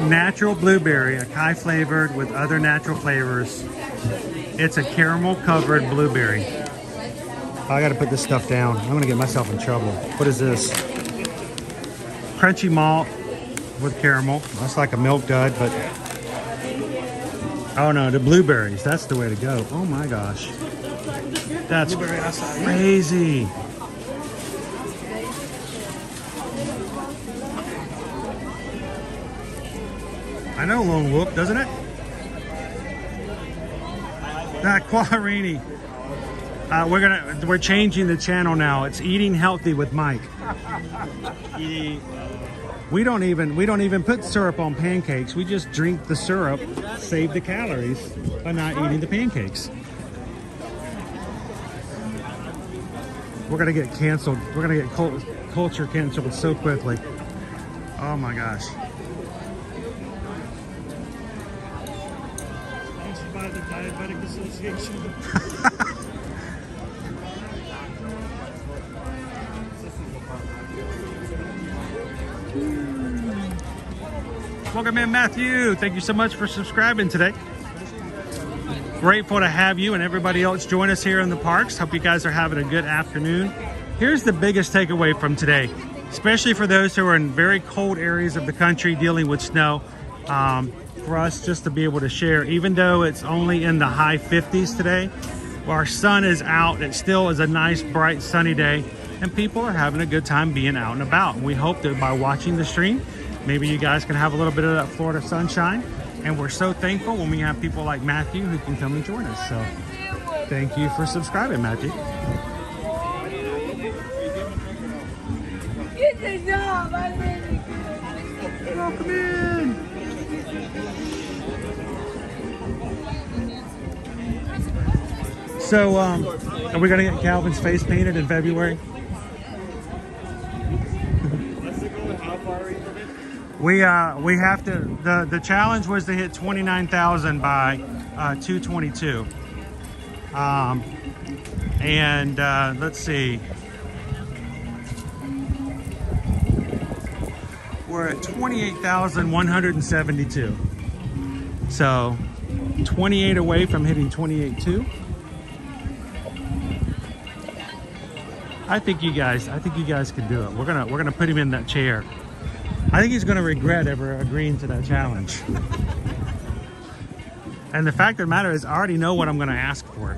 Natural blueberry, acai flavored with other natural flavors. It's a caramel covered blueberry. I gotta put this stuff down. I'm gonna get myself in trouble. What is this? Crunchy malt with caramel. That's like a milk dud, but oh no, the blueberries. That's the way to go. Oh my gosh. That's crazy. I know Lone Wolf, doesn't it? Quarini. We're changing the channel now. It's Eating Healthy with Mike. We don't even put syrup on pancakes. We just drink the syrup, save the calories by not eating the pancakes. We're gonna get canceled. We're gonna get culture canceled so quickly. Oh my gosh. Sponsored by the Diabetic Association. Welcome in, Matthew. Thank you so much for subscribing today. Grateful to have you and everybody else join us here in the parks. Hope you guys are having a good afternoon. Here's the biggest takeaway from today, especially for those who are in very cold areas of the country dealing with snow. For us just to be able to share, even though it's only in the high 50s today, our sun is out. It still is a nice, bright, sunny day, and people are having a good time being out and about. And we hope that by watching the stream, maybe you guys can have a little bit of that Florida sunshine. And we're so thankful when we have people like Matthew who can come and join us. So thank you for subscribing, Matthew. Good job. Welcome in. So are we gonna get Calvin's face painted in February? We have to, the challenge was to hit 29,000 by 222. Let's see. We're at 28,172. So 28 away from hitting 28.2. I think you guys can do it. We're gonna put him in that chair. I think he's going to regret ever agreeing to that challenge. And the fact of the matter is, I already know what I'm going to ask for.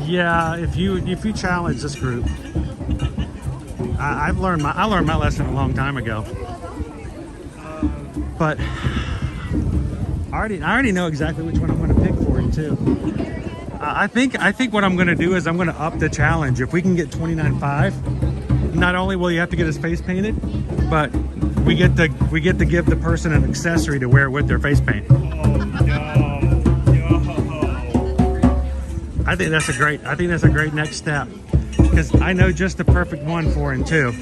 Yeah, if you challenge this group, I learned my lesson a long time ago. But I already know exactly which one I'm going to pick for you too. I think what I'm going to do is I'm going to up the challenge. If we can get 29.5. Not only will you have to get his face painted, but we get to give the person an accessory to wear with their face paint. Oh no. I think that's a great next step, because I know just the perfect one for him too.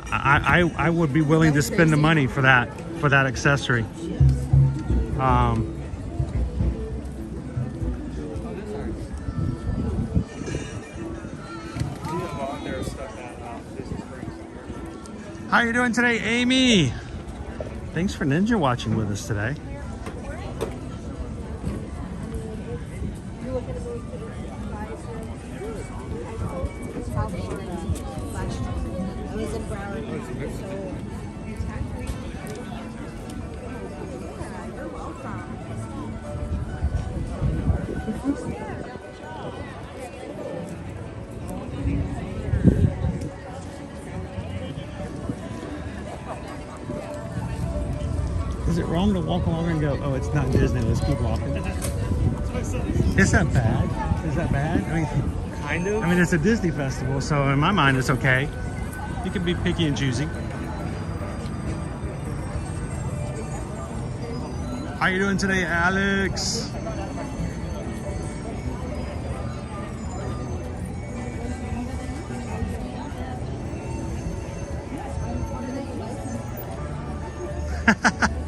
I would be willing to spend the money for that accessory. How you doing today, Amy? Thanks for ninja watching with us today. Is it wrong to walk along and go, oh, it's not Disney, let's keep walking? Is that bad? Is that bad? I mean, kind of. I mean, it's a Disney festival, so in my mind, it's okay. You can be picky and choosy. How you doing today, Alex?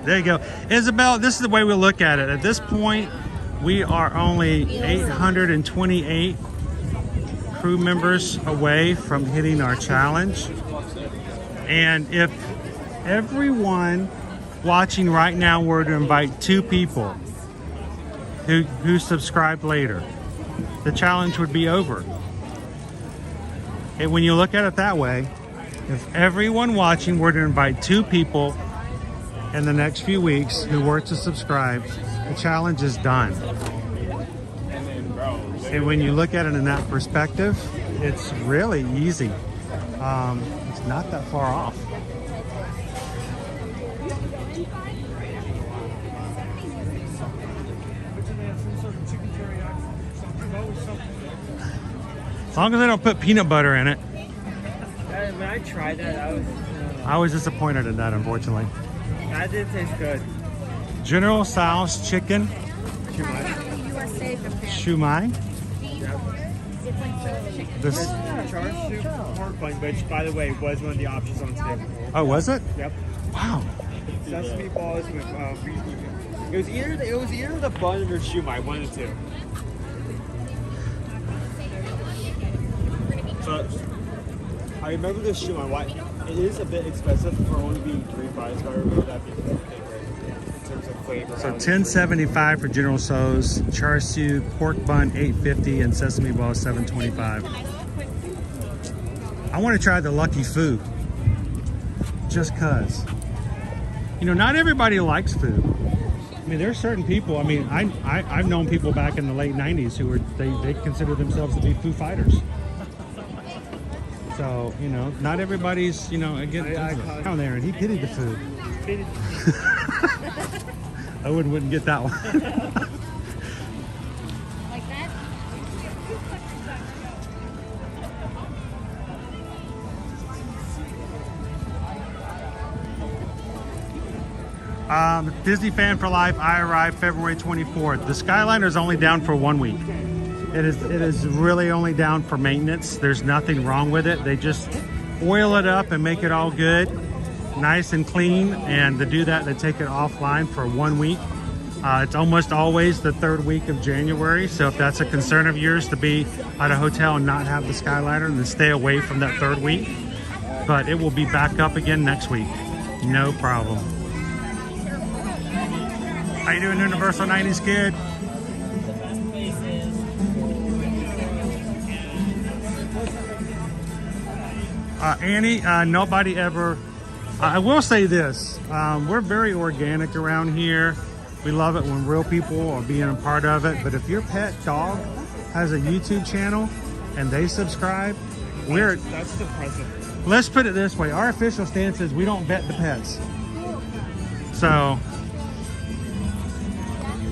There you go. Isabel, this is the way we look at it. At this point, we are only 828 crew members away from hitting our challenge. And if everyone watching right now were to invite 2 people who subscribed later, the challenge would be over. And when you look at it that way, if everyone watching were to invite 2 people in the next few weeks who were to subscribe, the challenge is done. And when you look at it in that perspective, it's really easy. It's not that far off. As long as they don't put peanut butter in it. When I tried that, I was disappointed in that, unfortunately. that didn't taste good. General Tso's chicken. Shumai. This. Char siu pork bun, which, by the way, was one of the options on table. Oh, was it? Yep. Wow. Sesame balls with it was either the bun or shumai, one of the two. But I remember the shumai. Why it is a bit expensive for only being $3, but I remember that being okay, right? In terms of flavor. So $10.75 for General Tso's, char siu, pork bun $8.50, and sesame balls $7.25. I want to try the Lucky Foo, just cause. You know, not everybody likes food. I mean, there are certain people. I mean, I've known people back in the late '90s who were they consider themselves to be Foo Fighters. So, you know, not everybody's, you know, again, down there, and he pitied the food. I wouldn't get that one. Like that? Disney Fan for Life. I arrived February 24th. The Skyliner is only down for 1 week. It is really only down for maintenance. There's nothing wrong with it. They just oil it up and make it all good, nice and clean. And to do that, they take it offline for 1 week. It's almost always the 3rd week of January. So if that's a concern of yours to be at a hotel and not have the Skyliner, then stay away from that 3rd week. But it will be back up again next week. No problem. How you doing, Universal 90s kid? Annie, nobody ever, I will say this, we're very organic around here. We love it when real people are being a part of it, but if your pet dog has a YouTube channel and they subscribe, that's depressing. Let's put it this way, our official stance is we don't vet the pets. So,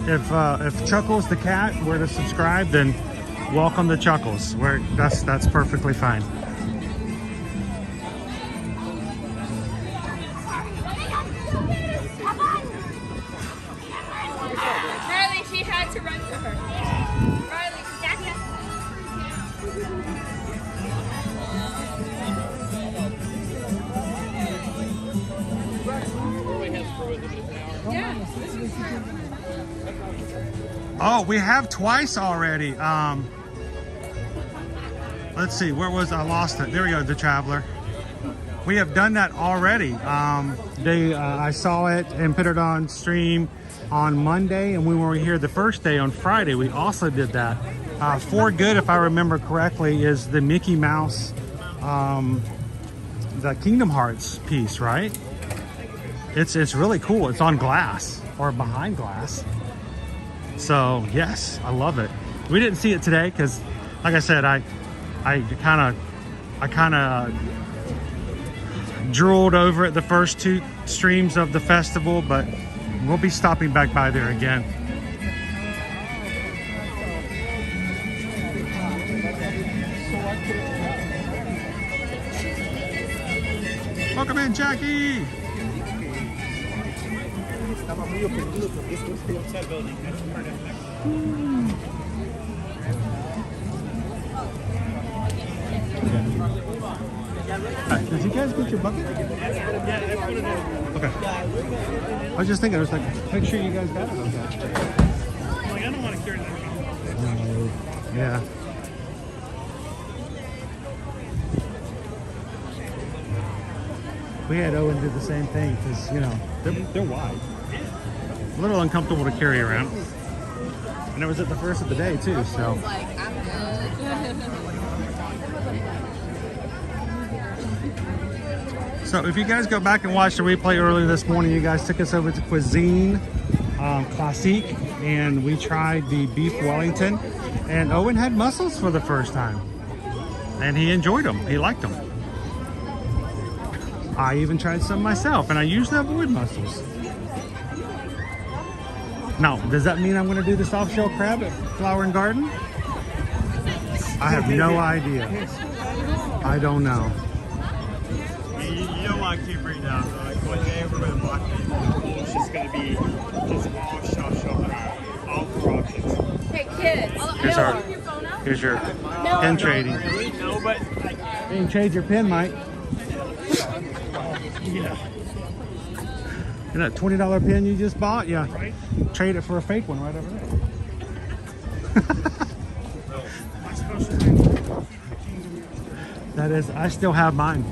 if Chuckles the cat were to subscribe, then welcome to Chuckles. That's perfectly fine. Riley, she had to run to her. Riley, Jackie. Yeah. Oh, we have twice already. Let's see, where was I? Lost it. There we go, the Traveler. We have done that already. I saw it and put it on stream on Monday, and when we were here the first day on Friday, we also did that. For Good, if I remember correctly, is the Mickey Mouse, the Kingdom Hearts piece, right? It's really cool. It's on glass or behind glass. So yes, I love it. We didn't see it today because, like I said, I kind of drooled over it the first 2 streams of the festival, but we'll be stopping back by there again. Welcome in, Jackie. Did you guys get your bucket? Okay. I was just thinking, I was like, make sure you guys got it. Okay. I don't want to carry that. Yeah. We had Owen do the same thing because, you know, they're wide. A little uncomfortable to carry around. And it was at the first of the day too, so. So if you guys go back and watch the replay earlier this morning, you guys took us over to Cuisine Classique, and we tried the beef Wellington, and Owen had mussels for the first time. And he enjoyed them, he liked them. I even tried some myself, and I usually avoid mussels. Now, does that mean I'm going to do the soft shell crab at Flower and Garden? I have no idea. I don't know. You don't want to keep bringing down. Like one day we're going to block it. It's just going to be just all shop around. All four options. Hey kids. Here's your pin trading. No, but You can trade your pin, Mike. yeah. And that $20 pin you just bought, yeah. Trade it for a fake one right over there. That is, I still have mine.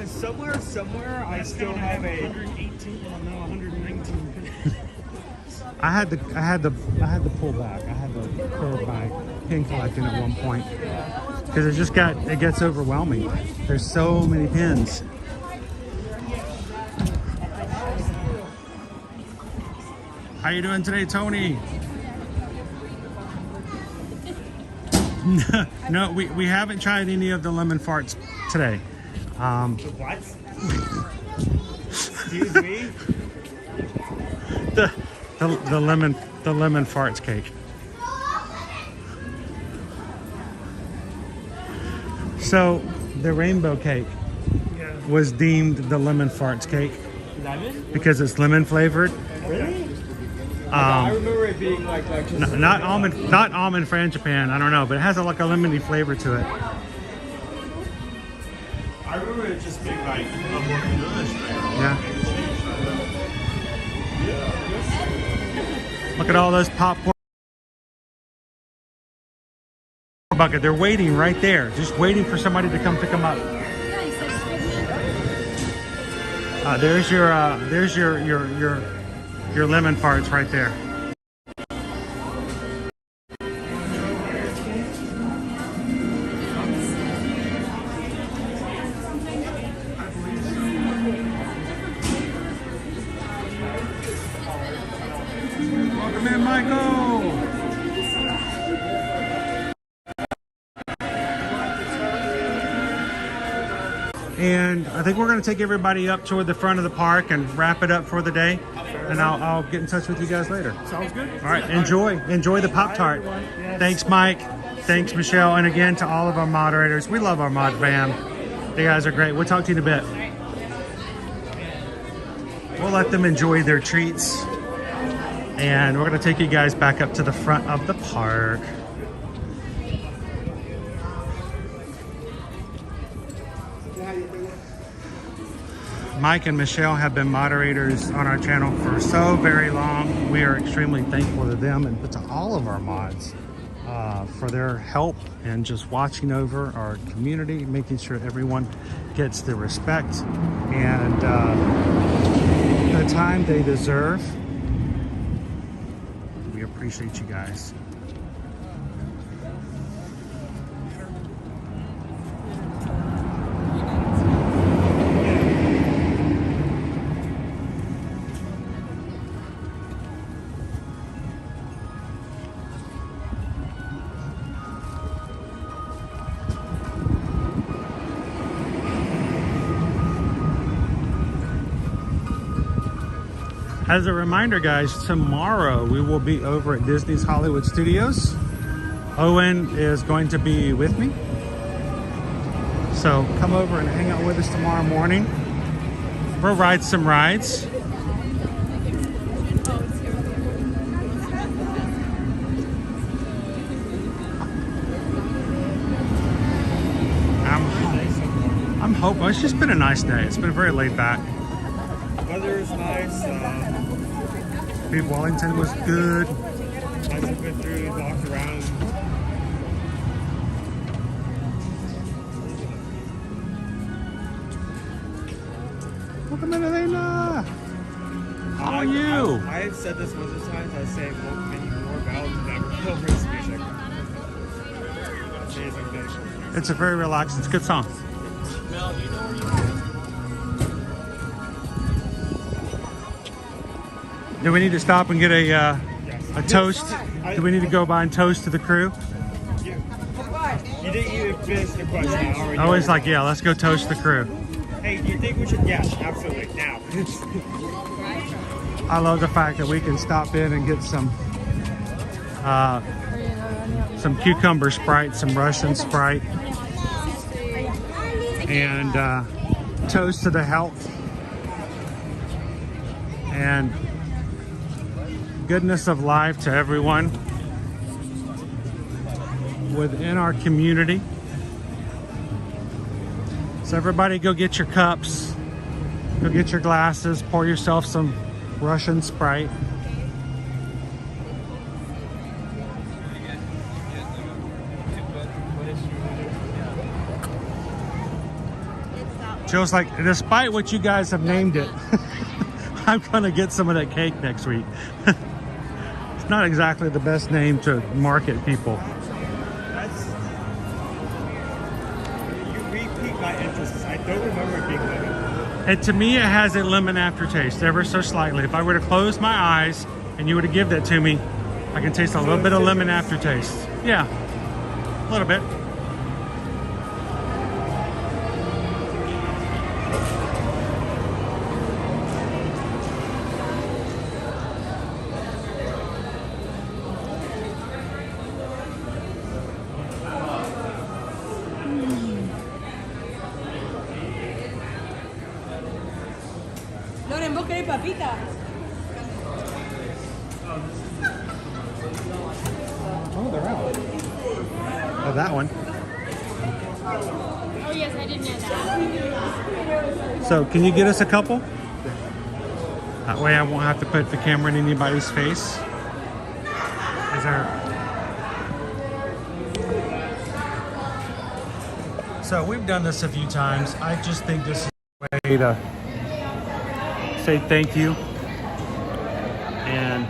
Somewhere, I still have a 118. Well, now 119. I had to pull back. I had to curb my pin collecting at one point because it gets overwhelming. There's so many pins. How you doing today, Tony? No, we haven't tried any of the lemon farts today. What? Excuse me? The lemon farts cake. So the rainbow cake was deemed the lemon farts cake because it's lemon flavored. Really? I remember it being like just not almond frangipane. I don't know, but it has like a lemony flavor to it. I remember it just being like a more delicious. Yeah. Look at all those popcorn bucket. They're waiting right there, just waiting for somebody to come pick them up. There's your lemon farts right there. Welcome in, Michael. And I think we're going to take everybody up toward the front of the park and wrap it up for the day. And I'll get in touch with you guys later. Sounds good. All right, enjoy the Pop-Tart. Thanks, Mike. Thanks, Michelle. And again, to all of our moderators. We love our mod fam. You guys are great. We'll talk to you in a bit. We'll let them enjoy their treats. And we're going to take you guys back up to the front of the park. Mike and Michelle have been moderators on our channel for so very long. We are extremely thankful to them and to all of our mods for their help and just watching over our community, making sure everyone gets the respect and the time they deserve. We appreciate you guys. As a reminder, guys, tomorrow we will be over at Disney's Hollywood Studios. Owen is going to be with me. So come over and hang out with us tomorrow morning. We'll ride some rides. I'm hoping it's just been a nice day. It's been very laid back. Weather is nice. Beef Wellington was good. I just went through, walked around. Welcome in, Elena. How are you? I've said this multiple times. I say many more battles never over this music. It's a very relaxed. It's a good song. Do we need to stop and get a toast? Do we need to go by and toast to the crew? You didn't even finish the question. I always like, yeah, let's go toast the crew. Hey, do you think we should? Yes, absolutely. Now. I love the fact that we can stop in and get some some cucumber Sprite, some Russian Sprite, and toast to the health and goodness of life to everyone within our community. So everybody go get your cups, go get your glasses, pour yourself some Russian Sprite. Joe's like, despite what you guys have named it, I'm gonna get some of that cake next week. It's not exactly the best name to market people. You repeat my interest. I don't remember it being lemon. And to me, it has a lemon aftertaste, ever so slightly. If I were to close my eyes and you were to give that to me, I can taste a little bit of lemon aftertaste. Yeah, a little bit. Loren, ¿vos querés papita? Oh, they're out. Oh, that one. Oh yes, I did know that. So, can you get us a couple? That way I won't have to put the camera in anybody's face. Is there... So, we've done this a few times. I just think this is a way to say thank you. And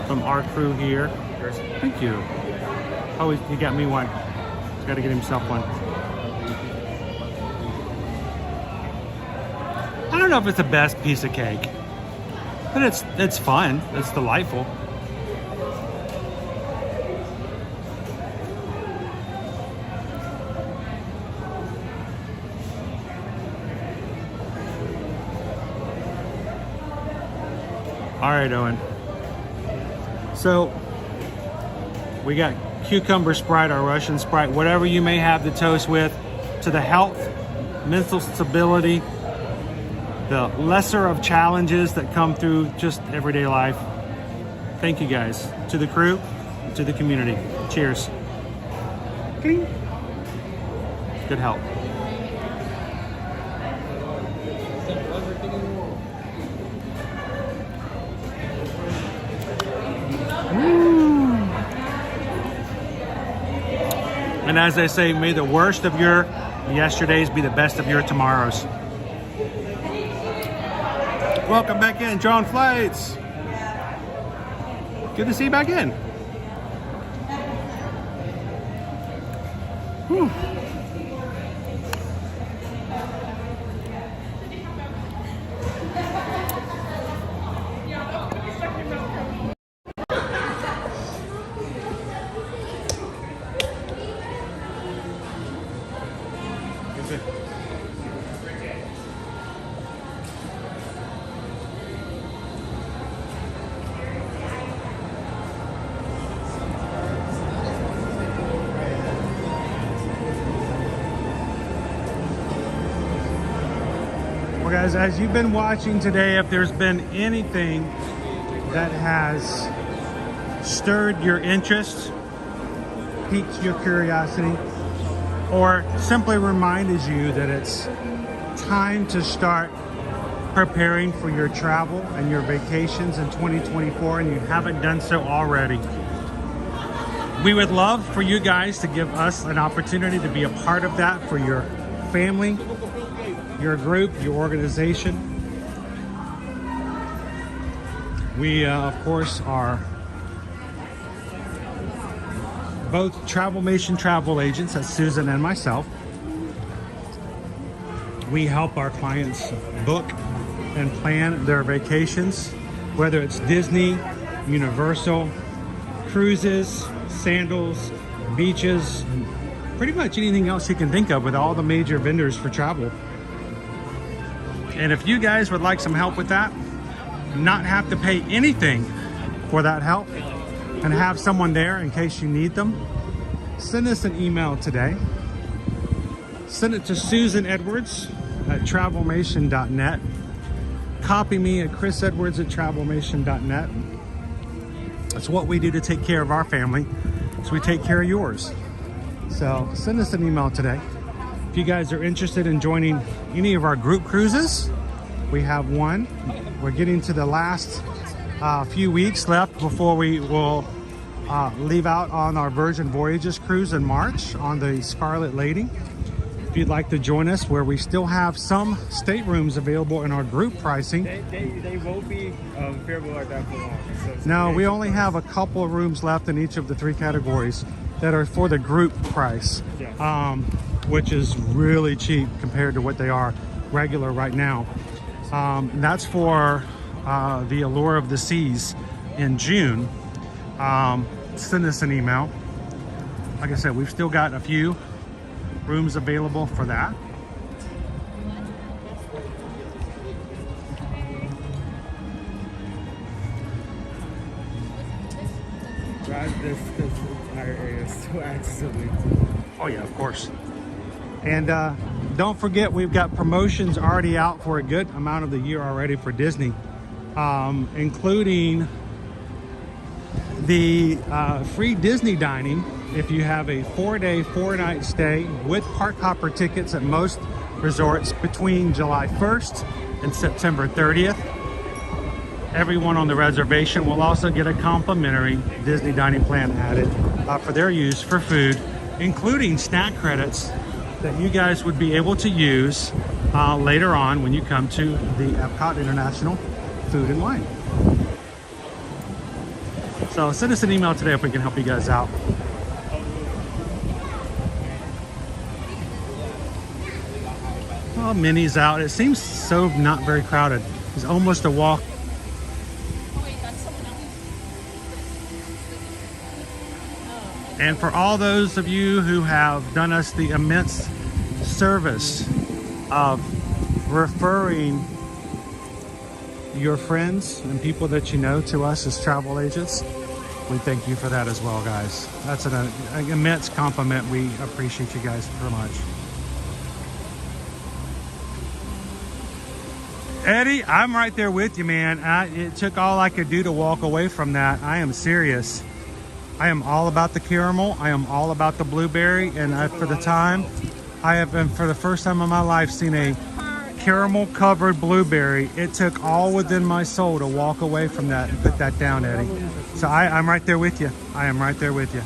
from our crew here, thank you. Oh, he got me one. He's got to get himself one. I don't know if it's the best piece of cake, but it's fun. It's delightful. All right, Owen. So we got cucumber Sprite or Russian Sprite, whatever you may have the toast with, to the health, mental stability, the lesser of challenges that come through just everyday life. Thank you guys. To the crew, to the community. Cheers. Cling. Good health. And as they say, may the worst of your yesterdays be the best of your tomorrows. Welcome back in, John Flights. Good to see you back in. Whew. Guys, as you've been watching today, if there's been anything that has stirred your interest, piqued your curiosity, or simply reminded you that it's time to start preparing for your travel and your vacations in 2024 and you haven't done so already, we would love for you guys to give us an opportunity to be a part of that for your family, your group, your organization. We, of course, are both Travelmation travel agents, that's Susan and myself. We help our clients book and plan their vacations, whether it's Disney, Universal, cruises, sandals, beaches, pretty much anything else you can think of with all the major vendors for travel. And if you guys would like some help with that, not have to pay anything for that help, and have someone there in case you need them, send us an email today. Send it to susanedwards@travelmation.net. Copy me at chrisedwards@travelmation.net. That's what we do to take care of our family, so we take care of yours. So send us an email today. If you guys are interested in joining any of our group cruises, we have one. We're getting to the last few weeks left before we will leave out on our Virgin Voyages cruise in March on the Scarlet Lady. If you'd like to join us, where we still have some staterooms available in our group pricing. They won't be available like that for long. So No, we only have a couple of rooms left in each of the 3 categories that are for the group price, which is really cheap compared to what they are regular right now. That's for the Allure of the Seas in June. Send us an email. Like I said, we've still got a few rooms available for that. This entire area is so accessible. Oh yeah, of course. And don't forget, we've got promotions already out for a good amount of the year already for Disney, including the free Disney dining if you have a 4-day, 4-night stay with park hopper tickets at most resorts between July 1st and September 30th. Everyone on the reservation will also get a complimentary Disney dining plan added for their use for food, including snack credits that you guys would be able to use later on when you come to the Epcot International Food and Wine. So send us an email today if we can help you guys out. Oh, Minnie's out. It seems so not very crowded. It's almost a walk. And for all those of you who have done us the immense service of referring your friends and people that you know to us as travel agents, we thank you for that as well, guys. That's an immense compliment. We appreciate you guys very much. Eddie, I'm right there with you, man. It took all I could do to walk away from that. I am serious. I am all about the caramel. I am all about the blueberry. And for the time, I have been, for the first time in my life, seen a caramel covered blueberry. It took all within my soul to walk away from that and put that down, Eddie. So I'm right there with you. I am right there with you.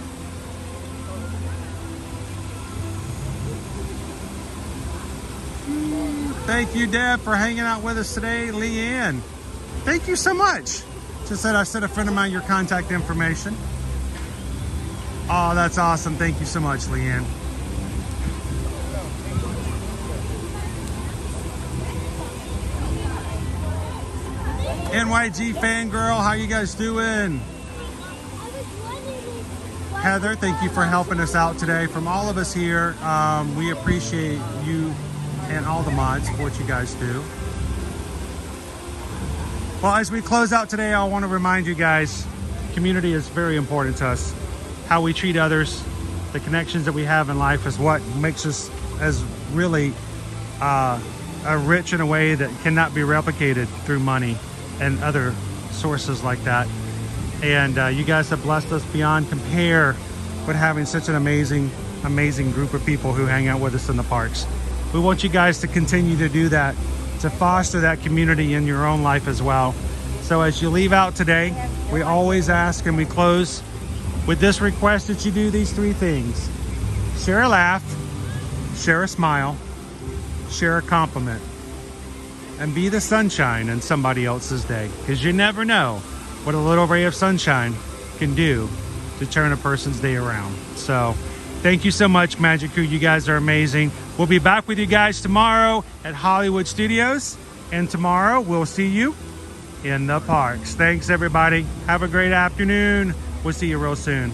Thank you, Deb, for hanging out with us today. Leanne, thank you so much. Just said I sent a friend of mine your contact information. Oh, that's awesome. Thank you so much, Leanne. NYG Fangirl, how you guys doing? Heather, thank you for helping us out today. From all of us here, we appreciate you and all the mods for what you guys do. Well, as we close out today, I want to remind you guys, community is very important to us. How we treat others, the connections that we have in life is what makes us as really rich in a way that cannot be replicated through money and other sources like that. And you guys have blessed us beyond compare with having such an amazing group of people who hang out with us in the parks. We want you guys to continue to do that, to foster that community in your own life as well. So as you leave out today, we always ask and we close with this request that you do these 3 things. Share a laugh, share a smile, share a compliment, and be the sunshine in somebody else's day. Because you never know what a little ray of sunshine can do to turn a person's day around. So thank you so much, Magic Crew. You guys are amazing. We'll be back with you guys tomorrow at Hollywood Studios. And tomorrow we'll see you in the parks. Thanks, everybody. Have a great afternoon. We'll see you real soon.